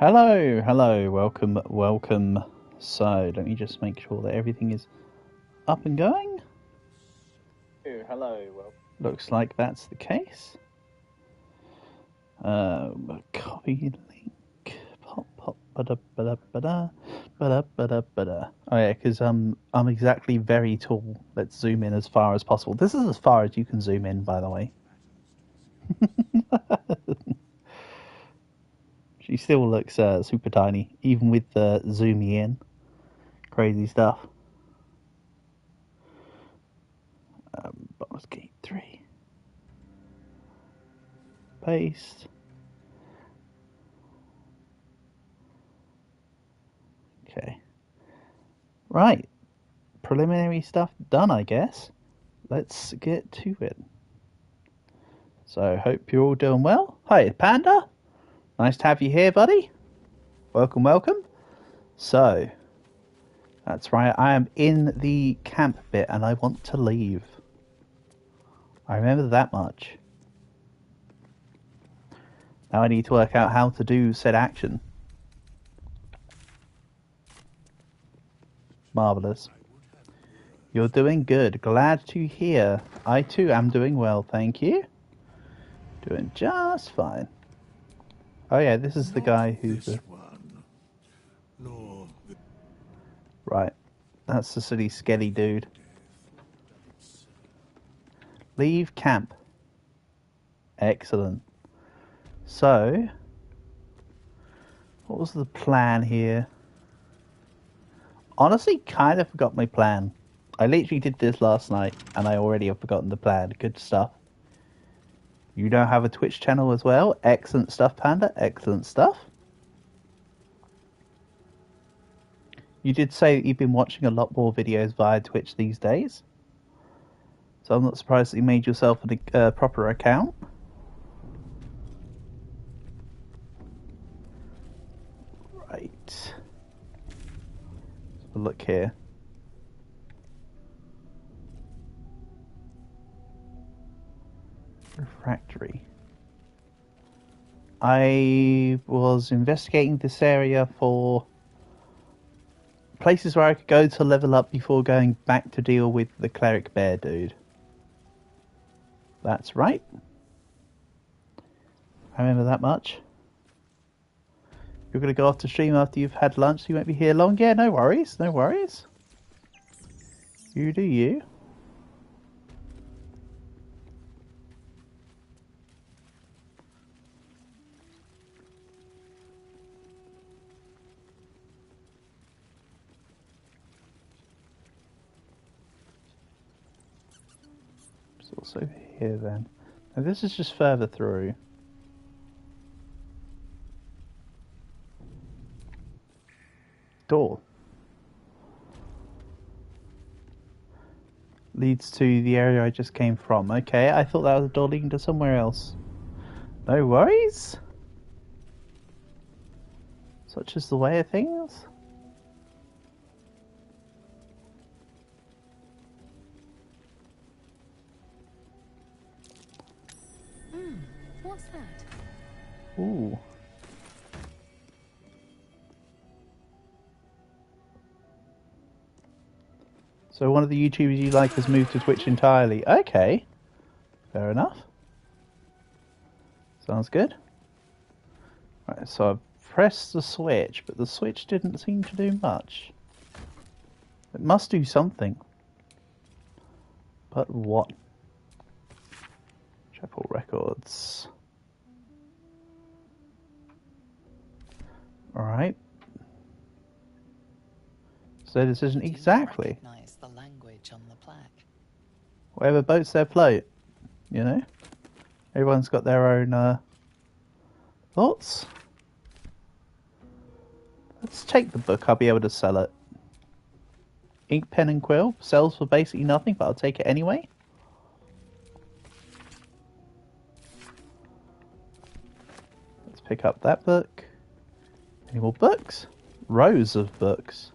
Hello, welcome. So, let me just make sure that everything is up and going. Looks like that's the case. Copy link. Pop. Ba-da. Oh yeah, because I'm exactly very tall. Let's zoom in as far as possible. This is as far as you can zoom in, by the way. She still looks super tiny, even with the zoomy in. Crazy stuff. Bottom's gate 3. Paste. Okay. Right. Preliminary stuff done, I guess. Let's get to it. So, hope you're all doing well. Hi, Panda. Nice to have you here, buddy. Welcome. So, that's right. I am in the camp bit and I want to leave. I remember that much. Now I need to work out how to do said action. Marvellous. You're doing good. Glad to hear. I too am doing well, thank you. Doing just fine. Oh yeah, this is the guy who's the... Right. That's the silly skelly dude. Leave camp. Excellent. So, what was the plan here? Honestly, kind of forgot my plan. I literally did this last night, and I already have forgotten the plan. Good stuff. You now have a Twitch channel as well. Excellent stuff, Panda. Excellent stuff. You did say that you've been watching a lot more videos via Twitch these days. So I'm not surprised that you made yourself a proper account. Right. Let's have a look here. Refractory. I was investigating this area for places where I could go to level up before going back to deal with the cleric bear dude. That's right. I remember that much. You're going to go off to stream after you've had lunch, so you won't be here long? Yeah, no worries. You do you. It's also here then. Now this is just further through. Door. Leads to the area I just came from. Okay, I thought that was a door leading to somewhere else. No worries. Such is the way of things. What's that? Ooh. So one of the YouTubers you like has moved to Twitch entirely. Okay. Fair enough. Sounds good. Right, so I've pressed the switch, but the switch didn't seem to do much. It must do something. But what? Chapel Records. Alright. So this isn't exactly. Recognize the language on the plaque. Whatever boats their float, you know? Everyone's got their own thoughts. Let's take the book, I'll be able to sell it. Ink, pen and quill sells for basically nothing, but I'll take it anyway. Let's pick up that book. Any more books? Rows of books.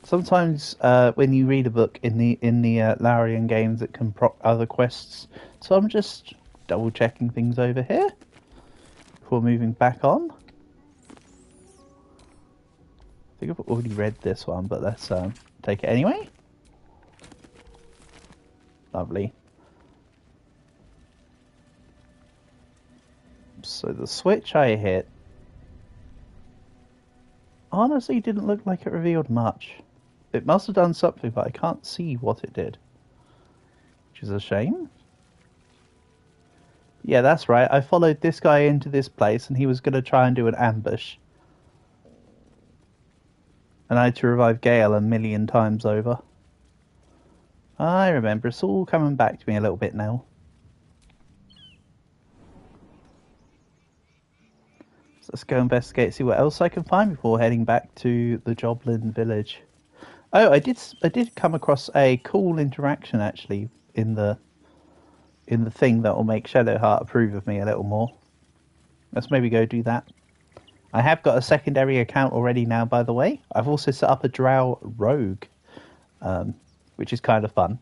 Sometimes when you read a book in the Larian games, it can proc other quests. So I'm just double checking things over here before moving back on. I think I've already read this one, but let's take it anyway. Lovely. So the switch I hit honestly didn't look like it revealed much. It must have done something, but I can't see what it did, which is a shame. Yeah, that's right. I followed this guy into this place, and he was going to try and do an ambush. And I had to revive Gale 1,000,000 times over. I remember. It's all coming back to me a little bit now. So let's go investigate, see what else I can find before heading back to the Joblin village. Oh, I did come across a cool interaction actually in the thing that will make Shadowheart approve of me a little more. Let's maybe go do that. I have got a secondary account already now, by the way. I've also set up a Drow Rogue, which is kind of fun.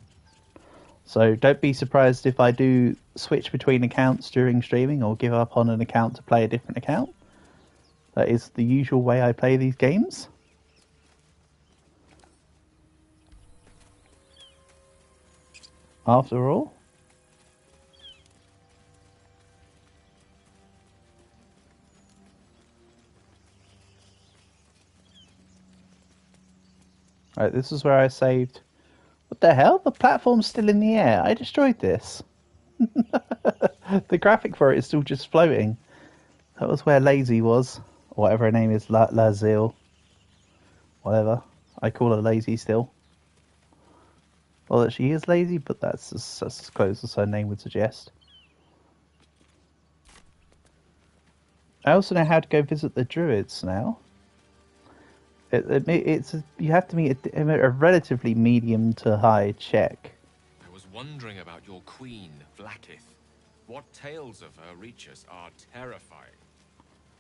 So don't be surprised if I do switch between accounts during streaming or give up on an account to play a different account. That is the usual way I play these games. After all. Right, this is where I saved. What the hell? The platform's still in the air. I destroyed this. The graphic for it is still just floating. That was where Lazy was. Or whatever her name is. Lazil. Whatever. I call her Lazy still. Well, that she is lazy, but that's as close as her name would suggest. I also know how to go visit the druids now. You have to meet a relatively medium to high check. I was wondering about your queen, Blackith. What tales of her reach us are terrifying.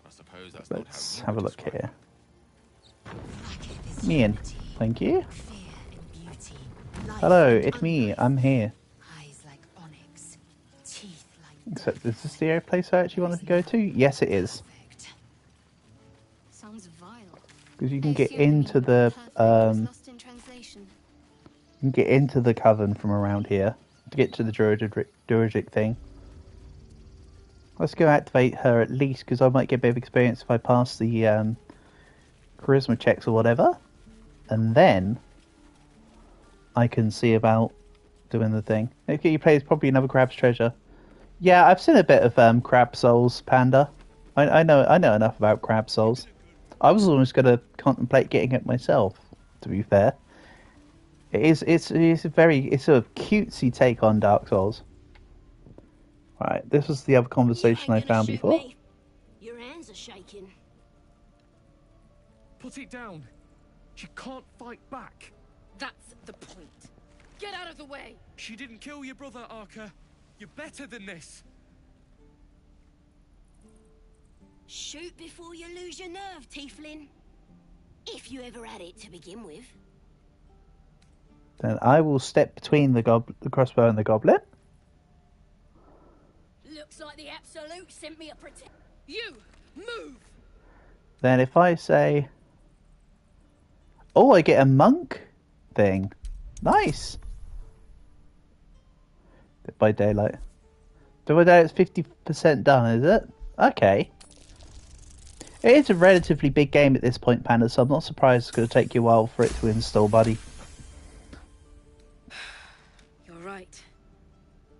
I suppose that's not how Let's you have a would look describe here. Me in. Thank you. Hello, it's me. I'm here. Except, is this the place I actually wanted to go to? Yes, it is. Because you can get into the coven from around here to get to the druidic thing. Let's go activate her at least, because I might get a bit of experience if I pass the charisma checks or whatever, and then I can see about doing the thing. Okay, you play is probably another crab's treasure. Yeah, I've seen a bit of crab souls, Panda. I know enough about crab souls. I was almost going to contemplate getting it myself, to be fair. It's a cutesy take on Dark Souls. Right, this was the other conversation I found before. Me. Your hands are shaking. Put it down. She can't fight back. That's the point. Get out of the way. She didn't kill your brother, Arca. You're better than this. Shoot before you lose your nerve, Tiefling. If you ever had it to begin with. Then I will step between the crossbow and the goblin. Looks like the Absolute sent me a protect. You move. Then if I say, oh, I get a monk thing. Nice. By daylight. By day it's 50% done, is it? Okay. It is a relatively big game at this point, Panda, so I'm not surprised it's going to take you a while for it to install, buddy. You're right.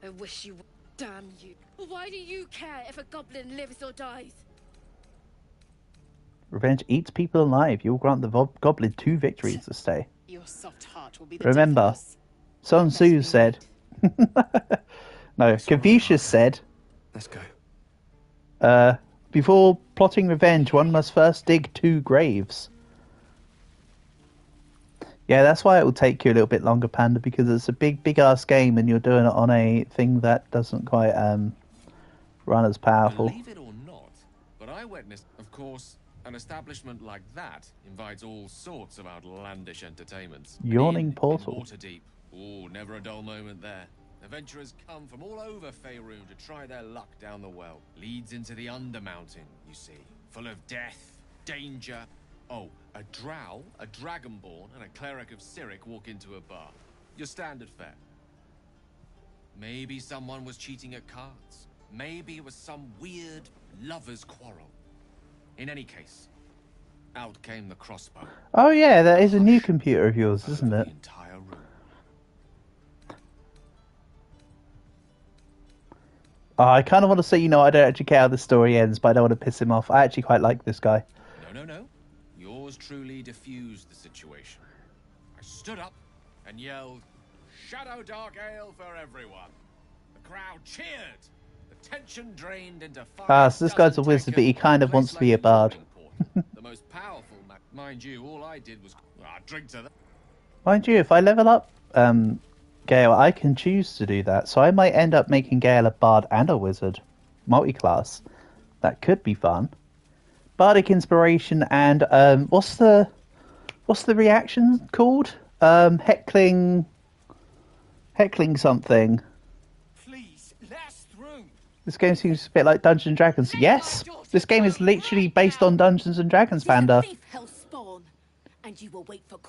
I wish you would. Damn you. Why do you care if a goblin lives or dies? Revenge eats people alive. You'll grant the goblin 2 victories this day. Your soft heart will be the Remember, death Sun Tzu said... No, Confucius said... Let's go. Before plotting revenge, one must first dig 2 graves. Yeah, that's why it will take you a little bit longer, Panda, because it's a big ass game and you're doing it on a thing that doesn't quite run as powerful. Believe it or not, but I witnessed, of course, an establishment like that invites all sorts of outlandish entertainments. Yawning In portal. Waterdeep. Oh, never a dull moment there. Adventurers come from all over Faerun to try their luck down the well. Leads into the Undermountain, you see. Full of death, danger. Oh, a drow, a dragonborn, and a cleric of Cyric walk into a bar. Your standard fare. Maybe someone was cheating at cards. Maybe it was some weird lover's quarrel. In any case, out came the crossbow. Oh yeah, that is a new computer of yours, isn't it? The entire room. Oh, I kind of want to say, you know, I don't actually care how the story ends, but I don't want to piss him off. I actually quite like this guy. No. Yours truly diffused the situation. I stood up and yelled, "Shadow Dark Ale for everyone!" The crowd cheered. The tension drained into fire. So this guy's a wizard, but he kind of wants to be a bard. The most powerful, mind you, all I did was drink to them. Mind you, if I level up Gale, I can choose to do that. So I might end up making Gale a bard and a wizard. Multi-class. That could be fun. Bardic inspiration and what's the reaction called? Heckling something. Please, last room. This game seems a bit like Dungeons and Dragons. Yes, this game is literally based on Dungeons and Dragons, Panda.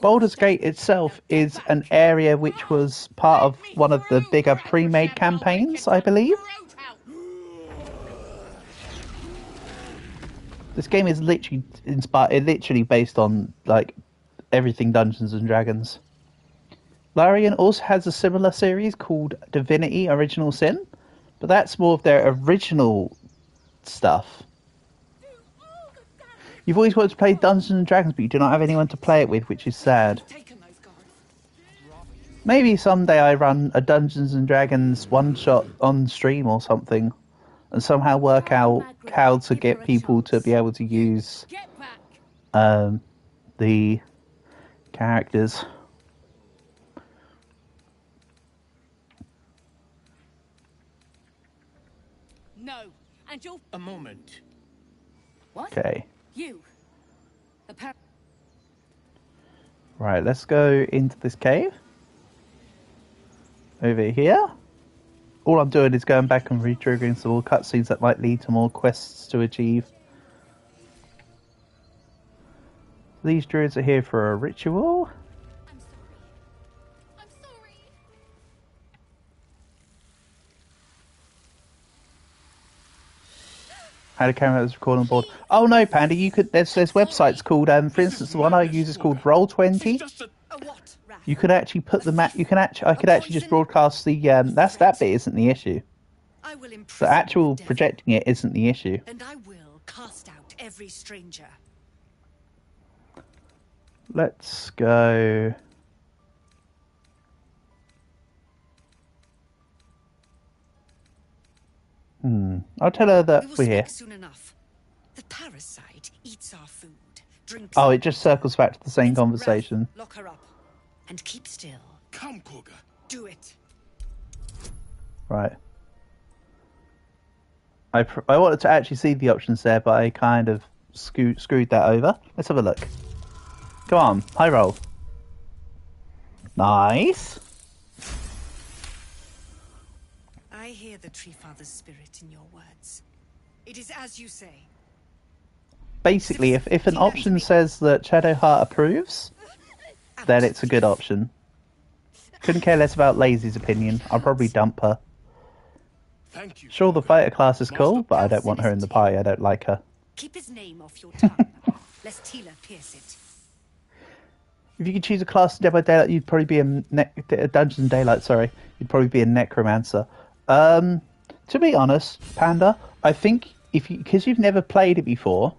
Baldur's Gate itself is an area which was part of one of the bigger pre-made campaigns, I believe. This game is literally based on like everything Dungeons and Dragons. Larian also has a similar series called Divinity: Original Sin, but that's more of their original stuff. You've always wanted to play Dungeons and Dragons, but you do not have anyone to play it with, which is sad. Maybe someday I run a Dungeons and Dragons one-shot on stream or something, and somehow work out how to get people to be able to use the characters. No, and you'll... A moment. What? Okay. You. Right, let's go into this cave. Over here. All I'm doing is going back and re-triggering some more cutscenes that might lead to more quests to achieve. These druids are here for a ritual. I'm sorry. Had a camera that was recording on board. Oh no, Panda, you could. There's websites called, for instance, the one I use is called Roll20. You could actually put the map. I could actually just broadcast the. That bit isn't the issue. The actual projecting it isn't the issue. And I will cast out every stranger. Let's go. I'll tell her that we're here. Soon enough. The parasite eats our food. Drinks. Oh, it just circles back to the same conversation. Lock her up and keep still. Come, Cougar. Do it. Right. I wanted to actually see the options there, but I kind of screwed that over. Let's have a look. Come on, high roll. Nice. I hear the Tree Father's spirit in your words. It is as you say. Basically, if an option says that Shadowheart approves, then it's a good option. Couldn't care less about Lazy's opinion. I'll probably dump her. Thank you. Sure, the fighter class is cool, but I don't want her in the party. I don't like her. Keep his name off your tongue, lest Tila pierce it. If you could choose a class in Dead by Daylight, you'd probably be a Dungeons and Daylight. Sorry, you'd probably be a Necromancer. To be honest, Panda, I think because you've never played it before,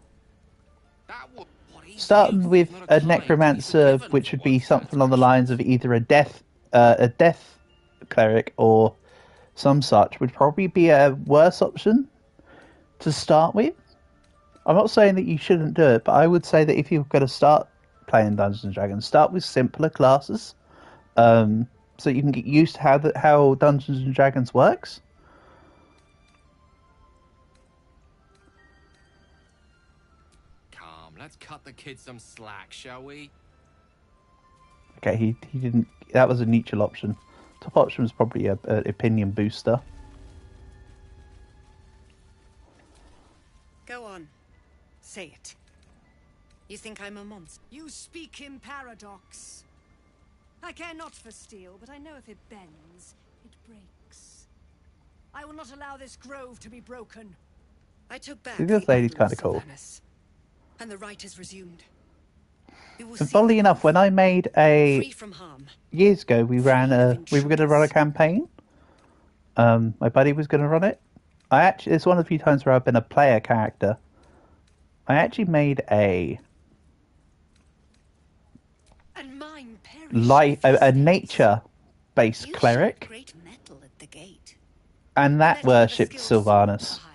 starting with a Necromancer, which would be something along the lines of either a death cleric or some such, would probably be a worse option to start with. I'm not saying that you shouldn't do it, but I would say that if you're going to start playing Dungeons and Dragons, start with simpler classes, so you can get used to how Dungeons and Dragons works. Come, let's cut the kid some slack, shall we? Okay, he didn't. That was a neutral option. top option was probably a opinion booster. Go on. Say it. You think I'm a monster? You speak in paradox. I care not for steel, but I know if it bends, it breaks. I will not allow this grove to be broken. I took back This the lady's idol kind of of cool. Sylvanas, and the right has resumed. We will And see funnily the enough, grove, when I made a free from harm. years ago, we were going to run a campaign. My buddy was going to run it. It's one of the few times where I've been a player character. I actually made a And mine perish a nature-based You cleric, showed great metal at the gate. and that Let you have a worshipped skilled sword Sylvanas. for hire.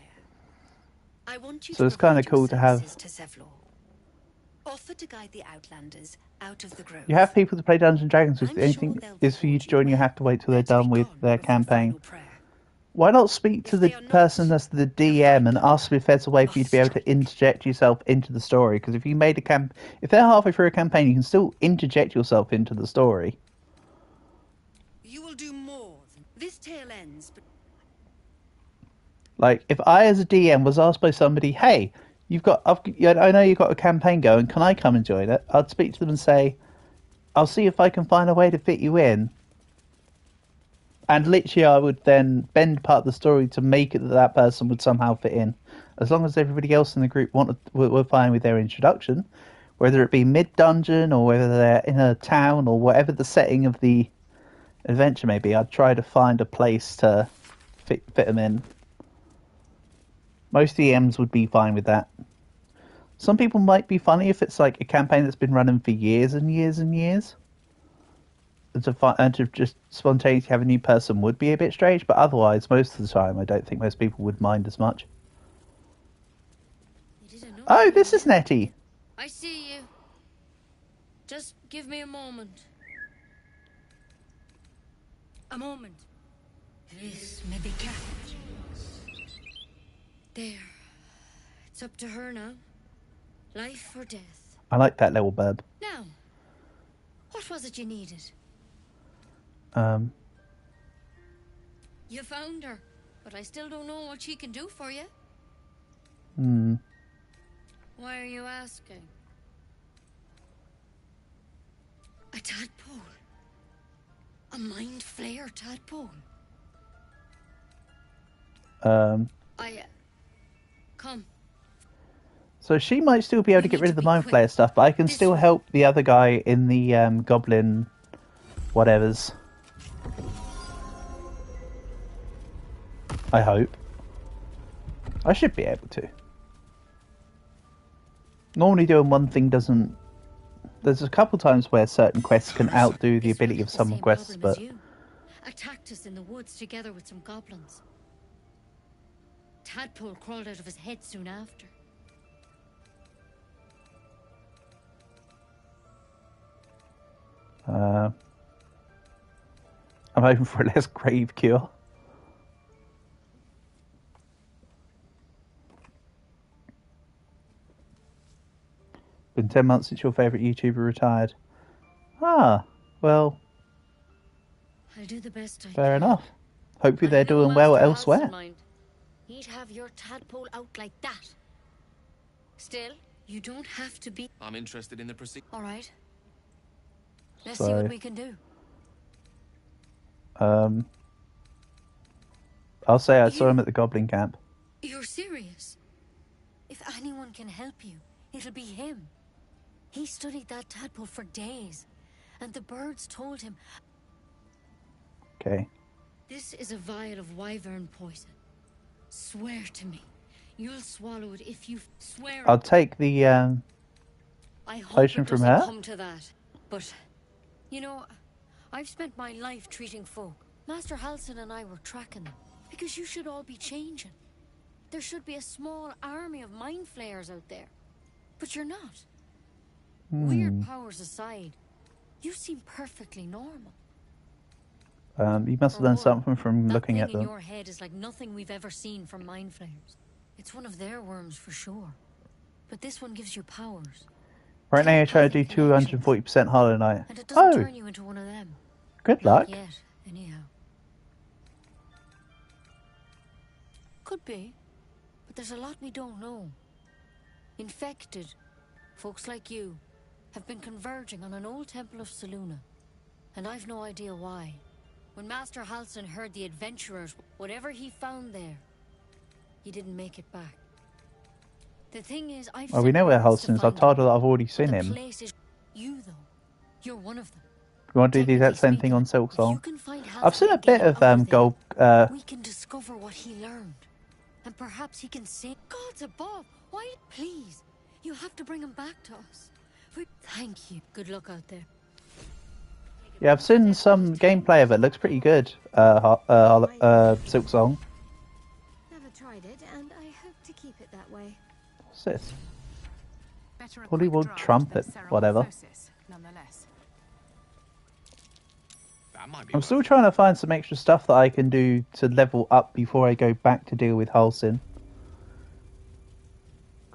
I want you So to it's kinda provide cool your to have- services to Zevlor. Offer to guide the Outlanders out of the grove. You have people to play Dungeons and Dragons with. I'm The only sure thing they'll is for you to reward join, you you well. have to wait till they're They're to done be with gone their with campaign. final prayer. Why not speak to If the they are not, person that's the DM and ask them if there's a way for you to be able to interject yourself into the story? Because if you made a if they're halfway through a campaign, you can still interject yourself into the story. You will do more than this tale ends, but Like, if I, as a DM, was asked by somebody, "Hey, I know you've got a campaign going. Can I come and join it?" I'd speak to them and say, "I'll see if I can find a way to fit you in." And literally, I would then bend part of the story to make it that that person would somehow fit in, as long as everybody else in the group were fine with their introduction, whether it be mid dungeon or whether they're in a town or whatever the setting of the adventure may be. I'd try to find a place to fit them in. Most DMs would be fine with that. Some people might be funny if it's like a campaign that's been running for years and years and years. And to just spontaneously have a new person would be a bit strange, but otherwise, most of the time, I don't think most people would mind as much. Oh, this is Nettie. I see you. Just give me a moment. A moment. This may be kept. There. It's up to her now. Life or death. I like that little burb. Now, what was it you needed? You found her, but I still don't know what she can do for you. Why are you asking? A tadpole. A mind flayer tadpole. Come. So she might still be able to get rid of the Mind Flayer stuff, but I can still help the other guy in the goblin whatevers. I hope. I should be able to. Normally doing one thing doesn't... There's a couple times where certain quests can outdo the ability of some quests, but... Attacked us in the woods together with some goblins. Tadpole crawled out of his head soon after. I'm hoping for a less grave cure. Been 10 months since your favourite YouTuber retired. Ah, well, I'll do the best I can. fair enough. Hopefully they're I know doing well Master elsewhere. Hal's in mind. He'd have your tadpole out like that. Still, you don't have to be... I'm interested in the proceed. All right. Let's So- see what we can do. I'll say I saw him at the Goblin Camp. You're serious? If anyone can help you, it'll be him. He studied that tadpole for days, and the birds told him, Okay. this is a vial of wyvern poison. Swear to me. You'll swallow it if you swear. I'll take the I hope potion it from doesn't her. come to that. But, you know, I've spent my life treating folk. Master Halson and I were tracking them. Because you should all be changing. There should be a small army of mind flayers out there. But you're not. Weird powers aside, you seem perfectly normal. You must have done something from That looking thing at in them. your head is like nothing we've ever seen from mind flayers. It's one of their worms for sure. But this one gives you powers. Right now you're trying to do Telepathic connections. 240% Hollow Knight. And it doesn't Oh, turn you into one of them. good Not luck. yet. anyhow. Could be, but there's a lot we don't know. Infected, folks like you, have been converging on an old temple of Selûne, and I've no idea why. When Master Halsin heard the adventurers, whatever he found there, he didn't make it back. The thing is, I've Well, we know where Halsin is. I've told her that I've already seen the him. place is you, though. You're one of them. You want to do the exact same thing on Silksong? I've seen a bit of Gold. We can discover what he learned, and perhaps he can say, "Gods above, why, please, you have to bring him back to us." Thank you. Good luck out there. Yeah, I've seen some gameplay of it. Looks pretty good. Silksong. Never tried it, and I hope to keep it that way. What's this? Hollywood trumpet, whatever. I'm still trying to find some extra stuff that I can do to level up before I go back to deal with Halsin.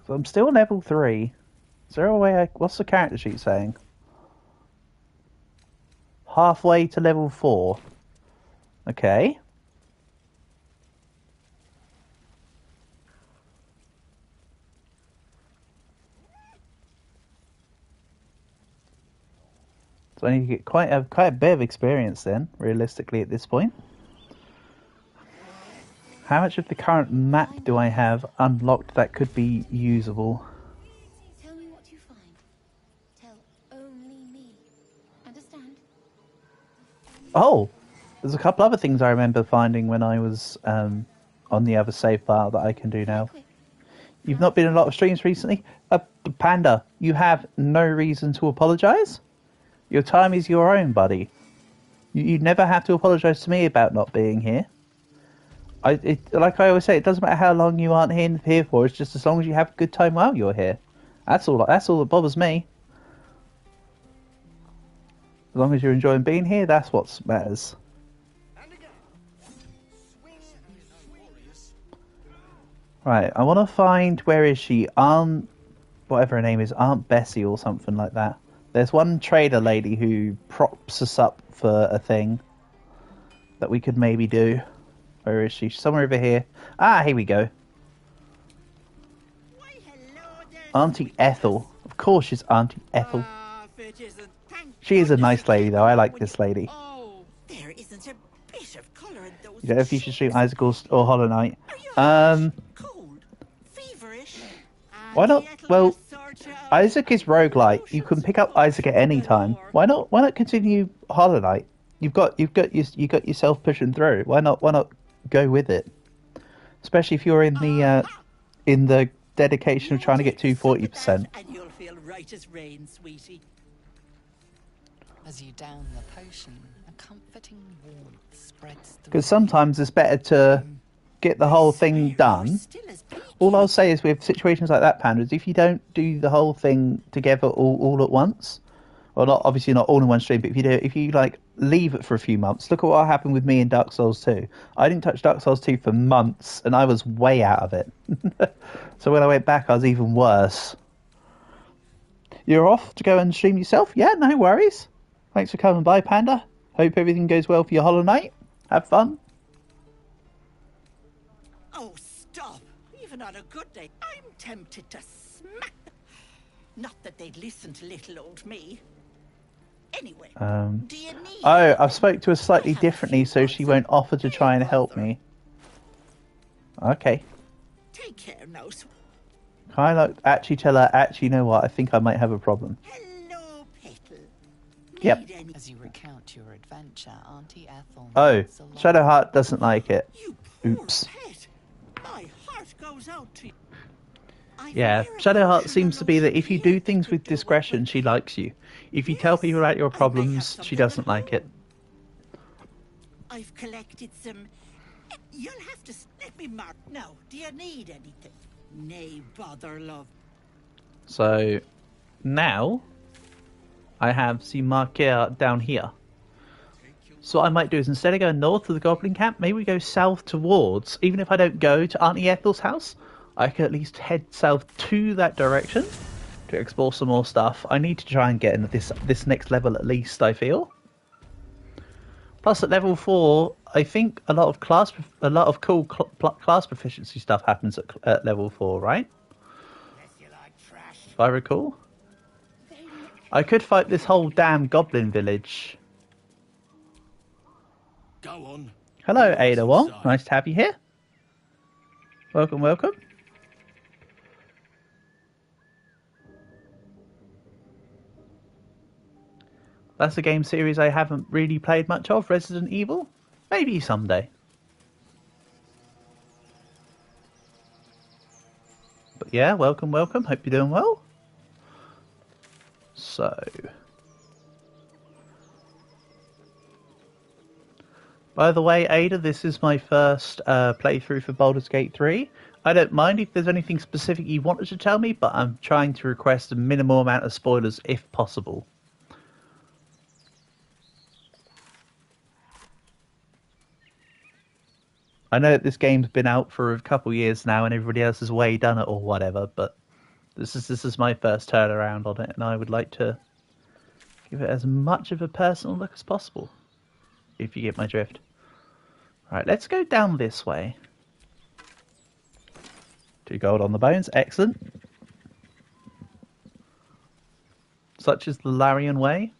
So I'm still level 3. Is there a way what's the character sheet saying? Halfway to level 4. Okay. So I need to get quite a bit of experience then, realistically, at this point. How much of the current map do I have unlocked that could be usable? Tell me what you find. Tell only me. Understand? Oh! There's a couple other things I remember finding when I was on the other save file that I can do now. You've not been in a lot of streams recently? Panda, you have no reason to apologise. Your time is your own, buddy. You never have to apologise to me about not being here. Like I always say, it doesn't matter how long you aren't here for. It's just as long as you have a good time while you're here. That's all that bothers me. As long as you're enjoying being here, that's what matters. Right, I want to find, where is she? Whatever her name is, Aunt Bessie or something like that. There's one trader lady who props us up for a thing that we could maybe do. Where is she? Somewhere over here. Ah, here we go. Auntie Ethel. Of course she's Auntie Ethel. She is a nice lady, though. I like this lady. There isn't a bit of colour in those. You know if you should stream Isaac or Hollow Knight. Cold, feverish. Why not? Well, Isaac is roguelite. You can pick up Isaac at any time. Why not continue Hollow Knight? You got yourself pushing through. Why not go with it? Especially if you're in the dedication of trying to get to 40%. And you'll feel right as rain, sweetie. As you down the potion, a comforting warmth spreads through. Because sometimes it's better to get the whole thing done. All I'll say is with situations like that, Panda, is if you don't do the whole thing together all at once, well, obviously not all in one stream, but if you like leave it for a few months, look at what happened with me in Dark Souls 2. I didn't touch Dark Souls 2 for months, and I was way out of it. So when I went back, I was even worse. You're off to go and stream yourself? Yeah, no worries. Thanks for coming by, Panda. Hope everything goes well for your Hollow Knight. Have fun. Oh, stop. Even on a good day, I'm tempted to smack them. Not that they'd listen to little old me. Anyway, do you need... Oh, I've spoke to her slightly differently, so she won't offer to try and help me. Okay. Take care now. Can I like actually tell her, you know what, I think I might have a problem. Hello, Petal. Yep. As you recount your adventure, Auntie Ethel... Oh, Shadowheart doesn't like it. Oops. Pet. My heart goes out to you. Yeah, Shadowheart seems to be that if you do things with discretion, she likes you. If you tell people about your problems, she doesn't like it. I've collected some... You'll have to let me mark. Now, do you need anything? Nay, bother, love. So, now, I have the marker down here. So what I might do is, instead of going north of the Goblin Camp, maybe we go south towards, even if I don't go to Auntie Ethel's house, I could at least head south to that direction to explore some more stuff. I need to try and get into this next level at least, I feel. Plus, at level 4, I think a lot of cool class proficiency stuff happens at level 4, right? If I recall. I could fight this whole damn goblin village. Go on. Hello, Ada Wong. Nice to have you here. Welcome, welcome. That's a game series I haven't really played much of, Resident Evil. Maybe someday. But yeah, welcome, welcome. Hope you're doing well. So... By the way, Ada, this is my first playthrough for Baldur's Gate 3. I don't mind if there's anything specific you wanted to tell me, but I'm trying to request a minimal amount of spoilers if possible. I know that this game's been out for a couple years now and everybody else has way done it or whatever, but this is my first turnaround on it and I would like to give it as much of a personal look as possible, if you get my drift. Right, let's go down this way. 2 gold on the bones, excellent. Such is the Larian way.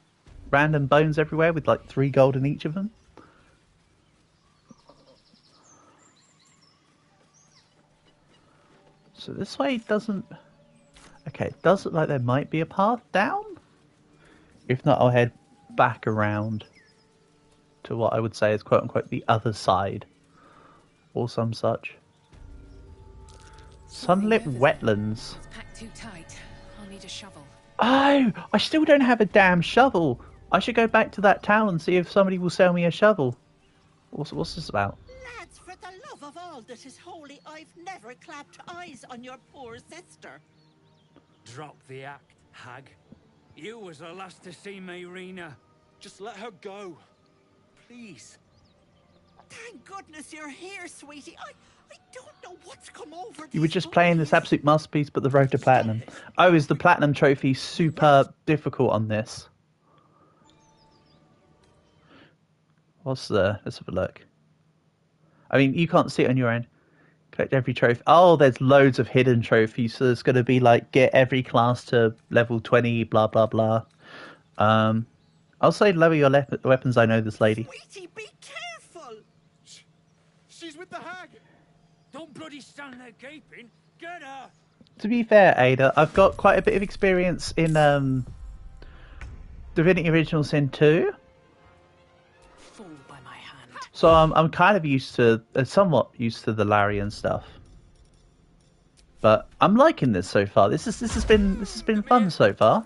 Random bones everywhere with like 3 gold in each of them. So this way doesn't... Okay, it does look like there might be a path down. If not, I'll head back around to what I would say is quote-unquote the other side. Or some such. Sunlit wetlands. It's packed too tight. I'll need a shovel. Oh! I still don't have a damn shovel! I should go back to that town and see if somebody will sell me a shovel. What's this about? Lads, for the love of all that is holy, I've never clapped eyes on your poor sister. Drop the act, hag. You was the last to see Mayrina. Just let her go. Please. Thank goodness you're here, sweetie. I don't know what's come over You were just playing this absolute masterpiece, but the road to platinum. Oh, is the platinum trophy super difficult on this? Let's have a look. I mean, you can't see it on your end. Collect every trophy. Oh, there's loads of hidden trophies. So there's going to be like, get every class to level 20, blah, blah, blah. I'll say lower your weapons. I know this lady. Sweetie, be careful! She's with the hag! Don't bloody stand there gaping. Get her! To be fair, Ada, I've got quite a bit of experience in Divinity Original Sin 2. Fall by my hand. So I'm kind of used to, somewhat used to the Larian stuff. But I'm liking this so far. This has been fun so far.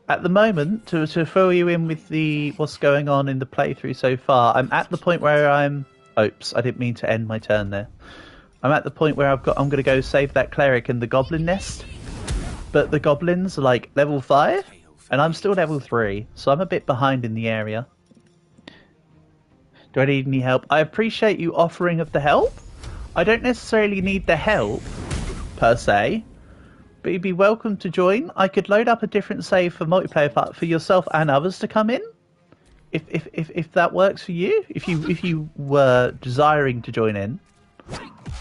At the moment, to fill you in with what's going on in the playthrough so far, I'm at the point where I'm... Oops, I didn't mean to end my turn there. I'm at the point where I'm going to go save that cleric in the goblin nest. But the goblins are like level 5, and I'm still level 3, so I'm a bit behind in the area. Do I need any help? I appreciate you offering of the help. I don't necessarily need the help, per se. But you'd be welcome to join. I could load up a different save for multiplayer part for yourself and others to come in, if that works for you. If you were desiring to join in,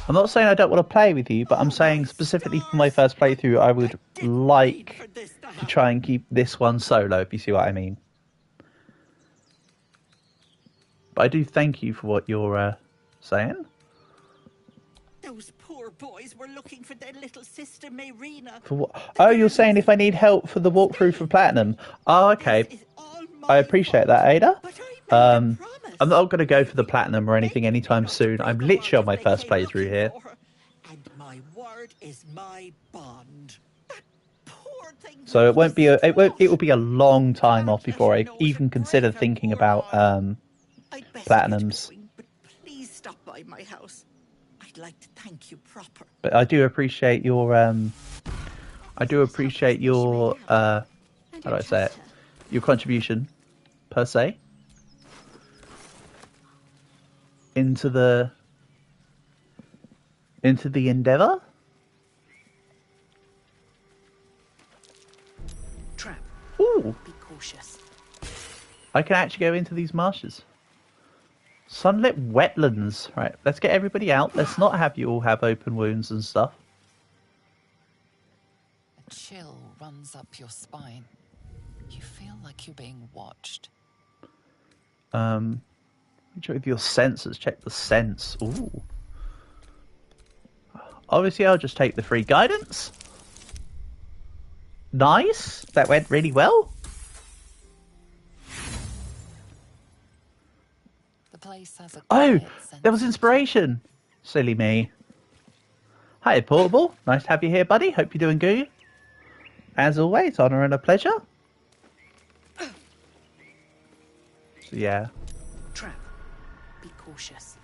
I'm not saying I don't want to play with you, but I'm saying specifically for my first playthrough, I would like to try and keep this one solo. If you see what I mean. But I do thank you for what you're saying. Those poor boys were looking for their little sister Mayrina. For what? Oh, you're saying if I need help for the walkthrough for Platinum? Oh, okay. I appreciate that, Ada. I'm not going to go for the Platinum or anything anytime soon. I'm literally on my first playthrough here. And my word is my bond. So it won't be it will be a long time off before I even consider thinking about Platinums. But please stop by my house. I'd like to thank you proper. But I do appreciate your how do I say it? Your contribution, per se, into the endeavour. Trap. Ooh! Be cautious. I can actually go into these marshes. Sunlit wetlands. Right, let's get everybody out. Let's not have you all have open wounds and stuff. A chill runs up your spine. You feel like you're being watched. Check with your senses. Check the sense. Ooh. Obviously, I'll just take the free guidance. Nice. That went really well. The place has a Oh, quiet sense there was inspiration. Silly me. Hi, Portable. Nice to have you here, buddy. Hope you're doing good. As always, honor and a pleasure. So, yeah. Trap. Be cautious.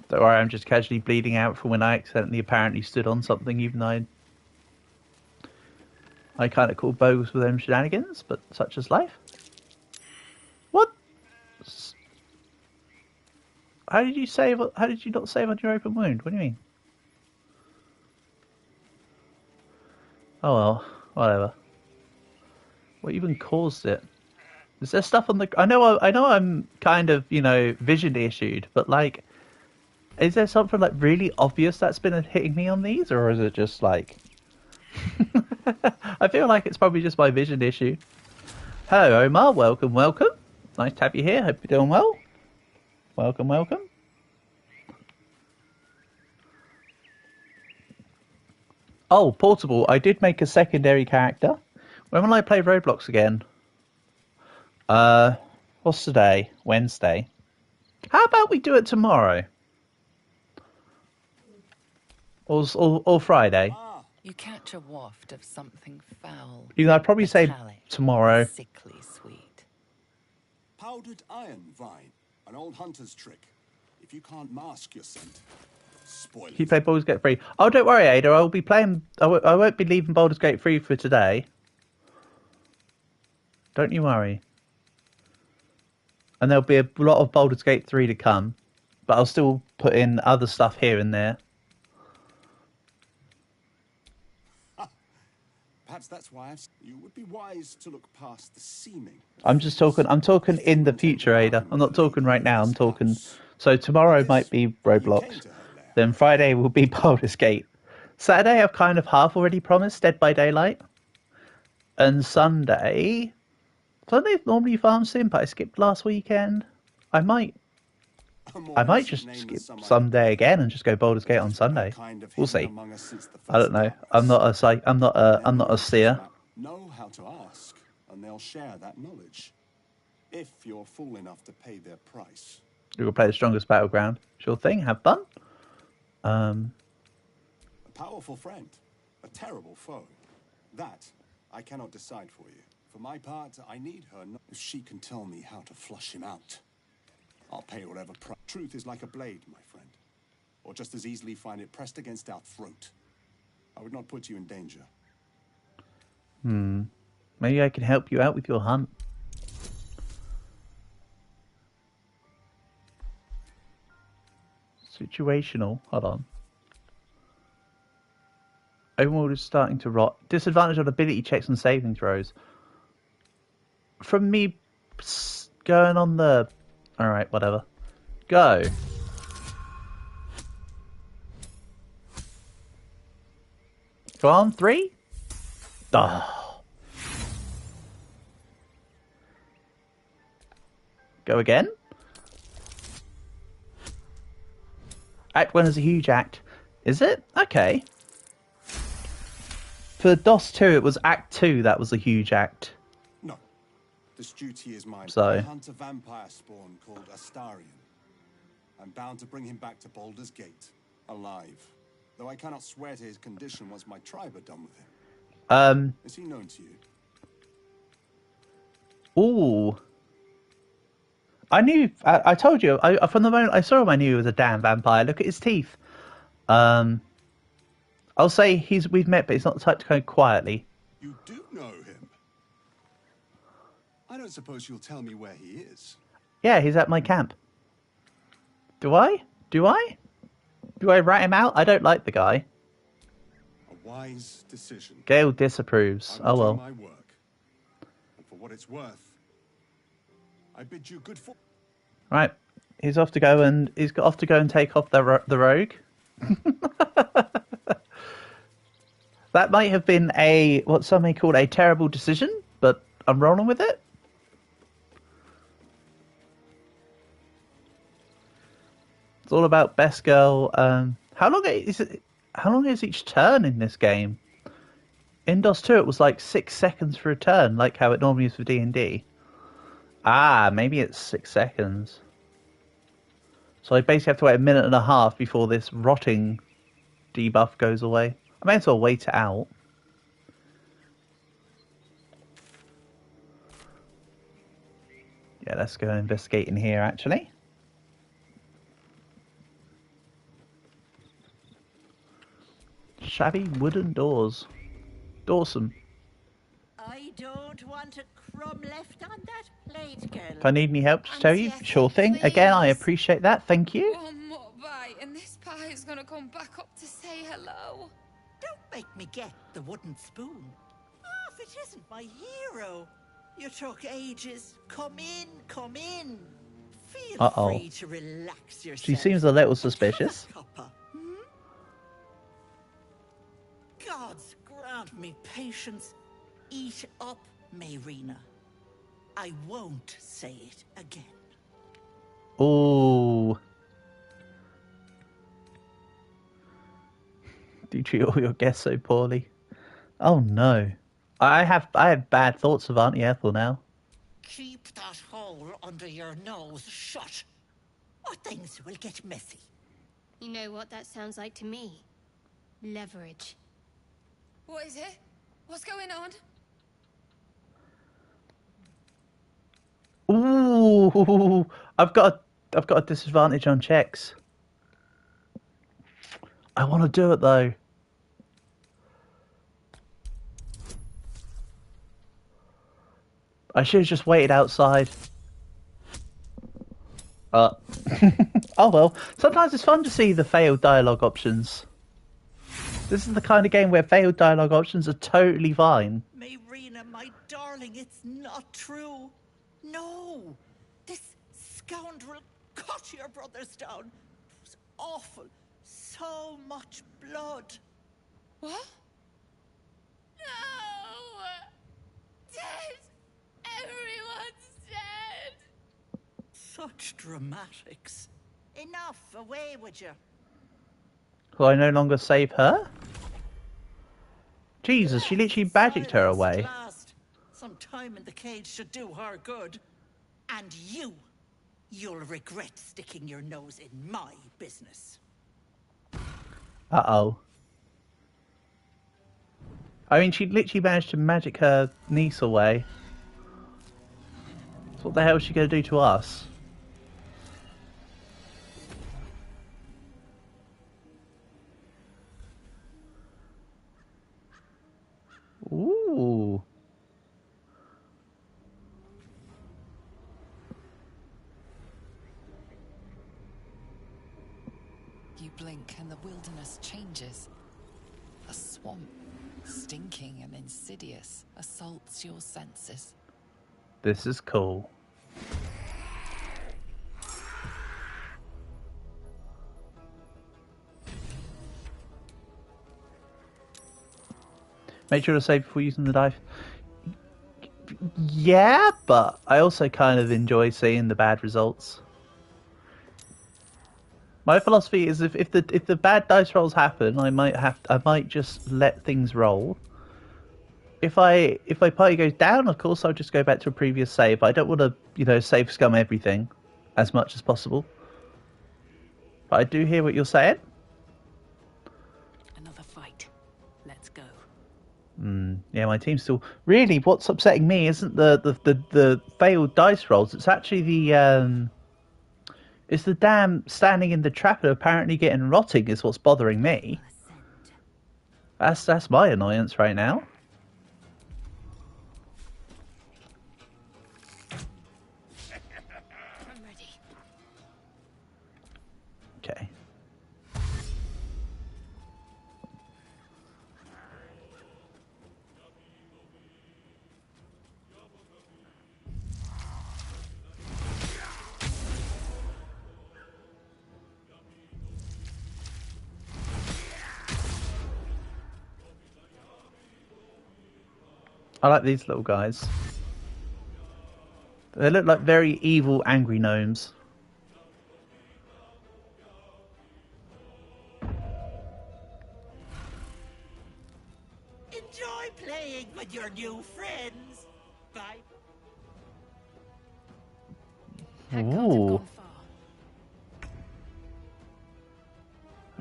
Don't worry, I'm just casually bleeding out from when I accidentally apparently stood on something, even though I kind of call bogus with them shenanigans, but such is life. What? How did you save? How did you not save on your open wound? What do you mean? Oh well, whatever. What even caused it? Is there stuff on the? I know I'm kind of, you know, vision issued, but like, is there something like really obvious that's been hitting me on these, or is it just like? I feel like it's probably just my vision issue. Hello, Omar. Welcome, welcome. Nice to have you here. Hope you're doing well. Welcome, welcome. Oh, Portable. I did make a secondary character. When will I play Roblox again? What's today? Wednesday. How about we do it tomorrow? Or Friday? You catch a waft of something foul. You know, I'd probably say metallic, tomorrow. sickly sweet. Powdered iron vine, an old hunter's trick. If you can't mask your scent, spoil it. You play Baldur's Gate 3. Oh, don't worry, Ada. I'll be playing. I won't be leaving Baldur's Gate 3 for today. Don't you worry. And there'll be a lot of Baldur's Gate 3 to come, but I'll still put in other stuff here and there. Perhaps that's why you would be wise to look past the seeming. I'm talking in the future, Ada. I'm not talking right now. I'm talking. So tomorrow might be Roblox. Then Friday will be Baldur's Gate. Saturday I've kind of half already promised Dead by Daylight. And Sunday's normally Farm Sim, but I skipped last weekend. I might just skip Sunday again and just go Baldur's Gate on Sunday. We'll see. I don't know. I'm not a seer. Know how to ask, and they'll share that knowledge. If you're fool enough to pay their price. You'll play the strongest battleground. Sure thing. Have fun. A powerful friend, a terrible foe. That I cannot decide for you. For my part, I need her. If she can tell me how to flush him out, I'll pay whatever price. Truth is like a blade, my friend. Or just as easily find it pressed against our throat. I would not put you in danger. Maybe I can help you out with your hunt. Situational. Hold on. Overworld is starting to rot. Disadvantage on ability checks and saving throws. From me going on the... Alright, whatever. Go. Go on, 3. Oh. Go again. Act 1 is a huge act. Is it? Okay. For DOS 2, it was Act 2 that was a huge act. No. This duty is mine. So. I hunt a vampire spawn called Astarion. I'm bound to bring him back to Baldur's Gate, alive. Though I cannot swear to his condition once my tribe are done with him. Is he known to you? Ooh. I knew. I told you. From the moment I saw him, I knew he was a damn vampire. Look at his teeth. I'll say we've met, but he's not the type to go quietly. You do know him. I don't suppose you'll tell me where he is. Yeah, he's at my camp. Do I? Do I rat him out? I don't like the guy. A wise decision. Gale disapproves. I will Oh well. do my work. And for what it's worth, I bid you good fortune. Right, he's off to go and take off the rogue. That might have been what some may call a terrible decision, but I'm rolling with it. It's all about best girl. How long is it? How long is each turn in this game? In DOS 2, it was like 6 seconds for a turn, like how it normally is for D&D. Ah, maybe it's 6 seconds. So I basically have to wait a minute and a half before this rotting debuff goes away. I may as well wait it out. Yeah, let's go investigate in here, actually. Shabby wooden doors. Dawson. I don't want a crumb left on that plate, girl. If I need any help, just tell you. Sure thing. Please. Again, I appreciate that. Thank you. One more bite, and this pie is gonna come back up to say hello. Don't make me get the wooden spoon. Oh, if it isn't my hero. You took ages. Come in, come in. Feel free to relax yourself. She seems a little suspicious. Gods grant me patience. Eat up, Mayrina. I won't say it again. Oh. Do you treat all your guests so poorly? Oh no. I have bad thoughts of Auntie Ethel now. Keep that hole under your nose shut, or things will get messy. You know what that sounds like to me? Leverage. What is it? What's going on? Ooh, I've got a disadvantage on checks. I want to do it though. I should have just waited outside. Oh well. Sometimes it's fun to see the failed dialogue options. This is the kind of game where failed dialogue options are totally fine. Mayrina, my darling, it's not true. No, this scoundrel cut your brothers down. It was awful. So much blood. What? No! Dead! Everyone's dead! Such dramatics. Enough, away with you. Will I no longer save her? Jesus, she literally magicked her away. Some time in the cage should do her good. And you'll regret sticking your nose in my business. Uh-oh. I mean, she literally managed to magic her niece away. So what the hell is she going to do to us? Ooh. You blink and the wilderness changes. A swamp, stinking and insidious, assaults your senses. This is cool. Make sure to save before using the dive. Yeah, but I also kind of enjoy seeing the bad results. My philosophy is if the bad dice rolls happen, I might just let things roll. If my party goes down, of course I'll just go back to a previous save. I don't want to, save scum everything as much as possible. But I do hear what you're saying. Another fight. Let's go. Yeah, my team's still... Really, what's upsetting me isn't the failed dice rolls. It's actually the... It's the damn standing in the trap and apparently getting rotting is what's bothering me. That's my annoyance right now. I'm ready. Okay. I like these little guys. They look like very evil, angry gnomes. Enjoy playing with your new friends. Bye. Ooh.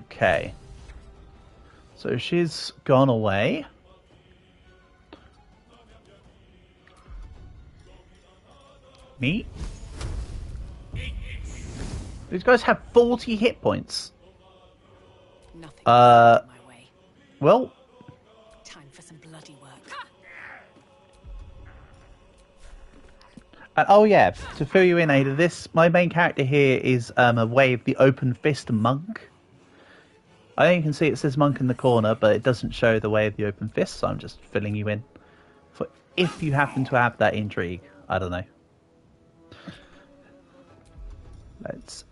Okay. So she's gone away. Neat. These guys have 40 hit points. Nothing. Well, Time for some bloody work. oh yeah, to fill you in, Ada, my main character here is a Way of the Open Fist monk. I think you can see it says monk in the corner, but it doesn't show the Way of the Open Fist, so I'm just filling you in. For if you happen to have that intrigue, I don't know. Let's...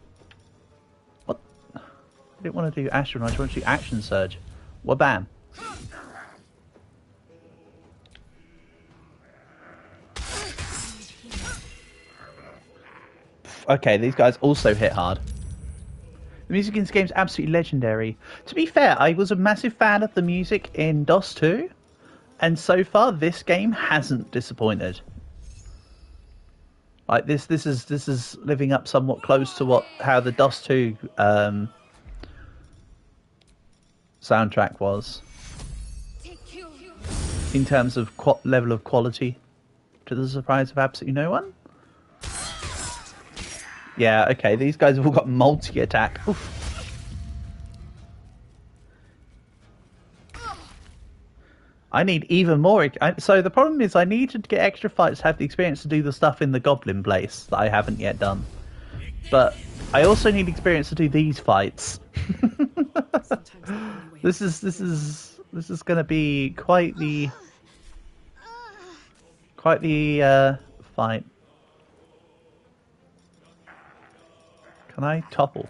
What? I didn't want to do Astronaut, I want to do Action Surge. Wabam. Okay, these guys also hit hard. The music in this game is absolutely legendary. To be fair, I was a massive fan of the music in DOS 2, and so far this game hasn't disappointed. Like this is living up somewhat close to how the DOS 2 soundtrack was in terms of level of quality, to the surprise of absolutely no one. Yeah, okay, these guys have all got multi-attack. I need even more. So the problem is I need to get extra fights to have the experience to do the stuff in the Goblin place that I haven't yet done. But I also need experience to do these fights. This is going to be quite the fight. Can I topple?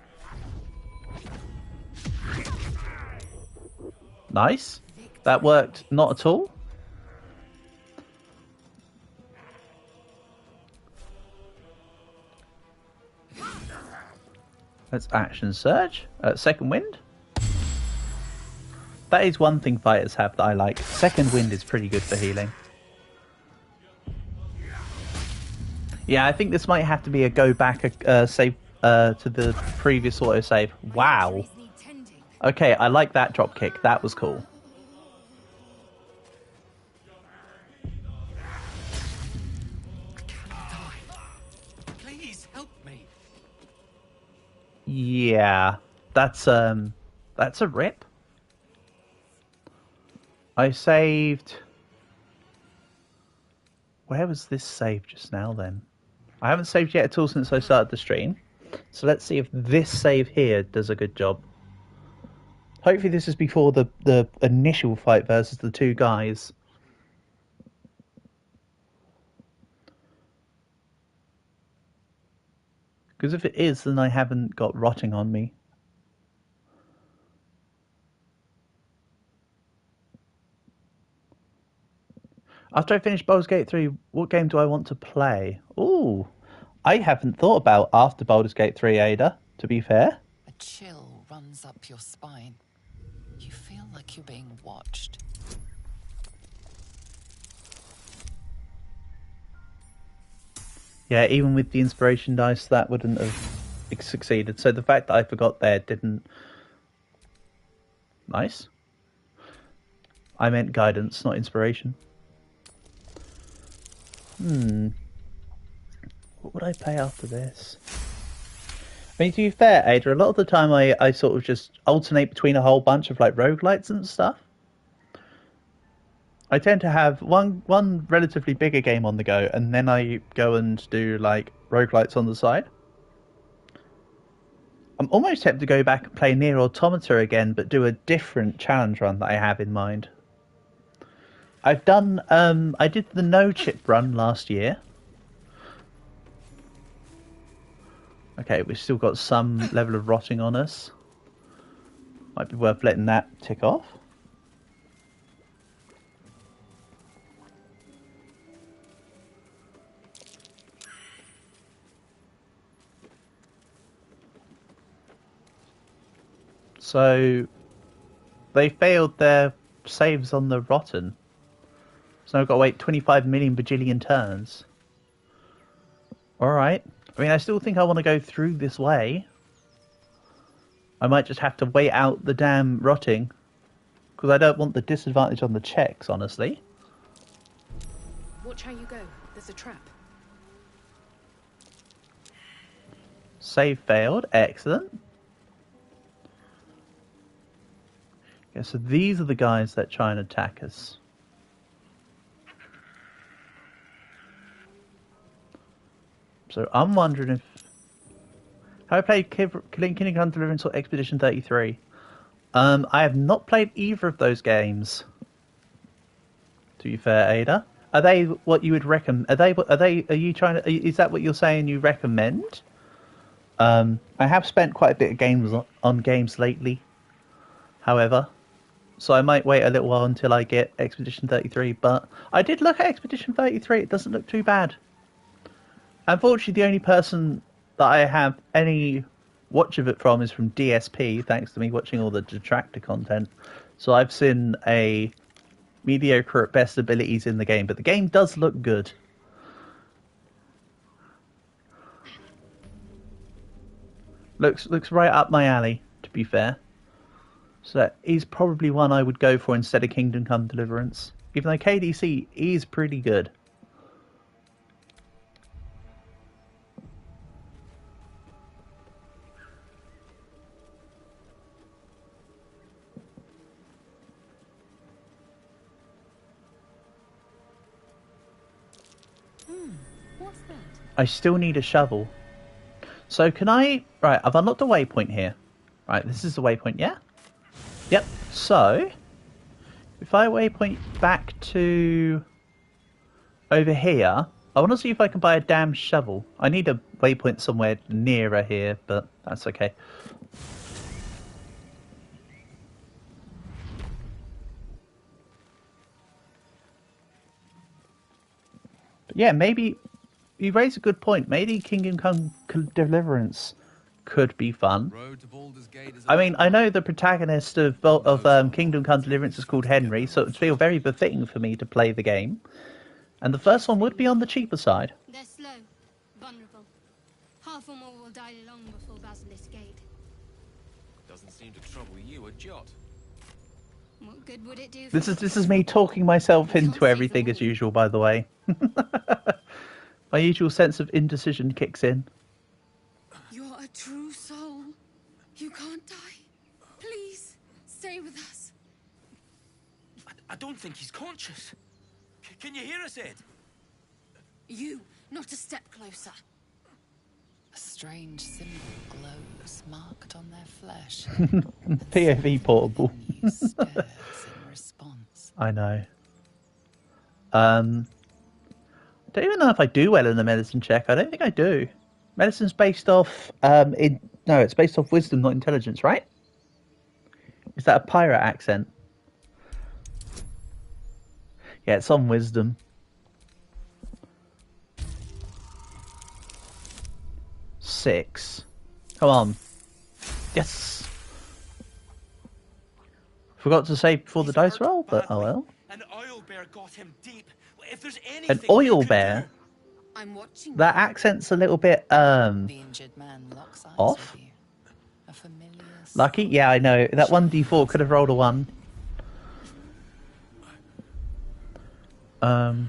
Nice. That worked not at all. Let's Action Surge. Second Wind. That is one thing fighters have that I like. Second Wind is pretty good for healing. Yeah, I think this might have to be a go back save to the previous autosave. Wow. Okay, I like that drop kick. That was cool. Please help me. Yeah, that's a rip. I saved. Where was this save just now then? I haven't saved yet at all since I started the stream. So let's see if this save here does a good job. Hopefully this is before the initial fight versus the two guys. Because if it is, then I haven't got rotting on me. After I finish Baldur's Gate 3, what game do I want to play? Ooh, I haven't thought about after Baldur's Gate 3, Ada, to be fair. A chill runs up your spine. You feel like you're being watched. Yeah, even with the inspiration dice, that wouldn't have succeeded. So the fact that I forgot there didn't... Nice. I meant guidance, not inspiration. What would I play after this? I mean, to be fair, Ada, a lot of the time I sort of just alternate between a whole bunch of like roguelites and stuff. I tend to have one relatively bigger game on the go, and then I go and do like roguelites on the side. I'm almost tempted to go back and play Nier Automata again, but do a different challenge run that I have in mind. I've done, I did the no chip run last year. Okay, we've still got some level of rotting on us. Might be worth letting that tick off. So they failed their saves on the Rotten. So I've got to wait 25 million bajillion turns. Alright. I mean, I still think I want to go through this way. I might just have to wait out the damn rotting. Because I don't want the disadvantage on the checks, honestly. Watch how you go. There's a trap. Save failed. Excellent. Okay, so these are the guys that try and attack us. So I'm wondering if... Have I played Kingdom Come Deliverance or Expedition 33? I have not played either of those games. To be fair, Ada. Are they what you would recommend? Are you trying to... Is that what you're saying you recommend? I have spent quite a bit of games on games lately. However... So I might wait a little while until I get Expedition 33, but I did look at Expedition 33, it doesn't look too bad. Unfortunately, the only person that I have any watch of it from is from DSP, thanks to me watching all the detractor content. So I've seen a mediocre at best abilities in the game, but the game does look good. Looks right up my alley, to be fair. So he's probably one I would go for instead of Kingdom Come Deliverance. Even though KDC is pretty good. What's that? I still need a shovel. So can I... Right, I've unlocked a waypoint here. Right, this is the waypoint, yeah? Yep, so... If I waypoint back to... over here... I want to see if I can buy a damn shovel. I need a waypoint somewhere nearer here, but that's okay. But yeah, maybe... You raise a good point. Maybe Kingdom Come Deliverance could be fun. I mean, I know the protagonist of Kingdom Come Deliverance is called Henry, so it would feel very befitting for me to play the game. And the first one would be on the cheaper side. They're slow, vulnerable. Half or more will die long before Basilisk Gate. Doesn't seem to trouble you a jot. What good would it do? This is me talking myself into everything as usual, by the way. My usual sense of indecision kicks in. You're a true soul. You can't die. Please, stay with us. I don't think he's conscious. Can you hear us, Ed? You, not a step closer. A strange symbol glows, marked on their flesh. POV portable. Stirs in response. I know. I don't even know if I do well in the medicine check. I don't think I do. Medicine's based off... No, it's based off wisdom, not intelligence, right? Is that a pirate accent? Yeah, it's on wisdom. 6. Come on. Yes! Forgot to say before the dice roll, but oh well. An oil bear got him deep. If there's An anything oil bear? I'm watching. That accent's a little bit, The injured man locks eyes off. with you. A familiar Lucky? Yeah, I know. That 1d4 could have rolled a 1. And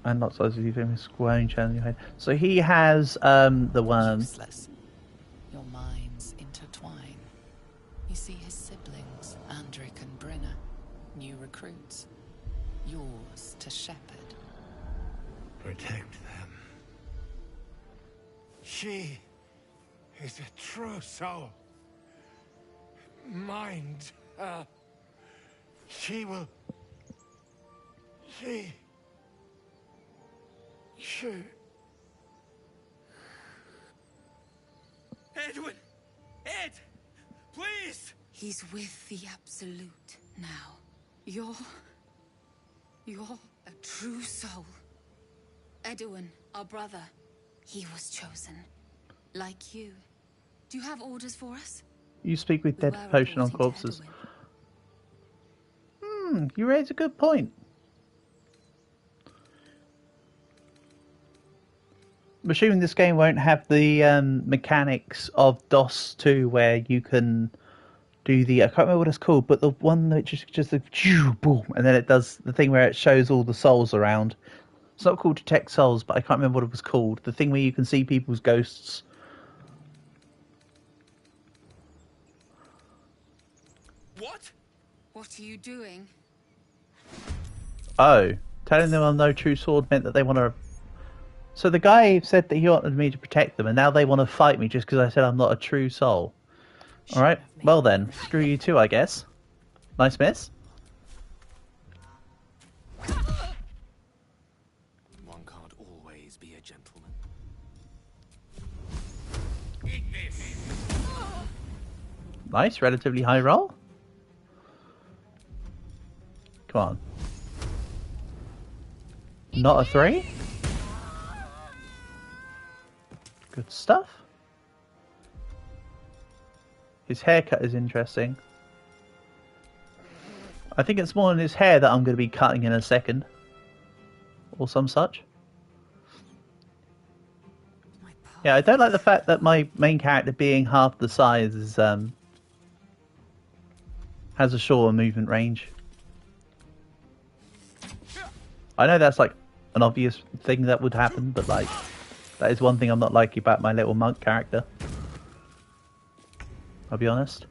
not supposed to be famous squaring channel in your head. So he has the worm. Useless. Your minds intertwine. You see his siblings, Andric and Brenna, new recruits. Yours to shepherd. Protect them. She is a true soul. Mind her. She will... She... Edwin! Ed! Please! He's with the Absolute now. You're a true soul. Edwin, our brother, he was chosen. Like you, Do you have orders for us? You speak with We dead were potion on reporting to corpses. Edwin. You raise a good point. I'm assuming this game won't have the mechanics of DOS 2 where you can do the, I can't remember what it's called, but the one that just the boom, and then it does the thing where it shows all the souls around. It's not called Detect Souls, but I can't remember what it was called. The thing where you can see people's ghosts. What? What are you doing? Oh, telling them I'm no true sword meant that they want to... So the guy said that he wanted me to protect them, and now they want to fight me just because I said I'm not a true soul. Alright, well then, screw you too, I guess. Nice miss. One can't always be a gentleman. Nice, relatively high roll. Come on. Not a 3. Good stuff. His haircut is interesting. I think it's more in his hair that I'm going to be cutting in a second. Or some such. Yeah, I don't like the fact that my main character being half the size is, has a shorter movement range. I know that's like an obvious thing that would happen, but like, that is one thing I'm not liking about my little monk character. I'll be honest.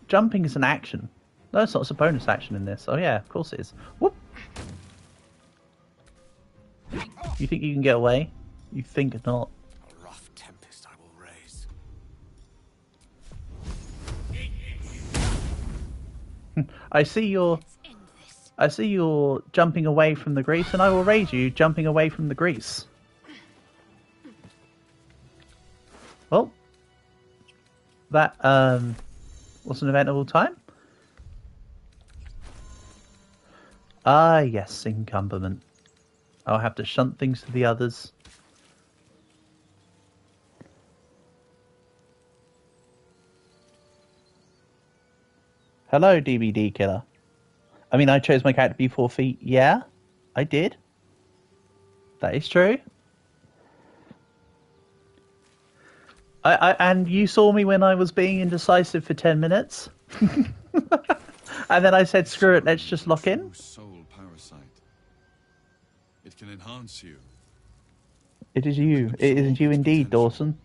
Jumping is an action. No, it's not. It's a bonus action in this. Oh yeah, of course it is. Whoop! You think you can get away? You think not. A rough tempest I will raise. I see you're jumping away from the grease, and I will raise you jumping away from the grease. Well, that was an event of all time. Ah, yes, encumberment. I'll have to shunt things to the others. Hello, DVD killer. I mean, I chose my character to be 4 feet. Yeah, I did. That is true. And you saw me when I was being indecisive for 10 minutes. And then I said, screw it, let's just lock in. Soul parasite. It can enhance you. It is you. It is you indeed, Dawson.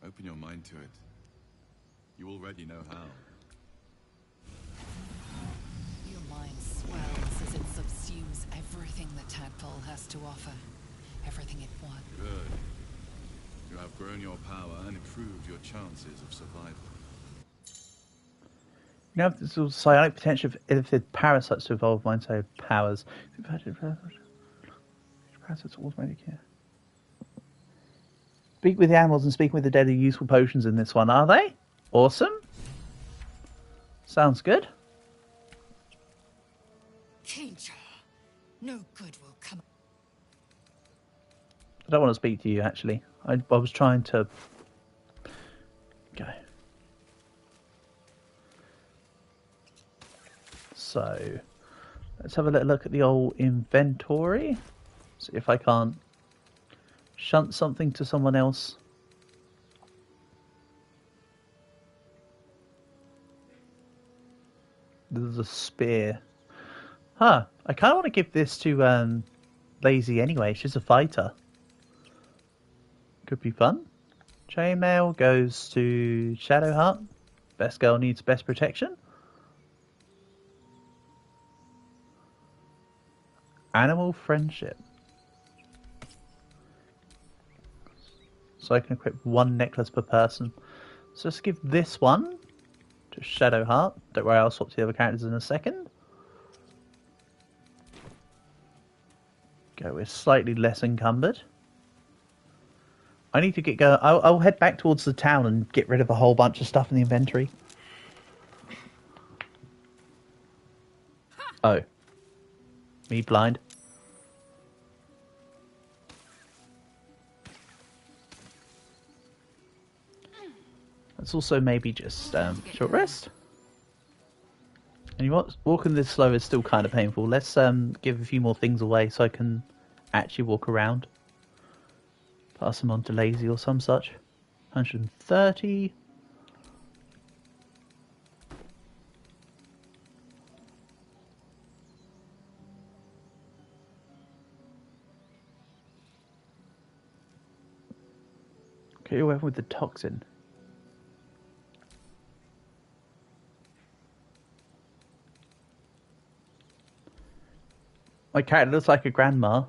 Open your mind to it. You already know how. Your mind swells as it subsumes everything that Tadpole has to offer. Everything it wants. Good. You have grown your power and improved your chances of survival. You have this sort of psionic potential of illithid parasites to evolve mind-side powers. Parasites automatic here. Speak with the animals and speaking with the dead are useful potions in this one, are they? Awesome. Sounds good. Danger. No good will come. I don't want to speak to you, actually. I was trying to... go. So, let's have a little look at the old inventory. See if I can't shunt something to someone else. There's a spear. Huh. I kind of want to give this to Lazy anyway. She's a fighter. Could be fun. Chainmail goes to Shadowheart. Best girl needs best protection. Animal friendship. So I can equip one necklace per person. So let's give this one to Shadowheart. Don't worry, I'll swap to the other characters in a second. Go with slightly less encumbered. I need to get going. I'll head back towards the town and get rid of a whole bunch of stuff in the inventory. Oh. Me blind. Let's also maybe just short rest. And you want walking this slow is still kind of painful. Let's give a few more things away so I can actually walk around. Pass them on to Lazy or some such. 130. Okay, away with the toxin. My character looks like a grandma.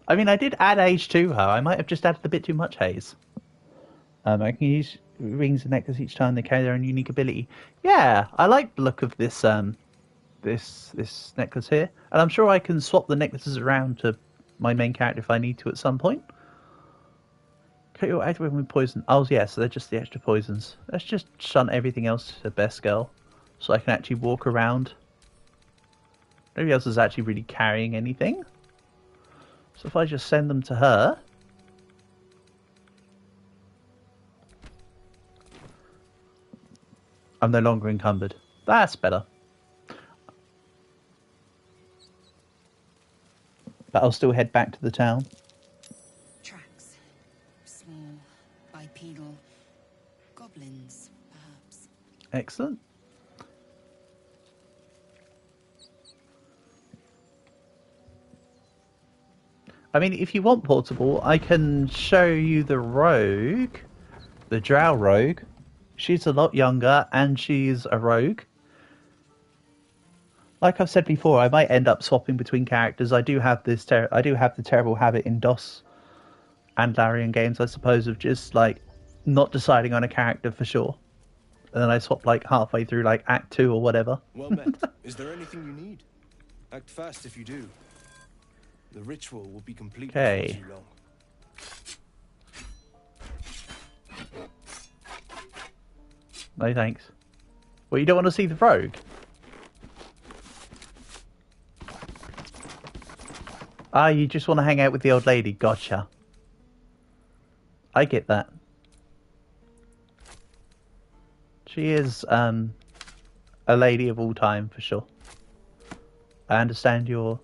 I mean, I did add age to her. I might have just added a bit too much haze. I can use rings and necklaces each time they carry their own unique ability. Yeah, I like the look of this this necklace here, and I'm sure I can swap the necklaces around to my main character if I need to at some point. Okay, you're activating with poison. Oh yeah, so they're just the extra poisons. Let's just shunt everything else to best girl, so I can actually walk around. Nobody else is actually really carrying anything. So if I just send them to her. I'm no longer encumbered. That's better. But I'll still head back to the town. Tracks. Small, bipedal. Goblins, perhaps. Excellent. I mean, if you want portable, I can show you the rogue. The drow rogue. She's a lot younger, and she's a rogue. Like I've said before, I might end up swapping between characters. I do have this. I do have the terrible habit in DOS and Larian games, I suppose, of just like not deciding on a character for sure, and then I swap like halfway through, like Act 2 or whatever. Well met. Is there anything you need? Act fast if you do. The ritual will be complete before too long. No thanks. Well, you don't want to see the rogue? Ah, you just want to hang out with the old lady. Gotcha. I get that. She is a lady of all time, for sure. I understand your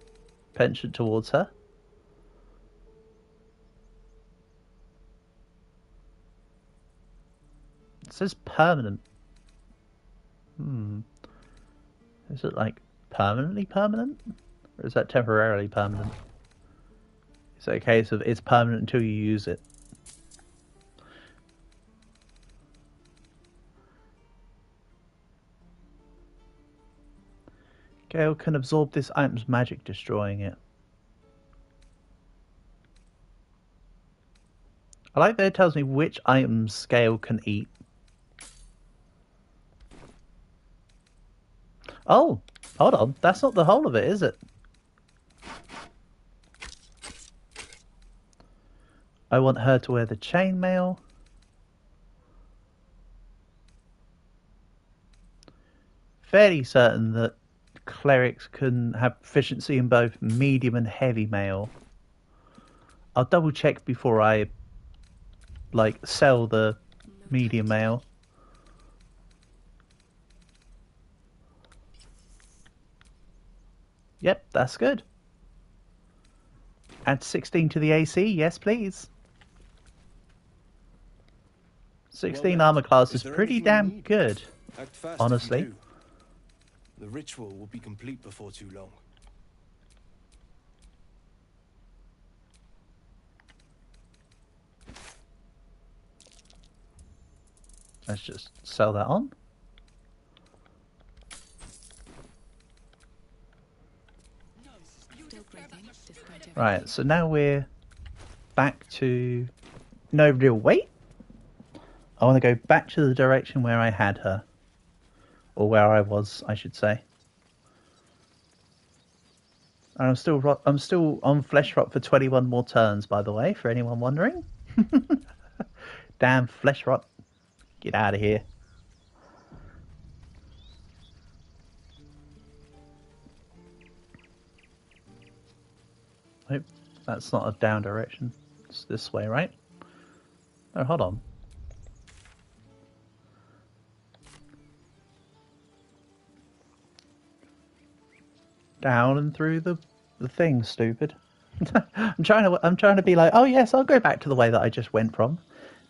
penchant towards her. It says permanent. Is it like permanently permanent? Or is that temporarily permanent? Is it a case of it's permanent until you use it? Gale can absorb this item's magic, destroying it. I like that it tells me which items Gale can eat. Oh, hold on. That's not the whole of it, is it? I want her to wear the chainmail. Fairly certain that clerics can have proficiency in both medium and heavy mail. I'll double check before I like sell the medium mail. Yep, that's good. Add 16 to the AC, yes please. 16 armor class is pretty damn good, honestly. The ritual will be complete before too long. Let's just sell that on. Right, so now we're back to... No real wait. I want to go back to the direction where I had her. Or where I was, I should say. And I'm still on flesh rot for 21 more turns, by the way, for anyone wondering. Damn flesh rot. Get out of here. Nope, that's not a down direction. It's this way, right? Oh, hold on. Down and through the thing, stupid. I'm trying to be like, oh yes, I'll go back to the way that I just went from.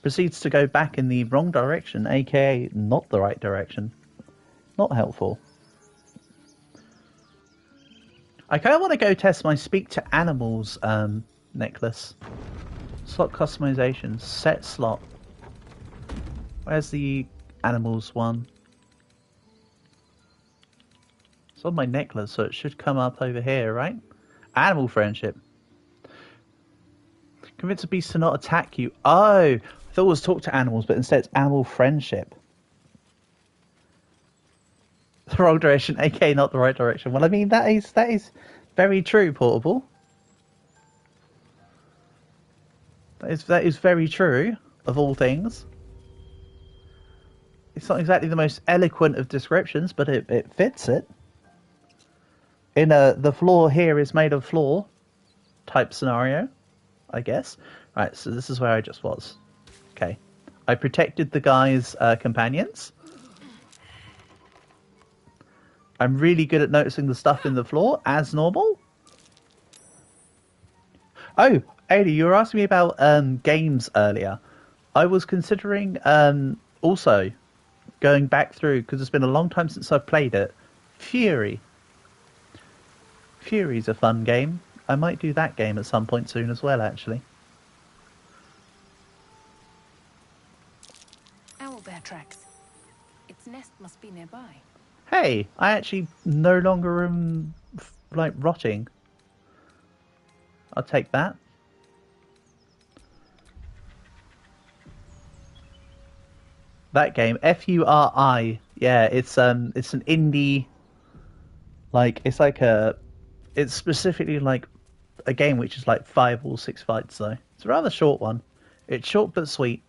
Proceeds to go back in the wrong direction, aka not the right direction. Not helpful. I kind of want to go test my speak to animals necklace. Slot customization, set slot. Where's the animals one? It's on my necklace, so it should come up over here, right? Animal friendship. Convince a beast to not attack you. Oh, I thought it was talk to animals, but instead it's animal friendship. The wrong direction, aka not the right direction. Well, I mean that is very true, Portable. That is very true, of all things. It's not exactly the most eloquent of descriptions, but it fits it. In the floor here is made of floor type scenario, I guess. Right, so this is where I just was. Okay. I protected the guy's companions. I'm really good at noticing the stuff in the floor, as normal. Oh, Ada, you were asking me about games earlier. I was considering also going back through, because it's been a long time since I've played it, Fury. Fury's a fun game. I might do that game at some point soon as well, actually. Owlbear tracks. Its nest must be nearby. Hey, I actually no longer am, like, rotting. I'll take that. That game, Furi. Yeah, it's an indie, like, it's specifically like a game which is like 5 or 6 fights though. It's a rather short one. It's short but sweet.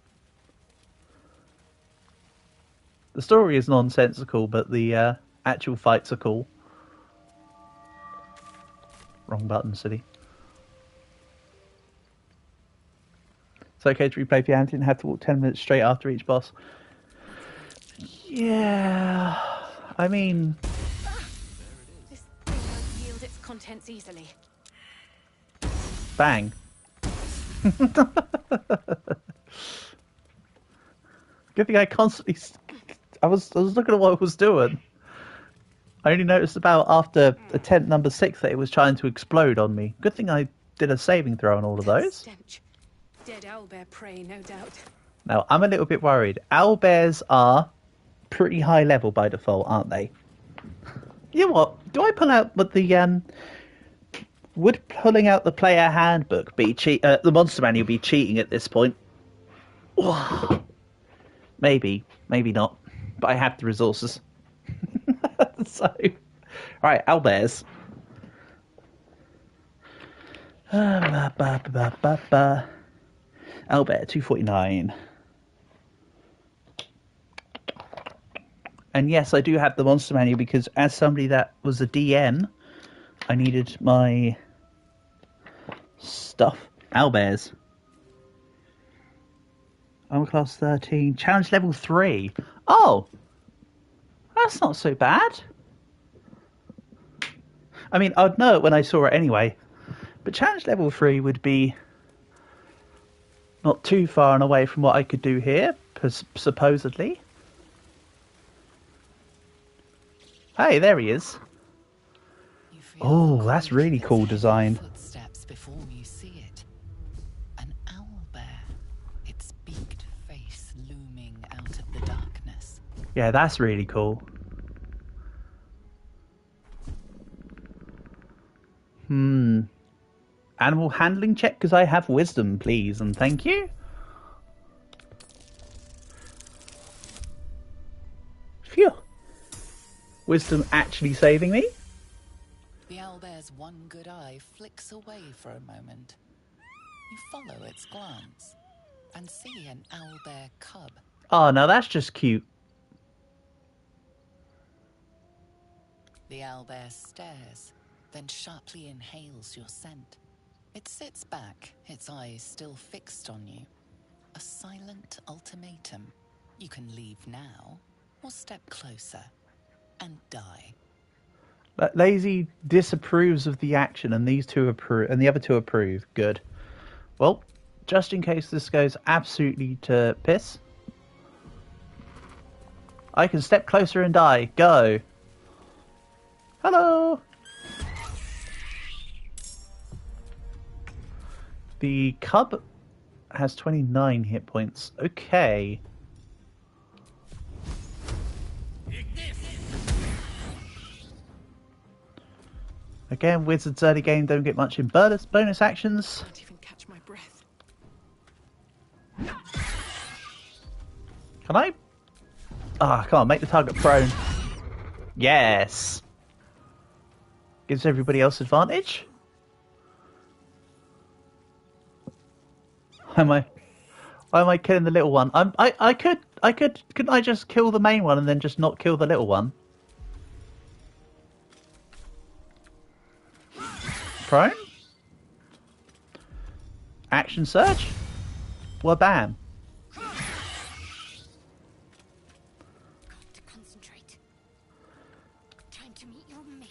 The story is nonsensical, but the actual fights are cool. Wrong button, silly. It's okay to replay if you didn't have to walk 10 minutes straight after each boss. Yeah, I mean... This thing won't yield its contents easily. Bang. Good thing I constantly... I was looking at what it was doing. I only noticed about after attempt number 6 that it was trying to explode on me. Good thing I did a saving throw on all of those. Stench. Dead owlbear prey, no doubt. Now, I'm a little bit worried. Owlbears are pretty high level by default, aren't they? You know what? Do I pull out with the... Would pulling out the player handbook be the monster manual be cheating at this point? Maybe. Maybe not. But I have the resources. So... Right, owlbears. Owlbear 249. And yes, I do have the monster manual because as somebody that was a DM, I needed my stuff. Owlbears. Armor class 13. Challenge level 3. Oh! That's not so bad. I mean, I'd know it when I saw it anyway. But challenge level 3 would be not too far and away from what I could do here, supposedly. Hey, there he is. Oh, that's really cool design. Footsteps before you see it. An owlbear, its beaked face looming out of the darkness. Yeah, that's really cool. Animal handling check, because I have wisdom, please, and thank you. Phew. Wisdom actually saving me. The owlbear's one good eye flicks away for a moment. You follow its glance and see an owlbear cub. Oh, no, that's just cute. The owlbear stares, then sharply inhales your scent. It sits back, its eyes still fixed on you. A silent ultimatum. You can leave now, or step closer and die. Lazy disapproves of the action, and these two approve, and the other two approve. Good. Well, just in case this goes absolutely to piss, I can step closer and die. Go. Hello. The cub has 29 hit points. Okay. Again, Wizards early game don't get much in bonus actions. Can't even catch my breath. Can I? Ah, come on, make the target prone. Yes. Gives everybody else advantage. Why am I killing the little one? Couldn't I just kill the main one and then just not kill the little one? Prone? Action surge? Well, bam. Got to concentrate. Time to meet your maker.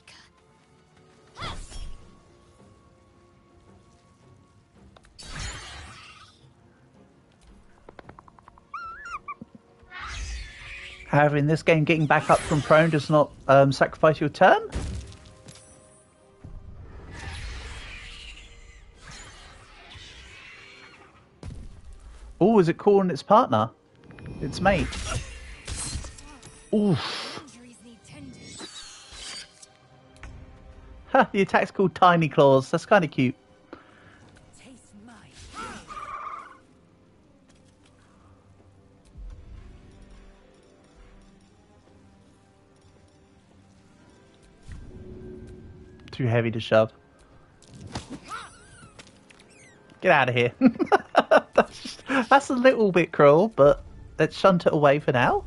However, in this game, getting back up from prone does not sacrifice your turn. Oh, is it calling its partner? Its mate. Oof. Ha, the attack's called Tiny Claws. That's kind of cute. Too heavy to shove. Get out of here. That's a little bit cruel, but let's shunt it away for now.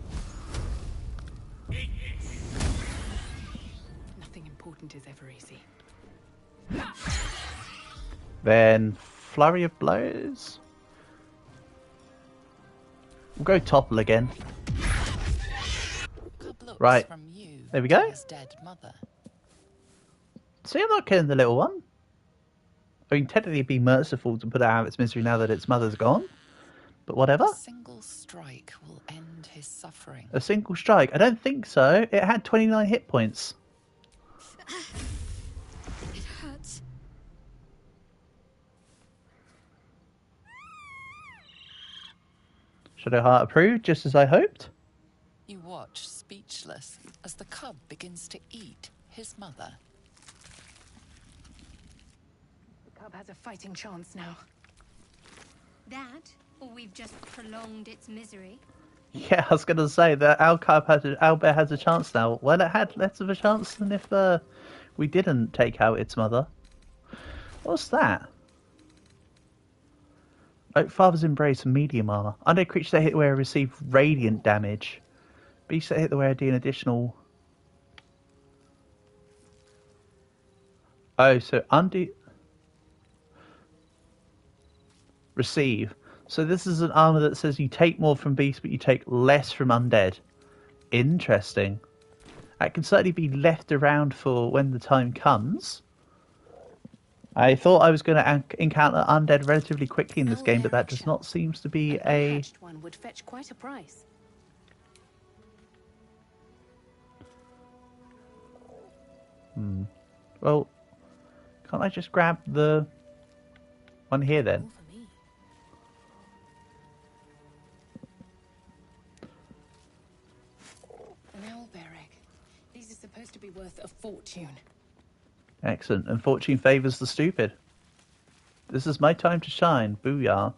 Nothing important is ever easy. Then flurry of blows. We'll go topple again. Right. There we go. See, I'm not killing the little one. I mean, technically it'd be merciful to put it out of its misery now that its mother's gone. But whatever. A single strike will end his suffering. A single strike? I don't think so. It had 29 hit points. It hurts. Shadowheart approved, just as I hoped. You watch, speechless, as the cub begins to eat his mother. The cub has a fighting chance now. That, or we've just prolonged its misery. Yeah, I was going to say that Owlbear has a chance now. Well, it had less of a chance than if we didn't take out its mother. What's that? Oak Father's Embrace, medium armor. Undead creatures that hit the wearer receive radiant damage. Beasts that hit the wearer do an additional... Oh, so receive. So this is an armor that says you take more from beasts, but you take less from undead. Interesting. That can certainly be left around for when the time comes. I thought I was going to encounter undead relatively quickly in this game, but that does not seem to be a... one would fetch quite a price. Well, can't I just grab the one here then? An owlbear egg. These are supposed to be worth a fortune. Excellent. And fortune favours the stupid. This is my time to shine. Booyah.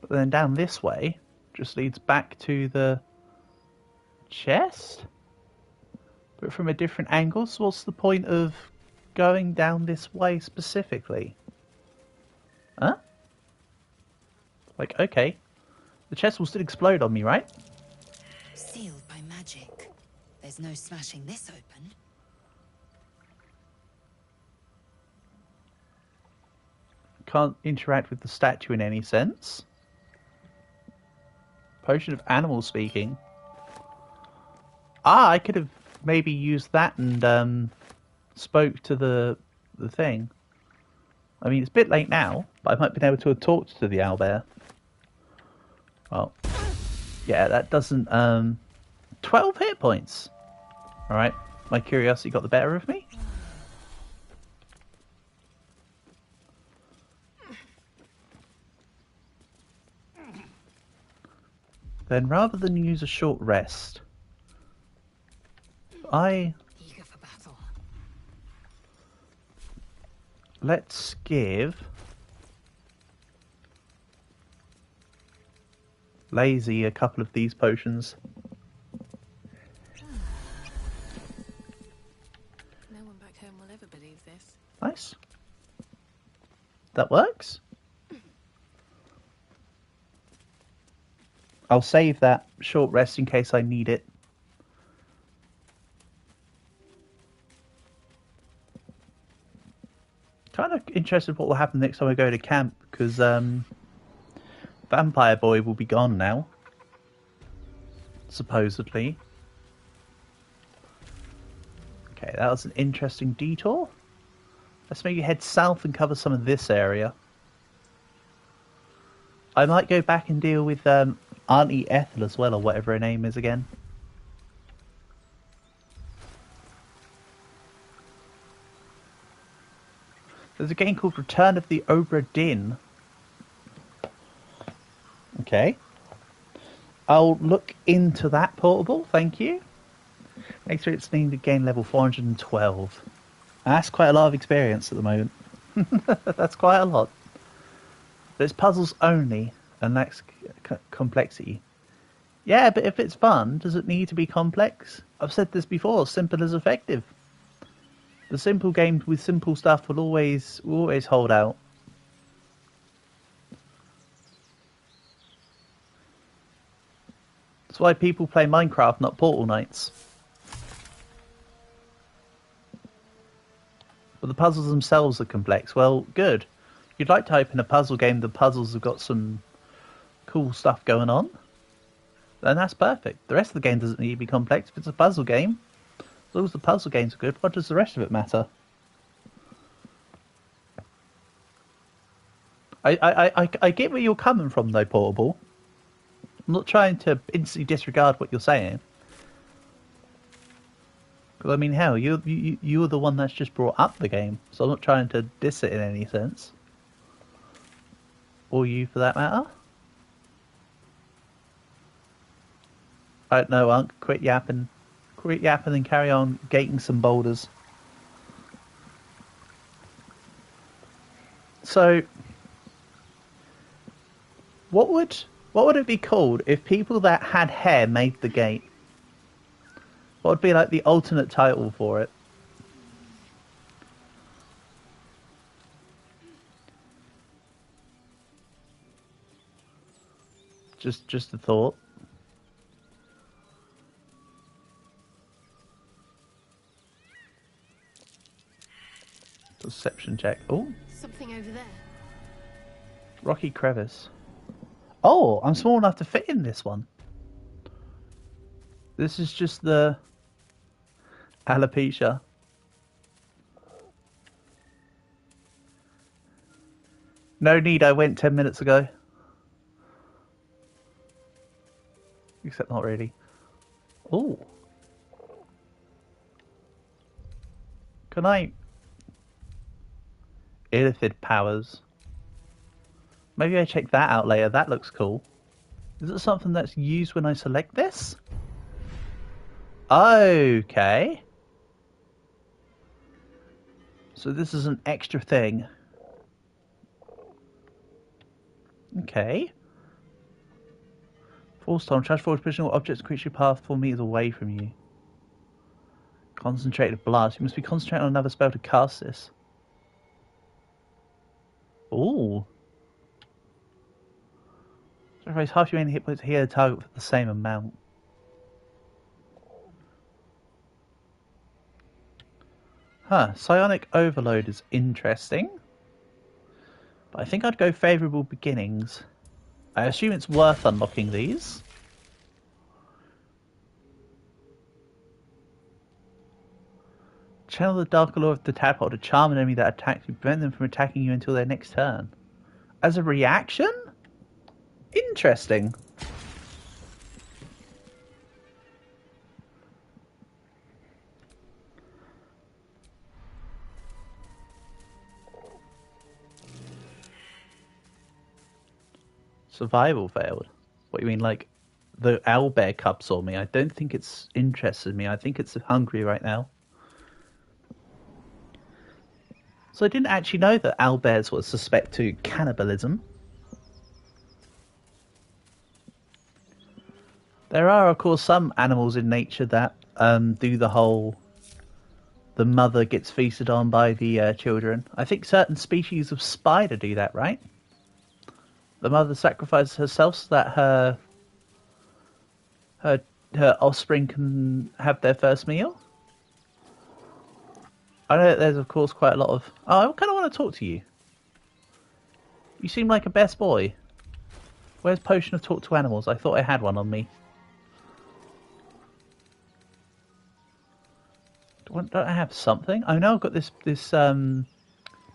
But then down this way just leads back to the chest? But from a different angle, so what's the point of going down this way specifically? Huh? Like, okay. The chest will still explode on me, right? Sealed by magic. There's no smashing this open. Can't interact with the statue in any sense. Potion of animal speaking. Ah, I could have maybe used that and spoke to the thing. I mean, it's a bit late now, but I might be able to have talked to the owlbear. Well, yeah, that doesn't... 12 hit points! Alright, my curiosity got the better of me. Then rather than use a short rest, Eager for battle. let's give Lazy a couple of these potions. No one back home will ever believe this. Nice. That works. I'll save that short rest in case I need it. Kind of interested what will happen next time I go to camp, because Vampire Boy will be gone now. Supposedly. Okay, that was an interesting detour. Let's maybe head south and cover some of this area. I might go back and deal with Auntie Ethel as well, or whatever her name is again. There's a game called Return of the Obra Dinn. Okay. I'll look into that portable, thank you. Makes sure it's needed gain level 412. That's quite a lot of experience at the moment. That's quite a lot. But it's puzzles only, and lacks complexity. Yeah, but if it's fun, does it need to be complex? I've said this before, simple is effective. The simple games with simple stuff will always hold out. That's why people play Minecraft, not Portal Knights. But the puzzles themselves are complex. Well, good. You'd like to hope in a puzzle game the puzzles have got some cool stuff going on. Then that's perfect. The rest of the game doesn't need to be complex. If it's a puzzle game, as long as the puzzle games are good, what does the rest of it matter? I get where you're coming from, though, Portable. I'm not trying to instantly disregard what you're saying. Because, I mean, hell, you're the one that's just brought up the game, so I'm not trying to diss it in any sense. Or you, for that matter. I don't know, Unc. Quit yapping. Quit yapping and carry on gating some boulders. So, what would it be called if people that had hair made the gate? What would be like the alternate title for it? Just a thought. Perception check. Oh, Something over there. rocky crevice. Oh, I'm small enough to fit in this one. This is just the alopecia. No need, I went 10 minutes ago. Except not really. Oh. Can I... Illithid powers. Maybe I check that out later. That looks cool. Is it something that's used when I select this? Okay. So this is an extra thing. Okay. Force storm. Trash forward positional objects creature path 4 meters away from you. Concentrated blast. You must be concentrating on another spell to cast this. Ooh. Sacrifice half your main hit points to heal the target for the same amount. Huh, Psionic Overload is interesting. But I think I'd go Favourable Beginnings. I assume it's worth unlocking these. Channel the dark allure of the tadpole to charm an enemy that attacks you, prevent them from attacking you until their next turn. As a reaction? Interesting. Survival failed. What do you mean, like, the owlbear cub saw me? I don't think it's interested me. I think it's hungry right now. So I didn't actually know that owlbears were suspect to cannibalism. There are, of course, some animals in nature that do the whole... the mother gets feasted on by the children. I think certain species of spider do that, right? The mother sacrifices herself so that her offspring can have their first meal. I know that there's, of course, quite a lot of... Oh, I kind of want to talk to you. You seem like a best boy. Where's Potion of Talk to Animals? I thought I had one on me. Don't I have something? I know I've got this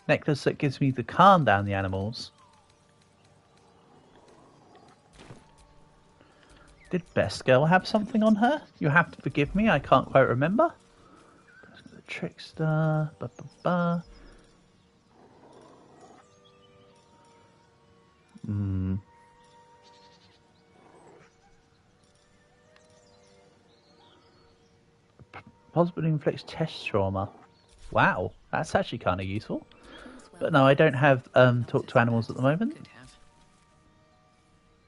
necklace that gives me the calm down the animals. Did Best Girl have something on her? You have to forgive me, I can't quite remember. The Trickster... Possibly inflicts test trauma. Wow, that's actually kind of useful. But no, I don't have talk to animals at the moment.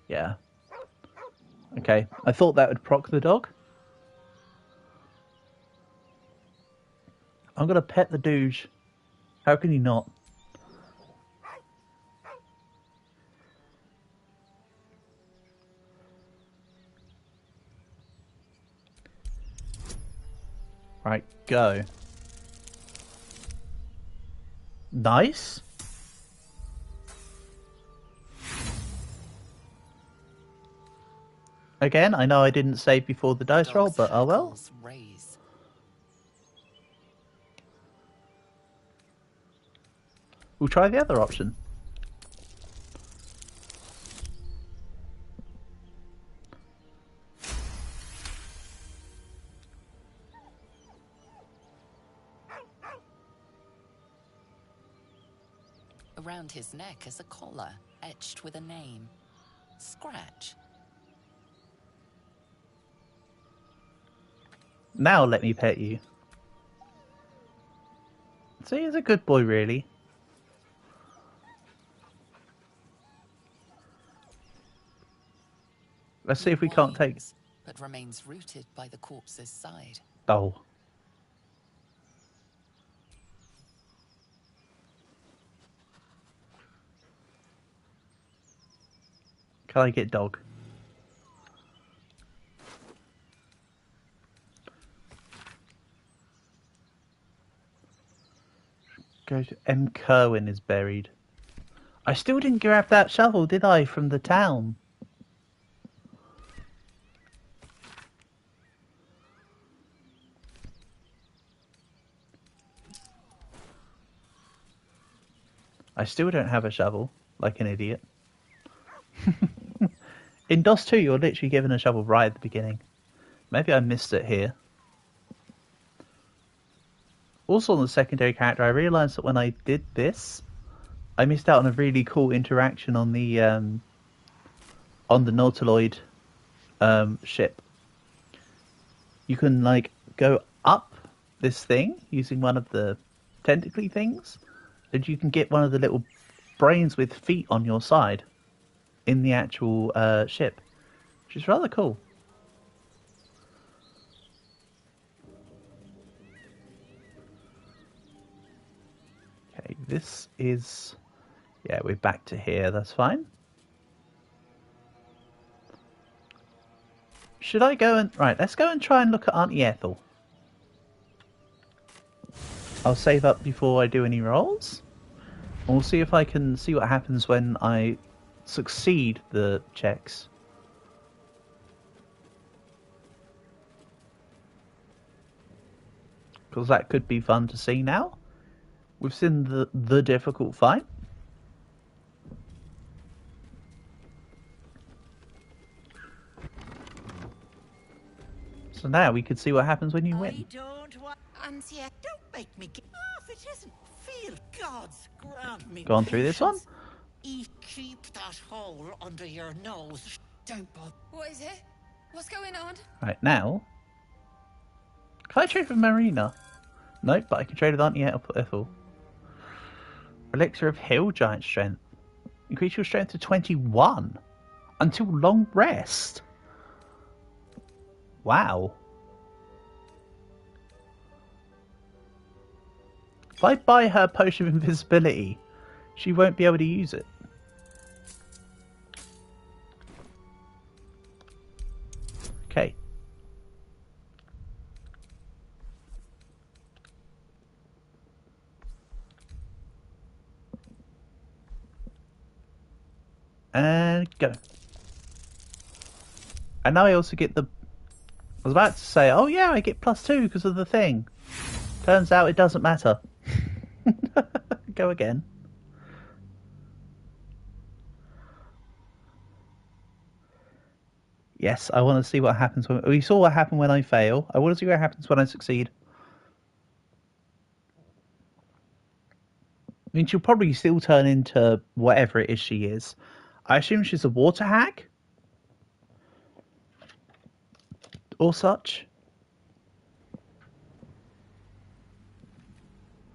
Yeah. Okay, I thought that would proc the dog. I'm gonna pet the douche. How can you not? Right, go. Nice. Again, I know I didn't save before the dice roll, but oh well. We'll try the other option. Around his neck is a collar, etched with a name. Scratch. Now let me pet you. See, he's a good boy, really. Let's see if we can't take... But remains rooted by the corpse's side. Oh. Can I get dog? Go to M. Kerwin is buried. I still didn't grab that shovel, did I, from the town? I still don't have a shovel, like an idiot. In DOS 2, you're literally given a shovel right at the beginning. Maybe I missed it here. Also on the secondary character, I realised that when I did this, I missed out on a really cool interaction on the Nautiloid ship. You can like go up this thing using one of the tentacly things, and you can get one of the little brains with feet on your side in the actual ship, which is rather cool. Okay, this is... yeah, we're back to here, that's fine. Should I go and... right, let's go and try and look at Auntie Ethel. I'll save up before I do any rolls. And we'll see if I can see what happens when I succeed the checks. because that could be fun to see now. We've seen the difficult fight. So now we could see what happens when you win. I don't want... Auntie, don't make me get off. It isn't feel. God's grant me Gone through this one? Keep that hole under your nose. Don't bother. What is it? What's going on? Right, now... Can I trade with Marina? Nope, but I can trade with Auntie Ethel. Elixir of Hill Giant Strength. Increase your strength to 21 until long rest. Wow. If I buy her Potion of Invisibility, she won't be able to use it. Okay. And go. And now I also get the... I was about to say, oh yeah, I get +2 because of the thing. Turns out it doesn't matter. Go again. Yes, I want to see what happens when... We saw what happened when I fail. I want to see what happens when I succeed. I mean, she'll probably still turn into whatever it is she is. I assume she's a water hag? Or such?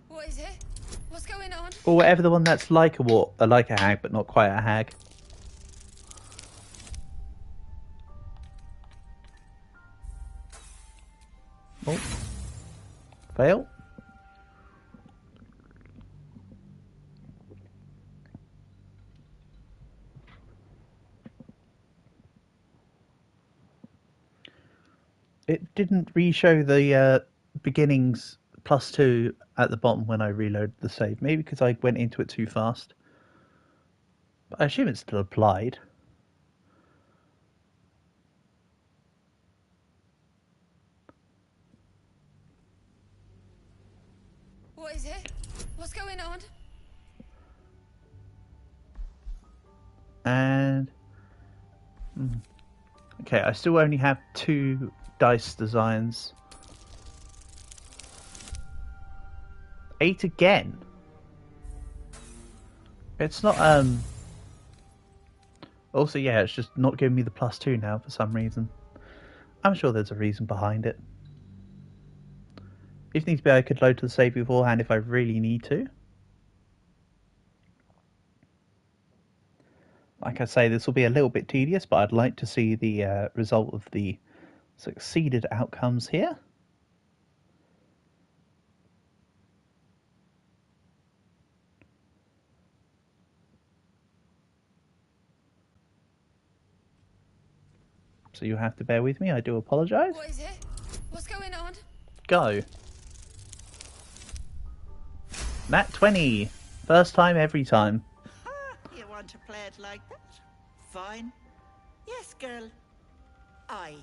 What is it? What's going on? Or whatever the one that's like a hag, but not quite a hag. Oh. Fail. It didn't re-show the beginnings +2 at the bottom when I reloaded the save. Maybe because I went into it too fast. But I assume it's still applied. What is it? What's going on? And... Okay, I still only have 2 dice designs. 8 again. It's not, Also, yeah, it's just not giving me the +2 now for some reason. I'm sure there's a reason behind it. If needs be, I could load to the save beforehand if I really need to. Like I say, this will be a little bit tedious, but I'd like to see the result of the succeeded outcomes here. So you have to bear with me, I do apologise. What is it? What's going on? Go. Nat 20. First time, every time. You want to play it like that? Fine. Yes, girl. I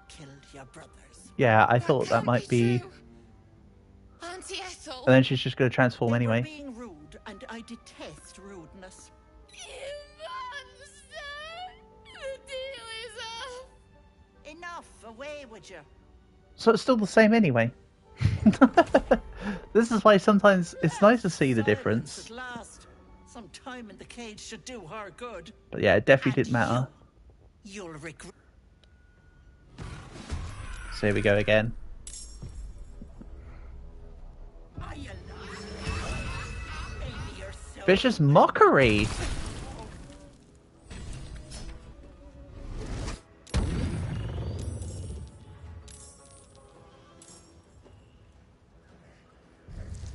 killed your brothers. Yeah, I thought that might be... Auntie Ethel. And then she's just going to transform anyway. Being rude, and I detest rudeness. You monster! The deal is up. Enough. Away with you. So it's still the same anyway. This is why sometimes it's nice to see the difference. At last. Some time in the cage should do her good. But yeah, it definitely didn't matter. You'll regret. So here we go again. Vicious Mockery!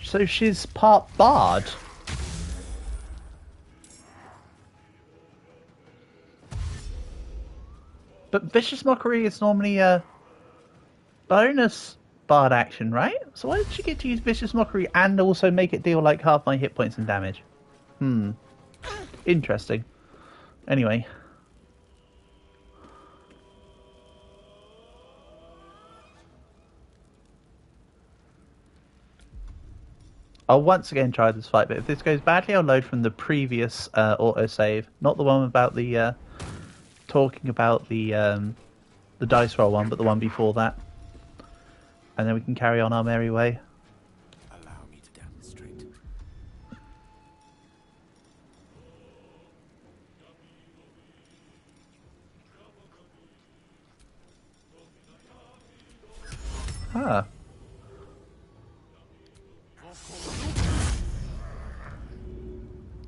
So she's part bard. But Vicious Mockery is normally a bonus bard action, right? So why did she get to use Vicious Mockery and also make it deal like half my hit points and damage? Interesting. Anyway. I'll once again try this fight, but if this goes badly, I'll load from the previous autosave, not the one about the talking about the dice roll one, but the one before that, and then we can carry on our merry way. Allow me to demonstrate. Ah.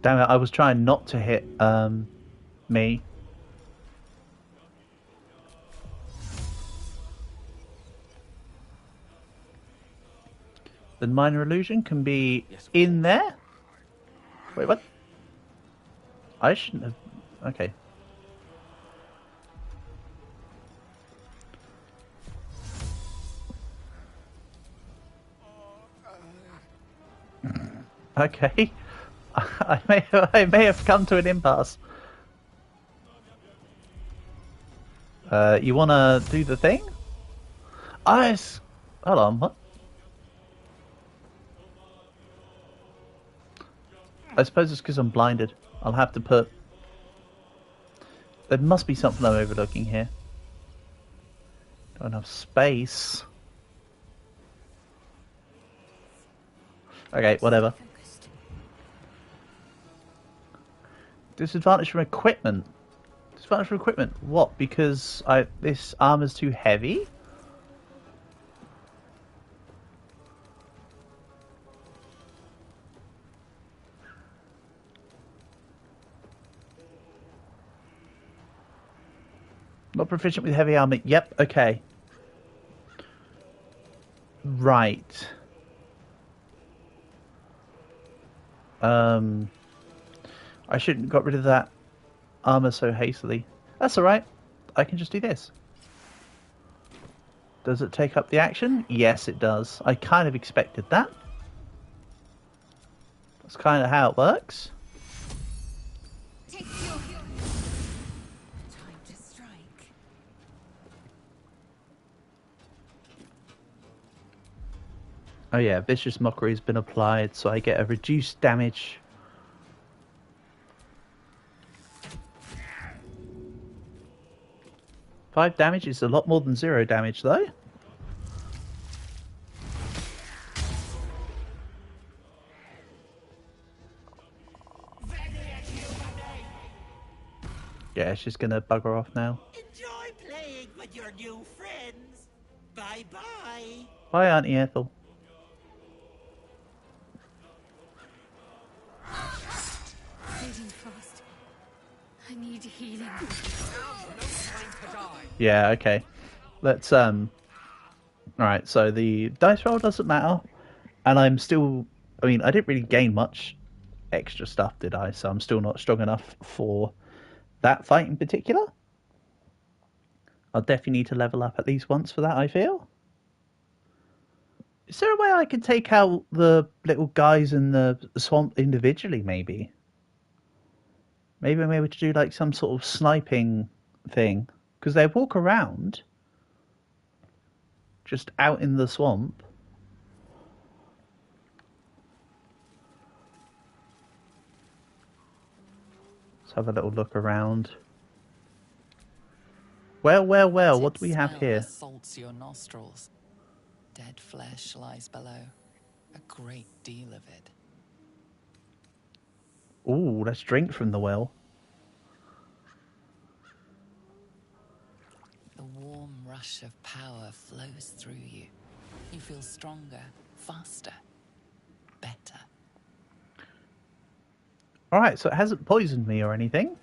Damn it, I was trying not to hit me. The minor illusion can be in there? Wait, what? I shouldn't have... Okay. Okay. I may have come to an impasse. You want to do the thing? Hold on, what? I suppose it's because I'm blinded. I'll have to put... There must be something I'm overlooking here. Don't have space. Okay, whatever. Disadvantage from equipment. Disadvantage from equipment. What? Because this armor's too heavy? Not proficient with heavy armor. Yep, okay. Right. I shouldn't have got rid of that armor so hastily. That's alright. I can just do this. Does it take up the action? Yes, it does. I kind of expected that. That's kind of how it works. Time to strike. Oh yeah, Vicious Mockery has been applied, so I get a reduced damage. Five damage is a lot more than 0 damage, though. Yeah, she's gonna bugger off now. Enjoy playing with your new friends. Bye-bye. Bye, Auntie Ethel. Fading fast. I need healing. Yeah, okay. Let's Alright, so the dice roll doesn't matter. And I'm still I mean, I didn't really gain much extra stuff, did I? So I'm still not strong enough for that fight in particular. I'll definitely need to level up at least once for that, I feel. Is there a way I can take out the little guys in the swamp individually, maybe? Maybe I'm able to do like some sort of sniping thing. Because they walk around just out in the swamp. Let's have a little look around. Well, what do we have here? Assaults your nostrils. Dead flesh lies below. A great deal of it. Ooh, let's drink from the well. The warm rush of power flows through you. You feel stronger, faster, better. Alright, so it hasn't poisoned me or anything.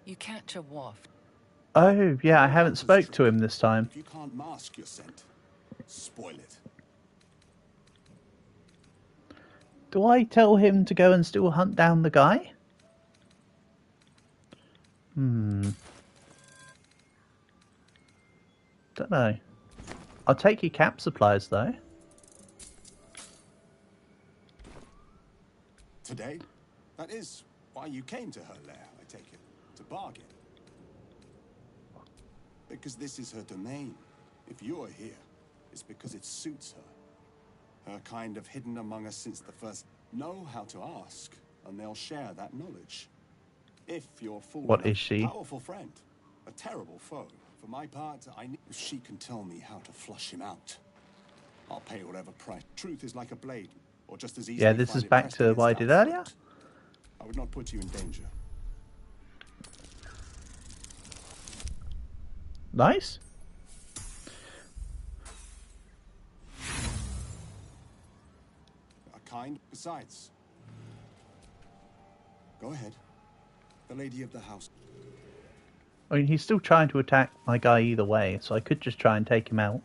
You catch a waft. Oh, yeah, I haven't spoke to him this time. If you can't mask your scent, spoil it. Do I tell him to go and still hunt down the guy? Don't know. I'll take your cap supplies, though. Today? That is Why, you came to her lair, I take it, to bargain. Because this is her domain. If you're here, it's because it suits her. Her kind have hidden among us since the first. Know how to ask, and they'll share that knowledge. If you're fool What enough, is she? A powerful friend, a terrible foe. For my part, if she can tell me how to flush him out, I'll pay whatever price. Truth is like a blade, or just as easily Yeah, this find is it back pressed to what I against did our earlier. throat. I would not put you in danger. Nice. A kind. Besides, go ahead. The lady of the house. I mean, he's still trying to attack my guy either way, so I could just try and take him out.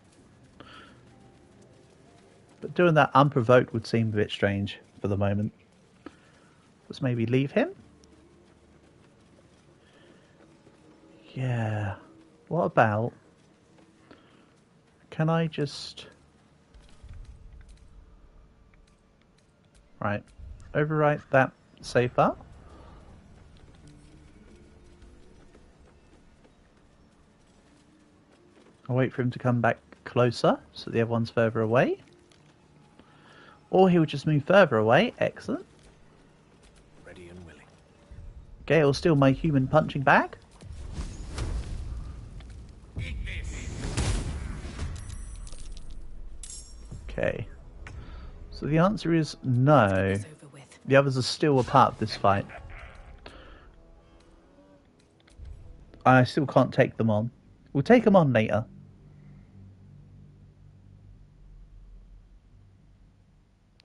But doing that unprovoked would seem a bit strange for the moment. Let's maybe leave him? Yeah. What about... Can I just... Right. Overwrite that save file. I'll wait for him to come back closer, so the other one's further away. Or he'll just move further away. Excellent. Ready and willing. Gale'll steal my human punching bag. Okay. So the answer is no. The others are still a part of this fight. I still can't take them on. We'll take them on later.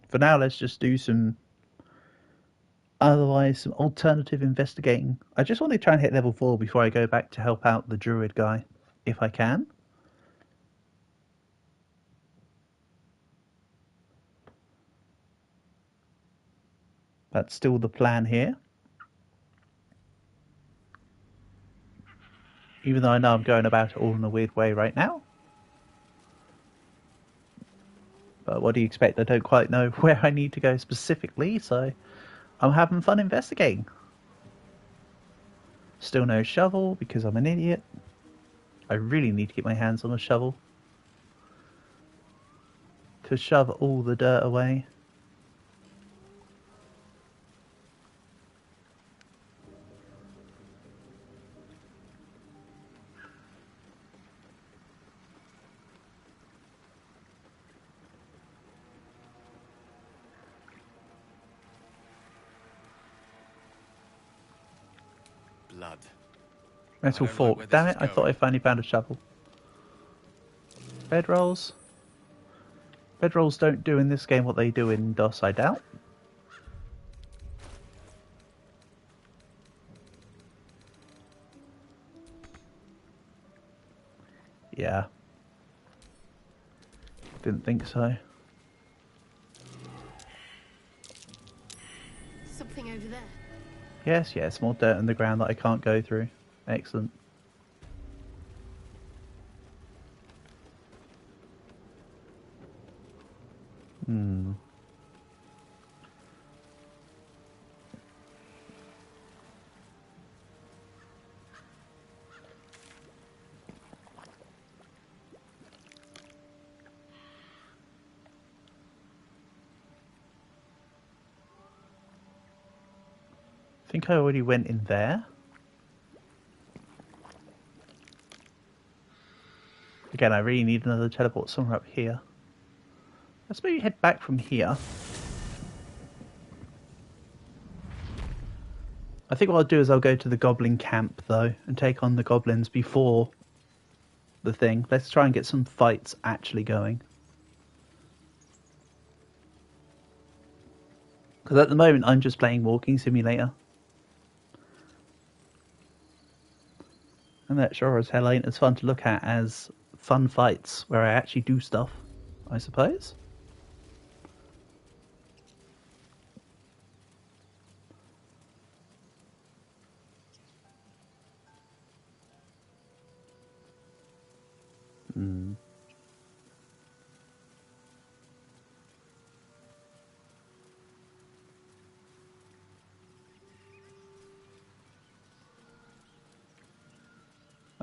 For now, let's just do some alternative investigating. I just want to try and hit level 4 before I go back to help out the druid guy, if I can. That's still the plan here. Even though I know I'm going about it all in a weird way right now. But what do you expect? I don't quite know where I need to go specifically, so I'm having fun investigating. Still no shovel because I'm an idiot. I really need to get my hands on a shovel to shove all the dirt away. Blood. Metal fork. Damn it, I thought I finally found a shovel. Bedrolls. Bedrolls don't do in this game what they do in DOS, I doubt. Yeah. Didn't think so. Something over there. Yes, more dirt on the ground that I can't go through. Excellent. I think I already went in there. Again, I really need another teleport somewhere up here. Let's maybe head back from here. I think what I'll do is I'll go to the goblin camp, though, and take on the goblins before the thing. Let's try and get some fights actually going. Because at the moment, I'm just playing Walking Simulator. And that sure as hell ain't as fun to look at as fun fights where I actually do stuff, I suppose.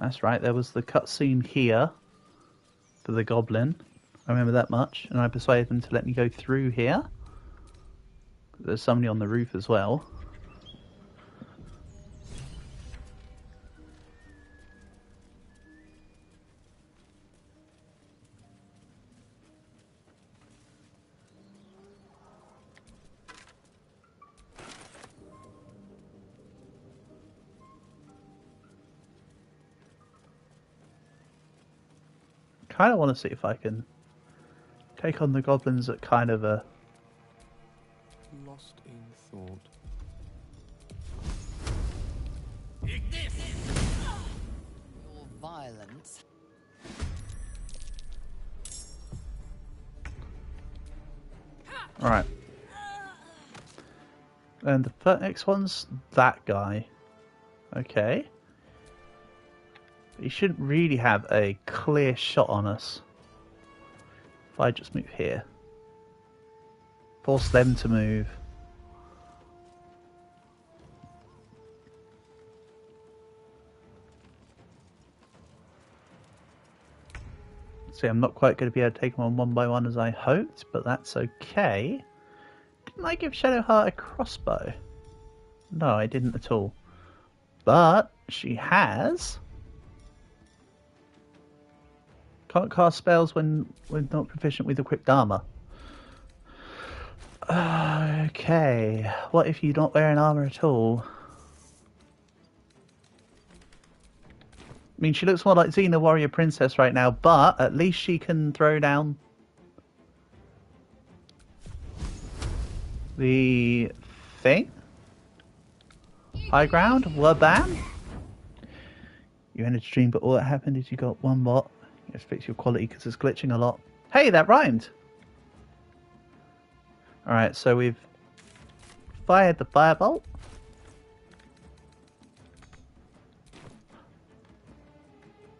That's right, there was the cutscene here for the goblin. I remember that much, and I persuaded them to let me go through here. There's somebody on the roof as well. Kind of want to see if I can take on the goblins at kind of a... Lost in thought. Your violence. Alright. And the next one's that guy. Okay. He shouldn't really have a clear shot on us. If I just move here. Force them to move. See, I'm not quite going to be able to take them on one by one as I hoped, but that's okay. Didn't I give Shadowheart a crossbow? No, I didn't at all. But she has... Can't cast spells when not proficient with equipped armor. Okay, what if you're not wearing armor at all? I mean, she looks more like Xena Warrior Princess right now, but at least she can throw down the thing. High ground, Wabam. You ended stream, but all that happened is you got one bot. Let's fix your quality because it's glitching a lot. Hey, that rhymed! Alright, so we've fired the firebolt.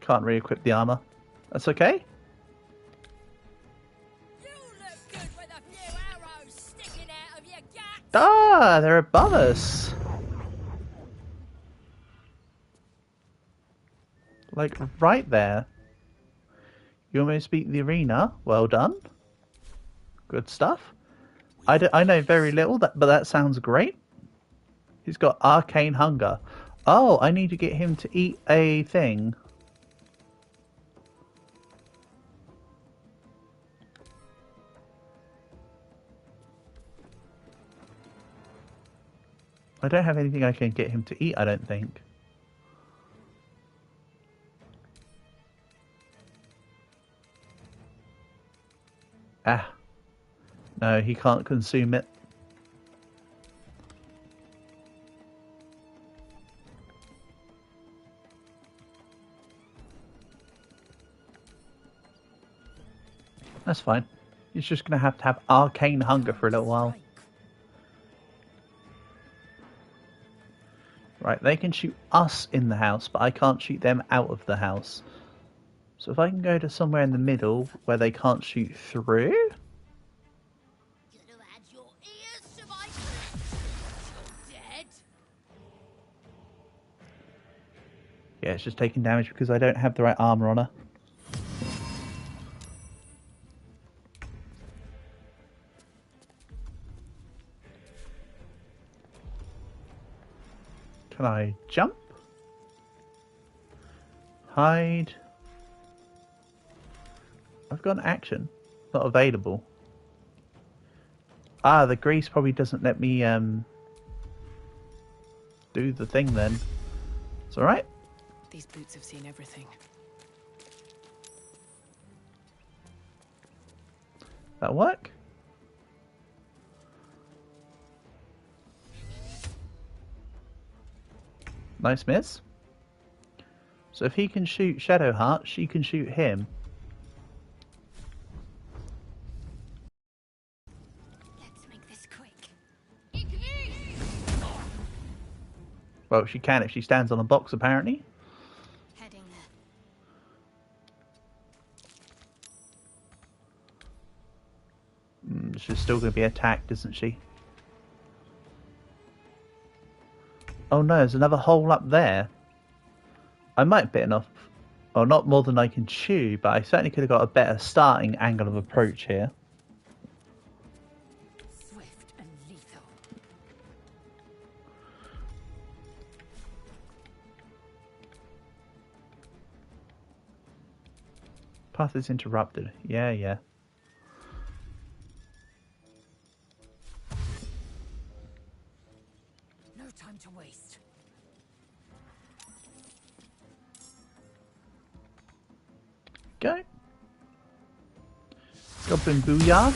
Can't re-equip the armor. That's okay. Ah, they're above us. Like, right there. You almost beat the arena. Well done. Good stuff. I know very little, but that sounds great. He's got arcane hunger. Oh, I need to get him to eat a thing. I don't have anything I can get him to eat, I don't think. Ah. No, he can't consume it. That's fine. He's just going to have arcane hunger for a little while. Right, they can shoot us in the house, but I can't shoot them out of the house. So if I can go to somewhere in the middle where they can't shoot through... Yeah, it's just taking damage because I don't have the right armor on her. Can I jump? Hide. I've got an action. Not available. Ah, the grease probably doesn't let me do the thing then. It's alright. These boots have seen everything. That'll work. Nice miss. So if he can shoot Shadowheart, she can shoot him. Let's make this quick. Well, she can if she stands on a box, apparently. Heading there. She's still going to be attacked, isn't she? Oh no, there's another hole up there. I might have bitten off, or not more than I can chew, but I certainly could have got a better starting angle of approach here. Swift and lethal. Path is interrupted. Yeah, yeah. No time to waste. Go. Goblin Booyah.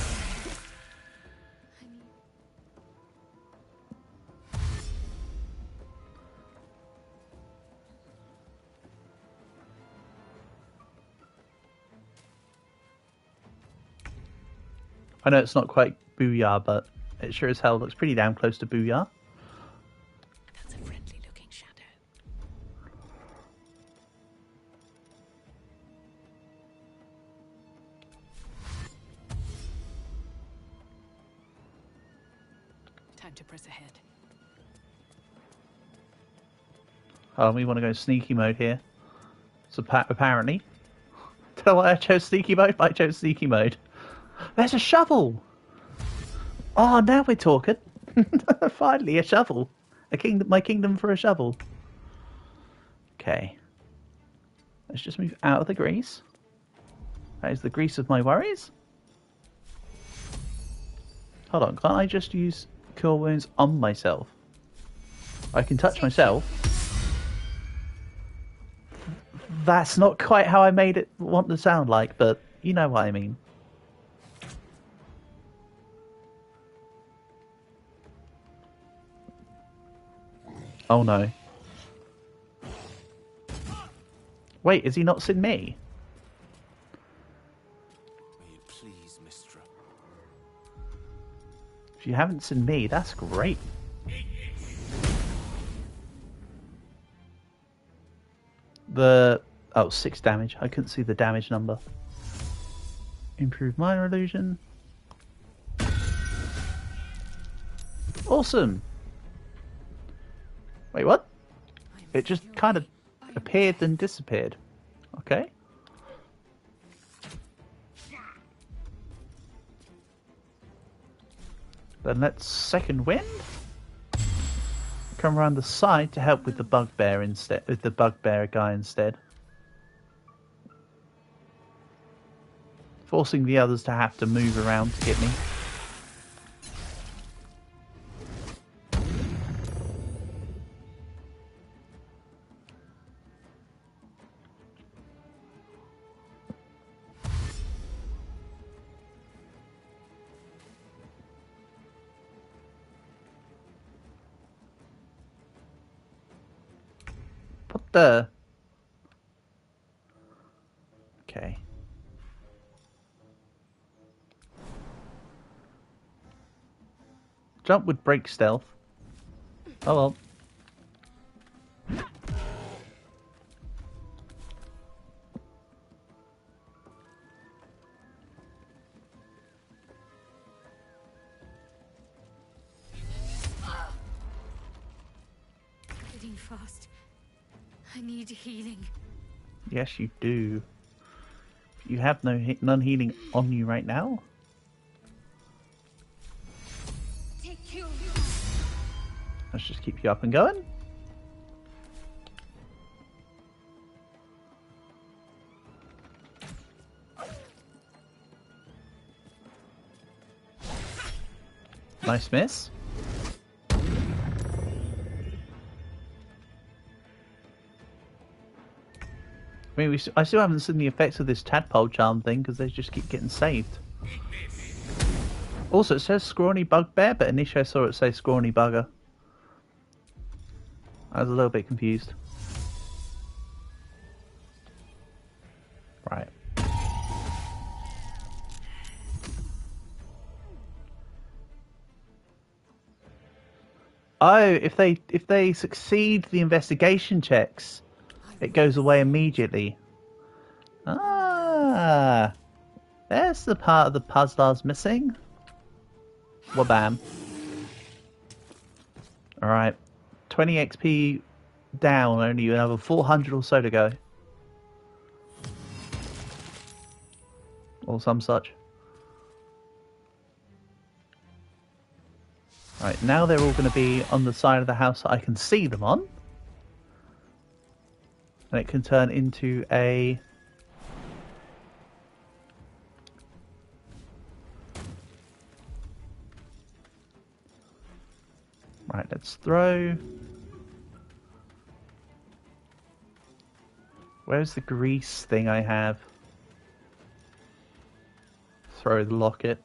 I know it's not quite Booyah, but it sure as hell looks pretty damn close to Booyah. That's a friendly looking shadow. Time to press ahead. Oh, we want to go sneaky mode here. So apparently. Don't know why I chose sneaky mode, but I chose sneaky mode. There's a shovel! Oh, now we're talking. Finally, a shovel. My kingdom for a shovel. Okay. Let's just move out of the grease. That is the grease of my worries. Hold on, can't I just use Cure Wounds on myself? I can touch myself. That's not quite how I made it want to sound like, but you know what I mean. Oh no. Wait, is he not seen me? May it please, Mistra. If you haven't seen me, that's great. Oh, 6 damage. I couldn't see the damage number. Improved minor illusion. Awesome. Wait, what? It just kind of appeared and disappeared. Okay. Then let's second wind. Come around the side to help with the bugbear instead. With the bugbear guy instead. Forcing the others to have to move around to get me. What the? Okay. Jump would break stealth. Oh well. Getting fast. I need healing. Yes, you do. You have none healing on you right now. Let's just keep you up and going. Nice miss. I mean, I still haven't seen the effects of this tadpole charm thing because they just keep getting saved. Also, it says scrawny bugbear, but initially I saw it say scrawny bugger. I was a little bit confused. Right. Oh, if they succeed the investigation checks, it goes away immediately. Ah, there's the part of the puzzle I was missing. Wabam. Alright. 20 XP down, only another 400 or so to go. Or some such. Right, now they're all going to be on the side of the house that I can see them on. And it can turn into a... Right, let's throw... Where's the grease thing I have? Throw the locket.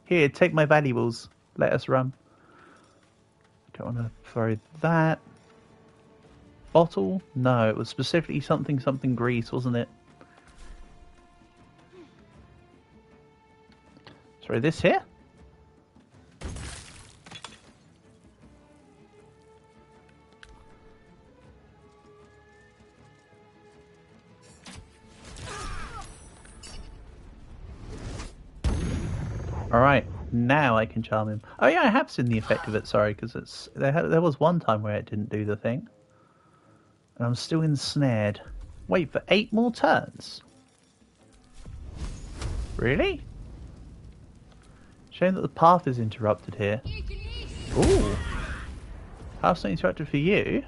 Here, take my valuables. Let us run. Don't want to throw that. Bottle? No, it was specifically something grease, wasn't it? Throw this here. Alright, now I can charm him. Oh yeah, I have seen the effect of it, sorry, because there was one time where it didn't do the thing. And I'm still ensnared. Wait for 8 more turns? Really? Showing that the path is interrupted here. Ooh. Path's not interrupted for you.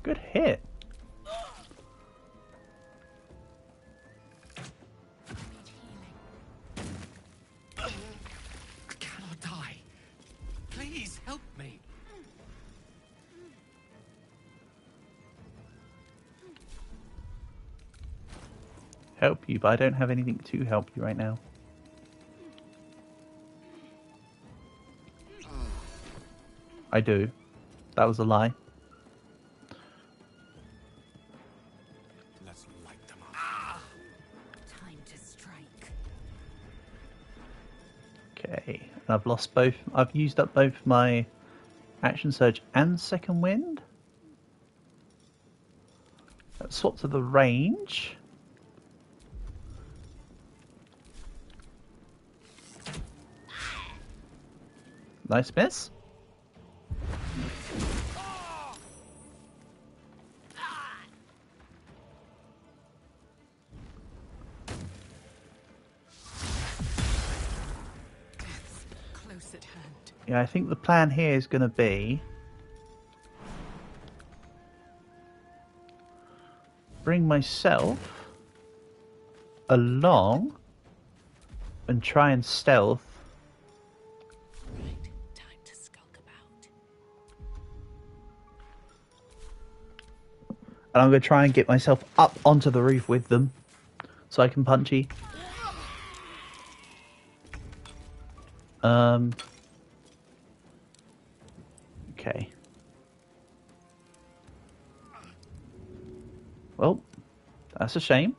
Good hit. Help you, but I don't have anything to help you right now. I do. That was a lie. Let's light them up. Time to strike. Okay, and I've lost both. I've used up both my action surge and second wind. Let's swap to the range. Nice miss. Close at hand. Yeah, I think the plan here is going to be bring myself along and try and stealth. And I'm going to try and get myself up onto the roof with them so I can punchy. Okay. Well, that's a shame.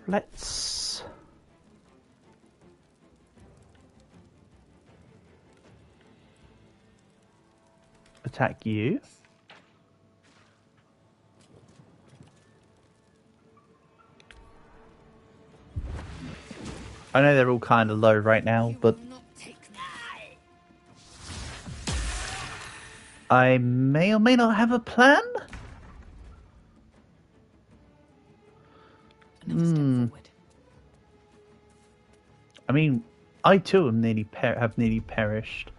Let's... attack you. I know they're all kind of low right now, but I may or may not have a plan. I mean, I too am have nearly perished.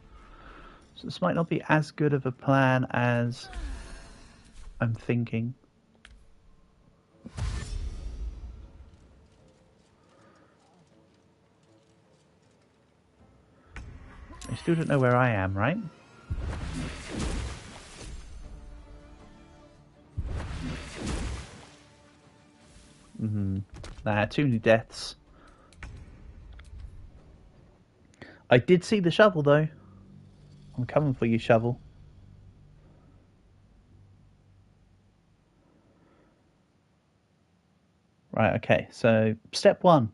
So this might not be as good of a plan as I'm thinking. I still don't know where I am, right? Nah, too many deaths. I did see the shovel, though. I'm coming for you, shovel. Right, okay. So, step 1.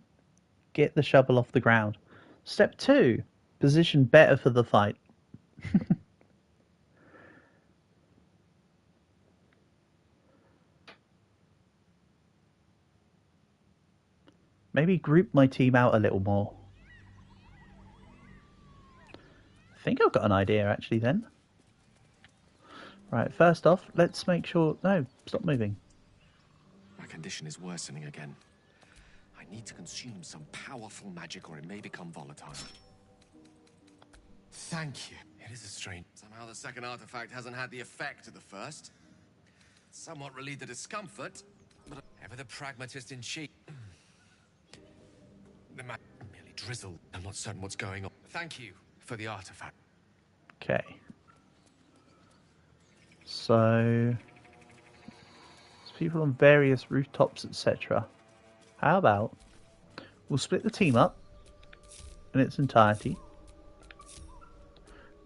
Get the shovel off the ground. Step 2. Position better for the fight. Maybe group my team out a little more. I think I I've got an idea actually then. Right, first off, let's make sure... No, stop moving. My condition is worsening again. I need to consume some powerful magic or it may become volatile. Thank you. It is a strange... Somehow the second artifact hasn't had the effect of the first. Somewhat relieved the discomfort, but ever the pragmatist in chief. The man merely drizzled. I'm not certain what's going on. Thank you for the artifact. Okay. So... there's people on various rooftops, etc. How about... we'll split the team up in its entirety.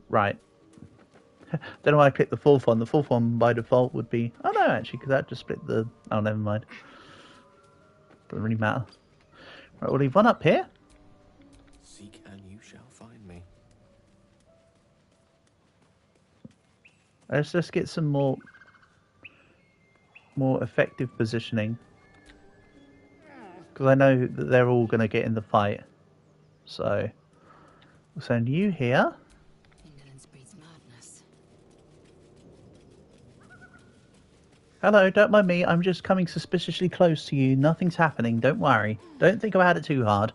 Right. Don't know why I clicked the fourth one. The fourth one by default would be... oh no, actually, because that just split the... oh, never mind. Doesn't really matter. Right, we'll leave one up here. Seek and you shall find me. Let's just get some more effective positioning. Because I know that they're all going to get in the fight. So, we'll send you here. Hello, don't mind me. I'm just coming suspiciously close to you. Nothing's happening. Don't worry. Don't think about it too hard.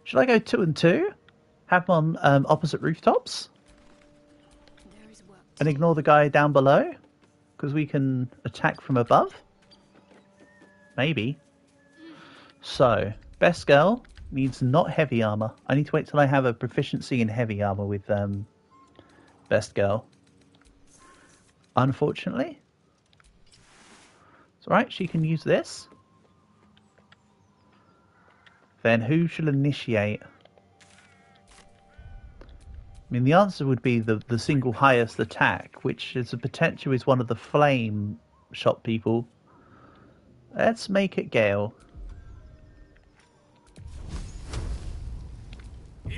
Should I go 2 and 2? Have them on opposite rooftops? And ignore the guy down below? Because we can attack from above? Maybe. So, best girl needs not heavy armor. I need to wait till I have a proficiency in heavy armor with best girl. Unfortunately. It's alright, she can use this. Then who shall initiate? I mean, the answer would be the single highest attack, which is a potential is one of the flame shot people. Let's make it Gale. Look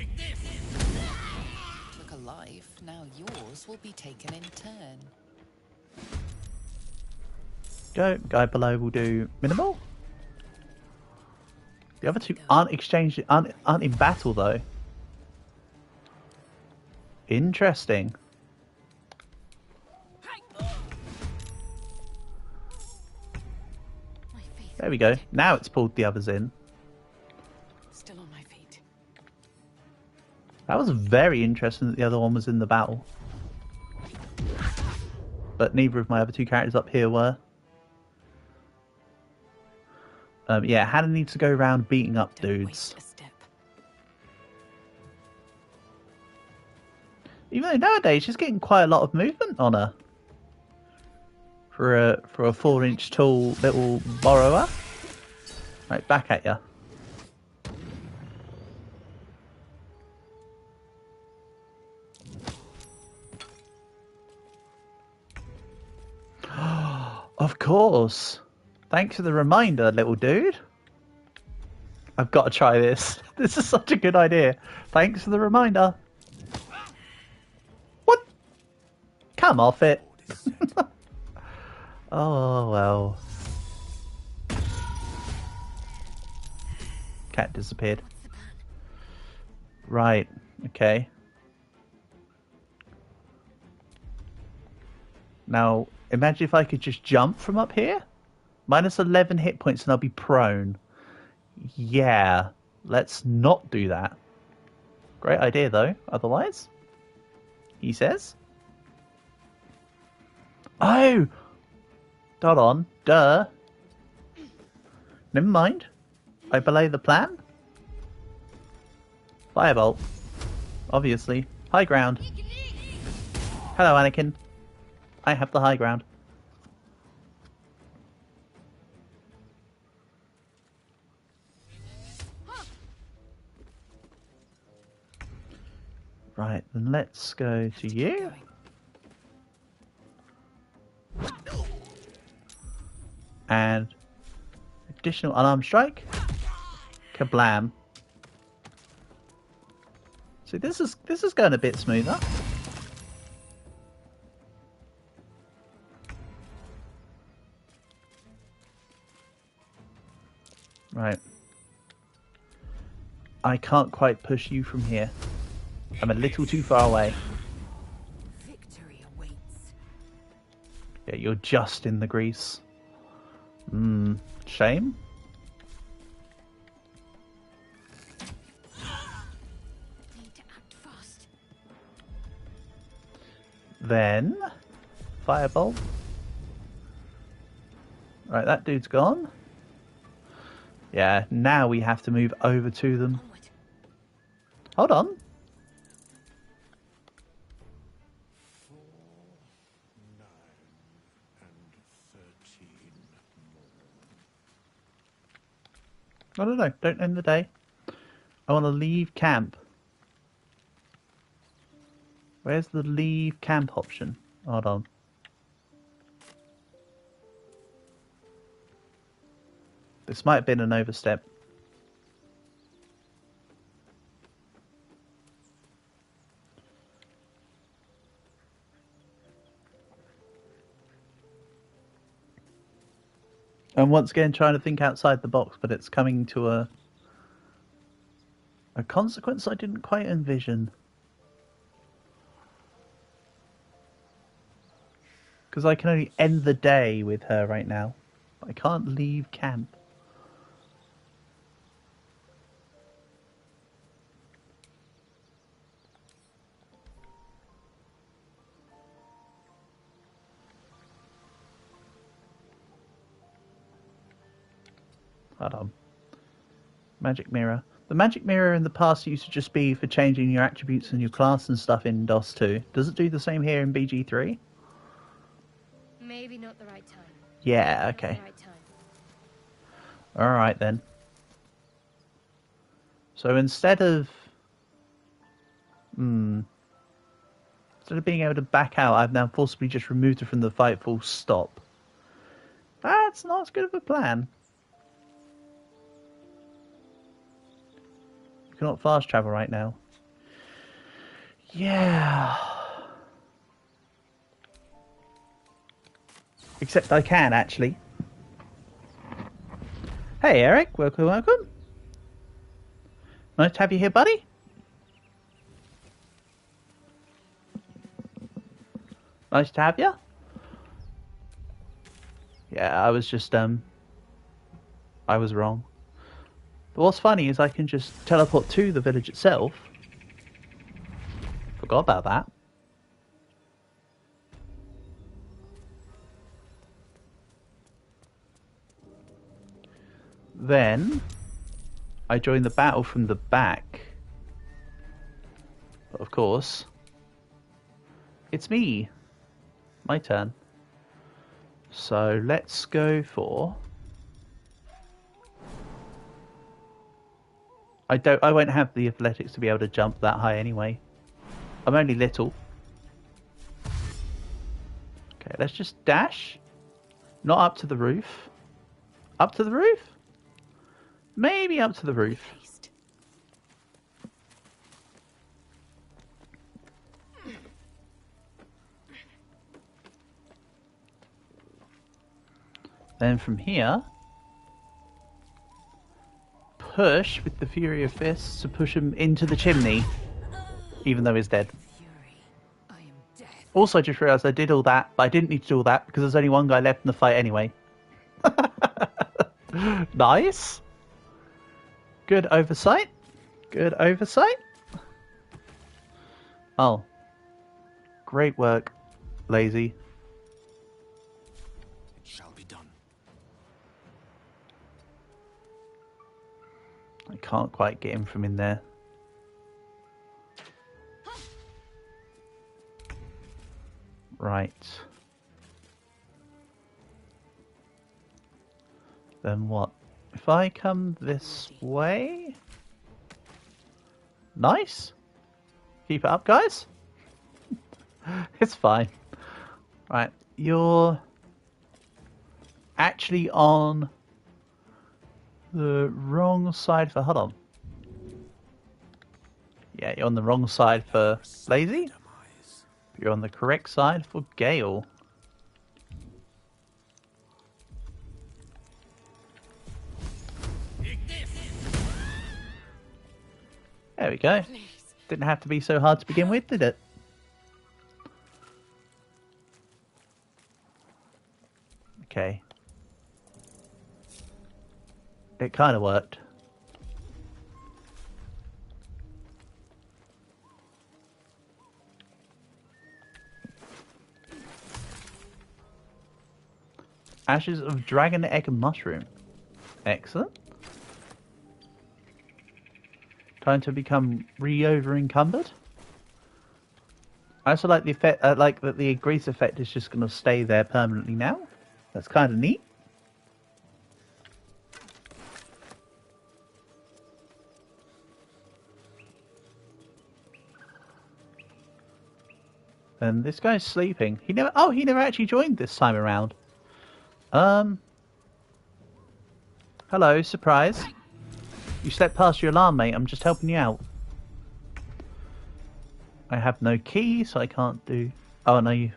alive, now yours will be taken in turn. Go. Guy below will do minimal. The other two aren't exchanged, aren't in battle though. Interesting. There we go. Now it's pulled the others in. Still on my feet. That was very interesting that the other one was in the battle. But neither of my other two characters up here were. Yeah, Hannah needs to go around beating up dudes. Even though nowadays she's getting quite a lot of movement on her. For a 4-inch tall little borrower. Right, back at ya. Of course. Thanks for the reminder, little dude. I've got to try this. This is such a good idea. Thanks for the reminder. What? Come off it. Oh, well. Cat disappeared. Right. Okay. Now, imagine if I could just jump from up here. Minus 11 hit points and I'll be prone. Yeah. Let's not do that. Great idea, though. Otherwise, he says. Oh! Hold on. Duh. Never mind. I belay the plan. Firebolt. Obviously. High ground. Hello, Anakin. I have the high ground. Right, then let's go to you. And additional unarmed strike. Kablam. So this is going a bit smoother. Right. I can't quite push you from here. I'm a little too far away. Victory awaits. Yeah, you're just in the grease. Shame. Need to act fast. Then, firebolt. Right, that dude's gone. Yeah, now we have to move over to them. Hold on. 4, 9, and 13 more. No. Don't end the day. I want to leave camp. Where's the leave camp option? Hold on. This might have been an overstep. And once again, trying to think outside the box, but it's coming to a consequence I didn't quite envision. Because I can only end the day with her right now. I can't leave camp. Hold on. Magic mirror. The magic mirror in the past used to just be for changing your attributes and your class and stuff in DOS 2. Does it do the same here in BG3? Maybe not the right time. Yeah, okay. Right time. Alright then. So instead of being able to back out, I've now forcibly just removed her from the fight full stop. That's not as good of a plan. You cannot fast travel right now. Yeah. Except I can, actually. Hey, Eric. Welcome, welcome. Nice to have you here, buddy. Nice to have you. Yeah, I was just, I was wrong. But what's funny is I can just teleport to the village itself. Forgot about that. Then I join the battle from the back. But of course, it's me. My turn. So let's go for... I won't have the athletics to be able to jump that high anyway. I'm only little. Okay, let's just dash. Not up to the roof. Up to the roof? Maybe up to the roof. Then from here, push with the Fury of Fists to push him into the chimney, even though he's dead. Also, I just realised I did all that, but I didn't need to do all that because there's only one guy left in the fight anyway. Nice. Good oversight. Good oversight. Oh. Great work, Lazy. It shall be done. I can't quite get him from in there. Right. Then what? If I come this way... Nice! Keep it up, guys. It's fine. Right, you're actually on the wrong side for... Hold on. Yeah, you're on the wrong side for Lazy. You're on the correct side for Gale. There we go. Please, Didn't have to be so hard to begin with, did it? Okay. It kind of worked. Ashes of dragon egg and mushroom. Excellent. Time to become over encumbered. I also like the effect. Like that the grease effect is just going to stay there permanently now. That's kind of neat. And this guy's sleeping. He never. Oh, he never actually joined this time around. Hello, surprise. You slept past your alarm, mate. I'm just helping you out. I have no key, so I can't do... Oh, no, you...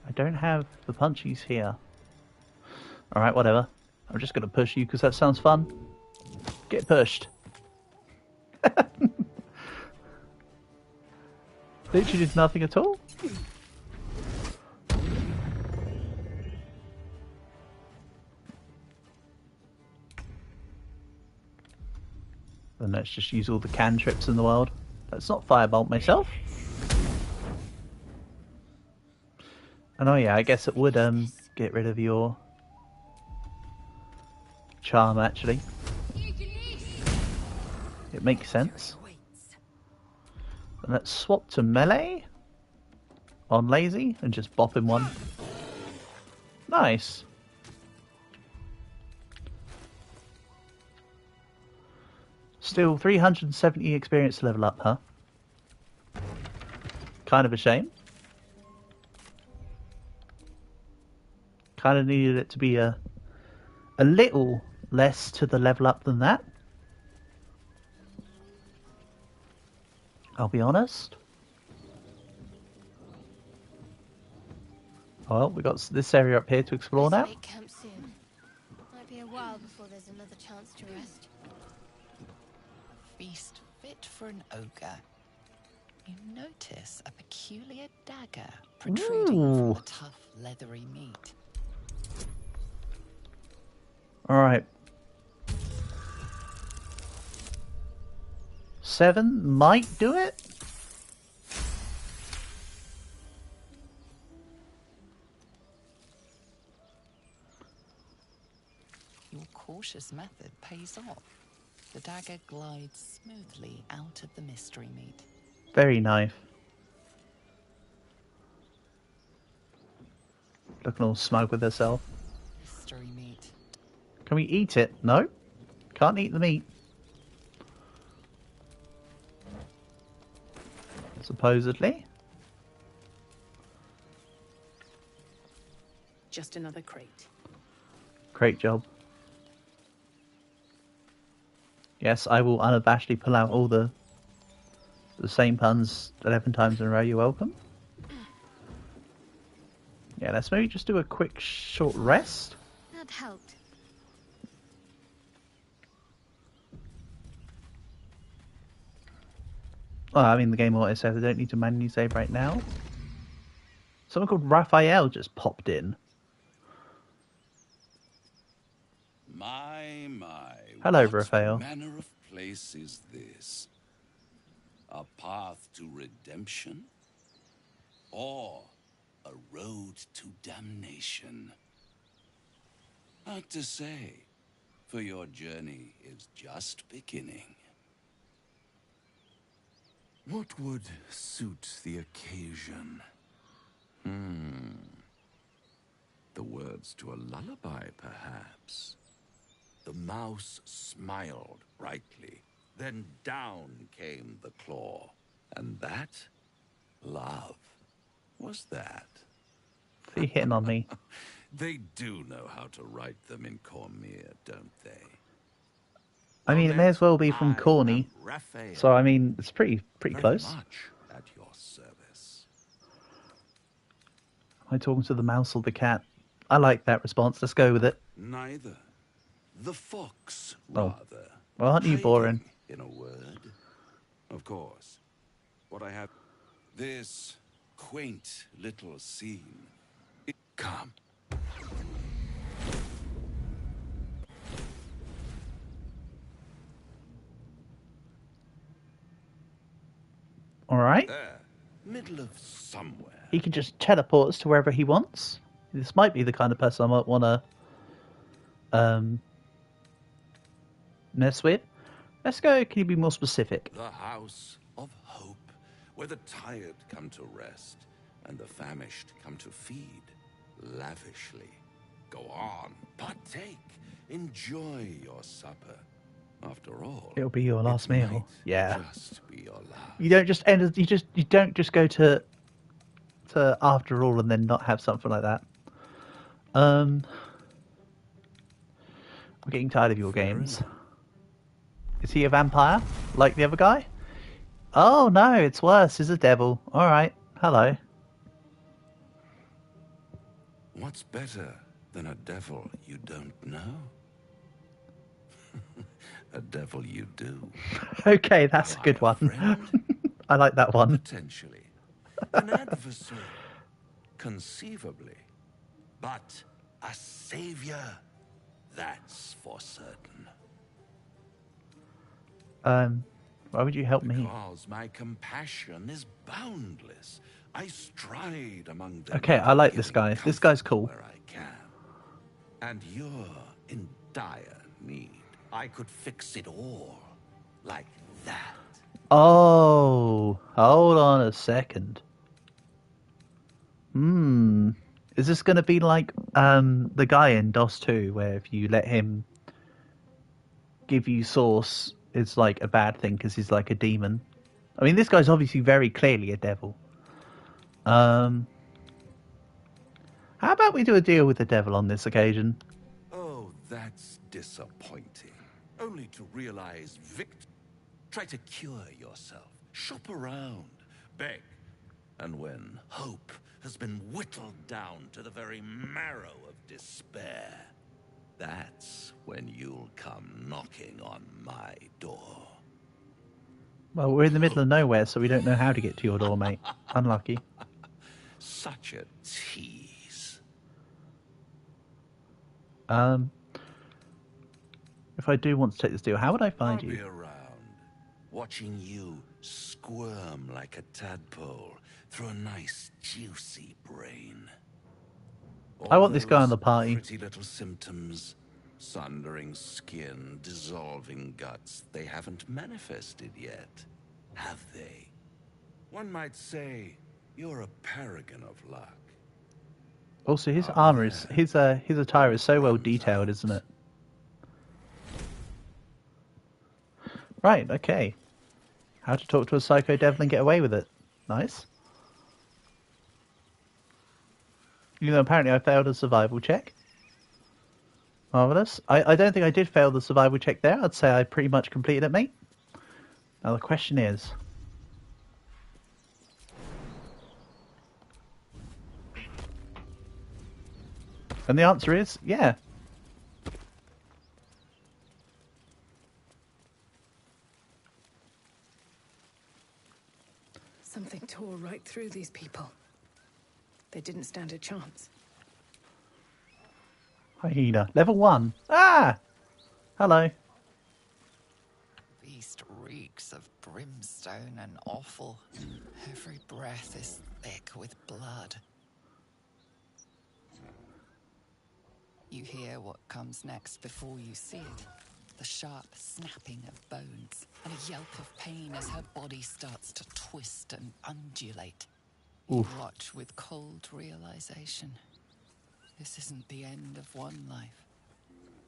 I don't have the punchies here. Alright, whatever. I'm just going to push you because that sounds fun. Get pushed. Literally did nothing at all. Then let's just use all the cantrips in the world. Let's not firebolt myself. And oh yeah, I guess it would get rid of your charm actually. It makes sense. And let's swap to melee on lazy and just bop him one. Nice. Still 370 experience to level up, huh? Kind of a shame. Kind of needed it to be a little less to the level up than that. I'll be honest. Well, we got this area up here to explore now. Make camp soon. Might be a while before there's another chance to rest. Feast fit for an ogre. You notice a peculiar dagger protruding from the tough, leathery meat. Alright. 7 might do it? Your cautious method pays off. The dagger glides smoothly out of the mystery meat. Very nice. Looking all smug with herself. Mystery meat. Can we eat it? No. Can't eat the meat. Supposedly. Just another crate. Great job. Yes, I will unabashedly pull out all the same puns 11 times in a row. You're welcome. Yeah, let's maybe just do a quick short rest. That helped. Well, I mean, the game auto says I don't need to manually save right now. Someone called Raphael just popped in. My. Hello, What Raphael. manner of place is this? A path to redemption? Or a road to damnation? Hard to say, for your journey is just beginning. What would suit the occasion? The words to a lullaby, perhaps. The mouse smiled brightly, then down came the claw. And that, love, was that. Are you hitting on me? They do know how to write them in Cormier, don't they? I mean, it may as well be from Corny. So, I mean, it's pretty close. Much at your service. Am I talking to the mouse or the cat? I like that response. Let's go with it. Neither. The fox, Oh. rather. Well, aren't you boring? In a word. Of course. What I have... This quaint little scene. Come. All right. There. Middle of somewhere. He can just teleport us to wherever he wants. This might be the kind of person I might want to mess with. Let's go. Can you be more specific? The House of Hope, where the tired come to rest and the famished come to feed lavishly. Go on, partake, enjoy your supper. After all, It'll be your last meal. Yeah. Just be your last. You don't just end. You don't just go to after all and then not have something like that. I'm getting tired of your games. Is he a vampire like the other guy? Oh no, it's worse. He's a devil. All right. Hello. What's better than a devil you don't know? A devil you do. Okay, that's a good one. I like that one. Potentially. An adversary. Conceivably. But a savior. That's for certain. Why would you help me? Because my compassion is boundless. I stride among them. Okay, I like this guy. This guy's cool. Where I can. And you're in dire need. I could fix it all. Like that. Oh, hold on a second. Is this going to be like the guy in DOS 2, where if you let him give you source, it's like a bad thing because he's like a demon? I mean, this guy's obviously very clearly a devil. How about we do a deal with the devil on this occasion? Oh, that's disappointing. Only to realize victory. Try to cure yourself. Shop around. Beg. And when hope has been whittled down to the very marrow of despair, that's when you'll come knocking on my door. Well, we're in the middle of nowhere, so we don't know how to get to your door, mate. Unlucky. Such a tease. If I do want to take this deal, how would I find I'll you? be around, watching you squirm like a tadpole through a nice, juicy brain. I want this guy on the party. Pretty little symptoms. Sundering skin, dissolving guts. They haven't manifested yet, have they? One might say you're a paragon of luck. Also, his armor is his attire is so well detailed, isn't it? Right. Okay. How to talk to a psycho devil and get away with it. Nice. Even though apparently I failed a survival check. Marvellous. I don't think I did fail the survival check there. I'd say I pretty much completed it, mate. Now the question is... And the answer is, yeah. Something tore right through these people. They didn't stand a chance. Hyena. Level 1. Ah! Hello. Beast reeks of brimstone and offal. Every breath is thick with blood. You hear what comes next before you see it. The sharp snapping of bones and a yelp of pain as her body starts to twist and undulate. You watch with cold realization. This isn't the end of one life,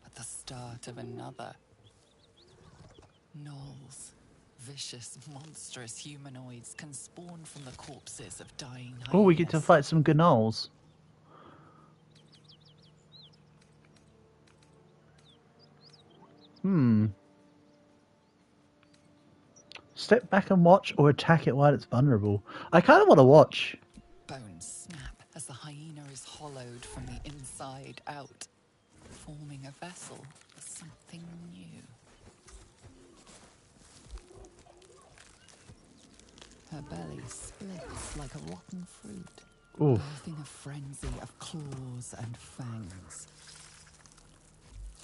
but the start of another. Gnolls, vicious, monstrous humanoids can spawn from the corpses of dying hyenas. Oh, we get to fight some gnolls. Step back and watch, or attack it while it's vulnerable. I kind of want to watch. Bones snap as the hyena is hollowed from the inside out, forming a vessel for something new. Her belly splits like a rotten fruit, Oof. birthing a frenzy of claws and fangs.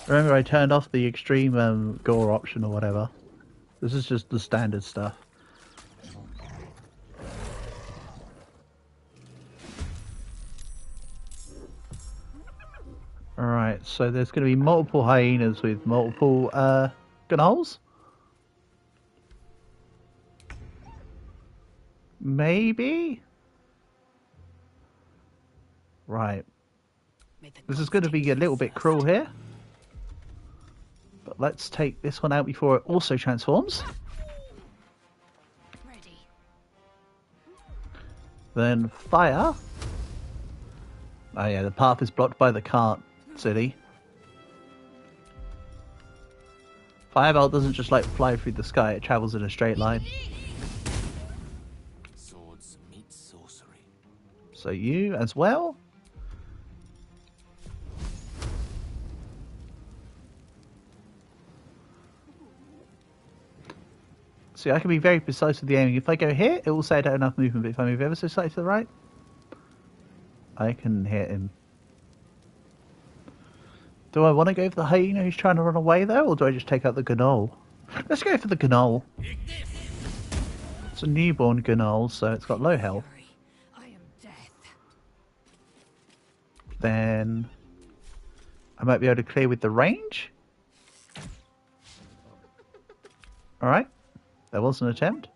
Remember, I turned off the extreme gore option or whatever. This is just the standard stuff. Alright, so there's going to be multiple hyenas with multiple gunholes. Maybe? Right. This is going to be a little bit cruel here. But let's take this one out before it also transforms. Ready. Then fire. Oh yeah, the path is blocked by the cart. Silly. Firebolt doesn't just like fly through the sky, it travels in a straight line. Swords meet sorcery. So you as well. See, I can be very precise with the aiming. If I go here, it will say I don't have enough movement, but if I move ever so slightly to the right, I can hit him. Do I want to go for the hyena who's trying to run away, though, or do I just take out the gnoll? Let's go for the gnoll. It's a newborn gnoll, so it's got low health. Then I might be able to clear with the range. Alright. There was an attempt.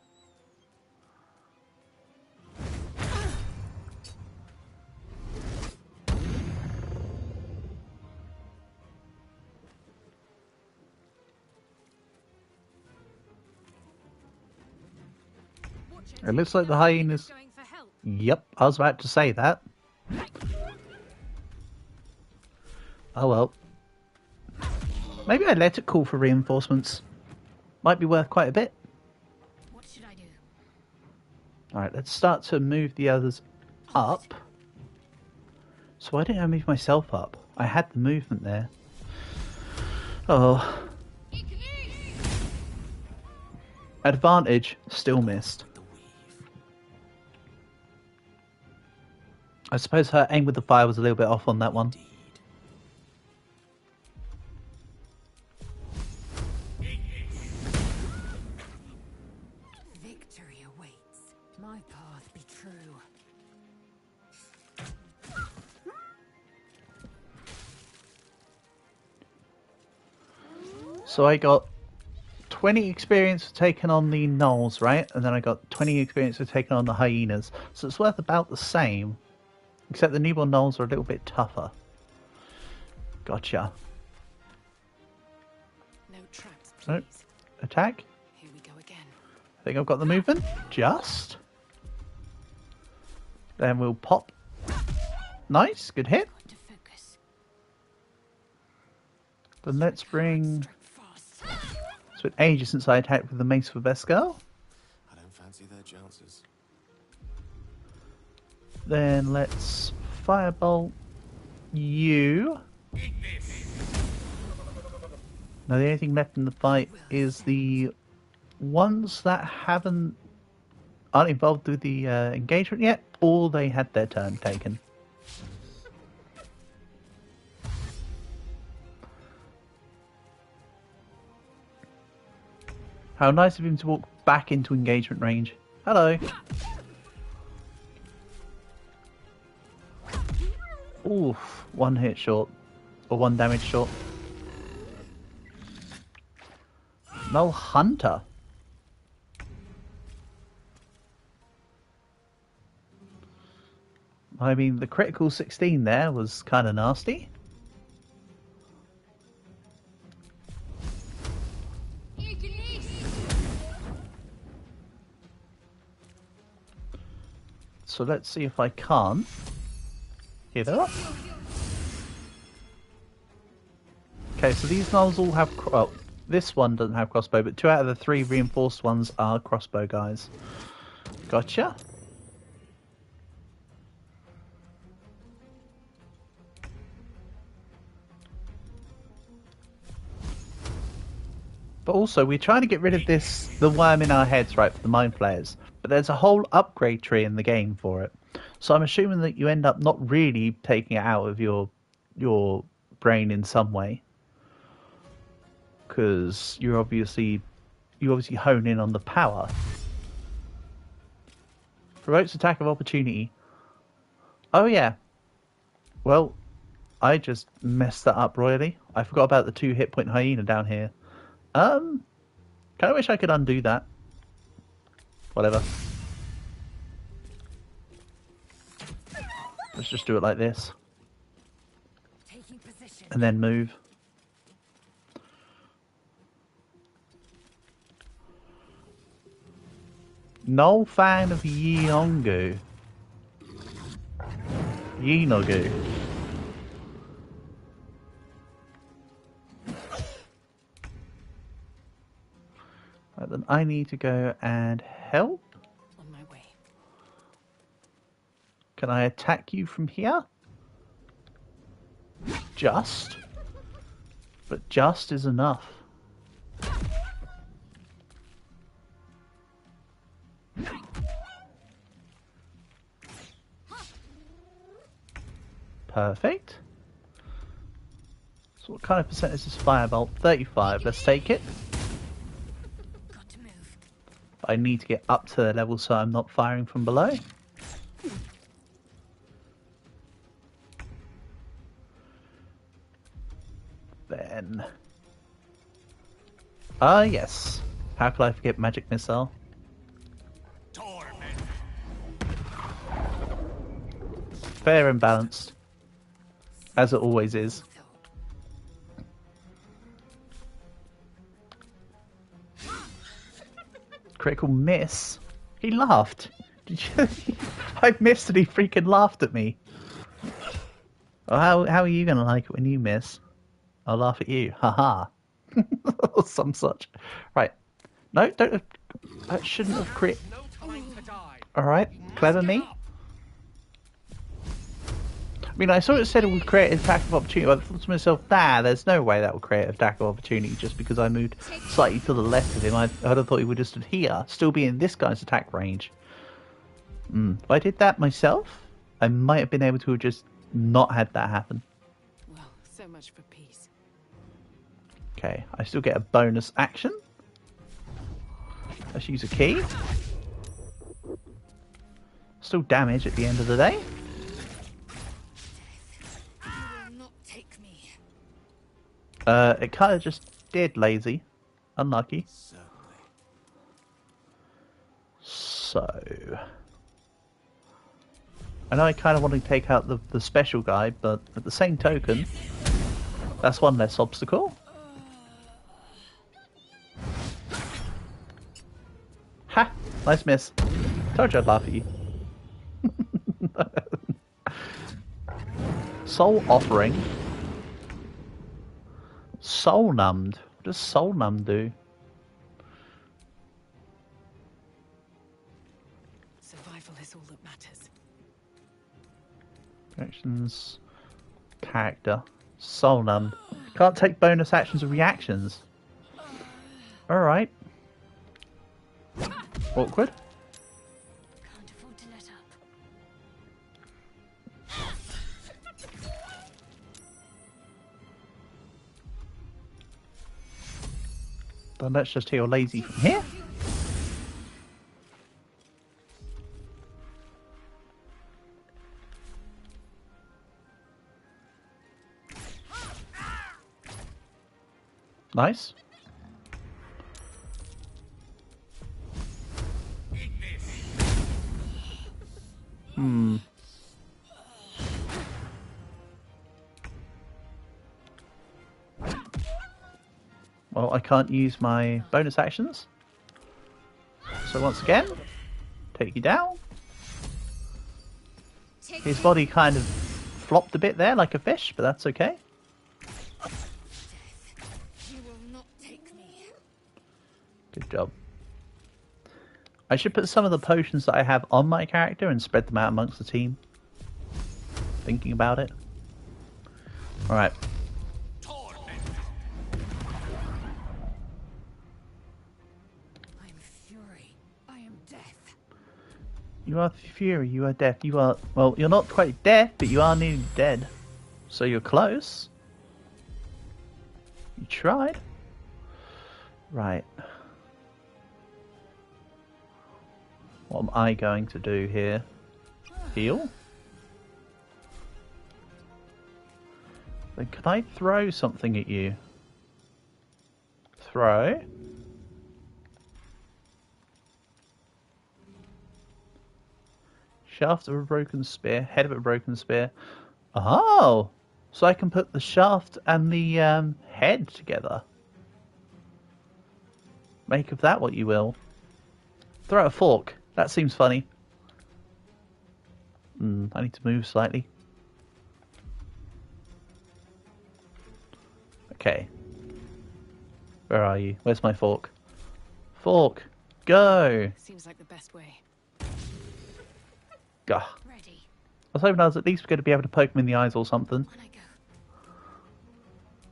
It looks like the hyenas... Yep, I was about to say that. Oh well. Maybe I let it call for reinforcements. Might be worth quite a bit. What should I do? Alright, let's start to move the others up. So why didn't I move myself up? I had the movement there. Oh. Advantage, still missed. I suppose her aim with the fire was a little bit off on that one. Victory awaits. My path be true. So I got 20 experience for taking on the gnolls, right? And then I got 20 experience for taking on the hyenas. So it's worth about the same. Except the newborn gnolls are a little bit tougher. Gotcha. No traps, please. Nope. Attack. Here we go again. I think I've got the movement. Just. Then we'll pop. Nice. Good hit. Then let's bring... It's been ages since I attacked with the Mace for Beskar. I don't fancy their jouncers. Then let's firebolt you. Now the only thing left in the fight is the ones that aren't involved with the engagement yet, or they had their turn taken. How nice of him to walk back into engagement range. Hello. Oof, one hit short. Or one damage short. No hunter. I mean, the critical 16 there was kind of nasty. So let's see if I can't. Here they are. Okay, so these gnolls all have... Well, this one doesn't have crossbow, but 2 out of the 3 reinforced ones are crossbow guys. Gotcha. But also, we're trying to get rid of the worm in our heads, right, for the mind flayers. but there's a whole upgrade tree in the game for it. So I'm assuming that you end up not really taking it out of your brain in some way, because you obviously hone in on the power. Provokes attack of opportunity. Oh yeah. Well, I just messed that up royally. I forgot about the 2 hit point hyena down here. Kind of wish I could undo that. Whatever. Let's just do it like this. And then move. No fan of Yeongu. Yeenogu. Right, then I need to go and help. On my way. Can I attack you from here? Just. But just is enough. Perfect. So what kind of percentage is Firebolt? 35. Let's take it. But I need to get up to the level so I'm not firing from below. Then... yes. How could I forget Magic Missile? Fair and balanced. As it always is. Critical miss? He laughed. Did you... I missed and he freaking laughed at me. Well, how are you going to like it when you miss? I'll laugh at you. Haha. Or some such. Right. No, don't... That shouldn't have crit... Alright, clever me. I mean, I saw it said it would create an attack of opportunity, but I thought to myself, nah, there's no way that would create an attack of opportunity just because I moved slightly to the left of him. I'd have thought he would have stood here, still be in this guy's attack range. If I did that myself, I might have been able to have just not had that happen. Well, so much for peace. Okay, I still get a bonus action. Let's use a key. Still damage at the end of the day. It kind of just did, lazy. Unlucky. So... I know I kind of want to take out the special guy, but at the same token, that's one less obstacle. Ha! Nice miss. Told you I'd laugh at you. Soul Offering. Soul Numbed. What does Soul Numb do? Survival is all that matters. Actions. Character. Soul Numbed. Can't take bonus actions or reactions. Alright. Awkward. Can't afford to let up. Then let's just heal lazy from here. Nice. Well, I can't use my bonus actions. So once again, take you down. His body kind of flopped a bit there like a fish, but that's okay. Good job. I should put some of the potions that I have on my character and spread them out amongst the team. Thinking about it. Alright. You are Fury, you are deaf, you are... Well, you're not quite deaf, but you are nearly dead. So you're close. You tried. Right. What am I going to do here? Heal? Then can I throw something at you? Throw? Shaft of a broken spear, head of a broken spear. Oh! So I can put the shaft and the head together. Make of that what you will. Throw a fork. That seems funny. I need to move slightly. Okay. Where are you? Where's my fork? Fork! Go! Seems like the best way. Gah. Ready. I was hoping I was at least going to be able to poke him in the eyes or something.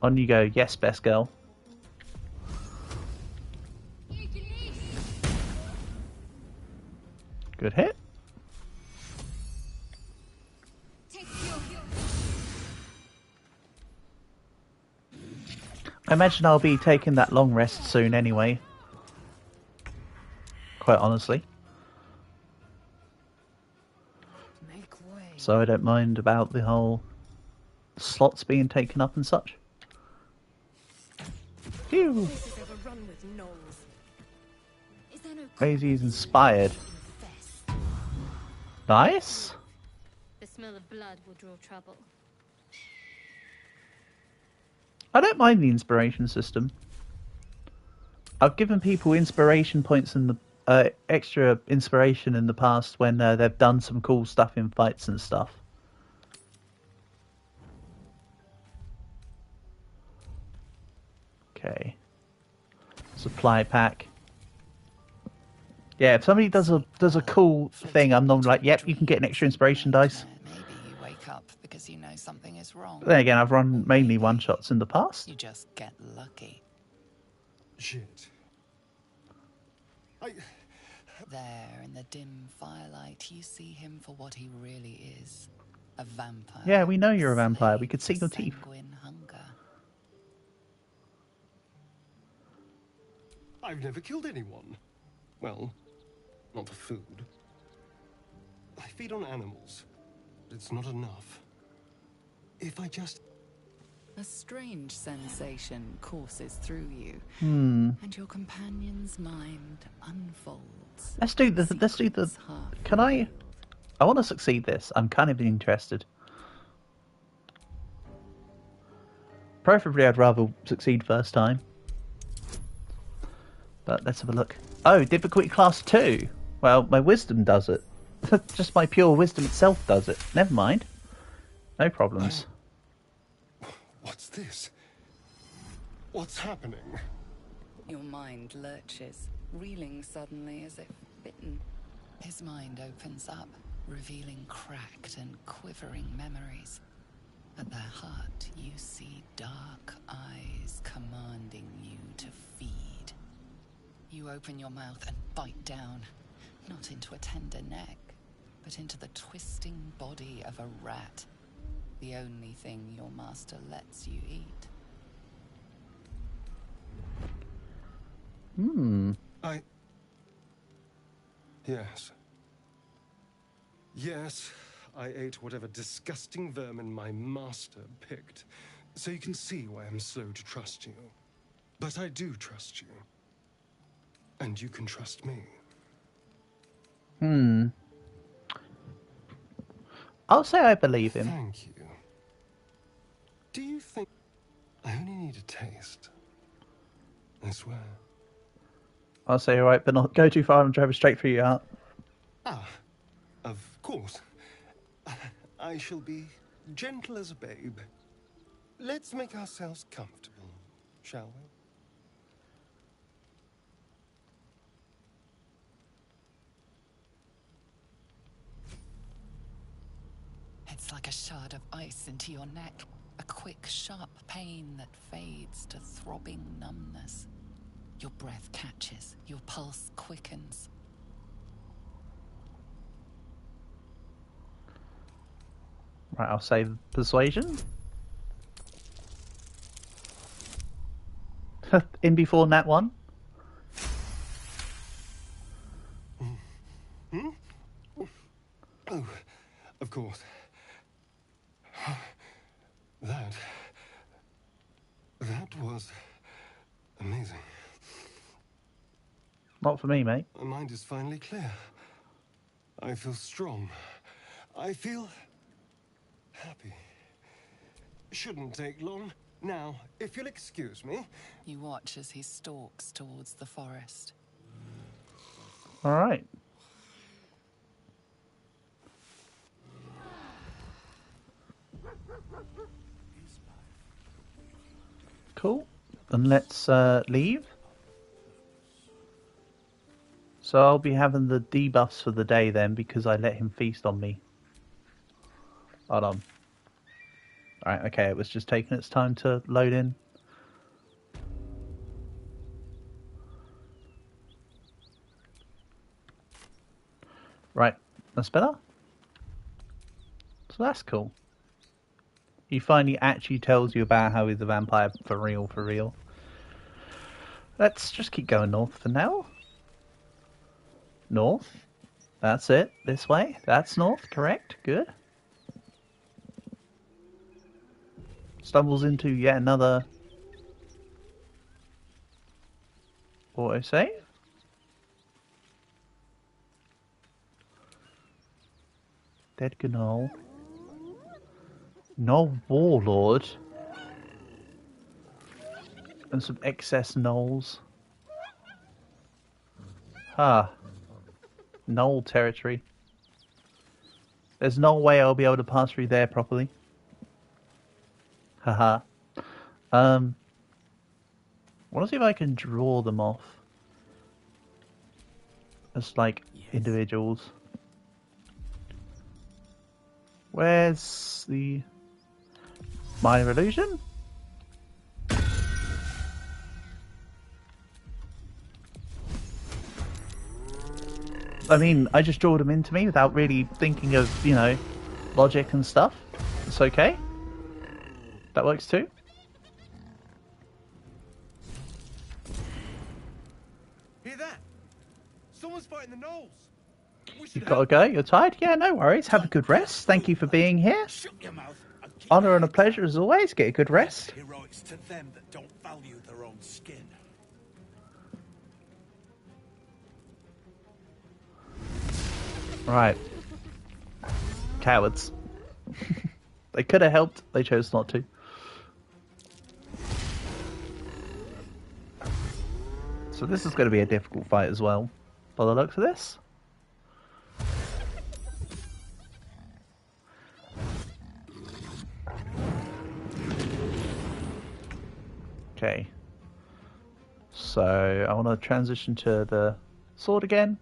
On you go. Yes, best girl. Good hit. I imagine I'll be taking that long rest soon anyway. Quite honestly. So I don't mind about the whole slots being taken up and such. Phew. Crazy is inspired. Nice. The smell of blood will draw trouble. I don't mind the inspiration system. I've given people inspiration points in the extra inspiration in the past when they've done some cool stuff in fights and stuff. Okay. Supply pack. Yeah, if somebody does a cool thing, I'm normally like, yep, you can get an extra inspiration dice. Maybe you wake up because you know something is wrong. But then again, I've run mainly one-shots in the past. You just get lucky. Shit. There, in the dim firelight, you see him for what he really is. A vampire. Yeah, we know you're a vampire. We could see your teeth. Sanguine hunger. I've never killed anyone. Well, not for food. I feed on animals, but it's not enough. If I just... A strange sensation courses through you, and your companion's mind unfolds. Let's do the. Can I? I want to succeed this. I'm kind of interested. Preferably, I'd rather succeed first time. But let's have a look. Oh, difficulty class 2. Well, my wisdom does it. Just my pure wisdom itself does it. Never mind. No problems. What's this? What's happening? Your mind lurches, reeling suddenly as if bitten. His mind opens up, revealing cracked and quivering memories. At their heart, you see dark eyes commanding you to feed. You open your mouth and bite down, not into a tender neck, but into the twisting body of a rat. The only thing your master lets you eat. Yes. Yes, I ate whatever disgusting vermin my master picked. So you can see why I'm slow to trust you. But I do trust you. And you can trust me. I'll say I believe him. Thank you. Do you think I only need a taste? I swear. I'll say alright, but not go too far and drive it straight through your heart. Ah, of course. I shall be gentle as a babe. Let's make ourselves comfortable, shall we? It's like a shard of ice into your neck. A quick, sharp pain that fades to throbbing numbness. Your breath catches, your pulse quickens. Right, I'll save persuasion. In before Nat 1. Hmm? Oh, of course. That was amazing. Not for me, mate. My mind is finally clear. I feel strong. I feel happy. Shouldn't take long. Now, if you'll excuse me. You watch as he stalks towards the forest. All right. Cool. Then let's leave. So I'll be having the debuffs for the day then because I let him feast on me. Hold on. Alright, okay, it was just taking its time to load in. Right, that's better. So that's cool. He finally actually tells you about how he's a vampire for real, for real. Let's just keep going north for now. North. That's it. This way. That's north, correct. Good. Stumbles into yet another autosave. Dead Gnoll. Gnoll Warlord. And some excess gnolls. Ah. Gnoll territory. There's no way I'll be able to pass through there properly. Haha. I want to see if I can draw them off as like individuals. Where's the minor illusion? I mean, I just drew them into me without really thinking of, you know, logic and stuff. It's okay. That works too. Hear that? Someone's fighting the gnolls. You've got to go? You're tired? Yeah, no worries. Have a good rest. Thank you for being here. Honor and a pleasure as always. Get a good rest. Heroics to them that don't value their own skin. Right. Cowards. They could have helped. They chose not to. So this is going to be a difficult fight as well, by the looks of this. Okay. So I want to transition to the sword again.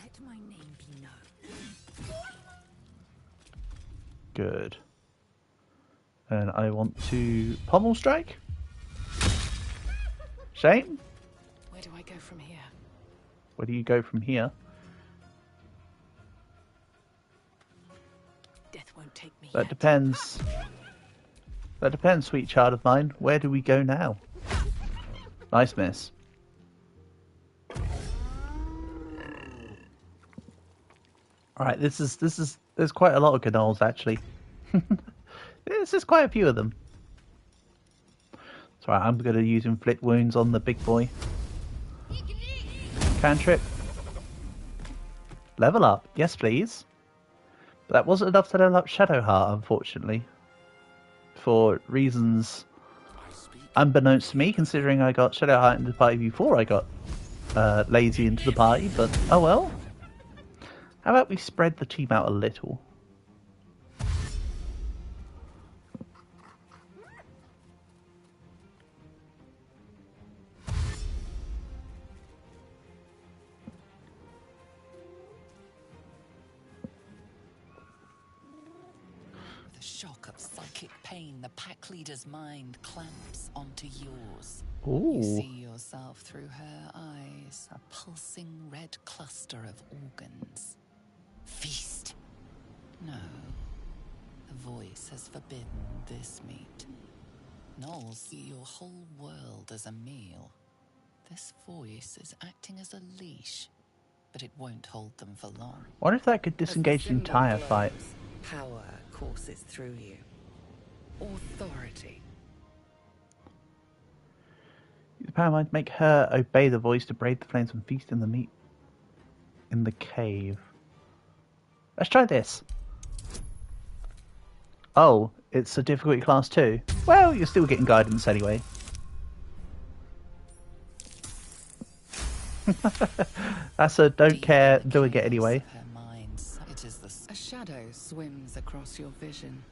Let my name be known. Good. And I want to pommel strike. Shane? Where do I go from here? Where do you go from here? Death won't take me. That depends. That depends, sweet child of mine. Where do we go now? Nice miss. Alright, there's quite a lot of gnolls actually. There's just quite a few of them. It's alright, I'm gonna use inflict wounds on the big boy. Cantrip. Level up, yes please. But that wasn't enough to level up Shadowheart, unfortunately. For reasons unbeknownst to me, considering I got Shadowheart into the party before I got lazy into the party, but oh well. How about we spread the team out a little? With a shock of psychic pain, the pack leader's mind clamps onto yours. Ooh. You see yourself through her eyes, a pulsing red cluster of organs. Feast. No, The voice has forbidden this meat. Gnolls see your whole world as a meal. This voice is acting as a leash, but it won't hold them for long. What if that could As the disengage the symbol entire glows, fight? Power courses through you. Authority. The power might make her obey the voice to brave the flames and feast in the meat in the cave. Let's try this. Oh, it's a difficulty class 2. Well, you're still getting guidance anyway. That's a don't care, do it anyway. A shadow swims across your vision,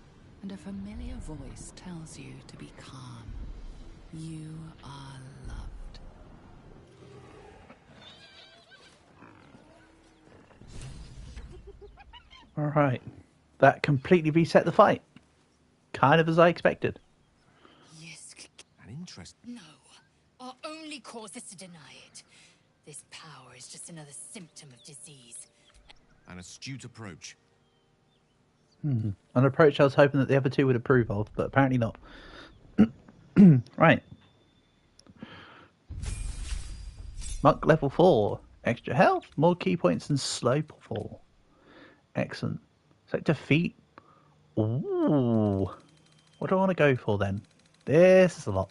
and a familiar voice tells you to be calm. You are loved. Alright. That completely reset the fight. Kind of as I expected. An interest. No. Our only cause is to deny it. This power is just another symptom of disease. An astute approach. An approach I was hoping that the other two would approve of, but apparently not. Right. Monk level 4. Extra health, more key points, and slow fall. Excellent. Select defeat. Ooh. What do I want to go for then? This is a lot.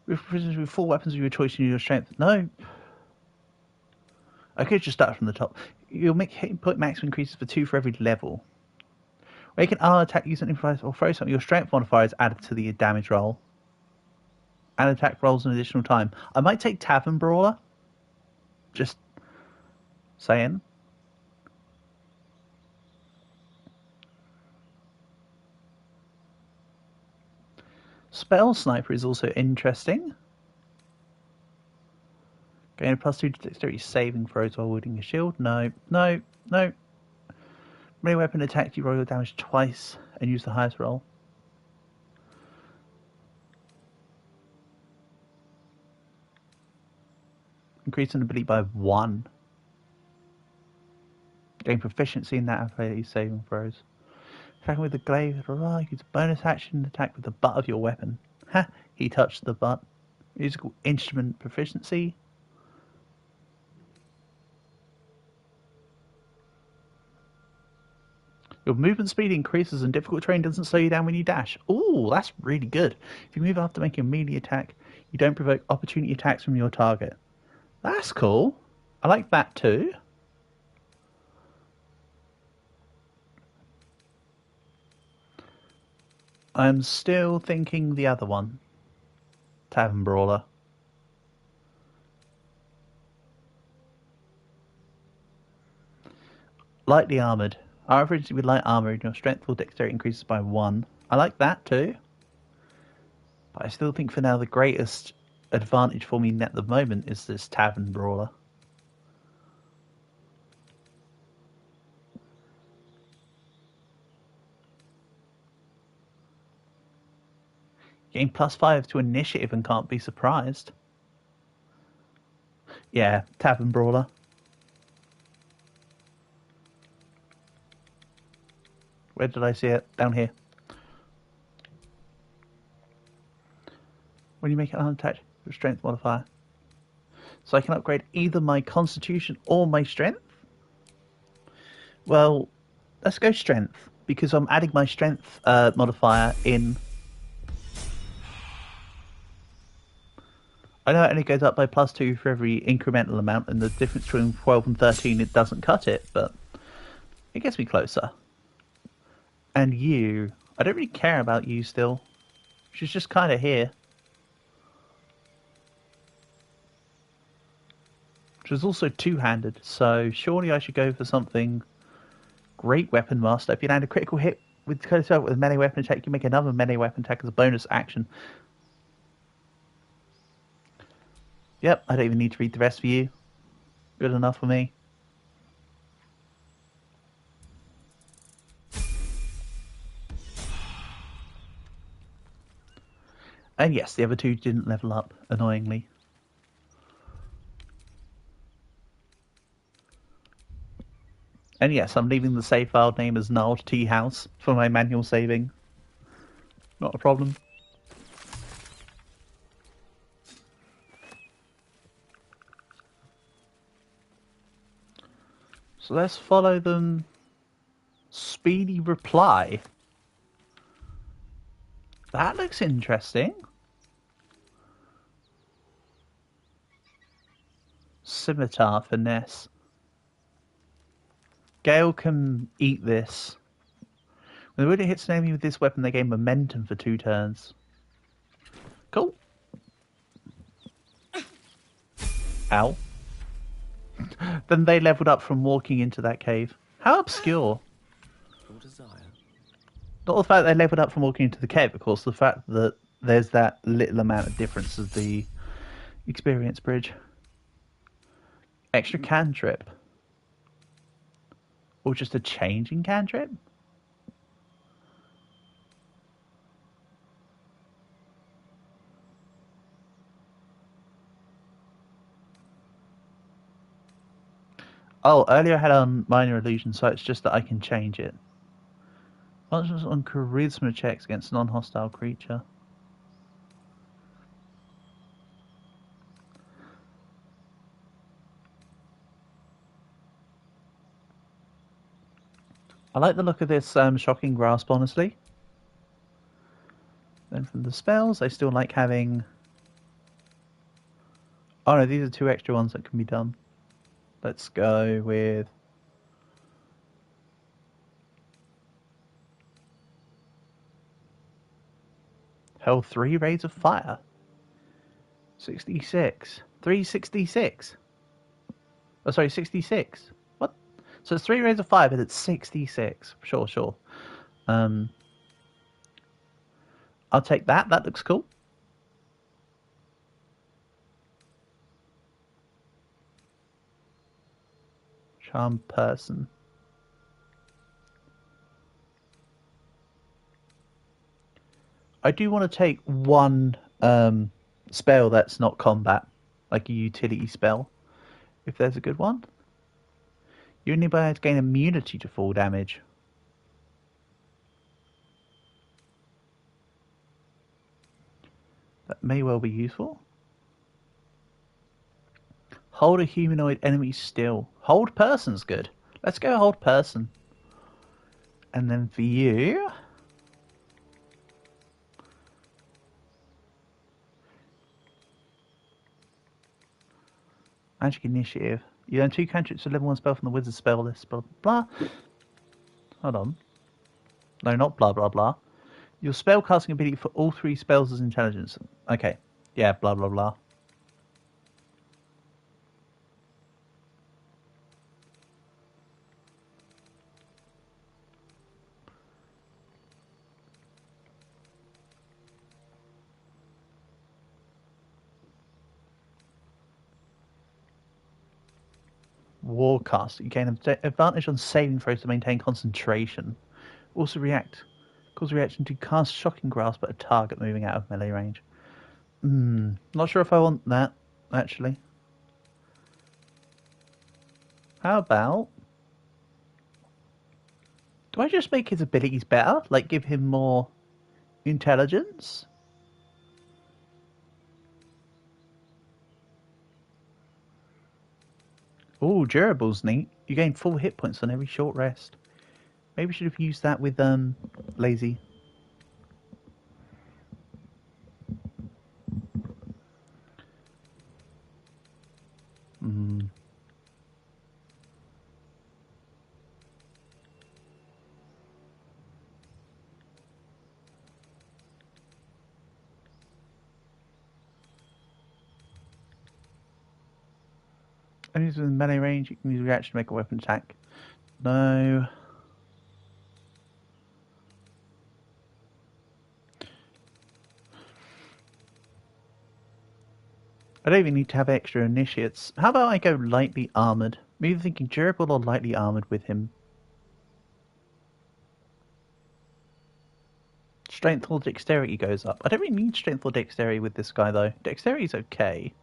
With prisoners with 4 weapons of your choice and your strength. No. I could just start from the top. You'll make hit point max increases for 2 for every level. Make an ally attack using an improvise or throw something. Your strength modifier is added to the damage roll. And attack rolls an additional time. I might take Tavern Brawler. Just saying. Spell Sniper is also interesting. Gain a +2 to dexterity saving throws while wielding a shield. No. Melee weapon attack, you roll your damage twice and use the highest roll. Increase an ability by 1. Gain proficiency in that ability saving throws. Attacking with the glaive, use a bonus action attack with the butt of your weapon. Ha! He touched the butt. Musical instrument proficiency. Your movement speed increases and difficult terrain doesn't slow you down when you dash. Ooh, that's really good. If you move after making a melee attack, you don't provoke opportunity attacks from your target. That's cool. I like that too. I'm still thinking the other one. Tavern Brawler. Lightly armoured. Our average with light armour and your strength or dexterity increases by 1. I like that too. But I still think for now the greatest advantage for me at the moment is this Tavern Brawler. Gain +5 to initiative and can't be surprised. Yeah, Tavern Brawler. Where did I see it? Down here. When you make an attack, your strength modifier. So I can upgrade either my constitution or my strength? Well, let's go strength, because I'm adding my strength modifier in. I know it only goes up by +2 for every incremental amount, and the difference between 12 and 13, it doesn't cut it, but it gets me closer. And you, I don't really care about you still. She's just kind of here. She's also two-handed, so surely I should go for something. Great Weapon Master. If you land a critical hit with a melee weapon attack, you make another melee weapon attack as a bonus action. Yep, I don't even need to read the rest for you. Good enough for me. And yes, the other two didn't level up, annoyingly. And yes, I'm leaving the save file name as Gnarled Tea House for my manual saving. Not a problem. So let's follow them. Speedy reply. That looks interesting. Scimitar finesse. Gale can eat this. When the wounded hits an enemy with this weapon, they gain momentum for 2 turns. Cool. Ow. Then they leveled up from walking into that cave. How obscure. Your desire. Not the fact they leveled up from walking into the cave, of course, the fact that there's that little amount of difference of the experience bridge. Extra cantrip. Or just a change in cantrip? Oh, earlier I had on minor illusion, so it's just that I can change it. Once was on charisma checks against non-hostile creature. I like the look of this shocking grasp, honestly. Then from the spells, I still like having... Oh no, these are 2 extra ones that can be done. Let's go with... Hell, 3 Rays of Fire. 66. 366. Oh, sorry, 66. What? So it's 3 Rays of Fire, but it's 66. Sure. I'll take that. That looks cool. Charm person. I do want to take one spell that's not combat, like a utility spell, if there's a good one. You only able to gain immunity to fall damage. That may well be useful. Hold a humanoid enemy still. Hold person's good. Let's go hold person. And then for you... Magic Initiative. You learn 2 cantrips to level 1 spell from the wizard spell list. Blah, blah, blah. Hold on. No, not blah, blah, blah. Your spell casting ability for all 3 spells is intelligence. Okay. Yeah, blah, blah, blah. Warcast. You gain advantage on saving throws to maintain concentration. Also cause a reaction to cast Shocking Grasp at a target moving out of melee range. Not sure if I want that, actually. How about... Do I just make his abilities better? Like, give him more intelligence? Oh, durable's neat. You gain 4 hit points on every short rest. Maybe we should have used that with lazy. And he's within melee range, you can use a reaction to make a weapon attack. No. I don't even need to have extra initiates. How about I go lightly armoured? I'm either thinking durable or lightly armoured with him. Strength or dexterity goes up. I don't really need strength or dexterity with this guy though. Dexterity's okay.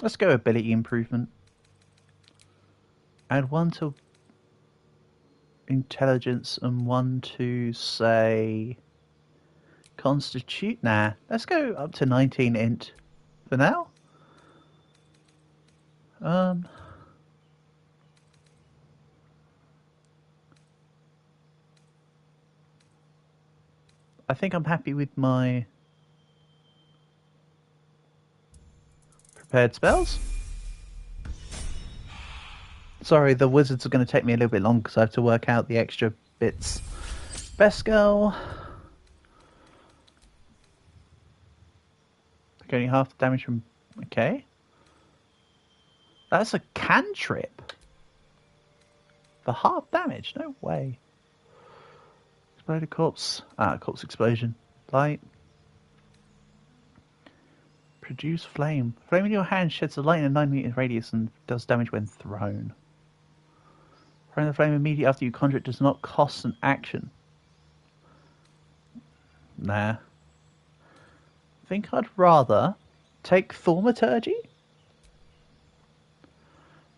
Let's go ability improvement. Add 1 to intelligence and 1 to, say, constitute. Nah, let's go up to 19 int for now. I think I'm happy with my prepared spells. Sorry, the wizards are going to take me a little bit long because I have to work out the extra bits. Best girl. Getting half the damage from... Okay. That's a cantrip. For half damage? No way. Explode a corpse. Corpse explosion. Light. Produce flame. Flame in your hand sheds a light in a 9-meter radius and does damage when thrown. Throwing the flame immediately after you conjure it does not cost an action. Nah. I think I'd rather take thaumaturgy.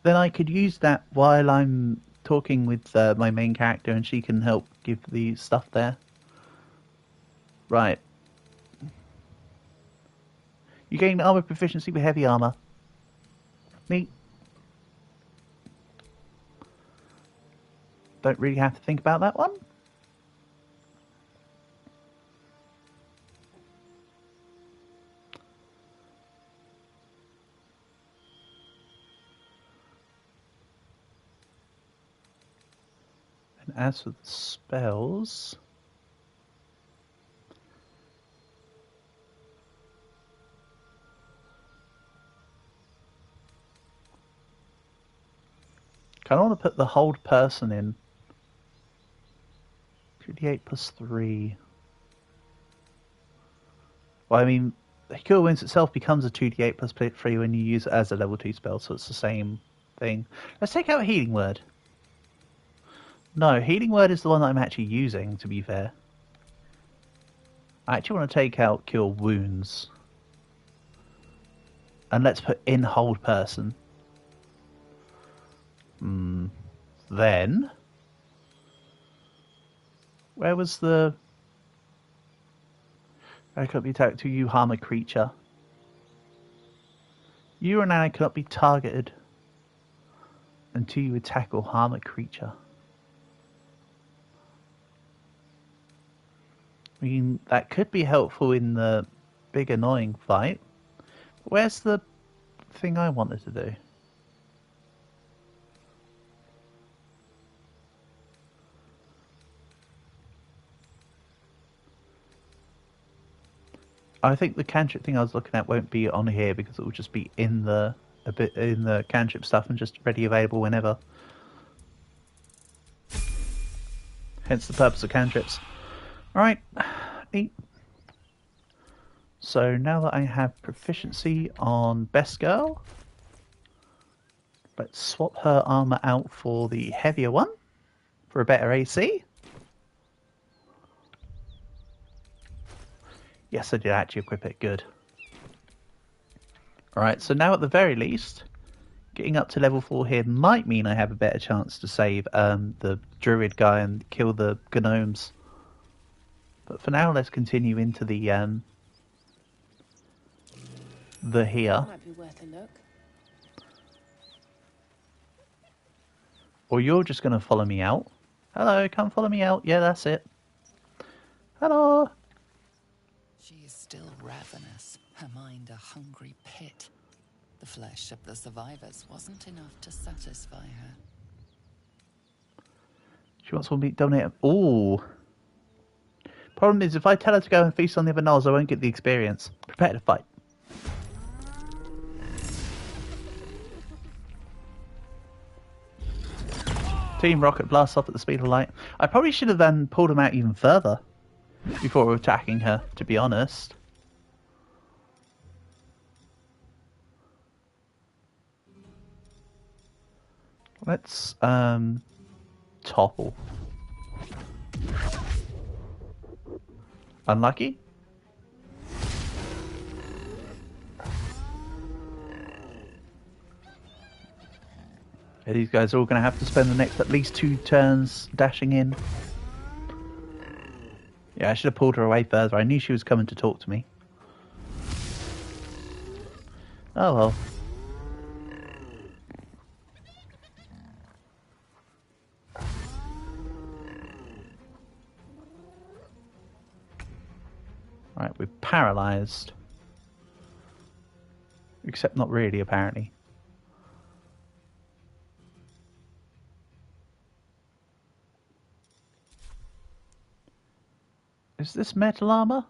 Then I could use that while I'm talking with my main character and she can help give the stuff there. Right. You gain armor proficiency with heavy armor. Neat. Don't really have to think about that one. And as for the spells... I kind of want to put the hold person in. 2d8 plus 3. Well, I mean, Cure Wounds itself becomes a 2d8 plus 3 when you use it as a level 2 spell, so it's the same thing. Let's take out Healing Word. No, Healing Word is the one that I'm actually using, to be fair. I actually want to take out Cure Wounds. And let's put in Hold Person. Then... Where was the... I cannot be attacked to you harm a creature. You and I cannot be targeted until you attack or harm a creature. I mean, that could be helpful in the big annoying fight. Where's the thing I wanted to do? I think the cantrip thing I was looking at won't be on here because it will just be in the cantrip stuff and just ready available whenever. Hence the purpose of cantrips. Alright, neat. So now that I have proficiency on Best Girl, let's swap her armor out for the heavier one for a better AC. Yes, I did actually equip it. Good. Alright, so now at the very least, getting up to level 4 here might mean I have a better chance to save the druid guy and kill the gnomes. But for now, let's continue into the here. Might be worth a look. Or you're just going to follow me out. Hello, come follow me out. Yeah, that's it. Hello. She is still ravenous, her mind a hungry pit. The flesh of the survivors wasn't enough to satisfy her. She wants one meat dominated. Ooh. Problem is, if I tell her to go and feast on the other gnolls, I won't get the experience. Prepare to fight. Team Rocket blasts off at the speed of light. I probably should have then pulled him out even further before attacking her, to be honest. Let's topple. Unlucky. These guys are all going to have to spend the next at least 2 turns dashing in. Yeah, I should have pulled her away further. I knew she was coming to talk to me. Oh well. Right, we're paralysed. Except not really, apparently. Is this metal armor?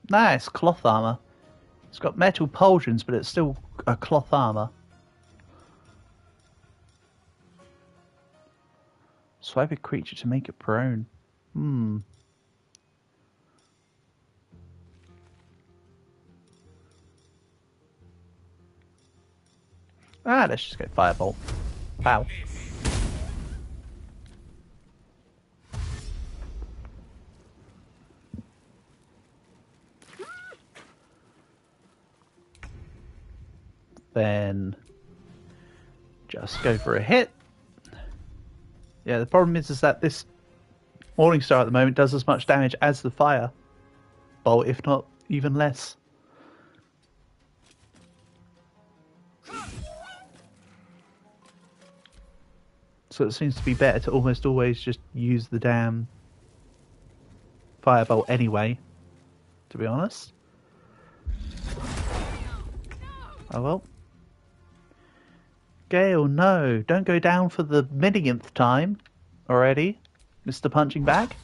Nah, it's cloth armor. It's got metal pauldrons, but it's still a cloth armor. Swipe a creature to make it prone. Ah, let's just go Firebolt. Pow. Then just go for a hit. Yeah, the problem is that this Morningstar at the moment does as much damage as the Fire Bolt, if not even less. So it seems to be better to almost always just use the damn Firebolt anyway, to be honest. Oh well. Gale, no, don't go down for the millionth time already, Mr. Punching Bag.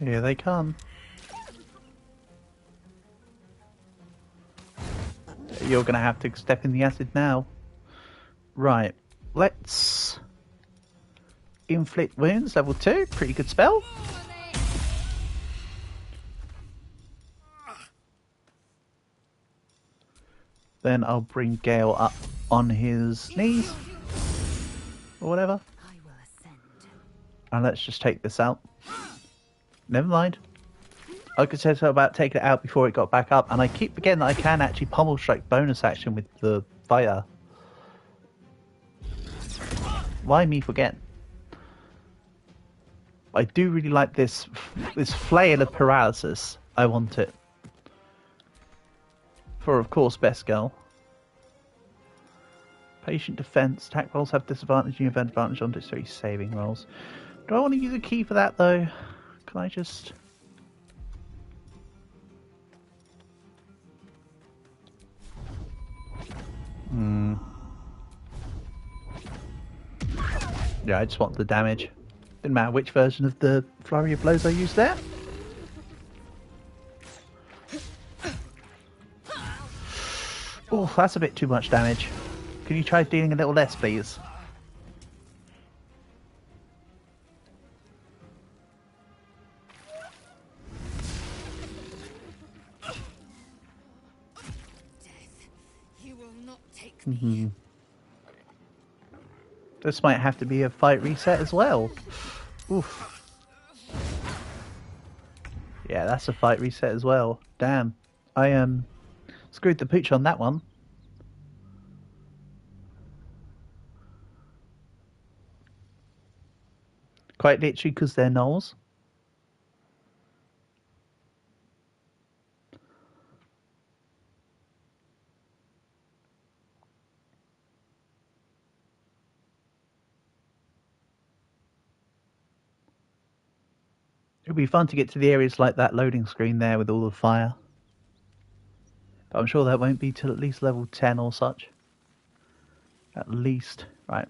Here they come. You're going to have to step in the acid now. Right, let's inflict wounds, level 2, pretty good spell. Then I'll bring Gale up on his knees, or whatever. And let's just take this out. Never mind. I could say so about taking it out before it got back up, and I keep forgetting that I can actually pummel strike bonus action with the fire. Why me forget? I do really like this flail of paralysis. I want it. For, of course, best girl. Patient defense. Attack rolls have disadvantage. You have advantage on dexterity saving rolls. Do I want to use a key for that, though? Can I just... Yeah, I just want the damage. Didn't matter which version of the flurry of blows I used there. Oh, that's a bit too much damage. Can you try dealing a little less, please? You will not take me. This might have to be a fight reset as well. Oof. Yeah, that's a fight reset as well. Damn. I screwed the pooch on that one. Quite literally because they're gnolls. It'll be fun to get to the areas like that loading screen there with all the fire. But I'm sure that won't be till at least level 10 or such. At least. Right.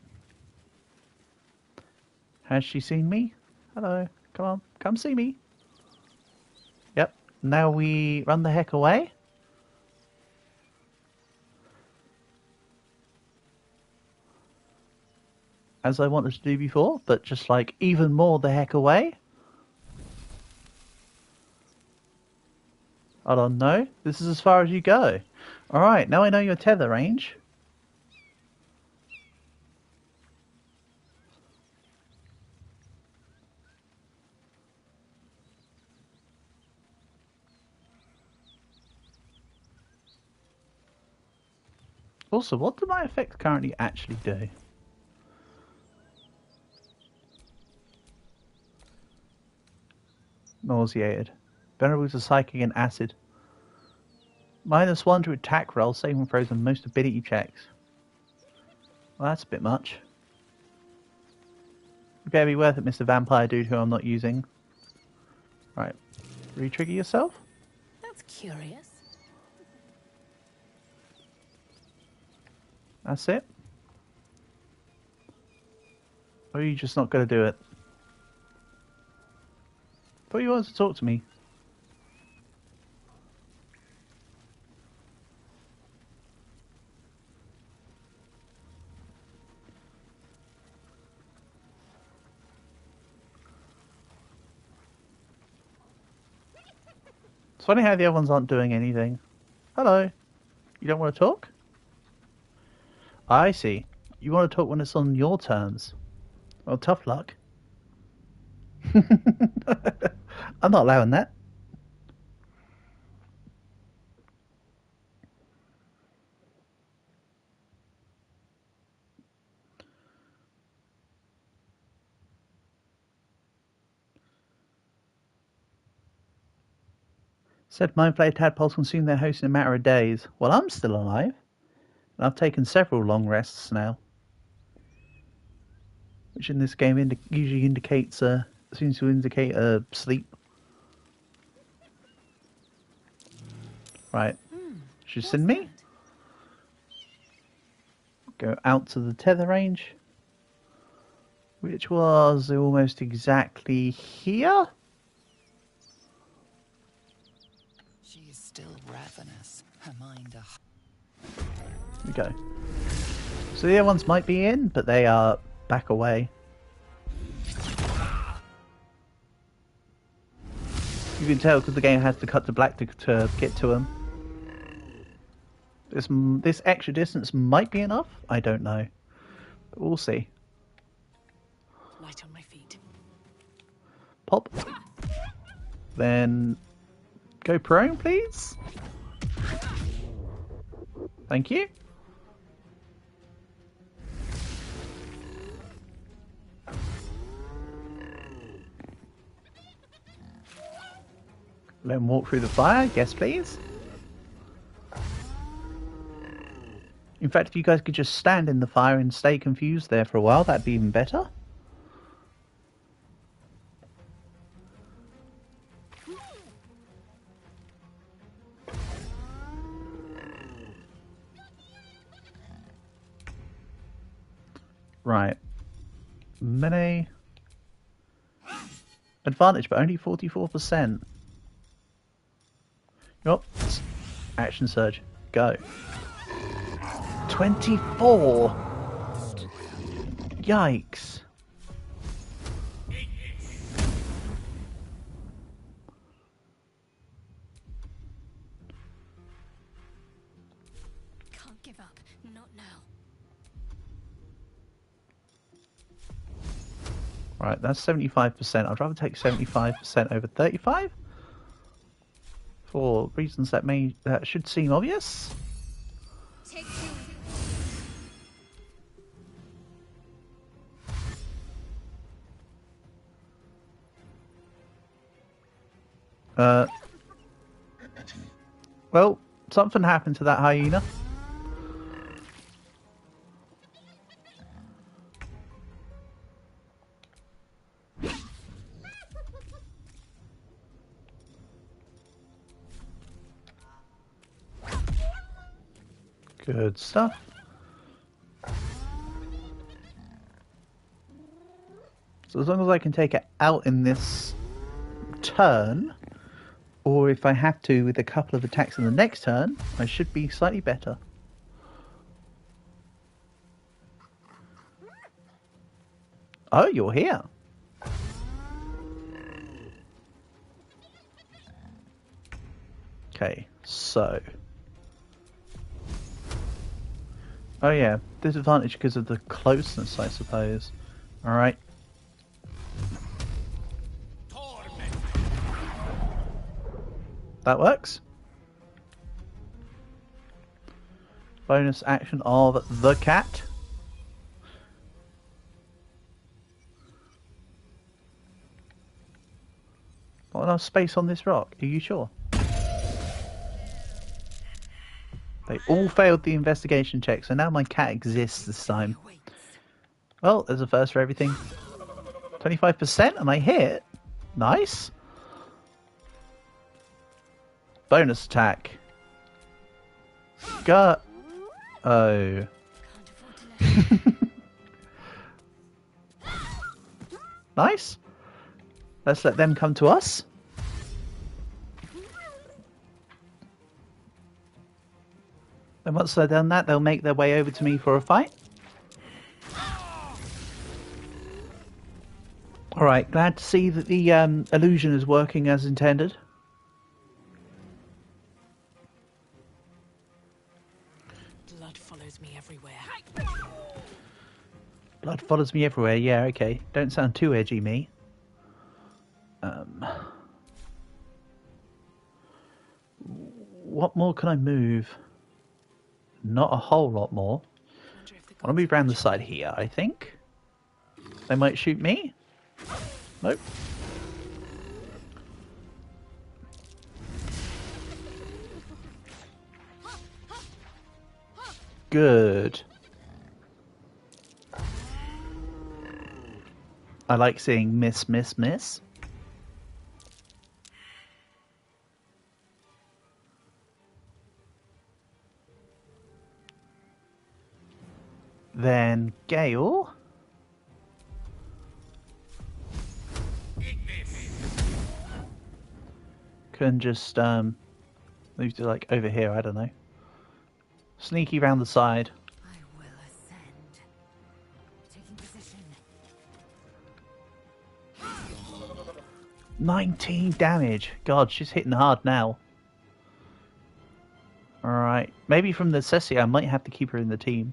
Has she seen me? Hello. Come on. Come see me. Yep. Now we run the heck away. as I wanted to do before, but just like even more the heck away. I don't know. This is as far as you go. Alright, now I know your tether range. Also, what do my effects currently actually do? Nauseated. Vulnerable to psychic and acid. -1 to attack roll, saving throws, and most ability checks. Well, that's a bit much. You better be worth it, Mr. Vampire Dude, who I'm not using. Right. Re-trigger yourself? That's curious. That's it? Or are you just not going to do it? I thought you wanted to talk to me. It's funny how the other ones aren't doing anything. Hello. You don't want to talk? I see. You want to talk when it's on your terms. Well, tough luck. I'm not allowing that. Said mind flayed tadpoles consume their host in a matter of days. Well, I'm still alive. And I've taken several long rests now. Which in this game usually indicates, seems to indicate sleep. Right. Should send me? Go out to the tether range. Which was almost exactly here? She is still ravenous. Her mind Here we go. So the other ones might be in, but they are back away. You can tell because the game has to cut to black to get to them. This extra distance might be enough. I don't know. But we'll see. Light on my feet. Pop. Then go prone, please. Thank you. Let him walk through the fire. Yes, please. In fact, if you guys could just stand in the fire and stay confused there for a while, that'd be even better. Right. Melee. Advantage, but only 44%. Yup. Action surge. Go. 24! Yikes. Can't give up. Not now. Right, that's 75%. I'd rather take 75% over 35. For reasons that should seem obvious. Take two. Well, something happened to that hyena. Good stuff. So as long as I can take it out in this turn, or if I have to with a couple of attacks in the next turn, I should be slightly better. Oh, you're here. Okay, so... Oh yeah, disadvantage because of the closeness, I suppose. Alright. That works. Bonus action of the cat. Not enough space on this rock, are you sure? They all failed the investigation check, so now my cat exists this time. Well, there's a first for everything. 25% and I hit. Nice. Bonus attack. Go. Oh. Nice. Let's let them come to us. And once they've done that, they'll make their way over to me for a fight. Alright, glad to see that the illusion is working as intended. Blood follows me everywhere. Blood follows me everywhere, yeah, okay. Don't sound too edgy, me. What more can I move? Not a whole lot more. I want to move around the side here, I think. They might shoot me. Nope. Good. I like seeing miss, miss, miss. Then Gale. Can just move to like over here, I don't know. Sneaky round the side. I will ascend. Taking position. 19 damage. God, she's hitting hard now. Alright. Maybe from necessity I might have to keep her in the team.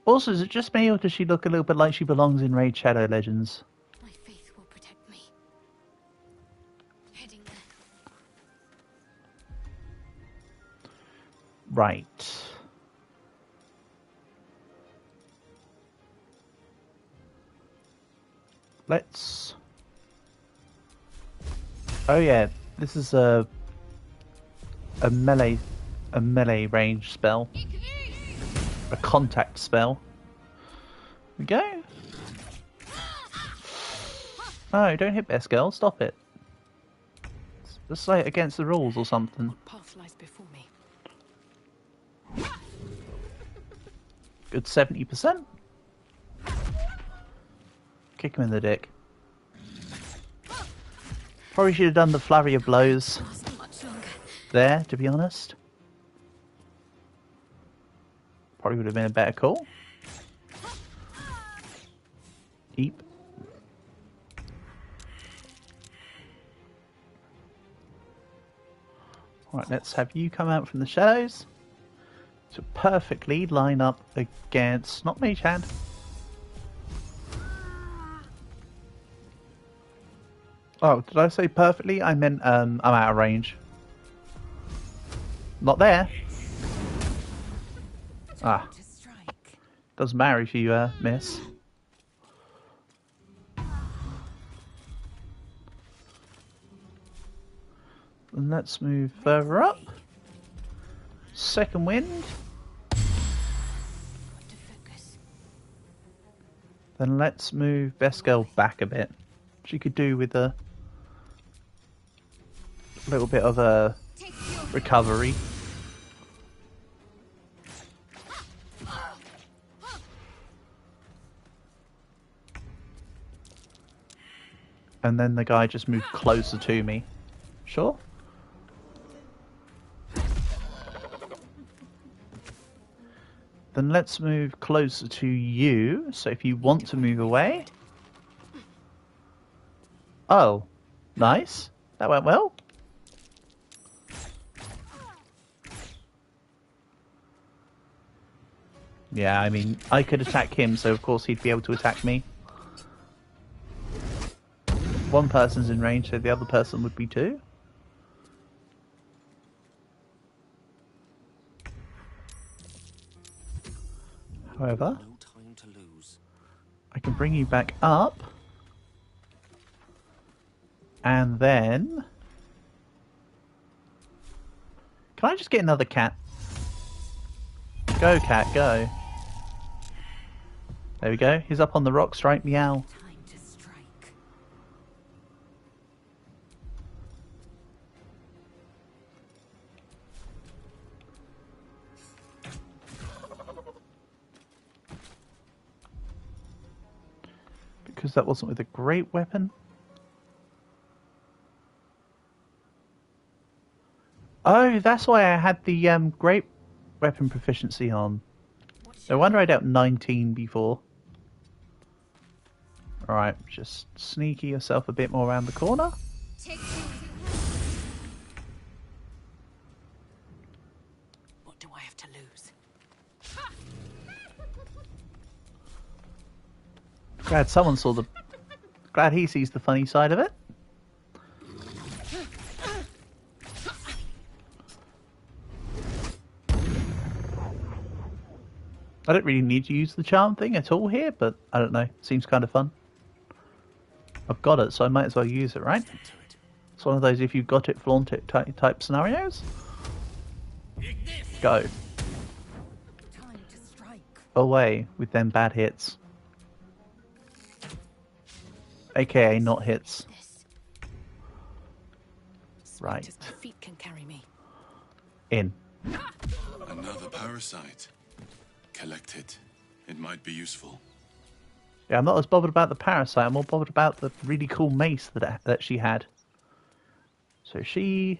Also, is it just me or does she look a little bit like she belongs in Raid Shadow Legends? My faith will protect me. Heading there. Right. Let's... Oh yeah, this is a melee range spell. A contact spell. Here we go. No, don't hit best girl, stop it. It's like against the rules or something. Path lies before me. Good 70%. Kick him in the dick. Probably should have done the flurry of blows there, to be honest. Probably would have been a better call. Eep. Alright, let's have you come out from the shadows to perfectly line up against, not Mage Hand. Oh, did I say perfectly? I meant I'm out of range. Not there. Ah. Doesn't matter if you miss. And let's move further up. Second wind. Then let's move Veskel back a bit. She could do with a little bit of a recovery. And then the guy just moved closer to me. Sure? Then let's move closer to you. So if you want to move away... Oh, nice. That went well. Yeah, I mean, I could attack him, so of course he'd be able to attack me. One person's in range, so the other person would be two. However, No time to lose. I can bring you back up. And then... Can I just get another cat? Go, cat, go. There we go. He's up on the rock. Strike, meow. Time to strike. Because that wasn't with a great weapon. Oh, that's why I had the great weapon proficiency on. No wonder I dealt 19 before. Alright, just sneaky yourself a bit more around the corner. What do I have to lose? Glad someone saw the... Glad he sees the funny side of it. I don't really need to use the charm thing at all here, but I don't know. Seems kind of fun. I've got it, so I might as well use it, right? It's one of those if you've got it, flaunt it type scenarios. Go. Time to strike. Away with them bad hits. AKA not hits. Right. My feet can carry me. In. Another parasite. Collect it. It might be useful. Yeah, I'm not as bothered about the parasite. I'm more bothered about the really cool mace that she had. So she...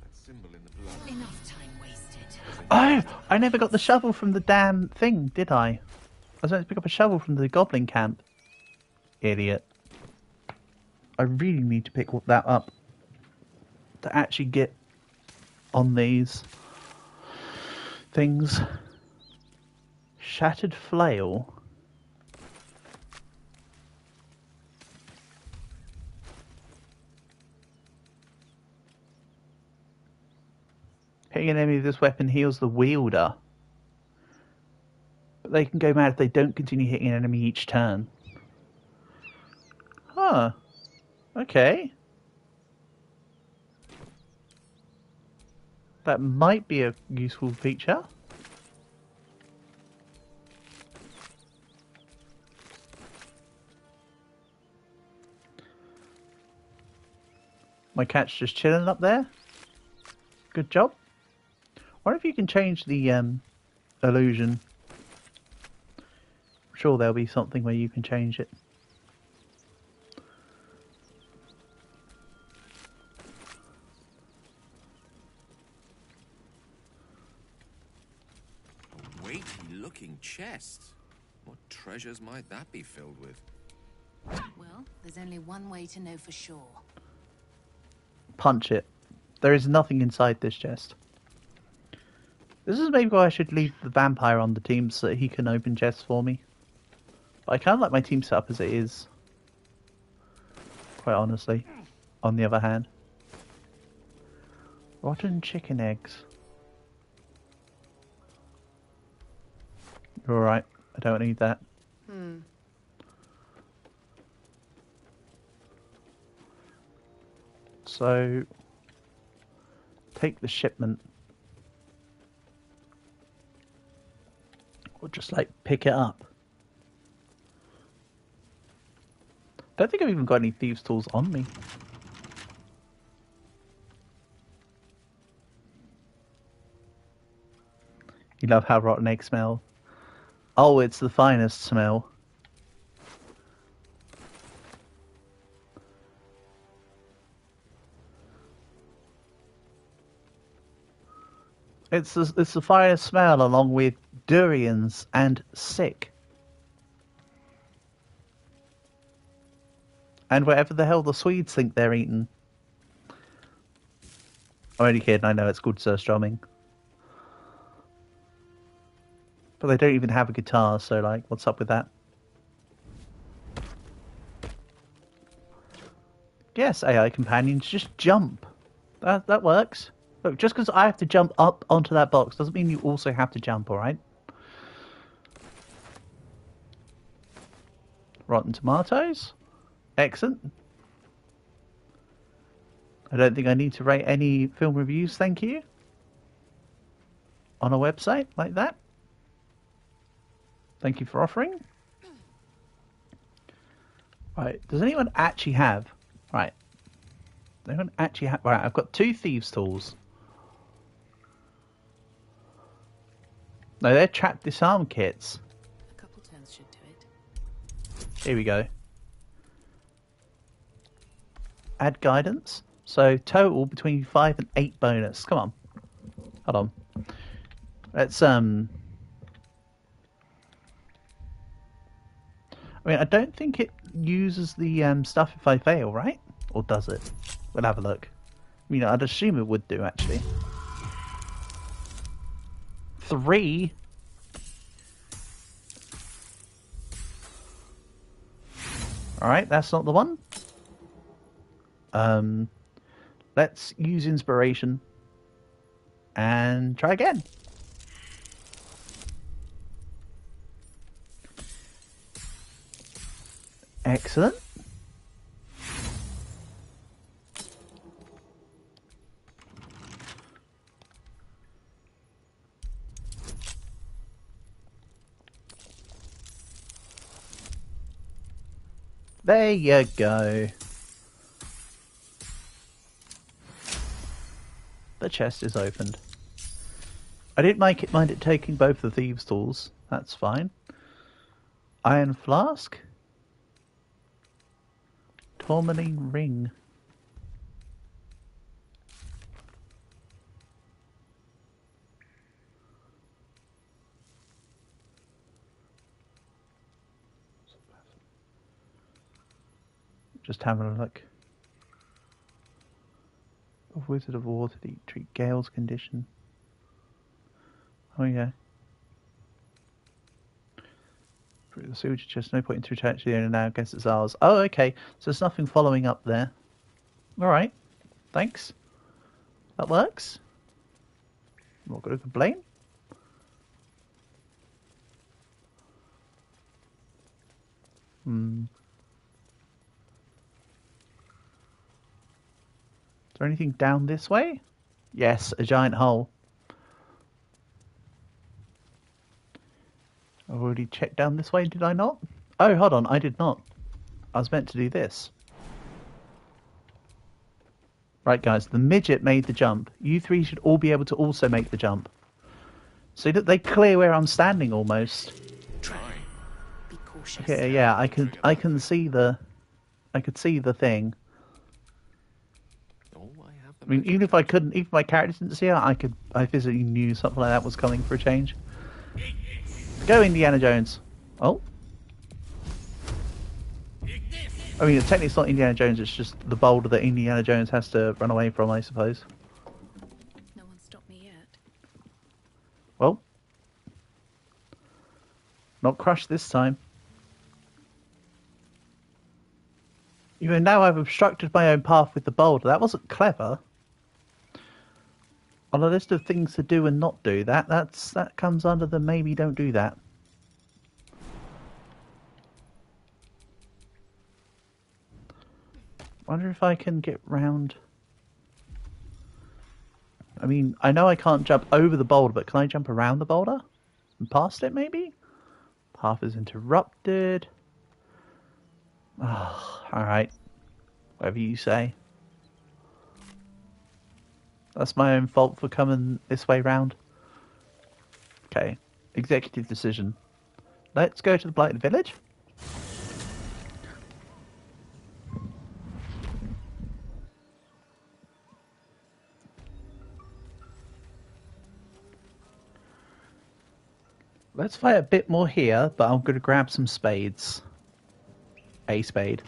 That symbol in the blood. Enough time wasted. Oh! I never got the shovel from the damn thing, did I? I was meant to pick up a shovel from the goblin camp. Idiot. I really need to pick that up. To actually get on these things. Shattered flail. Hitting an enemy with this weapon heals the wielder. But they can go mad if they don't continue hitting an enemy each turn. Huh. Okay. That might be a useful feature. My cat's just chilling up there. Good job. Wonder if you can change the illusion. I'm sure there'll be something where you can change it. A weighty-looking chest. What treasures might that be filled with? Well, there's only one way to know for sure. Punch it. There is nothing inside this chest. This is maybe why I should leave the vampire on the team so that he can open chests for me. But I kind of like my team set up as it is. Quite honestly. On the other hand. Rotten chicken eggs. You're alright. I don't need that. So... take the shipment. Or just like pick it up. Don't think I've even got any thieves' tools on me. You love how rotten eggs smell. Oh, it's the finest smell. It's a fire smell along with durians and sick. And whatever the hell the Swedes think they're eating. I'm only kidding, I know it's called surströmming. But they don't even have a guitar, so like, what's up with that? Yes, AI companions, just jump. That works. Look, just because I have to jump up onto that box doesn't mean you also have to jump, alright? Rotten Tomatoes. Excellent. I don't think I need to rate any film reviews, thank you. On a website like that. Thank you for offering. Right, does anyone actually have... Right. Does anyone actually have... Right, I've got 2 thieves' tools. No, they're trap disarm kits. A couple turns should do it. Here we go. Add guidance. So total between 5 and 8 bonus. Come on. Hold on. Let's I mean, I don't think it uses the stuff if I fail, right? Or does it? We'll have a look. I mean, I'd assume it would do, actually. 3? Alright, that's not the one. Let's use inspiration. And try again. Excellent. There you go. The chest is opened. I didn't mind it taking both the thieves' tools. That's fine. Iron flask. Tourmaline ring. Just having a look. A Wizard of Water to treat Gale's condition. Oh yeah. Through the sewage chest, no point in attach the owner now, guess it's ours. Oh, okay. So there's nothing following up there. Alright. Thanks. That works. I'm not going to complain. Is there anything down this way? Yes, a giant hole. I've already checked down this way, did I not? Oh, hold on, I did not. I was meant to do this. Right, guys, the midget made the jump. You 3 should all be able to also make the jump. See that they clear where I'm standing almost. Try. Be cautious. Okay, yeah, I can see the thing. I mean, even if my character didn't see it, I physically knew something like that was coming for a change. Go, Indiana Jones. Oh. I mean, technically it's not Indiana Jones, it's just the boulder that Indiana Jones has to run away from, I suppose. No one stopped me yet. Well. Not crushed this time. Even now I've obstructed my own path with the boulder. That wasn't clever. On a list of things to do and not do, that comes under the maybe don't do that. Wonder if I can get round. I mean, I know I can't jump over the boulder, but can I jump around the boulder? And past it, maybe? Path is interrupted. Oh, alright. Whatever you say. That's my own fault for coming this way round. Okay. Executive decision. Let's go to the Blighted Village. Let's fight a bit more here, but I'm going to grab some spades. A spade.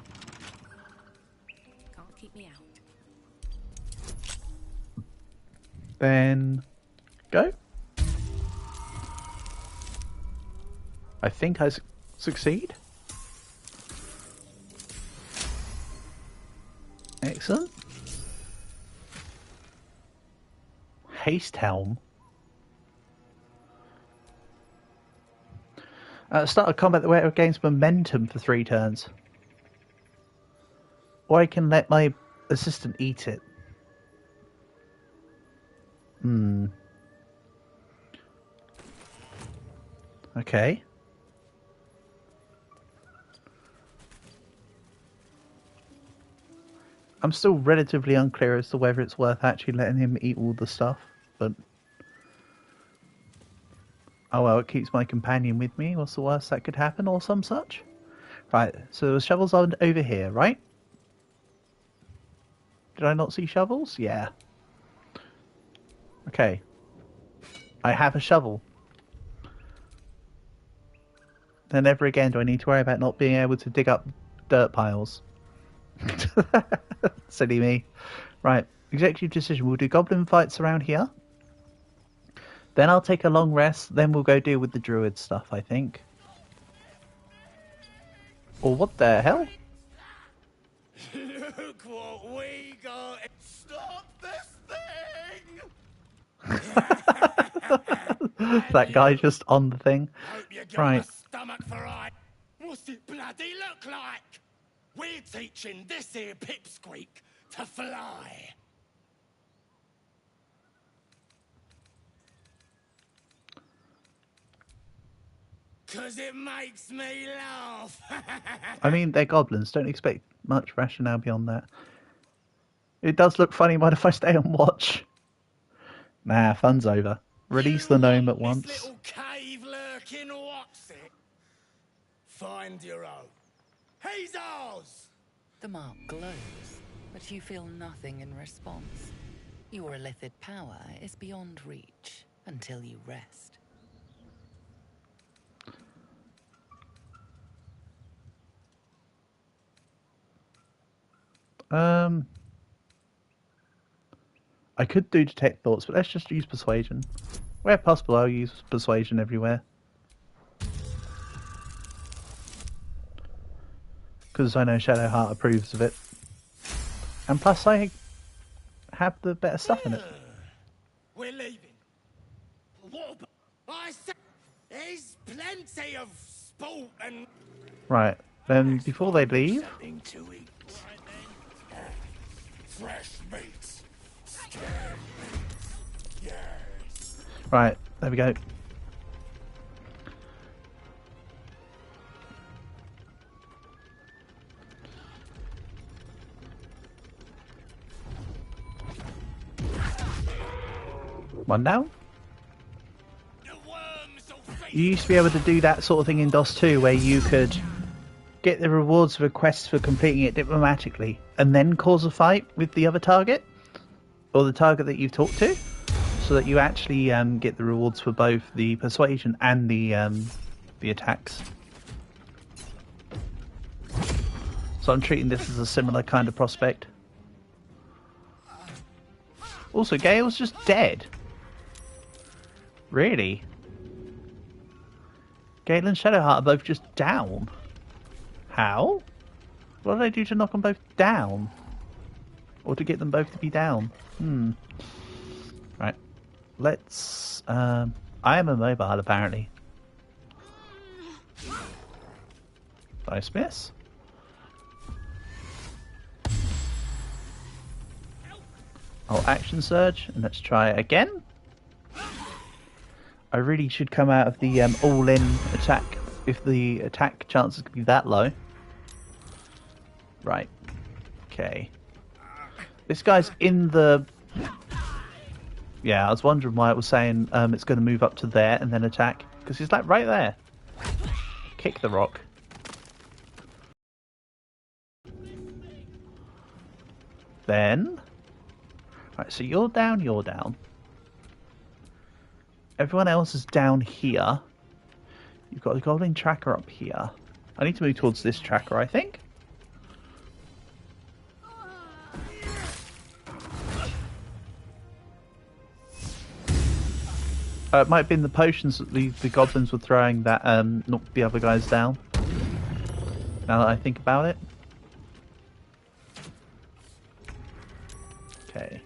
Can't keep me out. Then go. I think I succeed. Excellent. Haste Helm. Start a combat where it gains momentum for 3 turns. Or I can let my assistant eat it. Okay. I'm still relatively unclear as to whether it's worth actually letting him eat all the stuff, but... Oh well, it keeps my companion with me. What's the worst that could happen, or some such? Right, so the shovels are over here, right? Did I not see shovels? Yeah. Okay. I have a shovel. Then never again do I need to worry about not being able to dig up dirt piles. Silly me. Right, executive decision. We'll do goblin fights around here. Then I'll take a long rest. Then we'll go deal with the druid stuff, I think. Or what the hell? Look what we got! Stop this thing! That guy just on the thing. Hope you got Right. a stomach for What's it bloody look like? We're teaching this here pipsqueak to fly. Cause it makes me laugh. I mean, they're goblins. Don't expect much rationale beyond that. It does look funny. Mind if I stay and watch? Nah, fun's over. Release the gnome at once. Little cave lurking, what's it? Find your own. He's ours! The mark glows, but you feel nothing in response. Your illithid power is beyond reach until you rest. I could do detect thoughts, but let's just use persuasion. Where possible, I'll use persuasion everywhere. Because I know Shadowheart approves of it. And plus I have the better stuff in it. We're leaving. What about... I said there's plenty of sport and... Right, then before they leave... to eat. Fresh meats. Yes. Right, there we go. One down. You used to be able to do that sort of thing in DOS 2, where you could get the rewards for quests for completing it diplomatically, and then cause a fight with the other target, or the target that you've talked to, so that you actually get the rewards for both the persuasion and the attacks. So I'm treating this as a similar kind of prospect. Also, Gale's just dead. Really? Gale and Shadowheart are both just down. How? What did I do to knock them both down? Or to get them both to be down? Right. Let's... I am immobile, apparently. Nice miss. I'll action surge, and let's try it again. I really should come out of the all-in attack if the attack chances could be that low. Right. Okay. This guy's in the... Yeah, I was wondering why it was saying it's going to move up to there and then attack. Because he's like right there. Kick the rock. Then... Right, so you're down, you're down. Everyone else is down here. You've got a goblin tracker up here. I need to move towards this tracker, I think. It might have been the potions that the goblins were throwing that knocked the other guys down. Now that I think about it. Okay.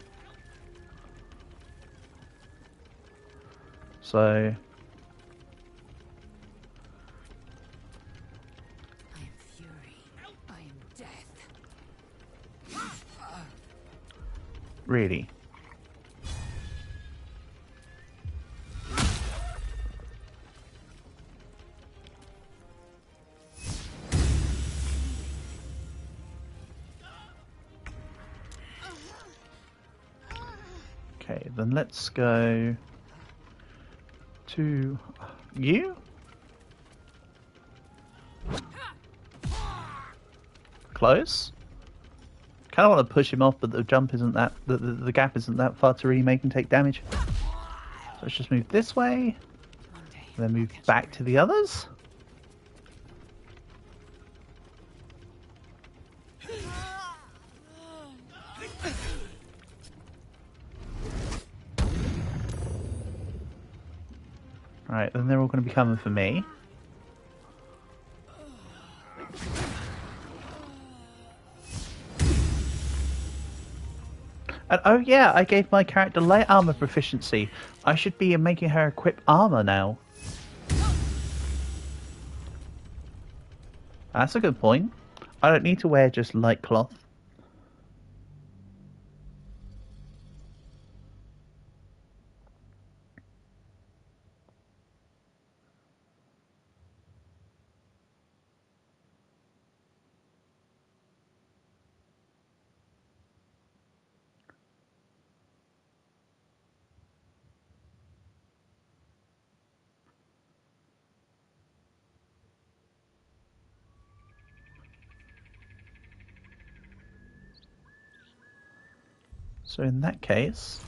So... Really? Okay, then let's go to you. Close. Kind of want to push him off, but the jump isn't that the gap isn't that far to really make him take damage. So let's just move this way, and then move back to the others. Right, then they're all going to be coming for me. And oh yeah, I gave my character light armor proficiency. I should be making her equip armor now. That's a good point. I don't need to wear just light cloth. So in that case,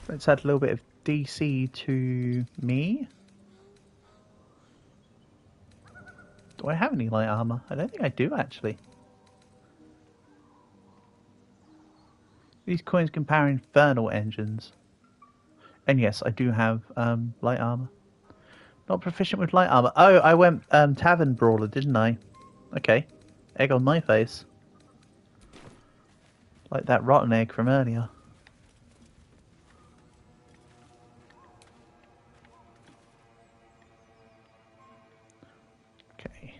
let's add a little bit of DC to me. Do I have any light armor? I don't think I do actually. These coins compare infernal engines. And yes, I do have light armor. Not proficient with light armor. Oh, I went Tavern Brawler, didn't I? Okay. Egg on my face. Like that rotten egg from earlier. Okay.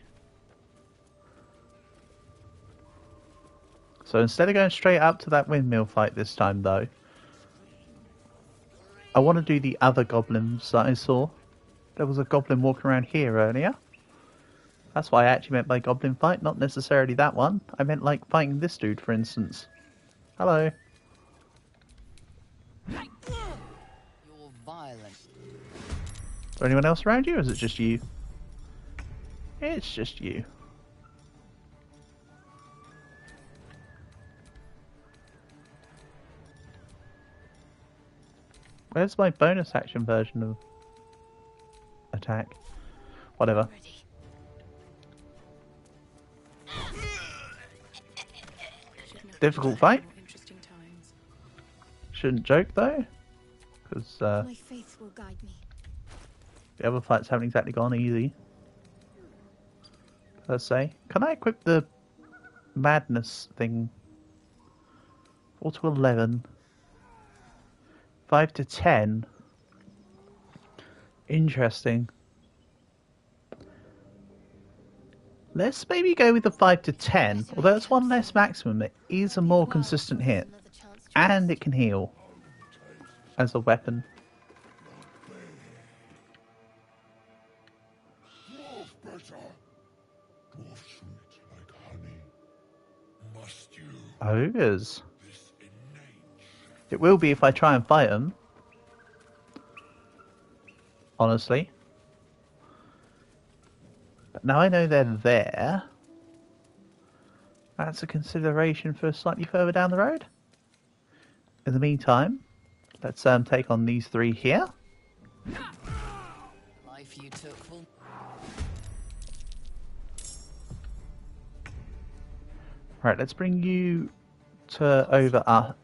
So instead of going straight up to that windmill fight this time though, I want to do the other goblins that I saw. There was a goblin walking around here earlier. That's why I actually meant by goblin fight, not necessarily that one. I meant like fighting this dude, for instance. Hello. You're violent. Is there anyone else around you, or is it just you? It's just you. Where's my bonus action version of attack? Whatever. Difficult fight. Shouldn't joke though, because My faith will guide me. the other fights haven't exactly gone easy. Let's say, can I equip the madness thing? 4 to 11, 5 to 10. Interesting. Let's maybe go with the 5 to 10. Although it's one less maximum, it is a more consistent hit. And it can heal as a weapon. Ogres. It will be if I try and fight them. Honestly. But now I know they're there. That's a consideration for slightly further down the road. In the meantime, let's take on these three here. Life life you took will... Right, let's bring you to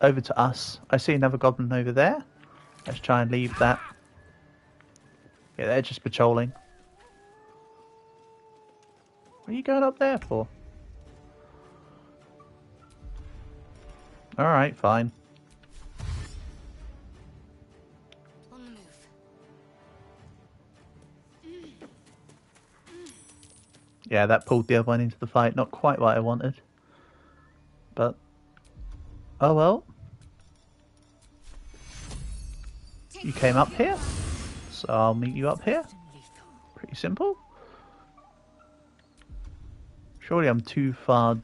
over to us. I see another goblin over there. Let's try and leave that. Yeah, they're just patrolling. What are you going up there for? Alright, fine. On the move. Yeah, that pulled the other one into the fight. Not quite what I wanted. But, oh well. You came up here, so I'll meet you up here. Pretty simple. Surely I'm too far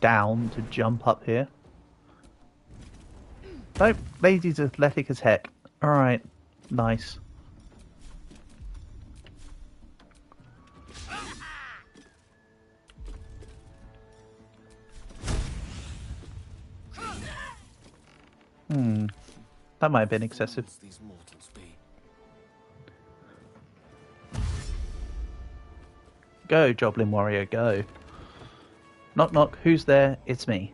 down to jump up here. Nope, Lazy's athletic as heck. Alright, nice. That might have been excessive. Go, Joblin Warrior, go. Knock knock, who's there? It's me.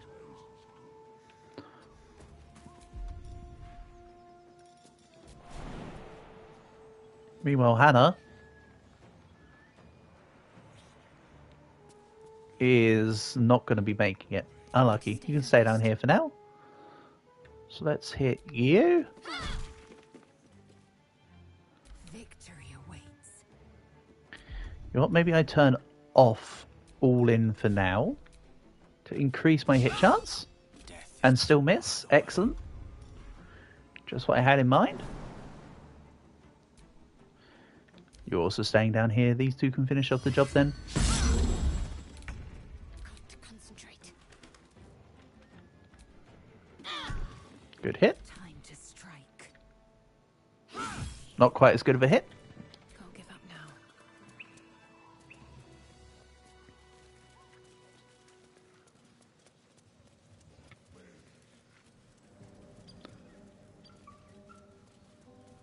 Meanwhile, Hannah is not going to be making it. Unlucky. You can stay down here for now. So let's hit you. Victory awaits. You know what? Maybe I turn off all in for now to increase my hit chance and still miss. Excellent. Just what I had in mind. You're also staying down here. These two can finish off the job then. Good hit. Time to strike. Not quite as good of a hit. Can't give up now.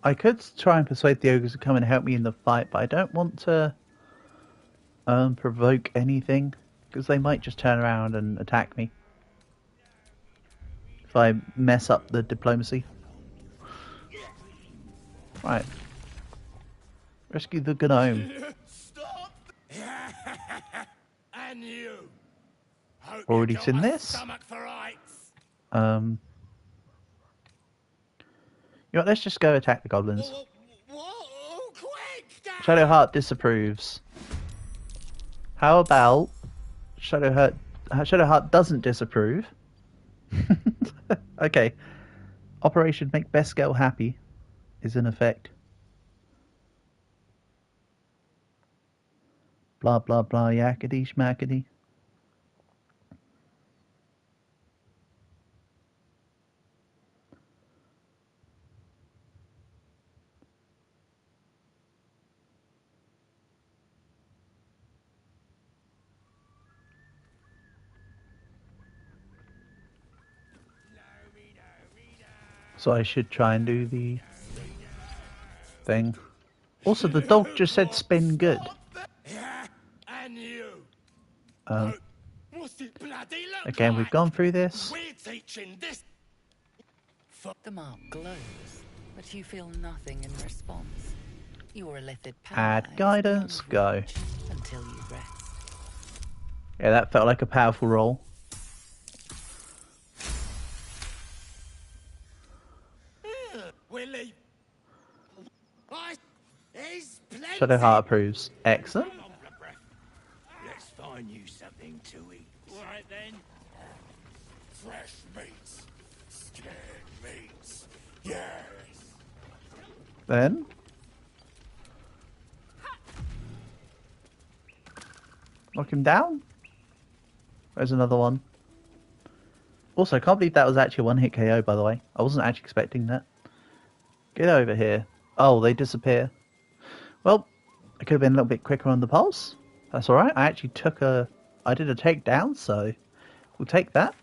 I could try and persuade the ogres to come and help me in the fight, but I don't want to provoke anything, because they might just turn around and attack me if I mess up the diplomacy. Right. Rescue the gnome. Stop! And you. Hope Already you got seen a this. stomach for rights. You know what, let's just go attack the goblins. Oh, quick! Shadowheart disapproves. How about Shadowheart doesn't disapprove? Okay. Operation Make Best Girl Happy is in effect. Blah blah blah yakety schmackety. So I should try and do the thing. Also, the dog just said spin good. And you. What's it bloody look Again, like? we've gone through this. We're teaching this. The mark glows, but you feel nothing in response. Your illithid power Add guidance, go. until you rest. Yeah, that felt like a powerful roll. We'll leave. Shadowheart approves. Excellent. Let's find you something to eat. Right then. Fresh meats. Scared meats. Yes. Then knock him down. There's another one. Also, I can't believe that was actually a one-hit KO, by the way. I wasn't actually expecting that. Get over here. Oh, they disappear. Well, I could have been a little bit quicker on the pulse. That's alright. I actually I did a takedown, so we'll take that.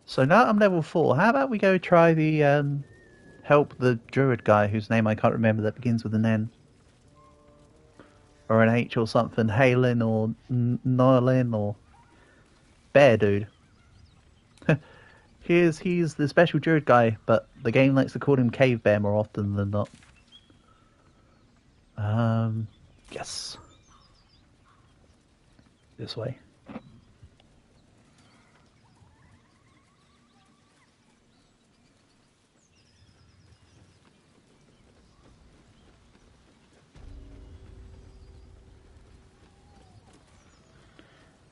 So now I'm level 4. How about we go try the, help the druid guy whose name I can't remember that begins with an N. or an H or something, Halen or Nylin or Bear Dude. He's the special druid guy, but the game likes to call him Cave Bear more often than not. Yes. This way.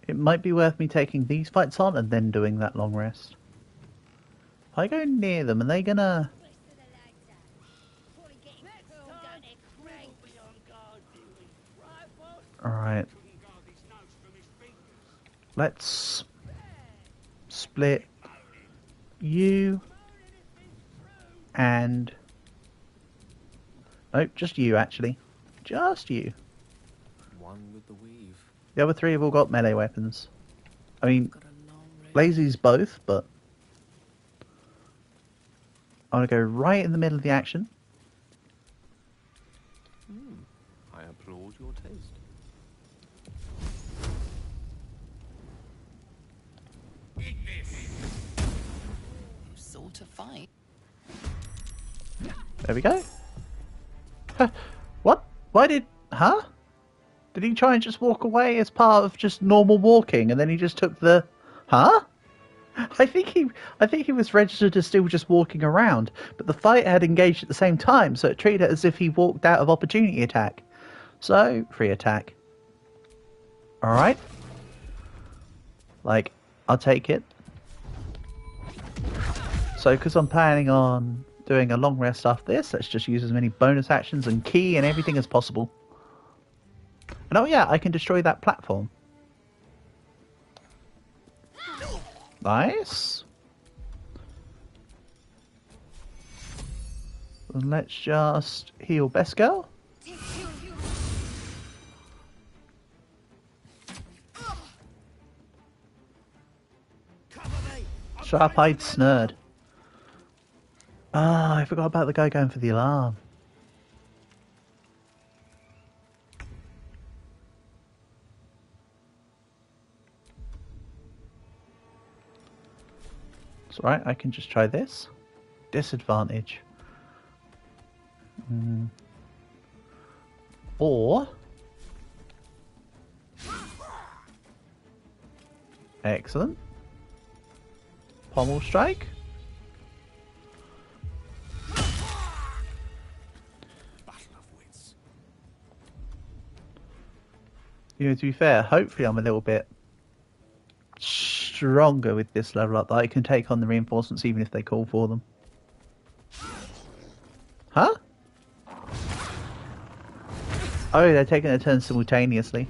It might be worth me taking these fights on and then doing that long rest. If I go near them, are they gonna... Alright. Let's split you and... Nope, just you actually. Just you. One with the weave. The other three have all got melee weapons. I mean, Blazy's both, but... I want to go right in the middle of the action. I applaud your taste. Sort of fight. There we go. What? Why did... Huh? Did he try and just walk away as part of just normal walking, and then he just took the... Huh? I think he was registered as still just walking around, but the fight had engaged at the same time, so it treated it as if he walked out of opportunity attack. So, free attack. Alright. Like, I'll take it. So, because I'm planning on doing a long rest after this, let's just use as many bonus actions and key and everything as possible. And oh yeah, I can destroy that platform. Nice. And let's just heal Best Girl. Sharp-eyed Snurd. Ah, I forgot about the guy going for the alarm. It's alright, I can just try this. Disadvantage. Or... Excellent. Pommel Strike. You know, to be fair, hopefully I'm a little bit stronger with this level up, that I can take on the reinforcements even if they call for them. Huh? Oh, they're taking their turns simultaneously.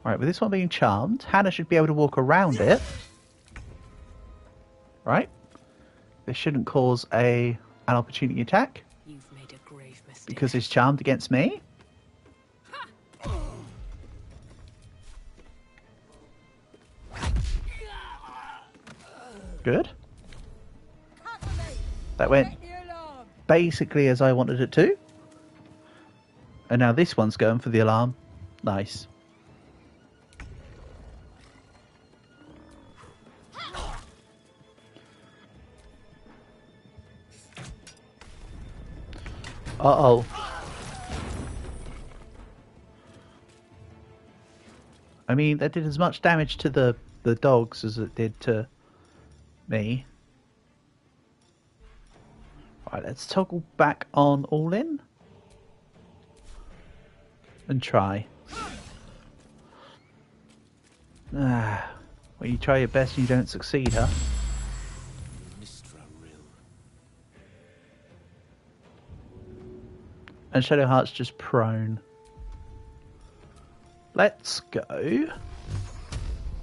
Right, with this one being charmed, Hannah should be able to walk around it. Right? This shouldn't cause an opportunity attack. You've made a grave mistake. Because it's charmed against me. Good. That went basically as I wanted it to. And now this one's going for the alarm. Nice. Uh-oh. I mean, that did as much damage to the dogs as it did to me. Right, let's toggle back on all in. And try. Well, you try your best and you don't succeed, huh? And Shadowheart's just prone. Let's go.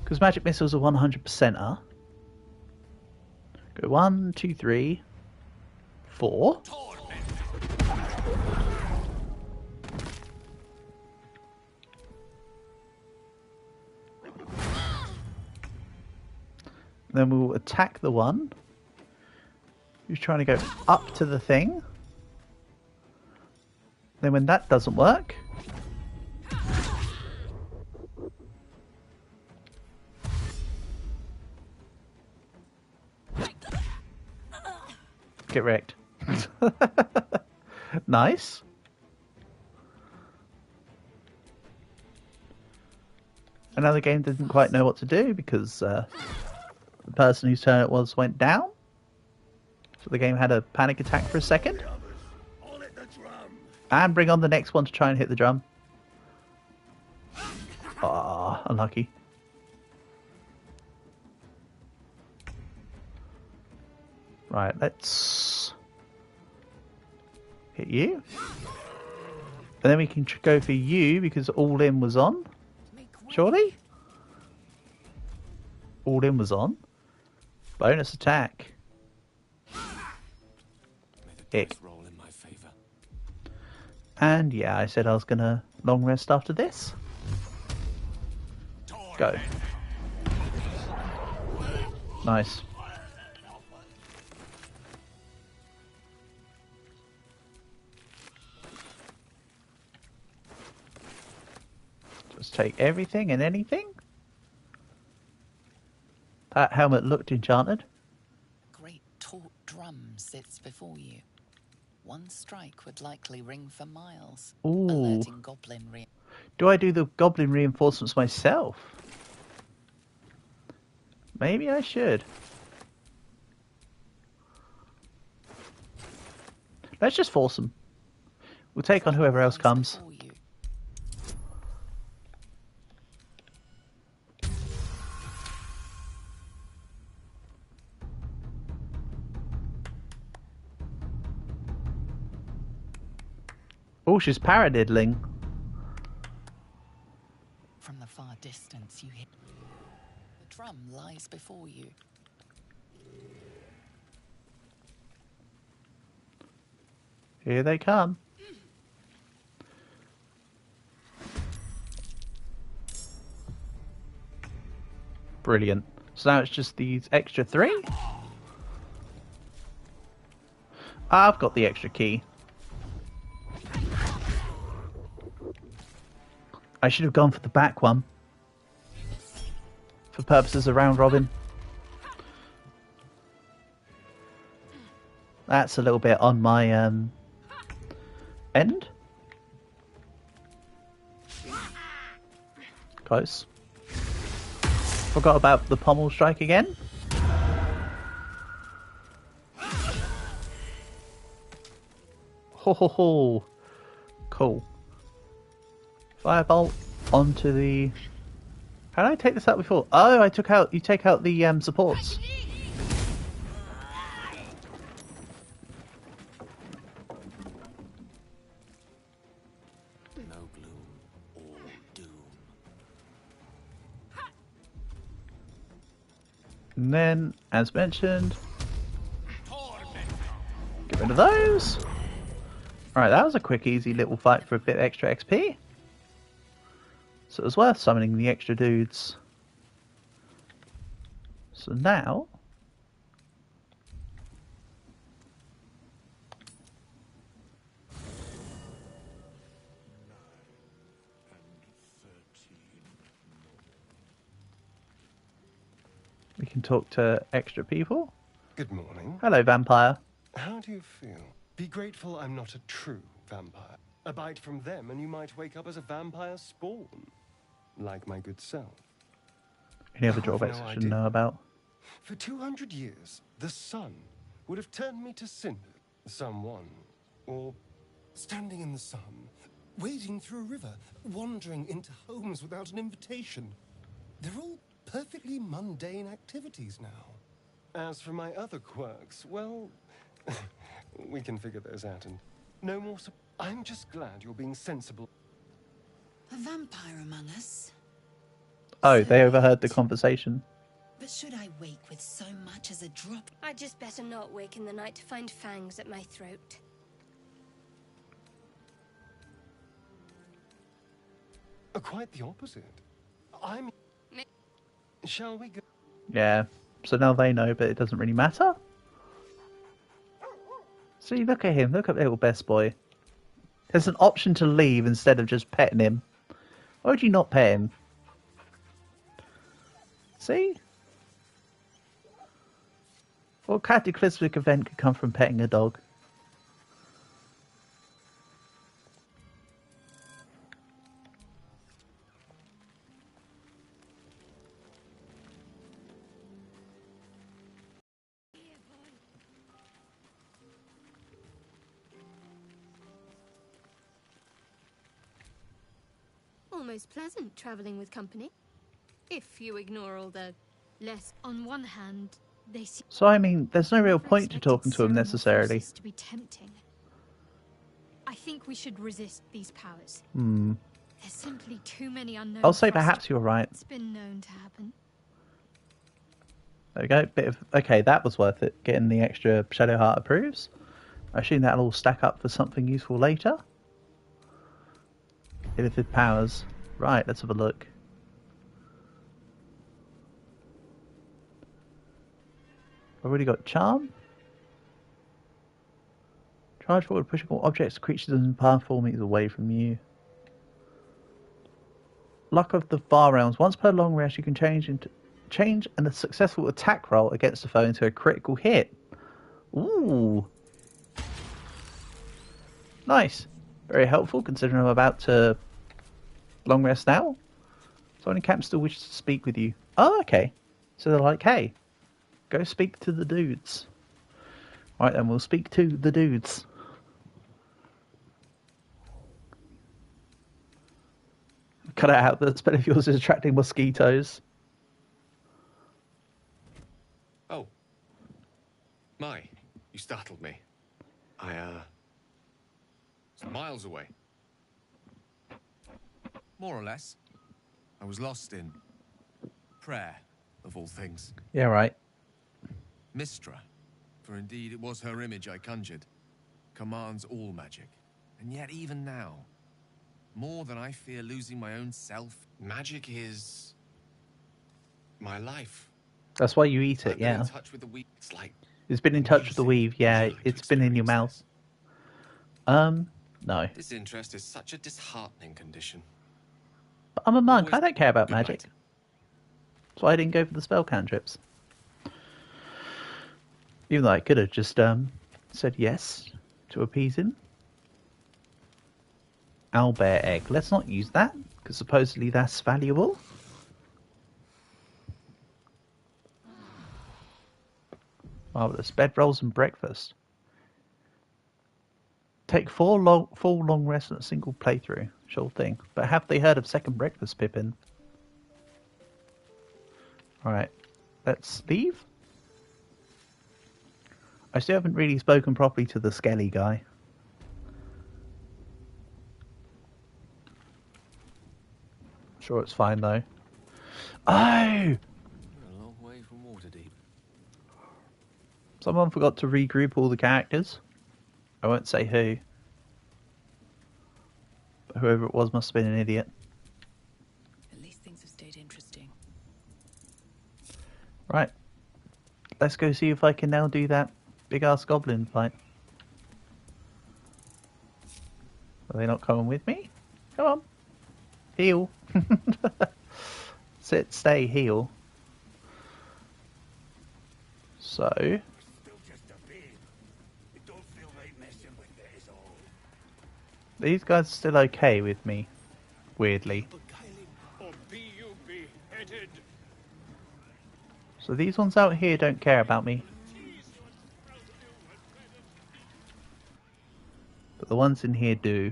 Because magic missiles are 100%er. Go 1, 2, 3, 4. Then we'll attack the one who's trying to go up to the thing. Then when that doesn't work... Get wrecked. Nice. Another game didn't quite know what to do because the person whose turn it was went down. So the game had a panic attack for a second. And bring on the next one to try and hit the drum. Ah, unlucky. Right, let's hit you. And then we can go for you because All In was on. Surely? All In was on. Bonus attack. Ick. And yeah, I said I was gonna long rest after this. Go. Nice. Just take everything and anything. That helmet looked enchanted. Great taut drum sits before you. One strike would likely ring for miles, Ooh. alerting goblin Do I do the goblin reinforcements myself? Maybe I should. Let's just force them. We'll take on whoever else comes. Oh, she's paradiddling. From the far distance, you hear the drum lies before you. Here they come. Brilliant. So now it's just these extra 3. I've got the extra key. I should have gone for the back one. For purposes of round robin. That's a little bit on my end. Close. Forgot about the pommel strike again. Ho ho ho. Cool. Firebolt onto the... How did I take this out before? Oh, you take out the supports. No gloom, all doom. And then, as mentioned, get rid of those. Alright, that was a quick, easy little fight for a bit extra XP. So it was worth summoning the extra dudes. So now... we can talk to extra people. Good morning. Hello, vampire. How do you feel? Be grateful I'm not a true vampire. A bite from them and you might wake up as a vampire spawn. Like my good self. Any other drawbacks I should know about? For 200 years, the sun would have turned me to cinder. Someone, or standing in the sun, wading through a river, wandering into homes without an invitation. They're all perfectly mundane activities now. As for my other quirks, well, we can figure those out and no more. I'm just glad you're being sensible. A vampire among us? Oh, they overheard the conversation. But should I wake with so much as a drop? I'd just better not wake in the night to find fangs at my throat. Quite the opposite. Shall we go? Yeah, so now they know, but it doesn't really matter. See, look at him. Look at little best boy. There's an option to leave instead of just petting him. Why would you not pet him? See? What cataclysmic event could come from petting a dog? Almost pleasant traveling with company. If you ignore all the less. On one hand, they seem So, I mean, there's no real point to talking to him necessarily. to be tempting. I think we should resist these powers. Hmm. There's simply too many unknowns. I'll say perhaps you're right. It's been known to happen. There we go. Bit of okay, that was worth it. Getting the extra Shadow Heart approves. I assume that'll all stack up for something useful later. Limited powers. Right, let's have a look. I've already got charm. Charge forward, pushing all objects, creatures, and path 4 meters away from you. Luck of the Far Realms. Once per long rest, you can change and a successful attack roll against the foe into a critical hit. Ooh. Nice. Very helpful, considering I'm about to long rest now. So any camp still wishes to speak with you. Oh, okay. So they're like, hey, go speak to the dudes. Right then, we'll speak to the dudes. Cut it out, the spell of yours is attracting mosquitoes. Oh. My, you startled me. It's miles away. More or less. I was lost in prayer, of all things. Yeah, right. Mistra, for indeed it was her image I conjured, commands all magic. And yet even now, more than I fear losing my own self, magic is my life. That's why you eat it, I've yeah. been in touch with the weave. It's like it's been in touch with the weave, yeah. It's been in your mouth. No. This interest is such a disheartening condition. But I'm a monk. I don't care about magic. That's why I didn't go for the spell cantrips. Even though I could have just said yes to appease him. Owlbear egg. Let's not use that, because supposedly that's valuable. Marvellous. Bed rolls and breakfast. Take full long rest in a single playthrough. Sure thing. But have they heard of second breakfast, Pippin? Alright. Let's leave. I still haven't really spoken properly to the Skelly guy. Sure, it's fine though. Oh! A long way from Waterdeep. Someone forgot to regroup all the characters. I won't say who. But whoever it was must have been an idiot. At least things have stayed interesting. Right. Let's go see if I can now do that big ass goblin fight. Are they not coming with me? Come on. Heal. Sit, stay, heal. So. These guys are still okay with me. Weirdly. So these ones out here don't care about me. But the ones in here do.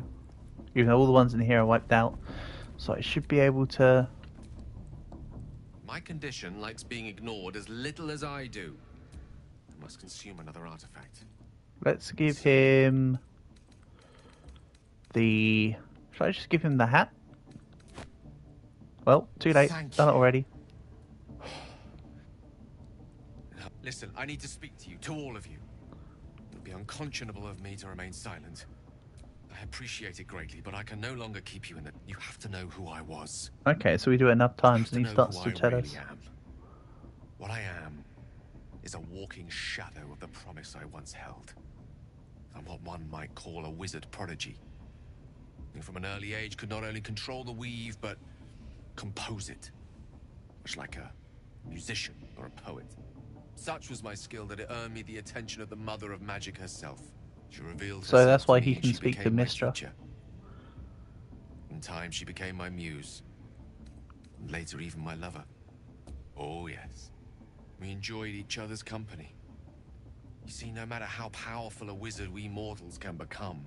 Even though all the ones in here are wiped out. So I should be able to... My condition likes being ignored as little as I do. I must consume another artifact. Let's give him... the... Should I just give him the hat? Well, too late. Done it already. Listen, I need to speak to you, to all of you. It would be unconscionable of me to remain silent. I appreciate it greatly, but I can no longer keep you in the... You have to know who I was. Okay, so we do it enough times and he starts to tell us. What I am is a walking shadow of the promise I once held. I'm what one might call a wizard prodigy. and from an early age could not only control the weave, but compose it. Much like a musician or a poet. Such was my skill that it earned me the attention of the mother of magic herself. She revealed So herself that's why to he me and can she speak to became my Mistra. teacher. In time, she became my muse. And later, even my lover. Oh, yes. We enjoyed each other's company. You see, no matter how powerful a wizard we mortals can become,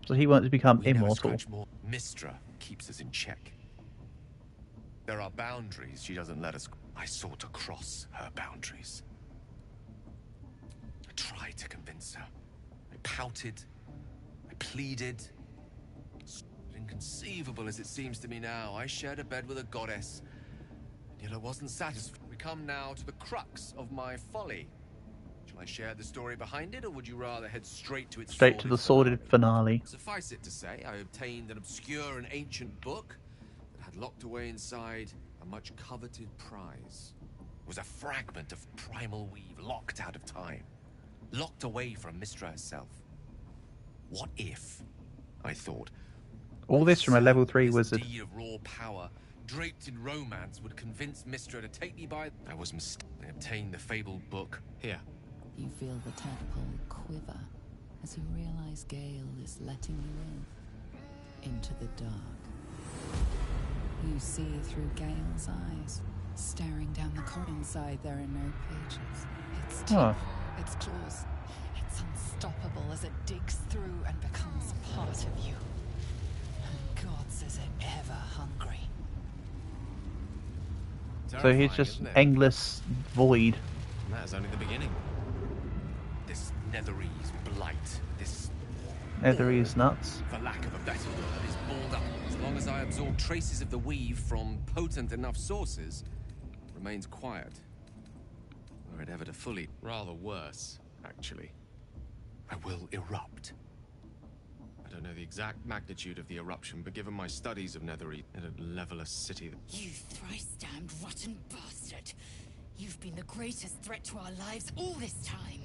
So he wants to become we never immortal. scratch more. Mistra keeps us in check. There are boundaries she doesn't let us. I sought to cross her boundaries. I tried to convince her. I pouted. I pleaded. Inconceivable as it seems to me now, I shared a bed with a goddess, and yet I wasn't satisfied. We come now to the crux of my folly. Shall I share the story behind it, or would you rather head straight to its Straight to the sordid finale. Suffice it to say, I obtained an obscure and ancient book that had locked away inside a much coveted prize. It was a fragment of primal weave, locked out of time, locked away from Mistra herself. What if, I thought, All this from a level 3 wizard. deed of raw power, draped in romance, would convince Mistra to take me by... I was mistaken. I obtained the fabled book. Here. You feel the tadpole quiver as you realize Gale is letting you into the dark. You see through Gale's eyes, staring down the corridor. Inside there are no pages. Its teeth, its claws. It's unstoppable as it digs through and becomes part of you. And God says it ever hungry. So he's just endless void. And that is only the beginning. This Netherese blight, this... Netherese nuts. for lack of a better word, is balled up. As long as I absorb traces of the weave from potent enough sources, it remains quiet. Were it ever to fully... Rather worse, actually. I will erupt. I don't know the exact magnitude of the eruption, but given my studies of Netherese, it'd level a city... You thrice-damned rotten bastard! You've been the greatest threat to our lives all this time.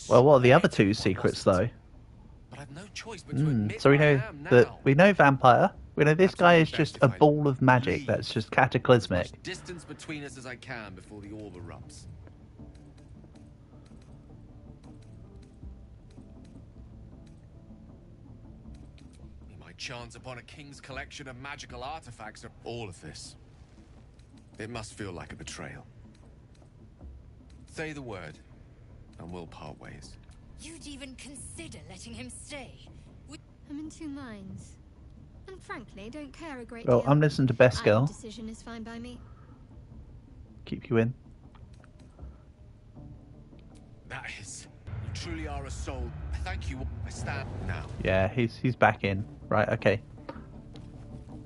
Well, what are the other two secrets, though? But I've no choice but to admit So we where know I am now. that we know vampire. We know this guy is just a ball of magic that's just cataclysmic. Distance between us as I can before the orb erupts. My chance upon a king's collection of magical artifacts are all of this. It must feel like a betrayal. Say the word, and we'll part ways. You'd even consider letting him stay? I'm in two minds. And frankly, don't care a great Well, deal. I'm listening to Best Girl. Either decision is fine by me. Keep you in. That is... You truly are a soul. Thank you. I stand now. Yeah, he's back in. Right, okay.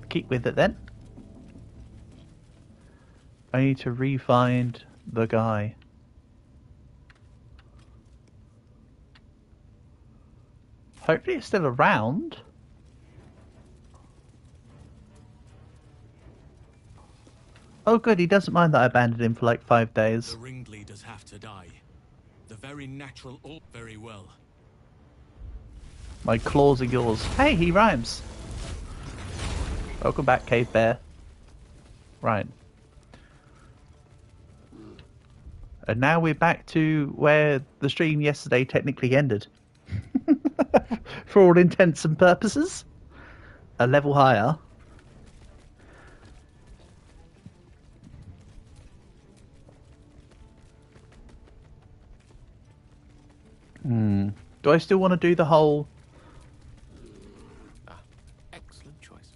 Keep with it then. I need to re-find the guy. Hopefully it's still around. Oh good, he doesn't mind that I abandoned him for like 5 days. The ringleaders have to die. The very natural all very well. My claws are yours. Hey, he rhymes. Welcome back, Cave Bear. Right. And now we're back to where the stream yesterday technically ended. For all intents and purposes. A level higher. Do I still want to do the whole... Excellent choice.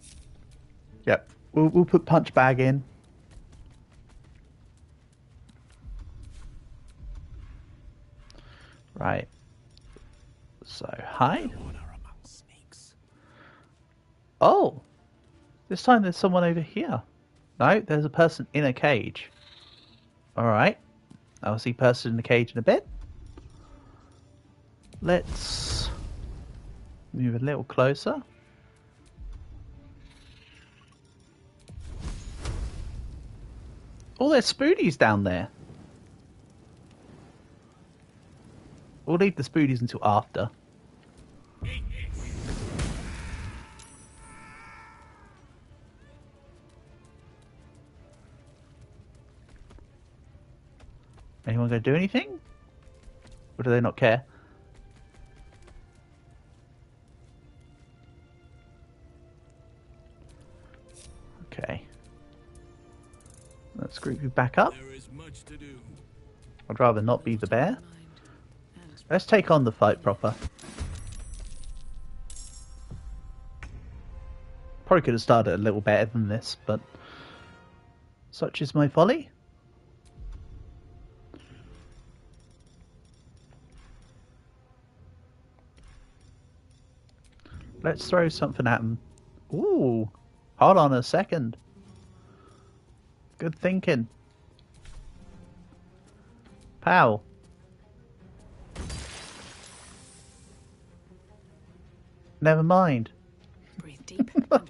Yep. We'll put Punch Bag in. Right. So, hi. Oh! This time there's someone over here. No, there's a person in a cage. Alright. I'll see person in the cage in a bit. Let's move a little closer. Oh, there's spoodies down there. We'll leave the spoodies until after. anyone going to do anything? Or do they not care? Okay. Let's group you back up. There is much to do. I'd rather not be the bear. Let's take on the fight proper. Probably could have started a little better than this, but such is my folly. Let's throw something at him. Ooh, hold on a second. Good thinking. Pow. Never mind. Breathe deep and move.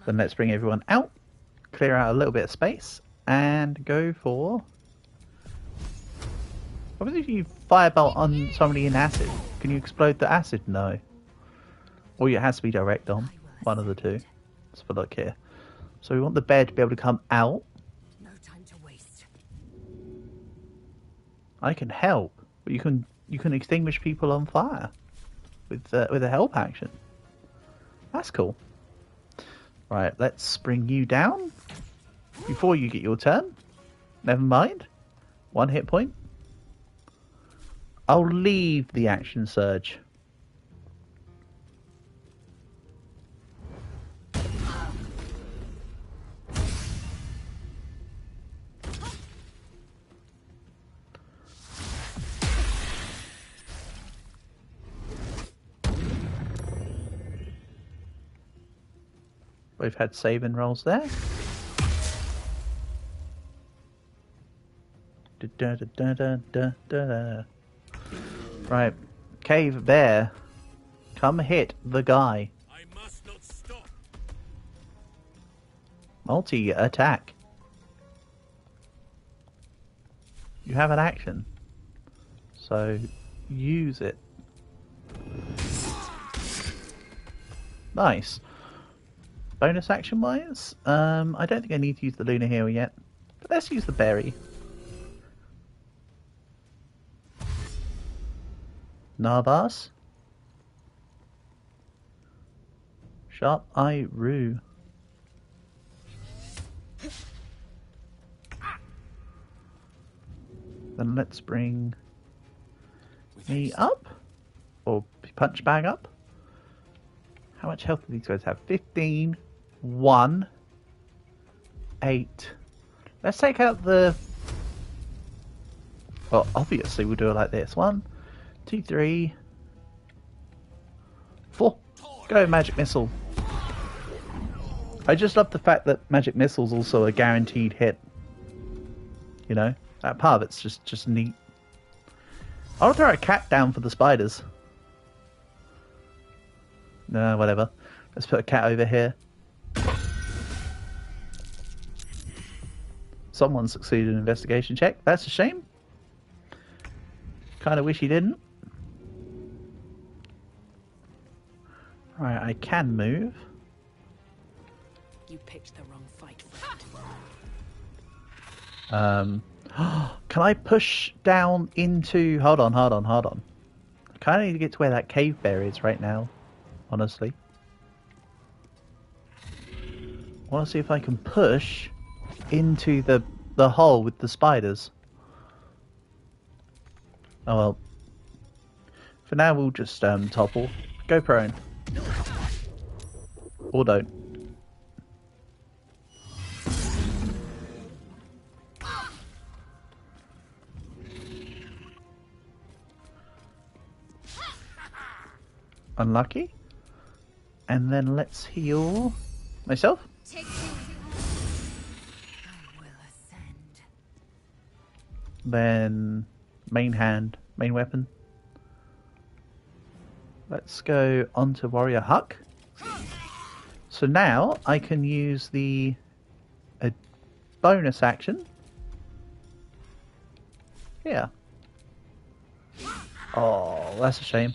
Then let's bring everyone out, clear out a little bit of space, and go for... What if you firebolt on somebody in acid? Can you explode the acid? No. Or it has to be direct on. One of the two. Let's have a look here. So we want the bear to be able to come out. No time to waste. I can help. But you can extinguish people on fire with a help action. That's cool. Right, let's bring you down before you get your turn. Never mind. 1 hit point. I'll leave the action surge. We've had saving rolls there. Da, da, da, da, da, da, da. Right, Cave Bear, come hit the guy. I must not stop. Multi-attack. You have an action, so use it. Nice. Bonus action wise, I don't think I need to use the Lunar Heal yet, but let's use the berry. Narvas. Sharp Eye Rue. Then let's bring me up, or punch bag up. How much health do these guys have? 15, 1, 8. Let's take out the... Well, obviously we'll do it like this. 1, 2, 3, 4. Go, Magic Missile. I just love the fact that Magic Missile's also a guaranteed hit. You know? That part of it's just neat. I'll throw a cat down for the spiders. No, whatever. Let's put a cat over here. Someone succeeded in an investigation check. That's a shame. Kind of wish he didn't. Right, I can move. You picked the wrong fight, friend. Can I push down into... Hold on. I kind of need to get to where that cave bear is right now. Honestly. I want to see if I can push into the hole with the spiders. Oh well. For now we'll just topple. Go prone. Or don't. Unlucky. And then let's heal myself. Then main hand, main weapon. Let's go onto Warrior Huck. So now I can use the bonus action. Yeah. Oh, that's a shame.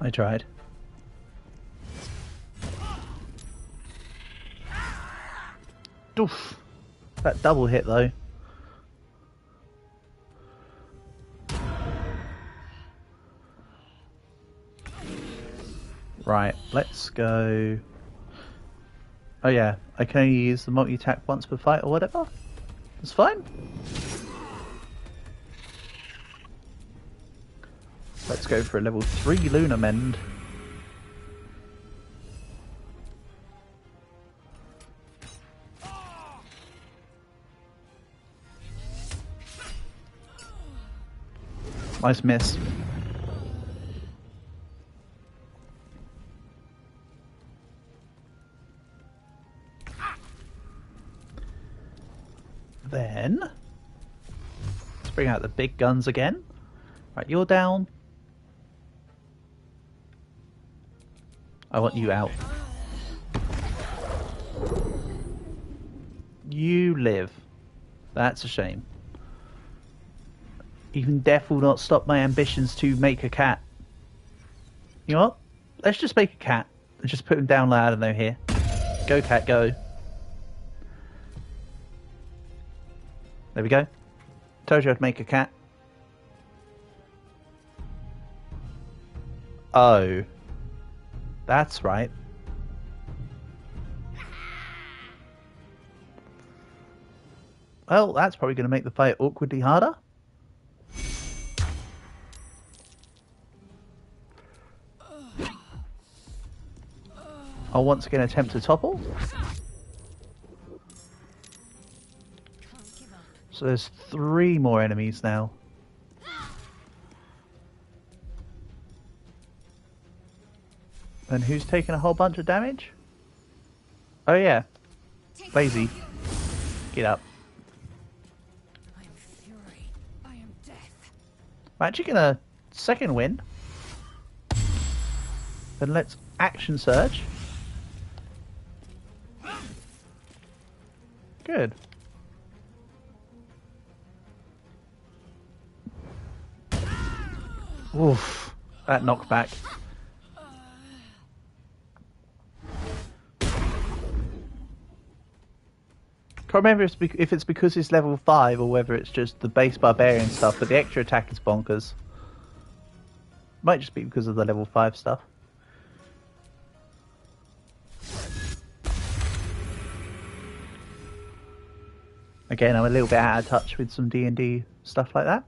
I tried. Oof. That double hit though. Right, let's go. Oh yeah, I can only use the multi-attack once per fight or whatever. That's fine. Let's go for a level 3 Lunar Mend. Nice miss. Then let's bring out the big guns again. Right, you're down. I want you out. You live. That's a shame. Even death will not stop my ambitions to make a cat. You know what? Let's just make a cat. And just put him down loud and here. Go cat, go. There we go. Told you I'd make a cat. Oh. That's right. Well, that's probably going to make the fight awkwardly harder. I'll once again attempt to topple. So there's 3 more enemies now. And who's taking a whole bunch of damage? Oh yeah. Lazy. Get up. I am fury. I am death. I'm actually gonna second win. Then let's action surge. Good. Oof. That knockback. Can't remember if it's because it's level 5 or whether it's just the base barbarian stuff, but the extra attack is bonkers. Might just be because of the level 5 stuff. Again, I'm a little bit out of touch with some D&D stuff like that.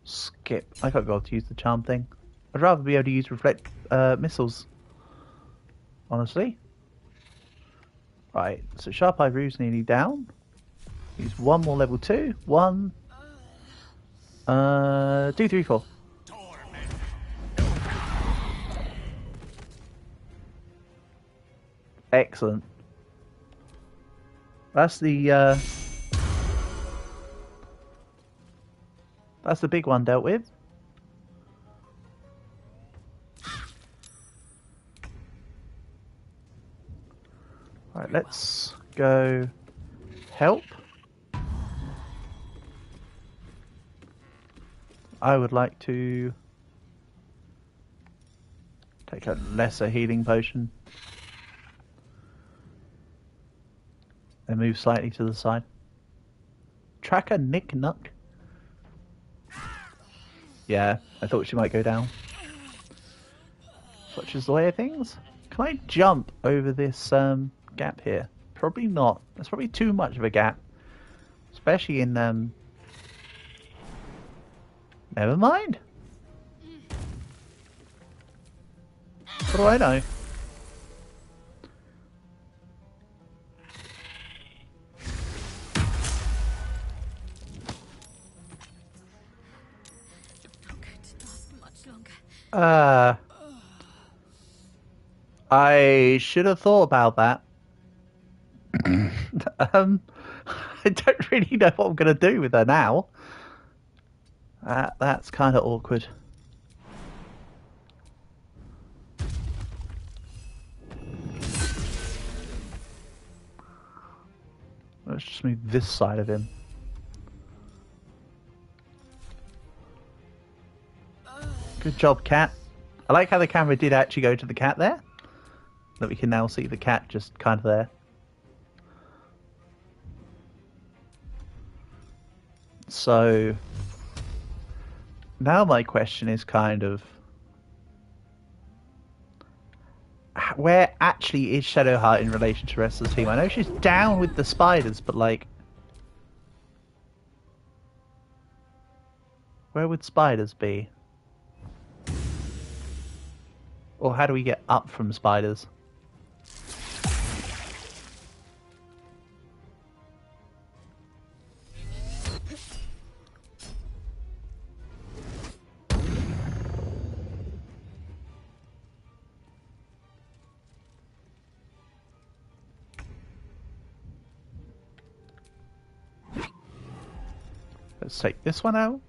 Skip. I can't go to use the charm thing. I'd rather be able to use reflect missiles. Honestly. Right, so Sharp Eye Rue's nearly down. Use 1 more level 2. 1. 2, 3, 4. Excellent. That's the big one dealt with. Right, let's go help. I would like to take a lesser healing potion and move slightly to the side. Tracker Nick Nuck. Yeah, I thought she might go down. Such is the way of things. Can I jump over this gap here? Probably not. That's probably too much of a gap. Especially in never mind. What do I know? I should have thought about that. I don't really know what I'm going to do with her now. That's kind of awkward. Let's just move this side of him. Good job, cat. I like how the camera did actually go to the cat there. That we can now see the cat just kind of there. So now my question is kind of, where actually is Shadowheart in relation to the rest of the team? I know she's down with the spiders, but like, where would spiders be? Or how do we get up from spiders? Let's take this one out.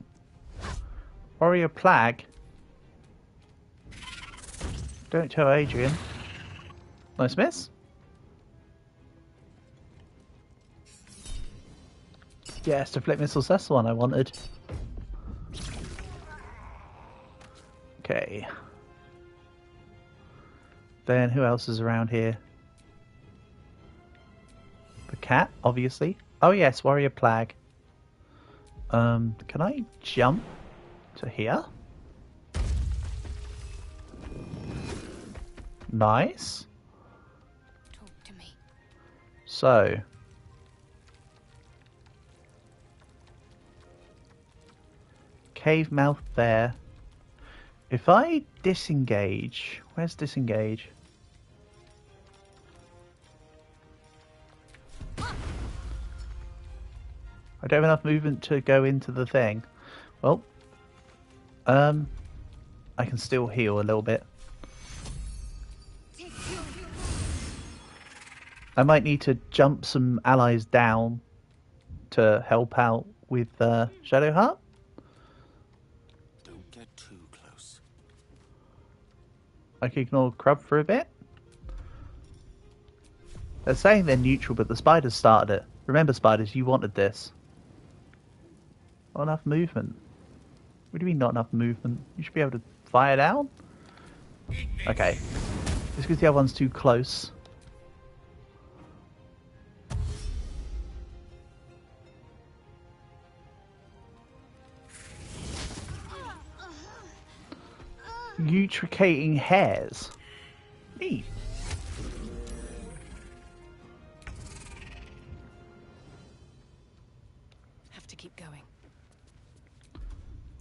Warrior Plague. Don't tell Adrian. Nice miss. Yes, the flip missiles, that's the one I wanted. Okay. Then who else is around here? The cat, obviously. Oh yes, Warrior Plague. Can I jump to here? Nice. Talk to me. So, cave mouth there. If I disengage, where's disengage? I don't have enough movement to go into the thing. Well, I can still heal a little bit. I might need to jump some allies down to help out with Shadowheart. Don't get too close. I can ignore Crub for a bit. They're saying they're neutral, but the spiders started it. Remember, spiders, you wanted this. Not enough movement. What do you mean not enough movement? You should be able to fire down? Okay. Just because the other one's too close. Utricating hairs. Neat. Have to keep going.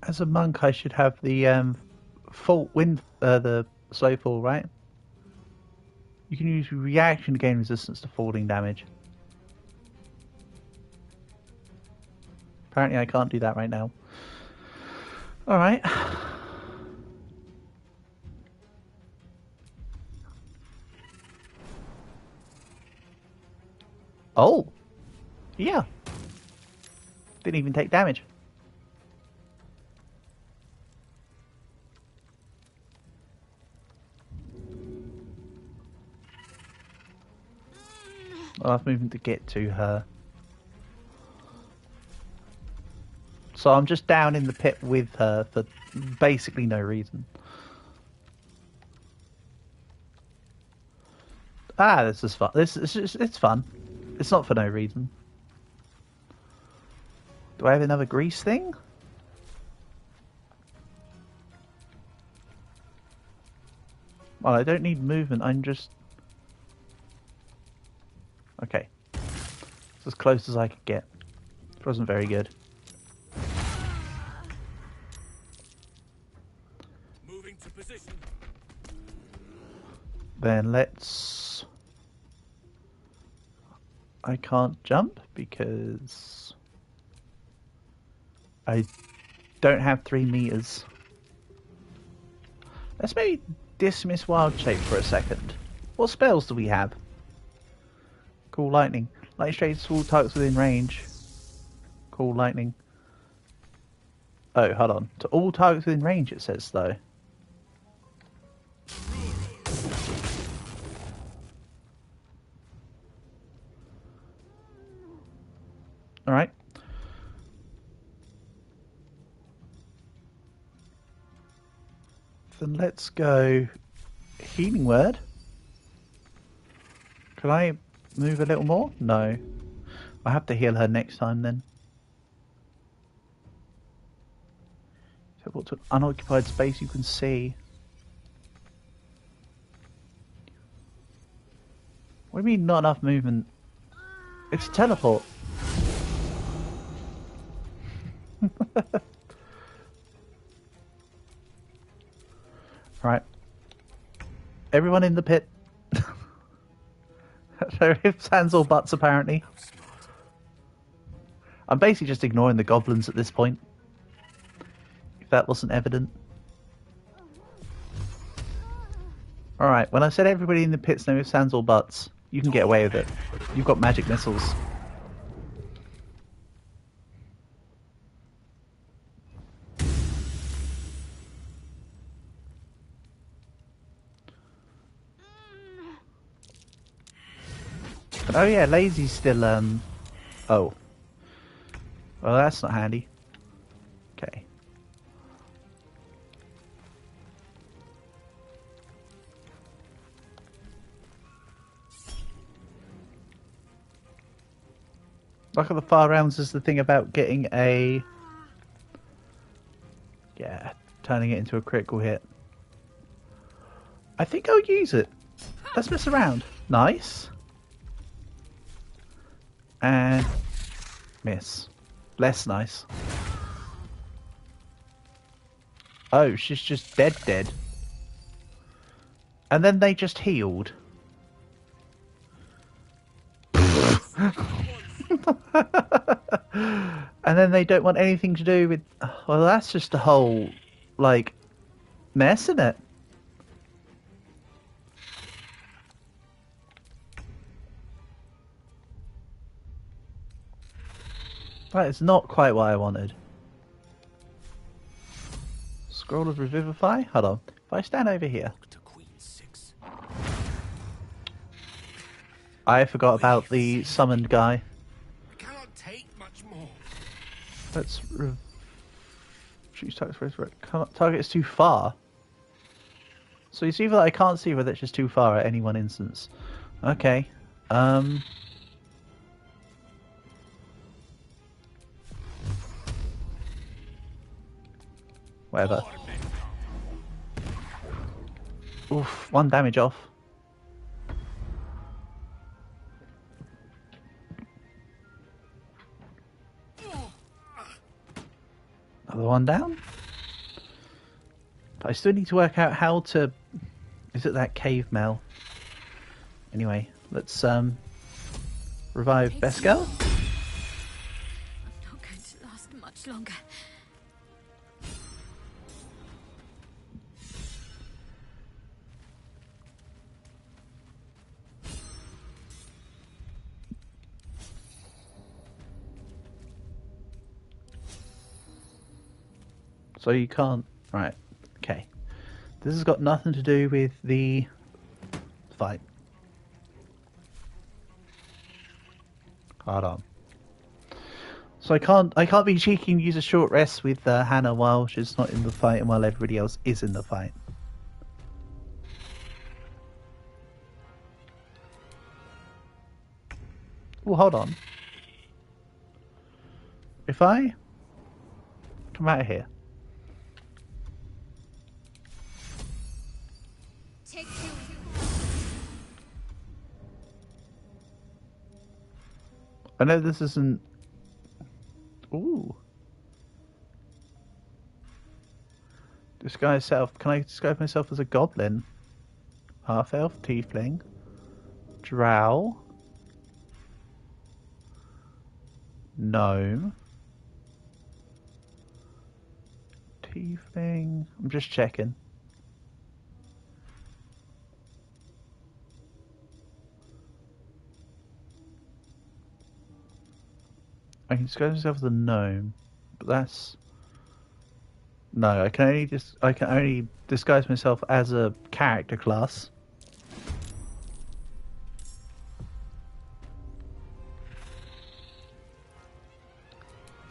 As a monk, I should have the the slow fall, right? You can use reaction to gain resistance to falling damage. Apparently, I can't do that right now. All right. Oh, yeah. Didn't even take damage. I'll have movement to get to her. So I'm just down in the pit with her for basically no reason. Ah, this is fun. It's fun. It's not for no reason. Do I have another grease thing? Well, I don't need movement. I'm just... Okay. It's as close as I could get. It wasn't very good. Moving to position. Then let's... I can't jump because I don't have 3 meters. Let's maybe dismiss Wild Shape for a second. What spells do we have? Cool Lightning. Lightning straight to all targets within range. Cool Lightning. Oh, hold on. To all targets within range it says though. Alright. Then let's go healing word. Can I move a little more? No. I have to heal her next time then. Teleport to an unoccupied space you can see. What do you mean not enough movement? It's a teleport. Right. Everyone in the pit. So if hands or butts apparently. I'm basically just ignoring the goblins at this point. If that wasn't evident. Alright, when I said everybody in the pit's no ifs, hands or butts, you can get away with it. You've got magic missiles. Oh yeah, Lazy's still, oh. Well, that's not handy. Okay. Luck of the far rounds is the thing about getting a... Yeah, turning it into a critical hit. I think I'll use it. Let's mess around. Nice. And... miss. Less nice. Oh, she's just dead. And then they just healed. And then they don't want anything to do with... Well, that's just a whole, like, mess, isn't it? That is not quite what I wanted. Scroll of Revivify? Hold on. If I stand over here... I forgot about the summoned guy. Cannot take much more. Let's choose target is too far. So it's either that I can't see whether it's just too far at any one instance. Okay. Whatever. Oof, 1 damage off. Another 1 down. But I still need to work out how to... Is it that cave Mel? Anyway, let's revive Beskell. I'm not going to last much longer. So you can't... Right, okay. This has got nothing to do with the fight. Hold on. So I can't be cheeky and use a short rest with Hannah while she's not in the fight and while everybody else is in the fight. Well, hold on. If I come out of here. I know this isn't... Ooh. Disguise self. Can I disguise myself as a goblin? Half-elf, tiefling, drow, gnome, tiefling... I'm just checking. I can disguise myself as a gnome, but that's... No, I can only disguise myself as a character class.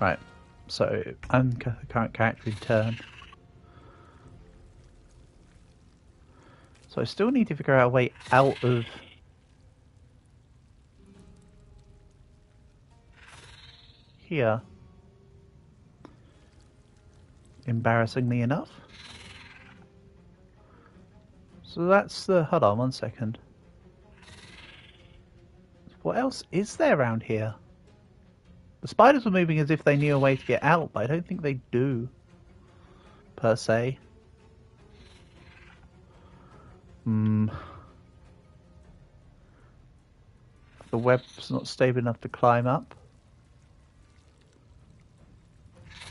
Right, so I'm the current character in turn. So I still need to figure out a way out of here. Embarrassingly enough. So that's the... Hold on 1 second. What else is there around here? The spiders were moving as if they knew a way to get out, but I don't think they do. Per se. The web's not stable enough to climb up.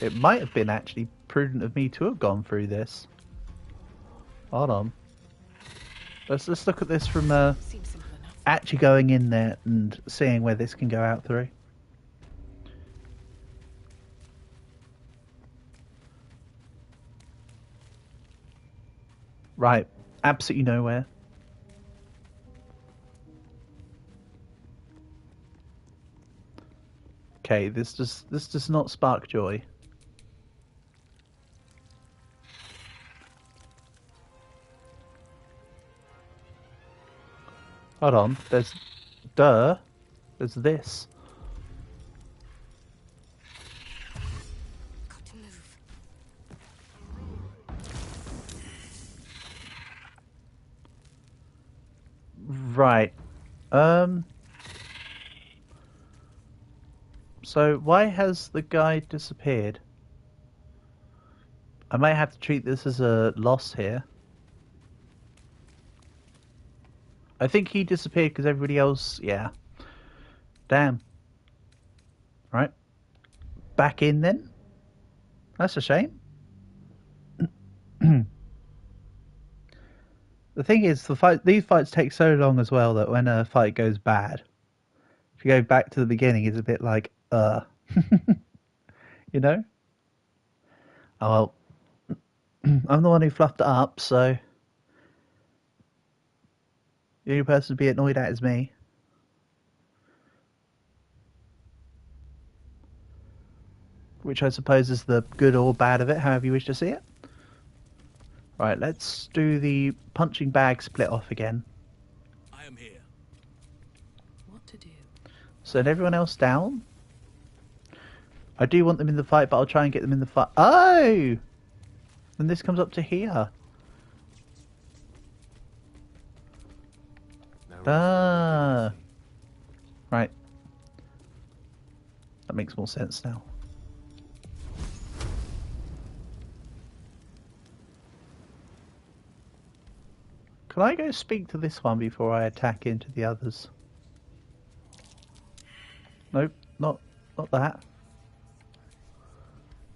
It might have been actually prudent of me to have gone through this. Hold on. Let's look at this from actually going in there and seeing where this can go out through. Right, absolutely nowhere. Okay, this does not spark joy. Hold on, there's this. Got to move. Right. So why has the guy disappeared? I might have to treat this as a loss here. I think he disappeared because everybody else... Yeah. Damn. Right. Back in then? That's a shame. The thing is, these fights take so long as well that when a fight goes bad, if you go back to the beginning, it's a bit like, you know? Oh well, I'm the one who fluffed it up, so the only person to be annoyed at is me. Which I suppose is the good or bad of it, however you wish to see it. Right, let's do the punching bag split off again. I am here. What to do? Send everyone else down. I do want them in the fight, but I'll try and get them in the fight. Oh! Then this comes up to here. Ah. Right. That makes more sense now. Can I go speak to this one before I attack into the others? Nope, not that.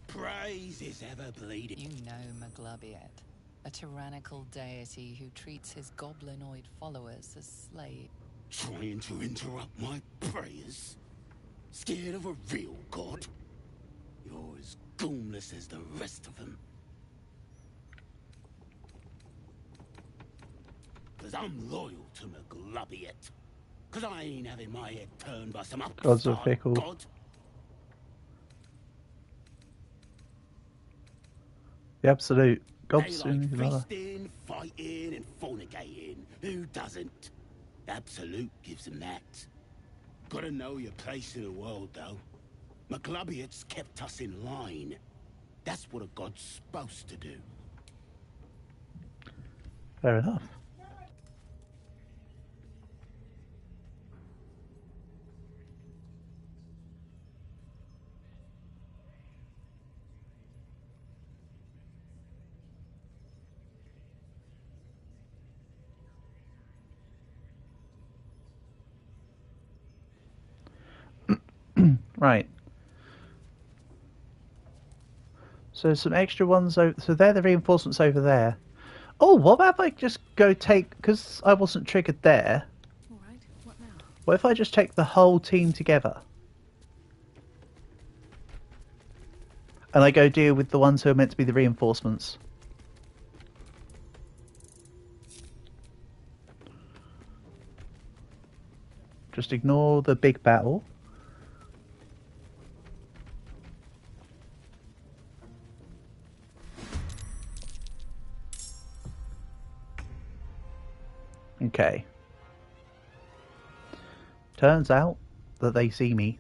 Praise is ever bleeding. You know Maglubiet, a tyrannical deity who treats his goblinoid followers as slaves. Trying to interrupt my prayers? Scared of a real god? You're as goonless as the rest of them. Cause I'm loyal to Maglubiet. Cause I ain't having my head turned by some Gods are upstart fickle. god. The absolute They gods like in his mother. feasting, fighting, and fornicating. Who doesn't? Absolute gives them that. Gotta know your place in the world, though. Maglubiet's kept us in line. That's what a god's supposed to do. Fair enough. Right. So some extra ones over. So they're the reinforcements over there. Oh, what about if I just go take... Because I wasn't triggered there. Alright, what now? What if I just take the whole team together? And I go deal with the ones who are meant to be the reinforcements. Just ignore the big battle. Okay. Turns out that they see me.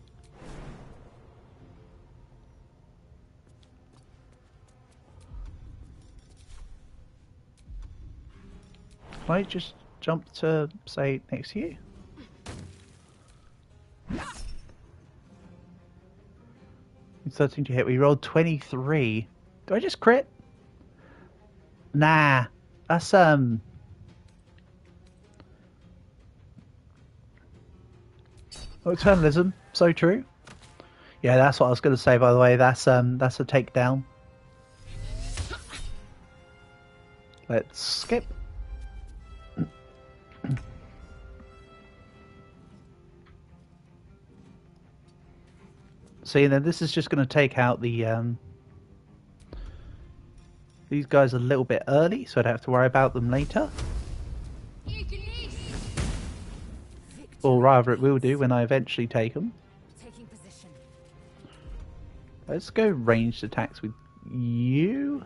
Can I just jump to, say, next to you? It's 13 to hit. We rolled 23. Do I just crit? Nah. That's, Eternalism. So true. Yeah, that's what I was going to say, by the way. That's a takedown. Let's skip. See, then this is just going to take out the these guys a little bit early, so I don't have to worry about them later. Or rather, it will do when I eventually take them. Let's go ranged attacks with you.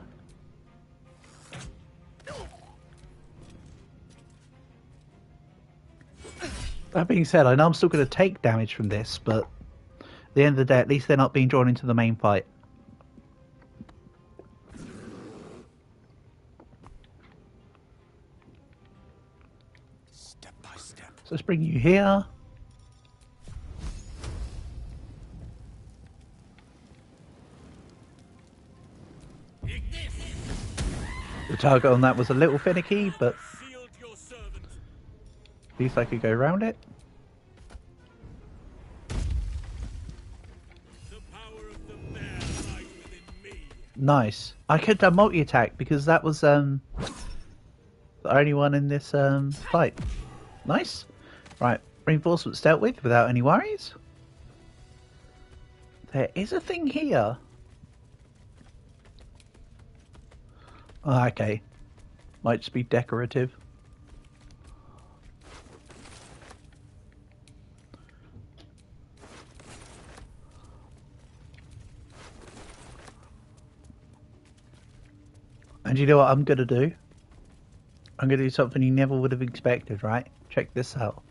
That being said, I know I'm still going to take damage from this, but at the end of the day, at least they're not being drawn into the main fight. Step by step. So let's bring you here. The target on that was a little finicky, but at least I could go around it. Nice. I could have multi-attack because that was the only one in this fight. Nice. Right, reinforcements dealt with without any worries. There is a thing here. Oh, okay. Might just be decorative. And you know what I'm going to do? I'm going to do something you never would have expected, right? Check this out.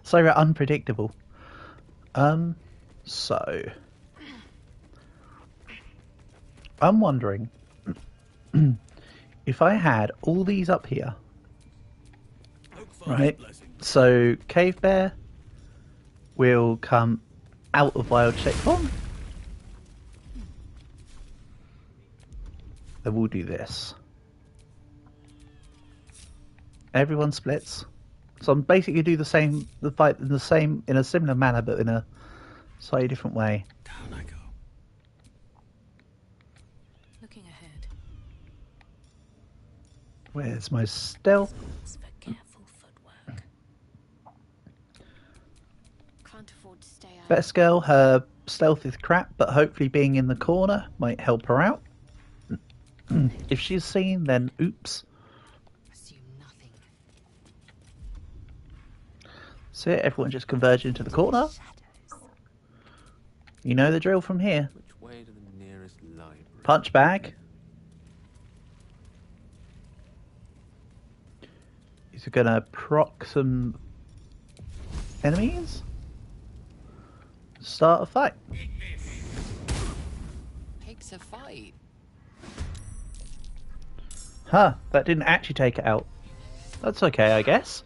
So unpredictable. So I'm wondering if I had all these up here, right? So Cave Bear will come out of Wild Shape Form. Then we'll do this. Everyone splits. So I'm basically do the fight in a similar manner, but in a slightly different way. Down I go. Looking ahead. Where's my stealth? For careful footwork. Can't afford to stay out. Best girl, her stealth is crap, but hopefully being in the corner might help her out. If she's seen, then oops. So everyone just converge into the corner. You know the drill from here. Which way to the nearest library? Punch bag. Is it gonna proc some enemies? Start a fight. Takes a fight. Huh, that didn't actually take it out. That's okay, I guess.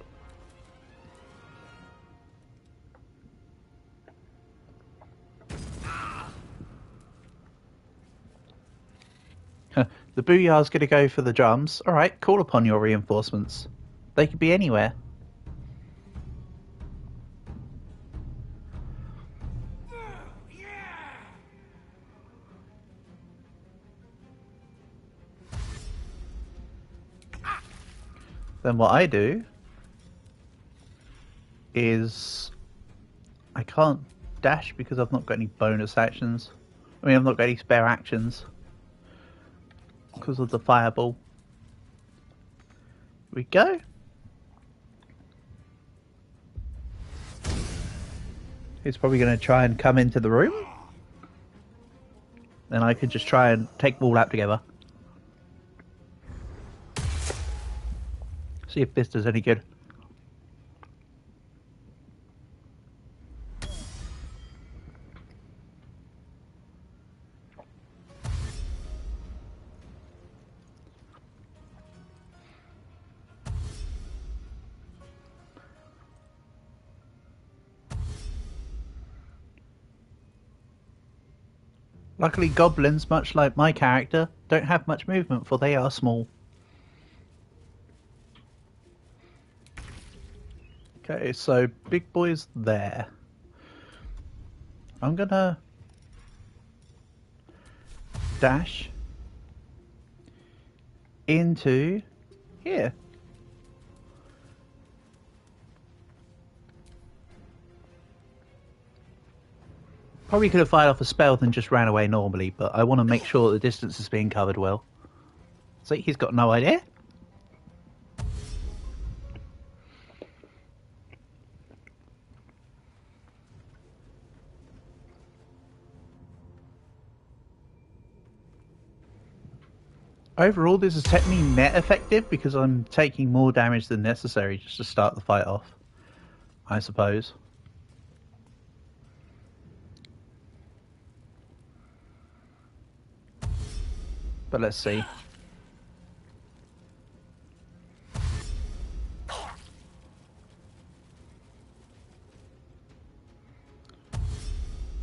The Booyah's going to go for the drums. Alright, call upon your reinforcements. They could be anywhere. Then what I do is I can't dash because I've not got any bonus actions. I mean, I've not got any spare actions because of the fireball. Here we go. He's probably going to try and come into the room. then I could just try and take them all out together. See if this does any good. Luckily, goblins, much like my character, don't have much movement, for they are small. Okay, so big boy's there. I'm gonna dash into here. Probably could have fired off a spell and just ran away normally, but I want to make sure the distance is being covered well. See, he's got no idea. Overall, this is technically net effective because I'm taking more damage than necessary just to start the fight off, I suppose. But let's see.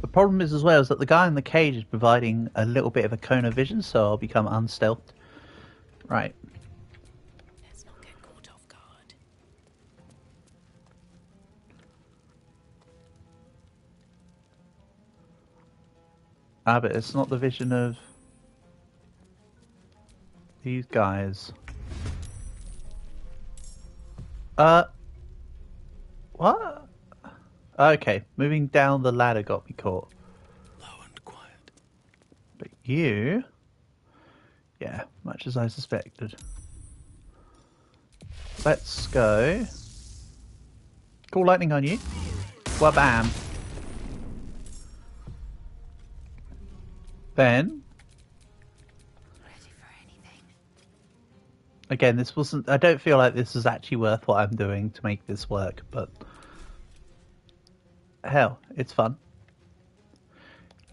The problem is as well is that the guy in the cage is providing a little bit of a cone of vision, so I'll become unstealthed. Right. Let's not get caught off guard. Ah, but it's not the vision of these guys. What? Okay, moving down the ladder got me caught. Low and quiet. But you... Yeah, much as I suspected. Let's go. Call lightning on you. Wabam. Then... Again, this wasn't... I don't feel like this is actually worth what I'm doing to make this work, but... Hell, it's fun.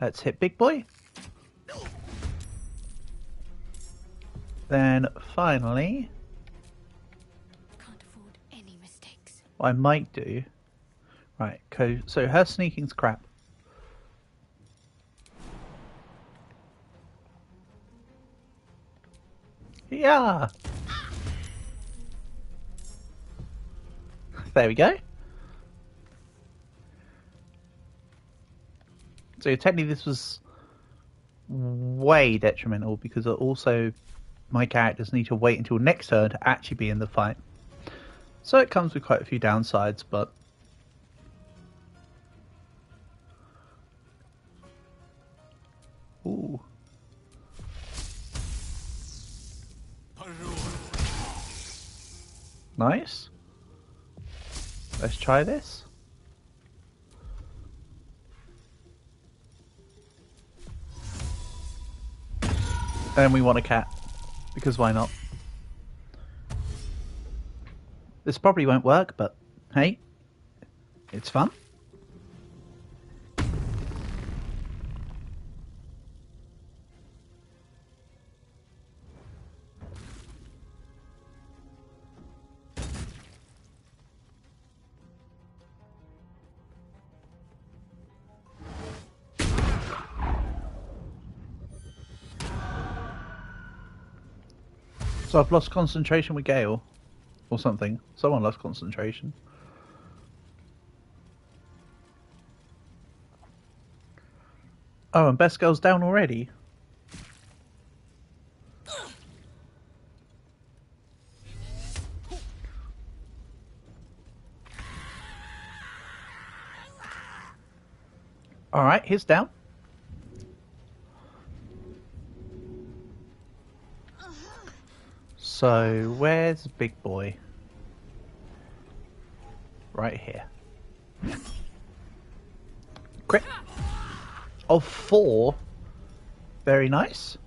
Let's hit big boy. Then, finally... Can't afford any mistakes. What I might do... Right, so her sneaking's crap. Yeah! There we go. So technically this was way detrimental because also my characters need to wait until next turn to actually be in the fight. So it comes with quite a few downsides, but... Ooh. Nice. Let's try this. And we want a cat, because why not? This probably won't work, but hey, it's fun. So I've lost concentration with Gale. Or something. Someone lost concentration. Oh, and Best Girl's down already? Alright, he's down. So, where's Big Boy? Right here. Crit of 4. Very nice.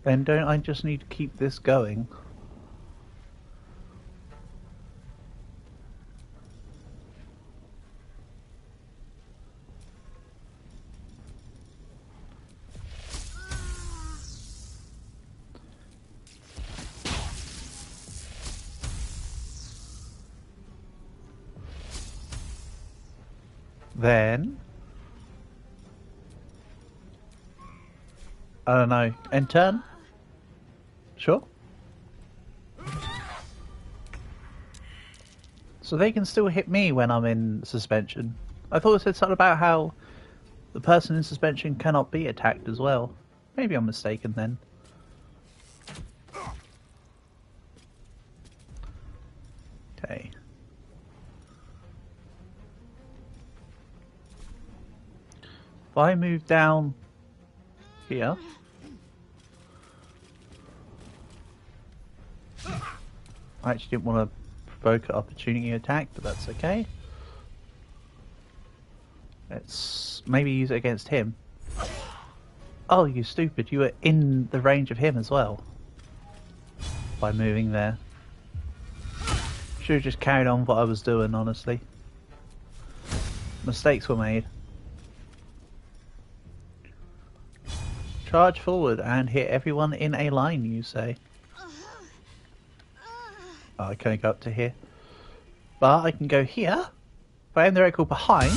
Then don't I just need to keep this going? Then I don't know. End turn? Sure. So they can still hit me when I'm in suspension. I thought it said something about how the person in suspension cannot be attacked as well. Maybe I'm mistaken then. Okay. If I move down here, I actually didn't want to provoke an opportunity attack, but that's okay. Let's maybe use it against him. Oh, you stupid, you were in the range of him as well. By moving there. Should have just carried on what I was doing, honestly. Mistakes were made. Charge forward and hit everyone in a line, you say. Oh, I can go up to here. But I can go here. If I aim the reticle behind.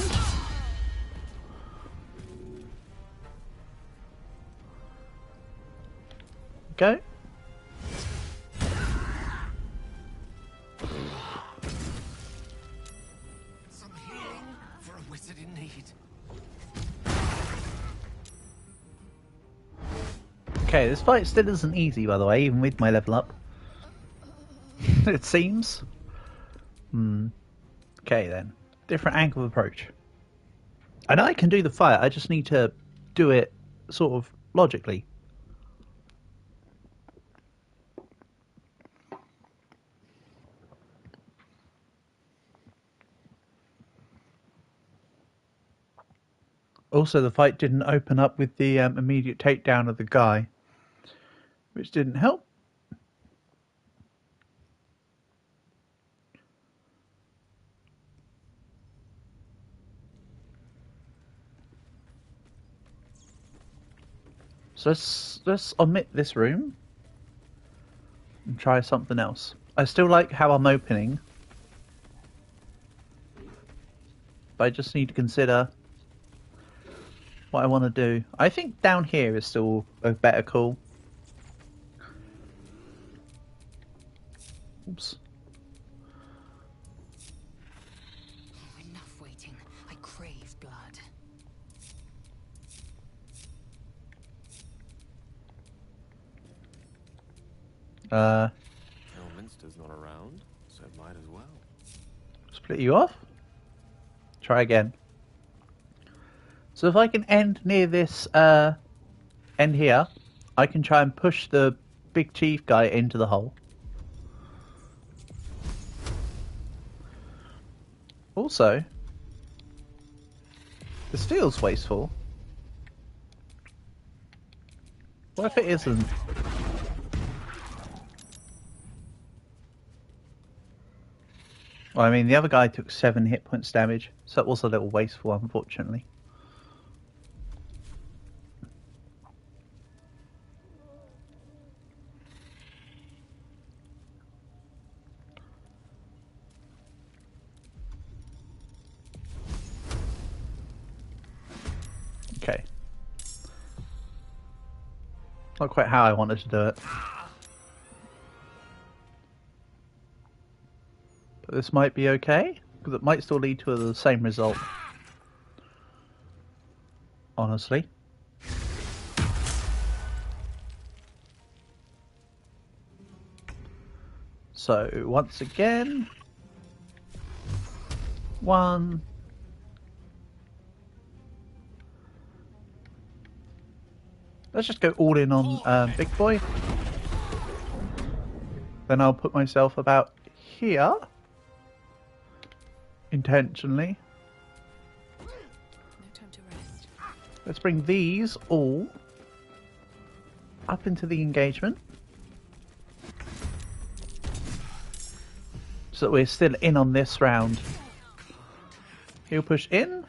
Go. Some healing for a wizard in need. Okay, this fight still isn't easy, by the way, even with my level up. It seems. Okay then. Different angle of approach. I know I can do the fight, I just need to do it sort of logically. Also, the fight didn't open up with the immediate takedown of the guy, which didn't help. So let's omit this room and try something else. I still like how I'm opening, but I just need to consider what I want to do. I think down here is still a better call. Oops. Enough waiting. I crave blood. Elminster's not around, so it might as well. Split you off? Try again. So if I can end near this end here, I can try and push the big chief guy into the hole. Also, this feels wasteful. What if it isn't? Well, I mean, the other guy took 7 hit points damage, so it was a little wasteful, unfortunately. Okay. Not quite how I wanted to do it. But this might be okay, because it might still lead to the same result. Honestly. So, once again... 1... Let's just go all in on Big Boy. Then I'll put myself about here. Intentionally. No time to rest. Let's bring these all up into the engagement. So that we're still in on this round. He'll push in.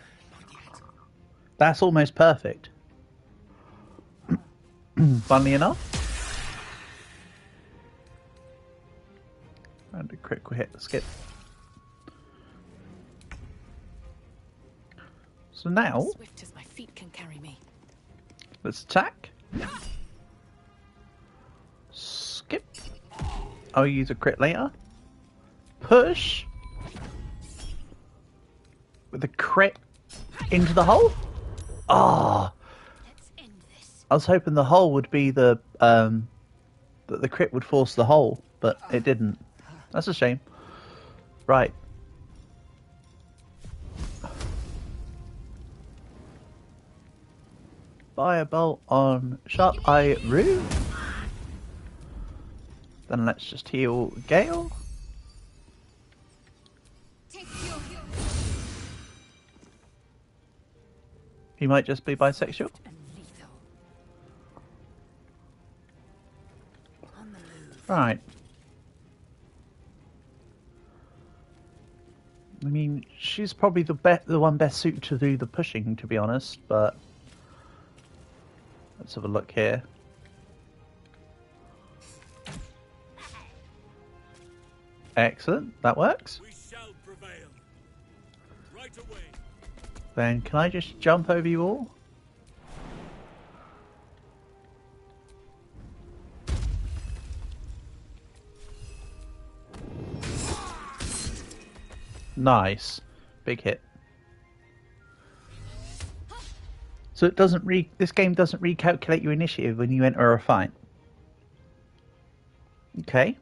That's almost perfect. Funnily enough. And a critical hit, skip. So now, Swift as my feet can carry me. let's attack. Skip. I'll use a crit later. Push. With a crit into the hole. Ah. Oh. I was hoping the hole would be the that the crit would force the hole, but it didn't. That's a shame. Right. Firebolt on Sharp Eye Rue. Then let's just heal Gale. He might just be bisexual. Right. I mean, she's probably the one best suited to do the pushing, to be honest, but let's have a look here. Excellent, that works. We shall prevail. Right away. Then can I just jump over you all? Nice. Big hit. So it doesn't this game doesn't recalculate your initiative when you enter a fight. Okay.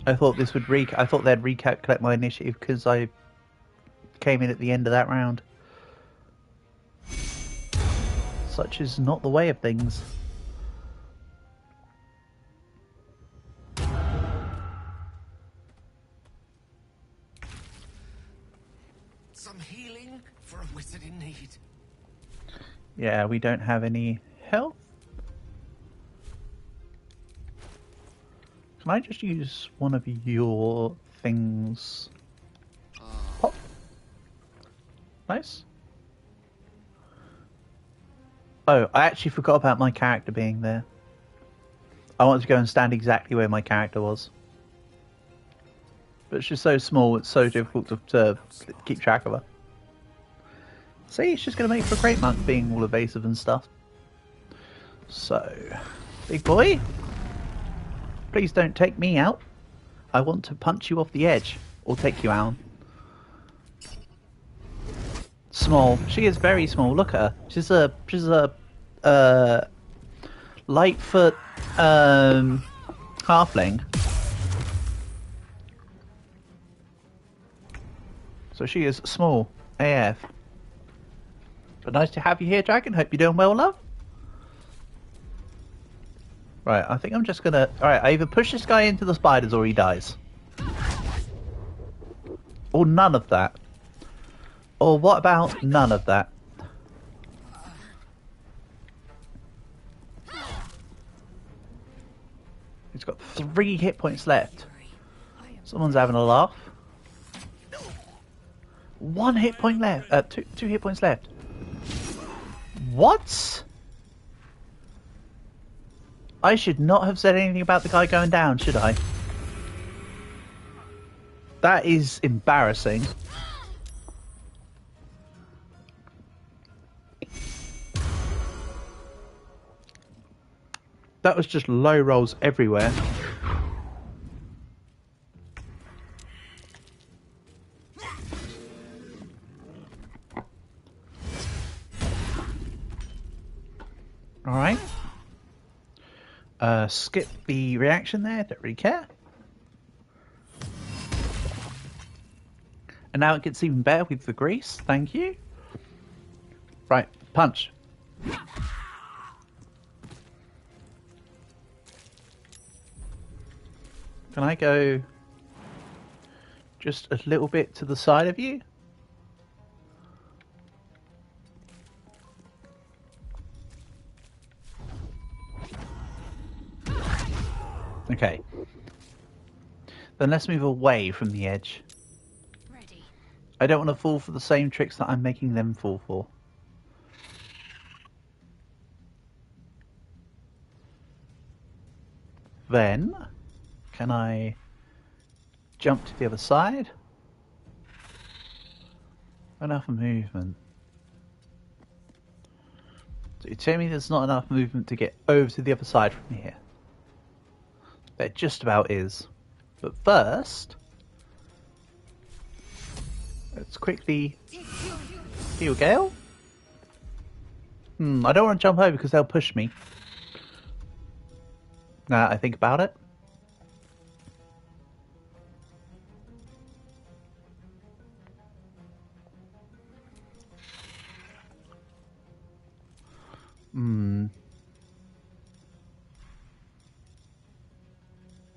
I thought this would I thought they'd recalculate my initiative because I came in at the end of that round. Such is not the way of things. Some healing for a wizard in need. Yeah, we don't have any health. Can I just use one of your things? Pop. Nice. Oh, I actually forgot about my character being there. I wanted to go and stand exactly where my character was. But she's so small, it's so difficult to keep track of her. See, it's just going to make for a great monk being all evasive and stuff. So, big boy, please don't take me out. I want to punch you off the edge, or take you out. Small. She is very small. Look at her. She's a Lightfoot halfling. So she is small AF. But nice to have you here, Dragon. Hope you're doing well, love. Right, I think I'm just gonna... Alright, I either push this guy into the spiders or he dies. Or none of that. Or what about none of that? He's got 3 hit points left. Someone's having a laugh. 1 hit point left. Two hit points left. What? I should not have said anything about the guy going down, should I? That is embarrassing. That was just low rolls everywhere. Alright. Skip the reaction there, don't really care. And now it gets even better with the grease, thank you. Right, punch. Can I go just a little bit to the side of you? Okay. Then let's move away from the edge. Ready. I don't want to fall for the same tricks that I'm making them fall for. Then, can I jump to the other side? Enough movement. So you tell me there's not enough movement to get over to the other side from here. There just about is. But first, let's quickly heal Gale. I don't want to jump over because they'll push me. Now I think about it.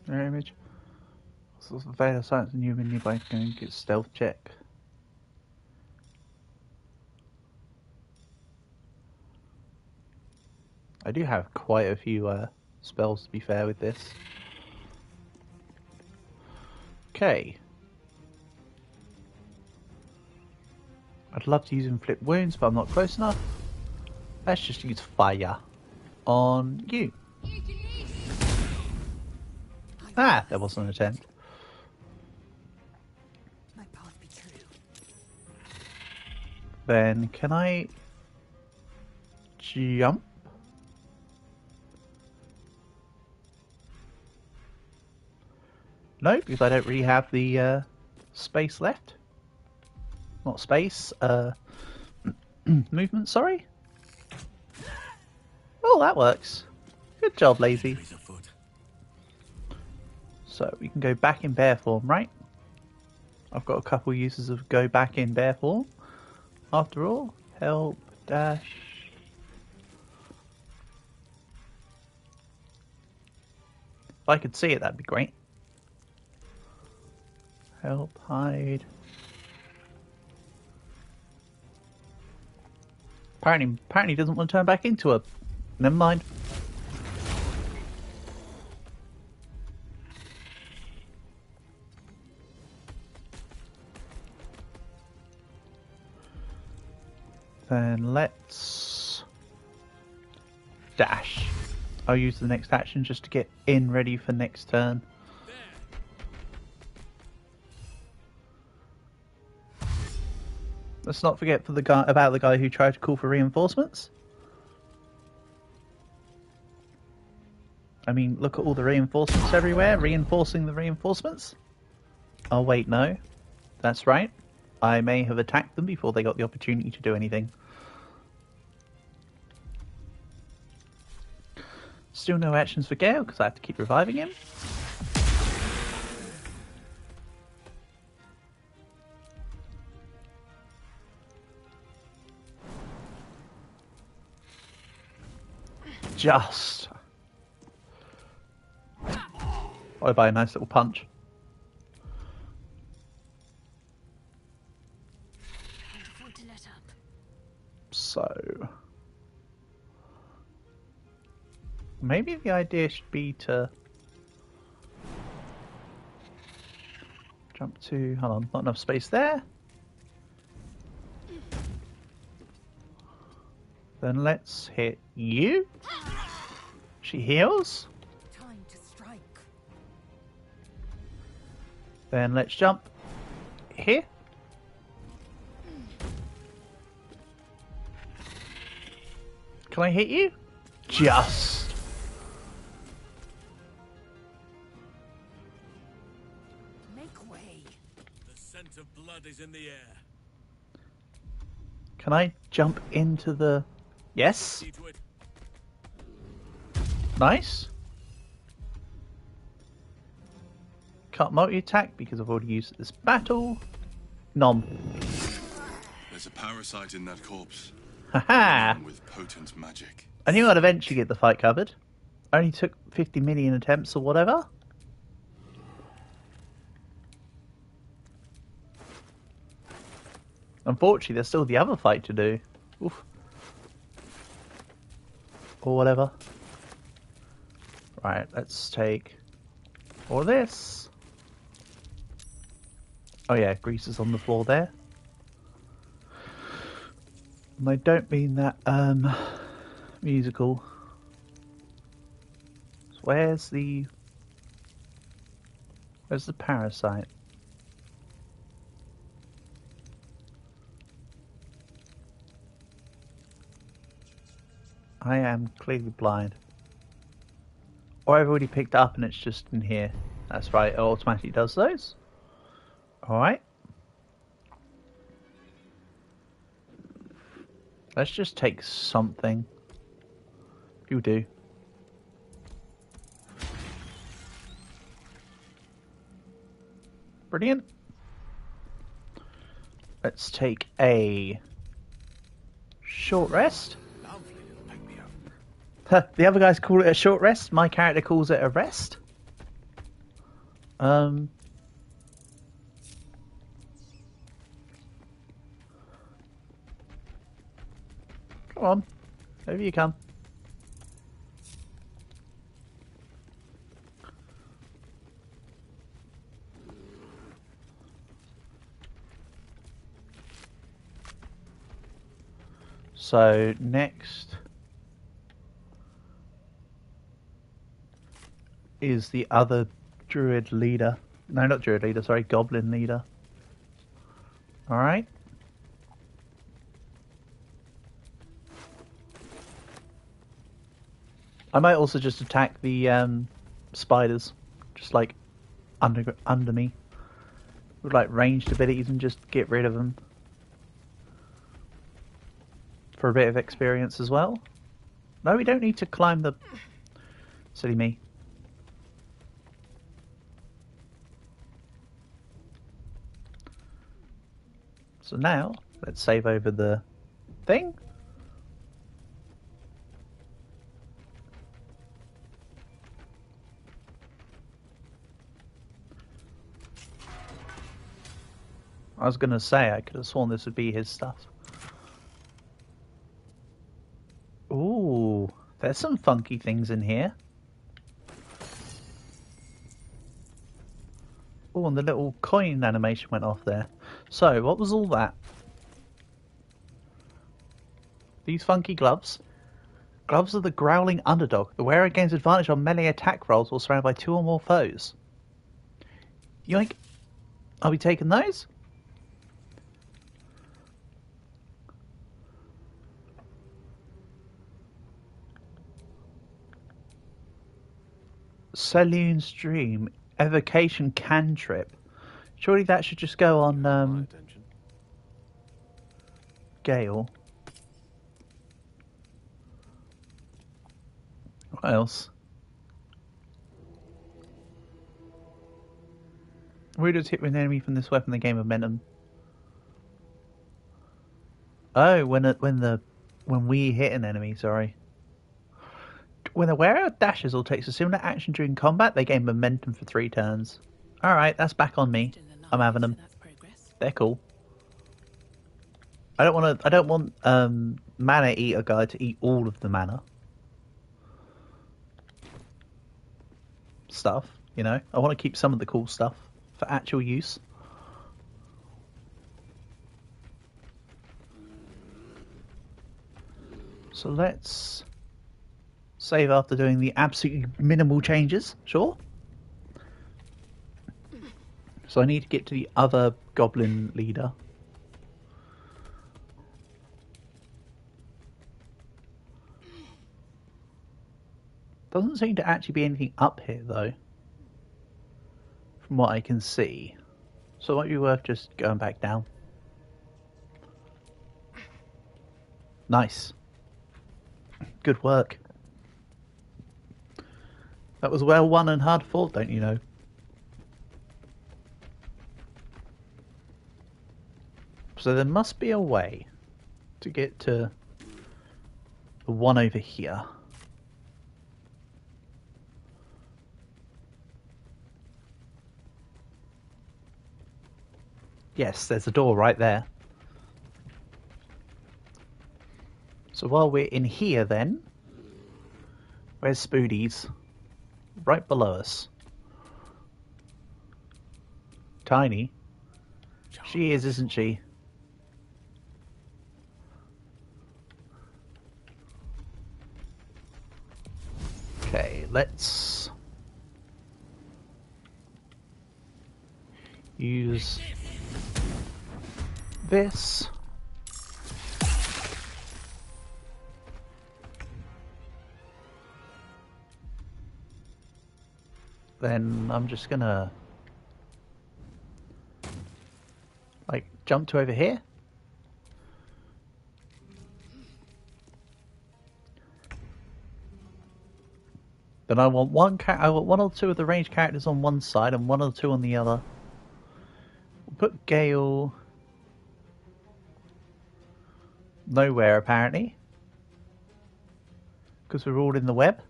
Mirror image. So the veil of silence and human nearby going to get stealth check. I do have quite a few spells to be fair with this. Okay. I'd love to use inflict wounds, but I'm not close enough. Let's just use fire on you. Ah, there was an attempt. Then can I jump? No, because I don't really have the space left. Not space, movement, sorry. Oh, that works. Good job, Lazy. So we can go back in bear form, right? I've got a couple uses of go back in bear form. After all, help, dash. If I could see it, that'd be great. Help, hide. Apparently doesn't want to turn back into a... Never mind. Then let's dash. I'll use the next action just to get in ready for next turn. Let's not forget about the guy who tried to call for reinforcements. I mean, look at all the reinforcements everywhere, reinforcing the reinforcements. Oh wait, no. That's right. I may have attacked them before they got the opportunity to do anything. Still no actions for Gale, because I have to keep reviving him. Just. Followed by a nice little punch. So... maybe the idea should be to... jump to... hold on, not enough space there. Then let's hit you. She heals. Time to strike. Then let's jump here. Can I hit you? Just. Make way. The scent of blood is in the air. Can I jump into the... yes. Nice. Can't multi-attack because I've already used this battle. Nom. There's a parasite in that corpse. Haha! With potent magic. I knew I'd eventually get the fight covered. Only took 50 million attempts or whatever. Unfortunately, there's still the other fight to do. Oof. Or whatever. Right, let's take all this. Oh yeah, grease is on the floor there. And I don't mean that musical. So where's the parasite? I am clearly blind. Or I've already picked it up and it's just in here. That's right, it automatically does those. Alright. Let's just take something. You do. Brilliant. Let's take a short rest. The other guys call it a short rest. My character calls it a rest. Come on. Over you come. So, next is the other druid leader. No, not druid leader, sorry, goblin leader. Alright. I might also just attack the spiders, just like under me, with like ranged abilities and just get rid of them for a bit of experience as well. No, we don't need to climb the... Silly me. So now, let's save over the thing. I was going to say, I could have sworn this would be his stuff. Ooh, there's some funky things in here. Oh, and the little coin animation went off there. So, what was all that? These funky gloves. Gloves of the growling underdog. The wearer gains advantage on melee attack rolls while surrounded by 2 or more foes. Yoink. Are we taking those? Saloon Stream. Evocation Cantrip. Surely that should just go on Gale. What else? Readers hit with an enemy from this weapon they gain momentum. Oh, when we hit an enemy, sorry. When the wearer dashes or takes a similar action during combat, they gain momentum for 3 turns. Alright, that's back on me. I'm having them. They're cool. I don't want Mana Eater guy to eat all of the mana stuff, you know? I want to keep some of the cool stuff for actual use. So let's save after doing the absolutely minimal changes, sure. So I need to get to the other goblin leader. Doesn't seem to actually be anything up here though, from what I can see. So it might be worth just going back down. Nice. Good work. That was well won and hard fought, don't you know? So there must be a way to get to one over here. Yes, there's a door right there. So while we're in here then, where's Spoody's? Right below us. Tiny. She is, isn't she? Okay, let's use this. Then I'm just gonna like jump to over here. Then I want one or two of the ranged characters on one side and one or two on the other. We'll put Gale nowhere apparently, because we're all in the web.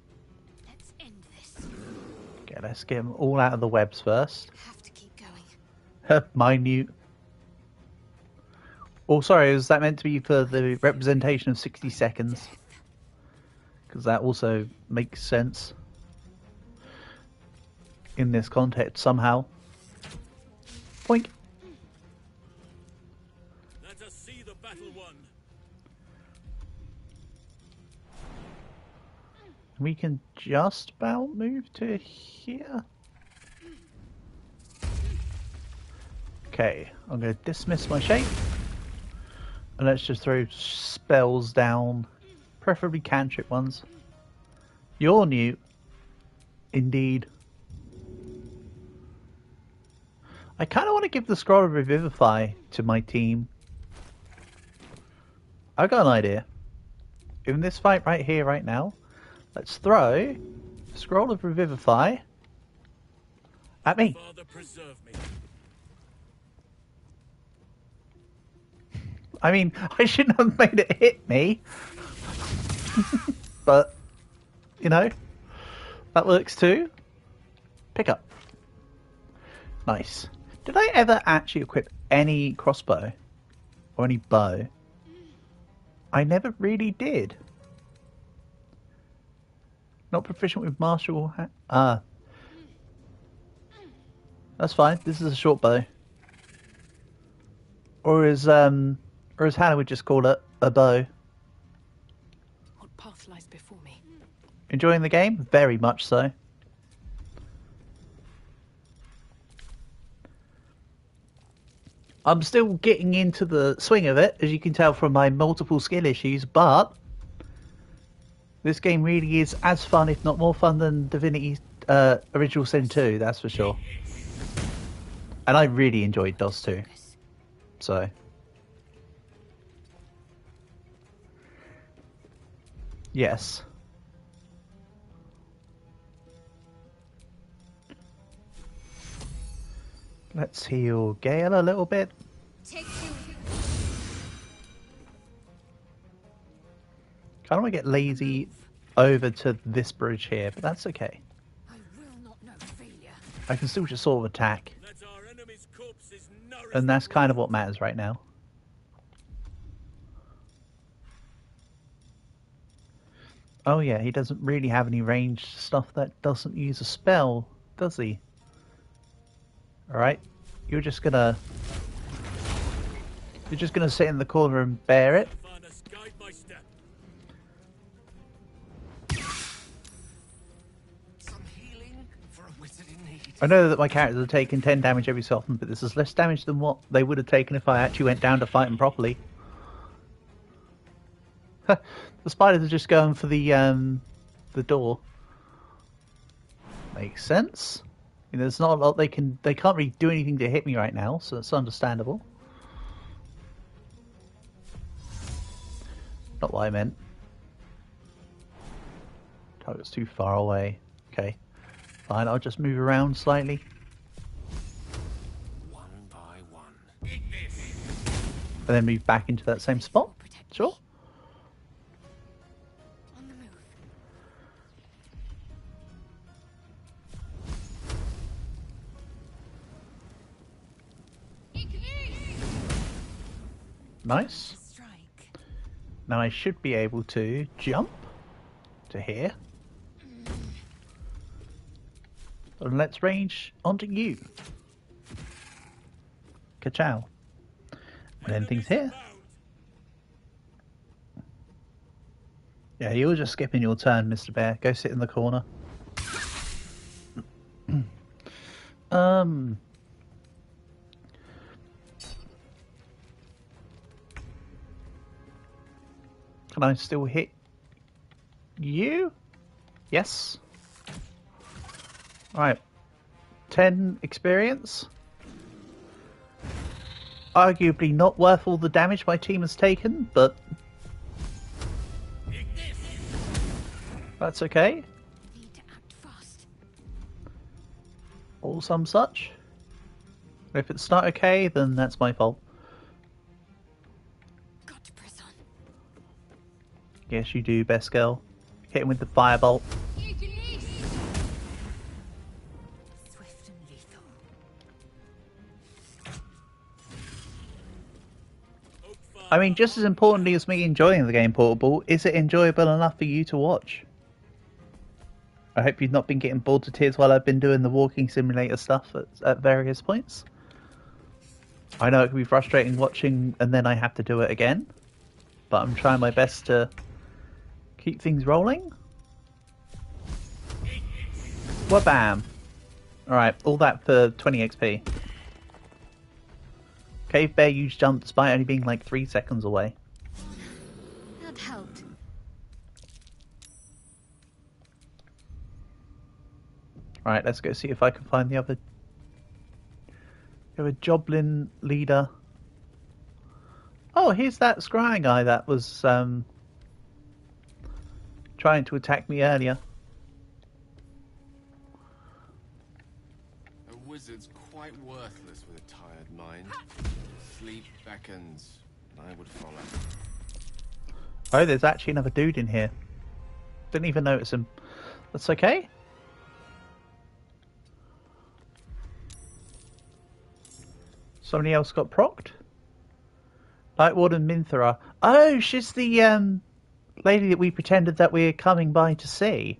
Let's end this. Okay, let's get them all out of the webs first. Have to keep going. Minute. Oh, sorry, was that meant to be for the representation of 60 seconds? Because that also makes sense in this context somehow. Boink. Let us see the battle won. We can just about move to here. Okay, I'm going to dismiss my shape. And let's just throw spells down. Preferably cantrip ones. You're new. Indeed. I kind of want to give the Scroll of Revivify to my team. I've got an idea. In this fight right here, right now, let's throw Scroll of Revivify at me. Father, preserve me. I mean, I shouldn't have made it hit me. But, you know, that works too. Pick up. Nice. Did I ever actually equip any crossbow? Or any bow? I never really did. Not proficient with martial... That's fine. This is a short bow. Or as Hannah would just call it, a bow. What path lies before me? Enjoying the game? Very much so. I'm still getting into the swing of it, as you can tell from my multiple skill issues, but this game really is as fun, if not more fun, than Divinity Original Sin 2, that's for sure. And I really enjoyed DOS 2. So... yes. Let's heal Gale a little bit. Kind of want to get lazy over to this bridge here, but that's okay. I can still just sort of attack. And that's kind of what matters right now. Oh yeah, he doesn't really have any ranged stuff that doesn't use a spell, does he? Alright, you're just gonna sit in the corner and bear it. I know that my characters are taking 10 damage every so often, but this is less damage than what they would have taken if I actually went down to fight them properly. The spiders are just going for the door. Makes sense. I mean, there's not a lot they can't really do anything to hit me right now, so it's understandable. Not what I meant. Target's too far away. Okay. Fine, I'll just move around slightly. One by one. And then move back into that same spot. Sure. Nice. Now I should be able to jump to here. And let's range onto you. Ka-chow. And anything's here. Yeah, you're just skipping your turn, Mr. Bear. Go sit in the corner. Can I still hit you? Yes. Right. 10 experience. Arguably not worth all the damage my team has taken, but that's okay. Or some such. If it's not okay, then that's my fault. Got to press on. Yes, you do, best girl. Hit him with the firebolt. Swift and lethal. I mean, just as importantly as me enjoying the game, Portable, is it enjoyable enough for you to watch? I hope you've not been getting bored to tears while I've been doing the walking simulator stuff at various points. I know it can be frustrating watching and then I have to do it again, but I'm trying my best to keep things rolling. Wabam! Alright, all that for 20 XP. Cave Bear used jump despite only being like 3 seconds away. That helped. Alright, let's go see if I can find the other Joblin leader. Oh, here's that scrying guy that was trying to attack me earlier. A wizard's quite worthless with a tired mind. Sleep beckons, and I would follow. Oh, there's actually another dude in here. Didn't even notice him. That's okay. Somebody else got procced? Lightwarden Minthara. Oh, she's the lady that we pretended that we were coming by to see.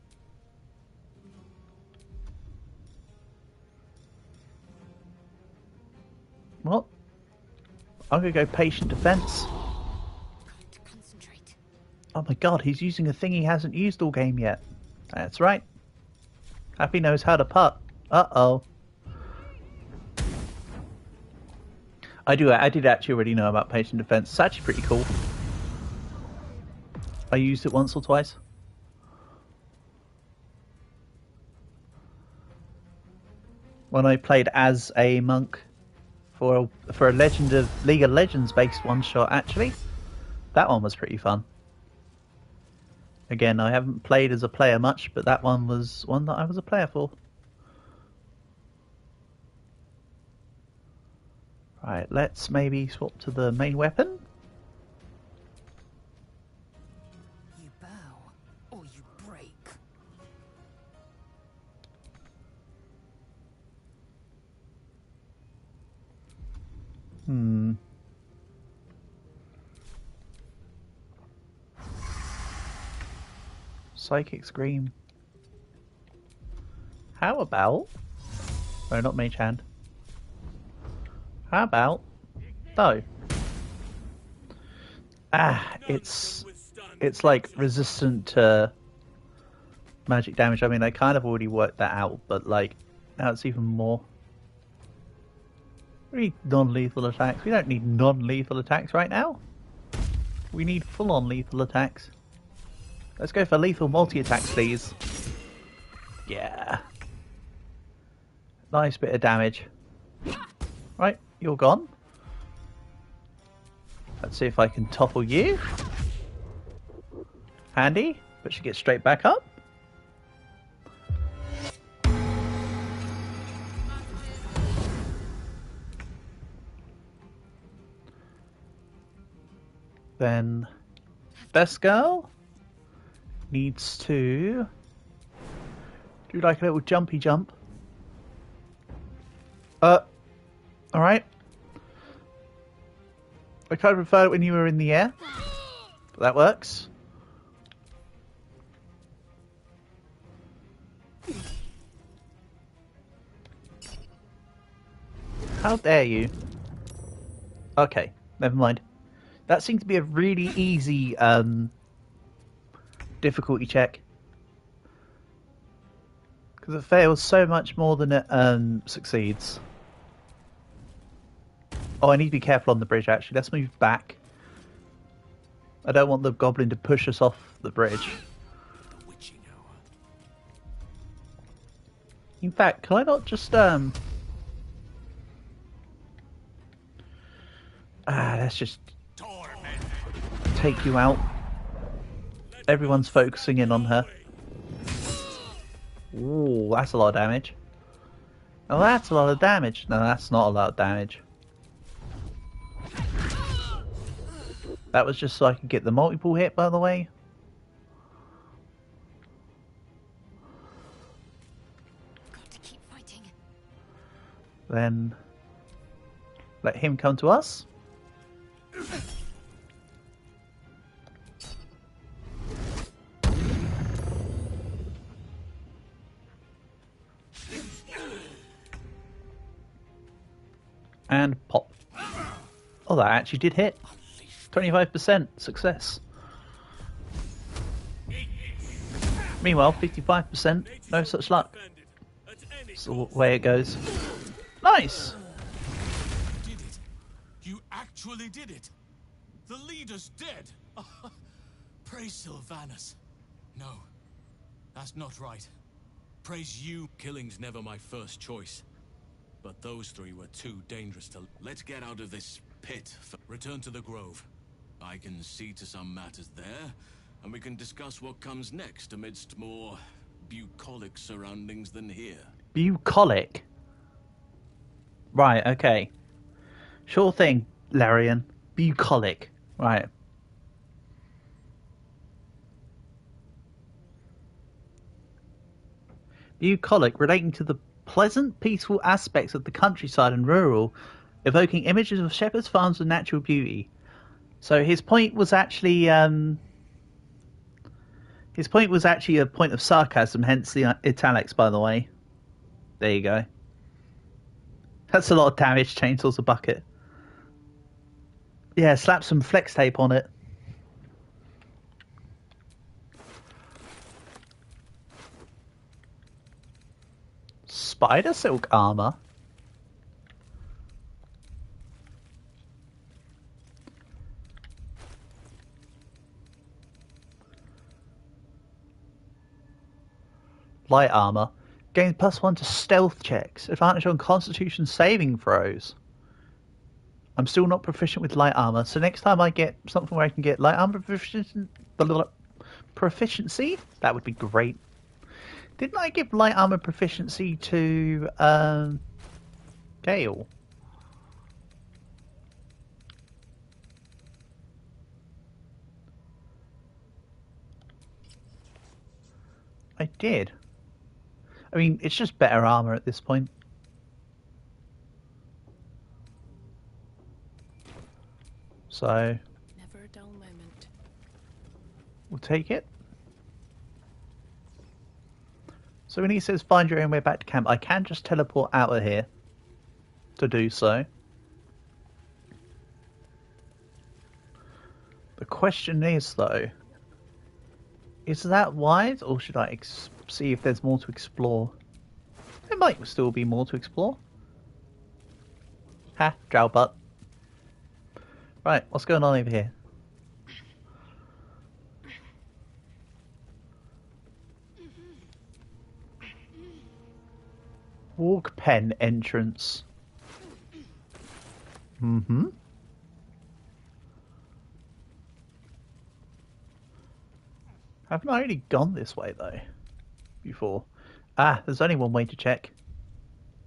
Well, I'm going to go patient defense. Oh my god, he's using a thing he hasn't used all game yet. That's right. Happy knows how to putt. Uh-oh. I did actually already know about patient defense. It's actually pretty cool. I used it once or twice. When I played as a monk for a League of Legends based one shot, actually. That one was pretty fun. Again, I haven't played as a player much, but that one was one that I was a player for. Right, let's maybe swap to the main weapon. You bow, or you break. Psychic Scream. How about... Oh, not Mage Hand. How about... No. It's like resistant to magic damage. I mean, I kind of already worked that out, but like, now it's even more. We need non-lethal attacks. We don't need non-lethal attacks right now. We need full-on lethal attacks. Let's go for lethal multi-attacks, please. Yeah. Nice bit of damage. Right, you're gone. Let's see if I can topple you. Handy, but she gets straight back up. Then, best girl needs to do like a little jumpy jump. Alright. I kind of prefer it when you were in the air. But that works. How dare you? Okay, never mind. That seemed to be a really easy difficulty check. Because it fails so much more than it succeeds. Oh, I need to be careful on the bridge, actually. Let's move back. I don't want the goblin to push us off the bridge. In fact, can I not just let's just take you out. Everyone's focusing in on her. Ooh, that's a lot of damage. Oh, that's a lot of damage. No, that's not a lot of damage. That was just so I could get the multiple hit, by the way. Got to keep fighting. Then let him come to us. And pop. Oh, that actually did hit. 25% success. Meanwhile, 55%, no such luck. That's the way it goes. Nice! You did it. You actually did it. The leader's dead. Praise Sylvanus. No, that's not right. Praise you. Killing's never my first choice. But those three were too dangerous to... Let's get out of this pit. Return to the grove. I can see to some matters there, and we can discuss what comes next amidst more bucolic surroundings than here. Bucolic? Right, okay. Sure thing, Larian. Bucolic. Right. Bucolic, relating to the pleasant, peaceful aspects of the countryside and rural, evoking images of shepherds' farms and natural beauty. So his point was actually a point of sarcasm, hence the italics, by the way. There you go. That's a lot of damage. Chainsaw's a bucket. Yeah, slap some flex tape on it. Spider silk armor. Light armor. Gains +1 to stealth checks. Advantage on constitution saving throws. I'm still not proficient with light armor, so next time I get something where I can get light armor proficiency, that would be great. Didn't I give light armor proficiency to Gale? I did. I mean, it's just better armor at this point. So never a dull moment. We'll take it. So when he says find your own way back to camp, I can just teleport out of here to do so. The question is, though, is that wide, or should I see if there's more to explore? There might still be more to explore. Ha, drow butt. Right, what's going on over here? Walk pen entrance. Mm-hmm. Haven't I already gone this way, though, before? Ah, there's only one way to check.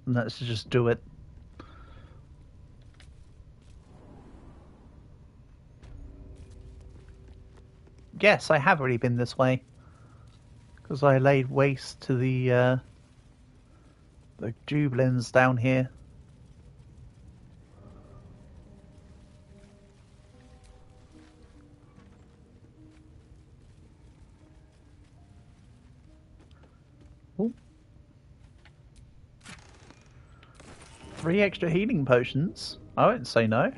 And that's to just do it. Yes, I have already been this way. Because I laid waste to the jubilins down here. 3 extra healing potions. I wouldn't say no.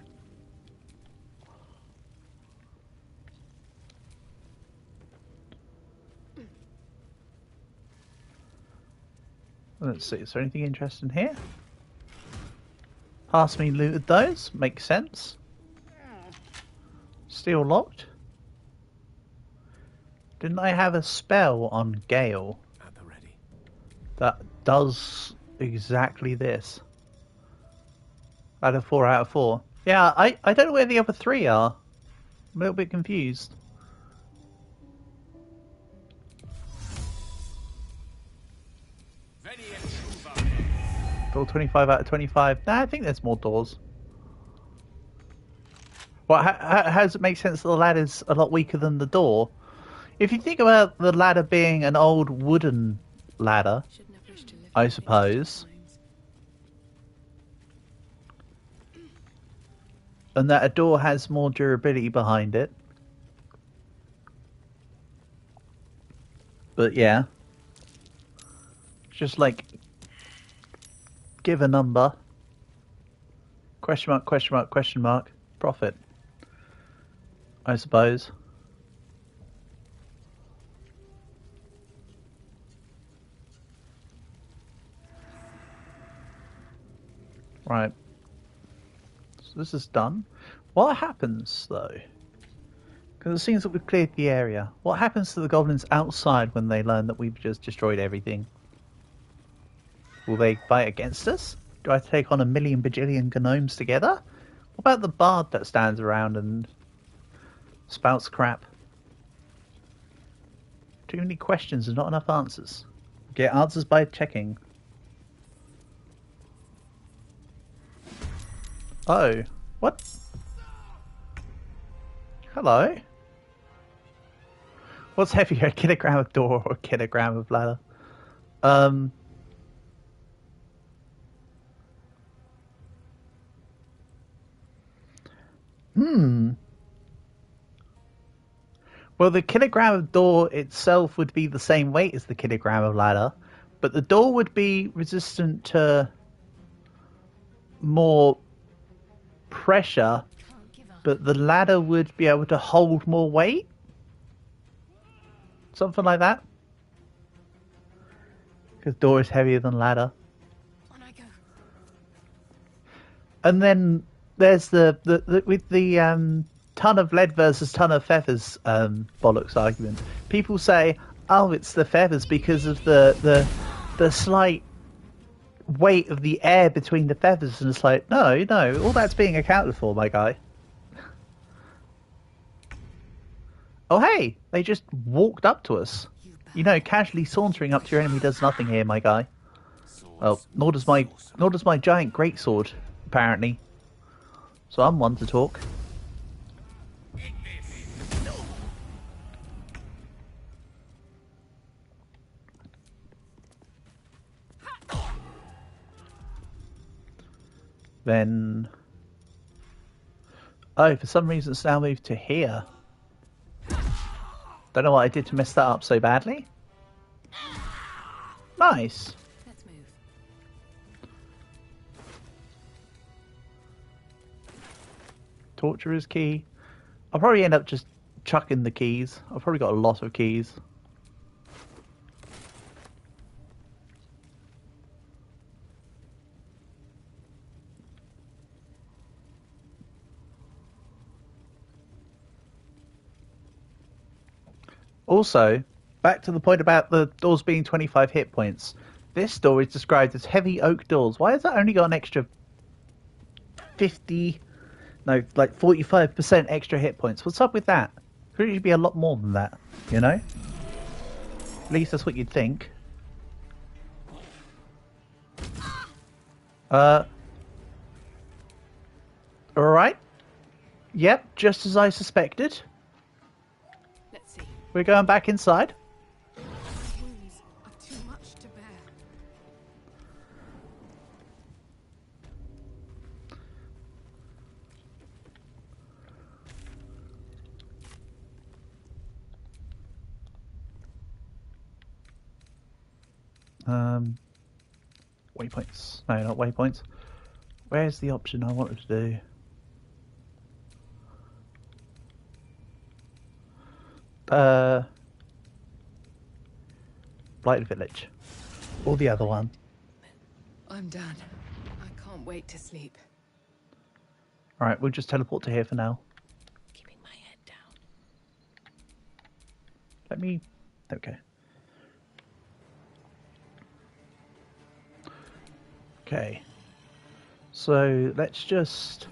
Let's see, is there anything interesting here? Past me looted those, makes sense. Still locked. Didn't I have a spell on Gale At the ready. that does exactly this? Out of 4 out of 4. Yeah, I don't know where the other 3 are. I'm a little bit confused. Door 25 out of 25. Nah, I think there's more doors. Well, how does it make sense that the ladder's a lot weaker than the door? If you think about the ladder being an old wooden ladder, I suppose, and that a door has more durability behind it. But yeah, just like give a number, question mark, question mark, question mark, profit, I suppose. Right. So this is done. What happens though? Because it seems that we've cleared the area. What happens to the goblins outside when they learn that we've just destroyed everything? Will they fight against us? Do I take on 1,000,000 bajillion gnomes together? What about the bard that stands around and spouts crap? Too many questions and not enough answers. Get answers by checking. Oh, what? Hello? What's heavier, a kilogram of door or a kilogram of ladder? Well, the kilogram of door itself would be the same weight as the kilogram of ladder, but the door would be resistant to more pressure, but the ladder would be able to hold more weight? Something like that? Because door is heavier than ladder. And then there's the with the ton of lead versus ton of feathers bollocks argument. People say, oh, it's the feathers because of the slight weight of the air between the feathers, and it's like, no, all that's being accounted for, my guy. Oh hey, they just walked up to us. You know, casually sauntering up to your enemy does nothing here, my guy. Well, nor does my giant greatsword, apparently. So I'm one to talk. Then... oh, for some reason it's now moved to here. Don't know what I did to mess that up so badly. Nice. Let's move. Torturer's key. I'll probably end up just chucking the keys. I've probably got a lot of keys. Also, back to the point about the doors being 25 hit points. This door is described as heavy oak doors. Why has that only got an extra 50... no, like 45% extra hit points? What's up with that? Could it be a lot more than that, you know? At least that's what you'd think. Alright. Yep, just as I suspected. Let's see. We're going back inside. Wounds are too much to bear. Waypoints. No, not waypoints. Where's the option I wanted to do? Blighted Village. Or the other one. I'm done. I can't wait to sleep. Alright, we'll just teleport to here for now. Keeping my head down. Let me... Okay. Okay. So, let's just...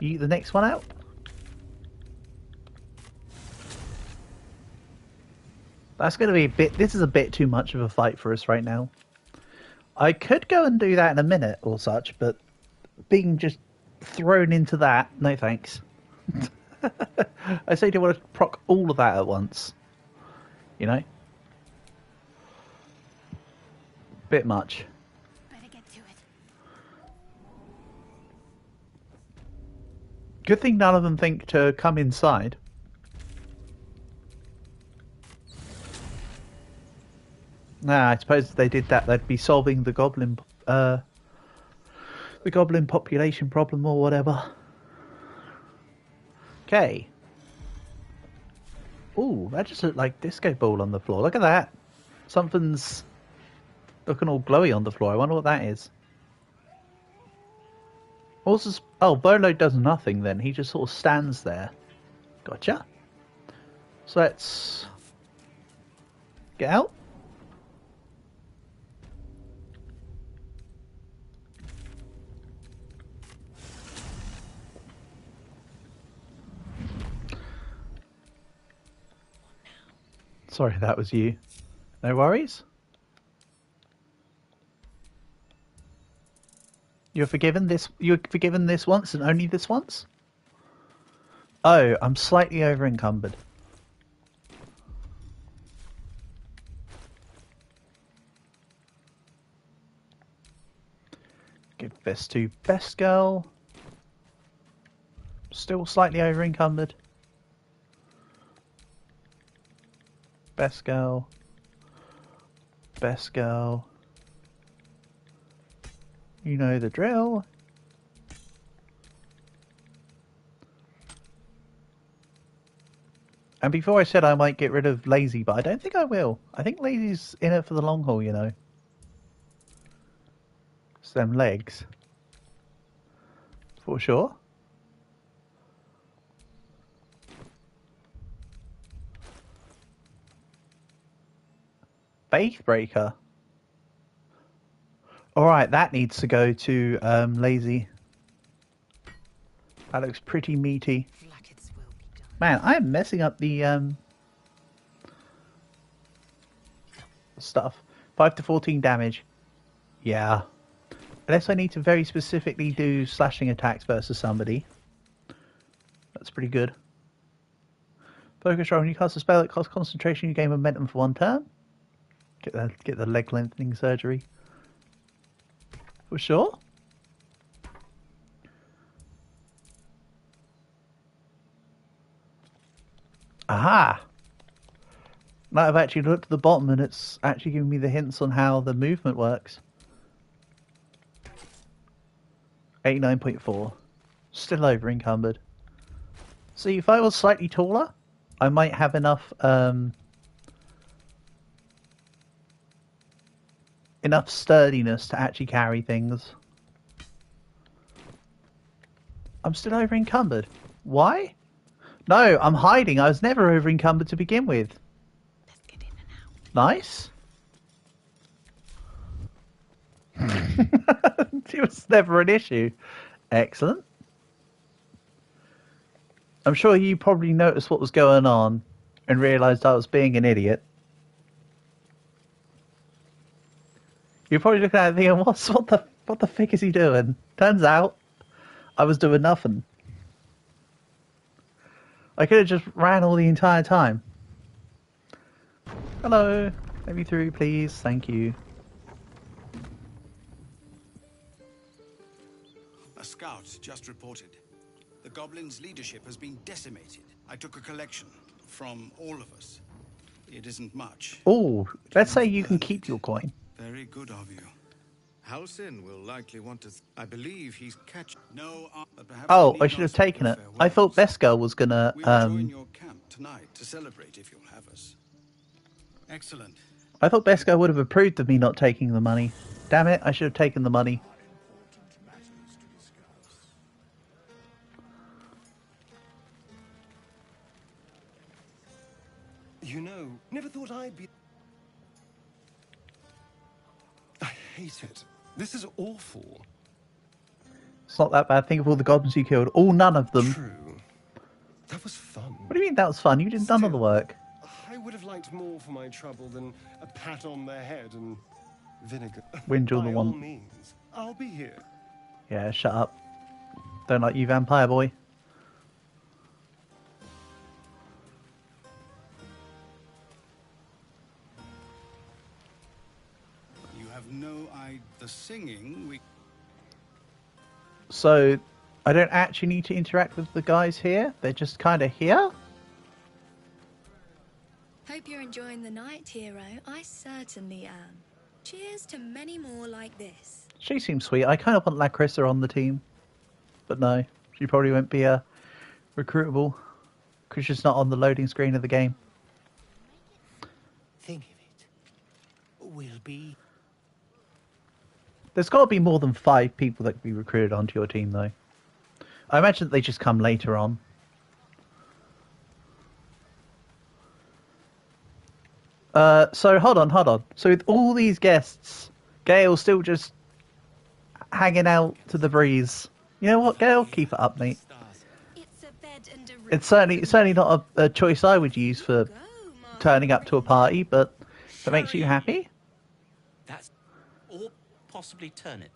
Eat the next one out. That's going to be a bit... This is a bit too much of a fight for us right now. I could go and do that in a minute or such, but being just thrown into that, no thanks. I say, do you want to proc all of that at once? You know? Bit much. Better get to it. Good thing none of them think to come inside. Nah, I suppose if they did that, they'd be solving the goblin population problem or whatever. Okay. Ooh, that just looked like disco ball on the floor. Look at that. Something's looking all glowy on the floor. I wonder what that is. Also, oh, Bolo does nothing then. He just sort of stands there. Gotcha. So let's get out. Sorry, that was you. No worries. You're forgiven this once and only this once? Oh, I'm slightly over encumbered. Give this to Best Girl. Still slightly over encumbered. Best Girl. Best Girl. You know the drill. And before I said I might get rid of Lazy, but I don't think I will. I think Lazy's in it for the long haul, you know. It's them legs. For sure. Faith Breaker. Alright, that needs to go to Lazy. That looks pretty meaty. Man, I am messing up the stuff. 5 to 14 damage. Yeah. Unless I need to very specifically do slashing attacks versus somebody. That's pretty good. Focus roll. When you cast a spell that costs concentration, you gain momentum for 1 turn. Get the leg lengthening surgery. For sure. Aha! Now I've actually looked at the bottom and it's actually giving me the hints on how the movement works. 89.4. Still over encumbered. See, if I was slightly taller, I might have enough enough sturdiness to actually carry things. I'm still over encumbered. Why? No, I'm hiding. I was never over encumbered to begin with. Let's get in and out. Nice. It was never an issue. Excellent. I'm sure you probably noticed what was going on and realised I was being an idiot. You're probably looking at it thinking, what the frick is he doing? Turns out, I was doing nothing. I could have just ran all the entire time. Hello. Let me through, please. Thank you. A scout just reported. The goblins' leadership has been decimated. I took a collection from all of us. It isn't much. Oh, let's say you can keep your coin. There Very good of you. Halsin will likely want to... I believe he's catching... No, but perhaps Oh, we I need should not have say taken your it. I thought farewells. Beskar was gonna, We'll join your camp tonight to celebrate if you'll have us. Excellent. I thought Beskar would have approved of me not taking the money. Damn it, I should have taken the money. You know, never thought I'd be... I hate it. This is awful. It's not that bad. Think of all the goblins you killed. All none of them. True. That was fun. What do you mean that was fun? You did none of the work. I would have liked more for my trouble than a pat on the head and vinegar. Whinge all the By all want. means, I'll be here. Yeah, shut up. Don't like you, vampire boy. You have no idea. The singing, we... So, I don't actually need to interact with the guys here? They're just kind of here? Hope you're enjoying the night, hero. I certainly am. Cheers to many more like this. She seems sweet. I kind of want Lacrissa on the team. But no, she probably won't be recruitable. Because she's not on the loading screen of the game. Think of it. We'll be... There's got to be more than 5 people that can be recruited onto your team, though. I imagine that they just come later on. So, hold on. So, with all these guests, Gale's still just hanging out to the breeze. You know what, Gale? Keep it up, mate. It's certainly not a choice I would use for turning up to a party, but if it makes you happy. That's... or possibly turnip.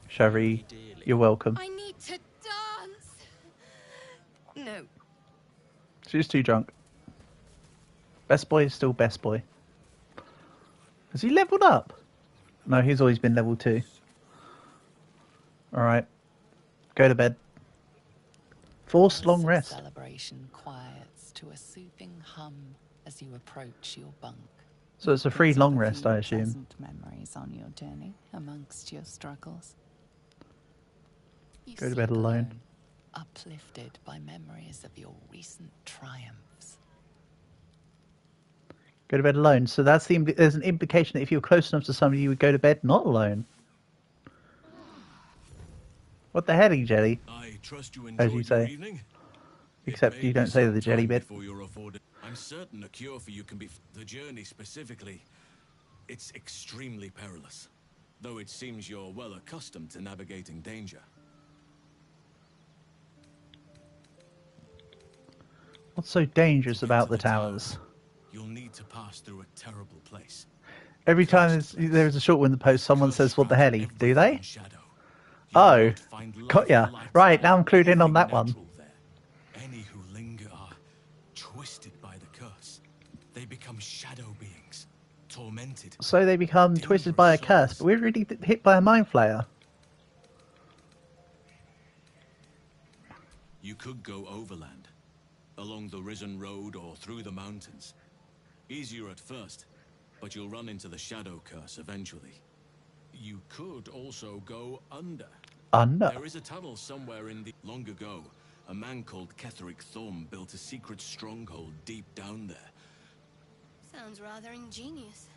Sherry, you're welcome. I need to dance. No. She's too drunk. Best boy is still best boy. Has he leveled up? No, he's always been level 2. Alright. Go to bed. Forced long rest. Celebration quiets to a soothing hum as you approach your bunk. So it's a free long rest, I assume. Pleasant memories on your journey amongst your struggles. You Go to bed alone. Uplifted by memories of your recent triumphs. Go to bed alone. So that's there's an implication that if you're close enough to somebody, you would go to bed not alone. What the hell, Jelly? I trust you As you enjoyed say. your evening. Except you don't say the jelly bit. I'm certain a cure for you can be... The journey specifically, it's extremely perilous. Though it seems you're well accustomed to navigating danger. What's so dangerous about the towers? You'll need to pass through a terrible place. Every time there's a short window post, someone says, what the hell, do they? Oh, got ya. Right, now I'm clued in on that one. Any who linger are twisted by the curse. They become shadow beings, tormented. So they become twisted by a curse, but we're really hit by a mind flayer. You could go overland, along the Risen Road or through the mountains. Easier at first, but you'll run into the shadow curse eventually. You could also go under. Under? There is a tunnel somewhere in the... Long ago, a man called Ketheric Thorm built a secret stronghold deep down there. Sounds rather ingenious.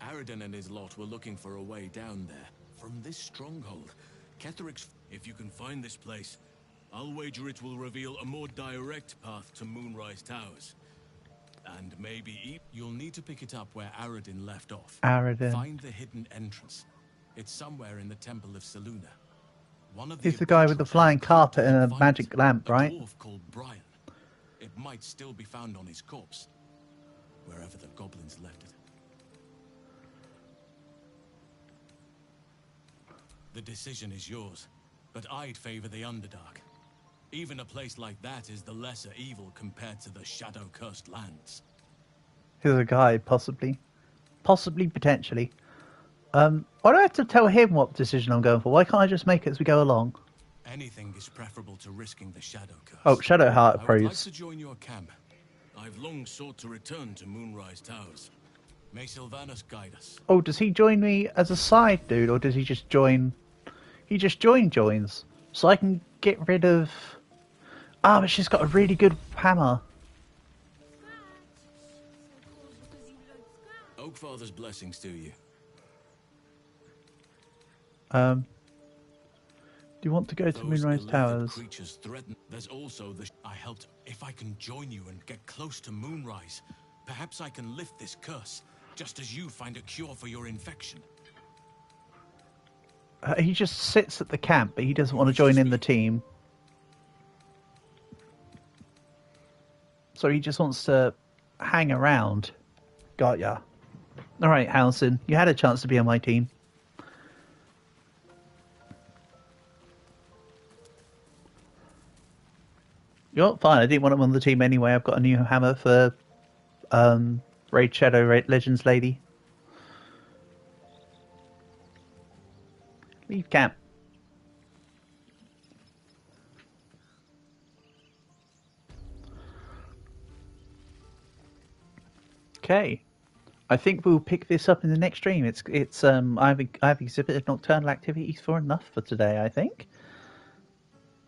Aradin and his lot were looking for a way down there. From this stronghold, Ketheric's... If you can find this place, I'll wager it will reveal a more direct path to Moonrise Towers. And maybe you'll need to pick it up where Aradin left off. Aradin. Find the hidden entrance. It's somewhere in the Temple of Selûne. He's the guy with the flying carpet and a magic lamp, right? A dwarf called Brian. It might still be found on his corpse, wherever the goblins left it. The decision is yours, but I'd favor the Underdark. Even a place like that is the lesser evil compared to the shadow-cursed lands. He's a guy, possibly. Possibly, potentially. Why do I have to tell him what decision I'm going for? Why can't I just make it as we go along? Anything is preferable to risking the shadow curse. Oh, Shadowheart I would like approves. to join your camp. I've long sought to return to Moonrise Towers. May Sylvanus guide us. Oh, does he join me as a side dude, or does he just join? He just joins, so I can get rid of. Ah, but she's got a really good hammer. Oakfather's blessings to you. Do you want to go to Moonrise Towers? Creatures threaten. There's also the. I helped. If I can join you and get close to Moonrise, perhaps I can lift this curse. Just as you find a cure for your infection. He just sits at the camp, but he doesn't want to join in the team. So he just wants to hang around. Got ya. Alright, Halcyon, you had a chance to be on my team. You're fine, I didn't want him on the team anyway. I've got a new hammer for Raid Shadow Legends Lady. Leave camp. Okay. I think we'll pick this up in the next stream. I've exhibited nocturnal activities for enough for today, I think.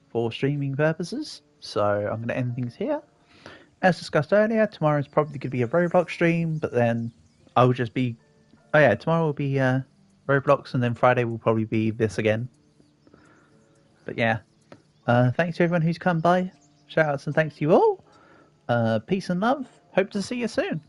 For streaming purposes. So I'm going to end things here. As discussed earlier, tomorrow's probably going to be a Roblox stream, but then I'll just be... Oh yeah, tomorrow will be Roblox, and then Friday will probably be this again. But yeah, thanks to everyone who's come by. Shout outs and thanks to you all. Peace and love. Hope to see you soon.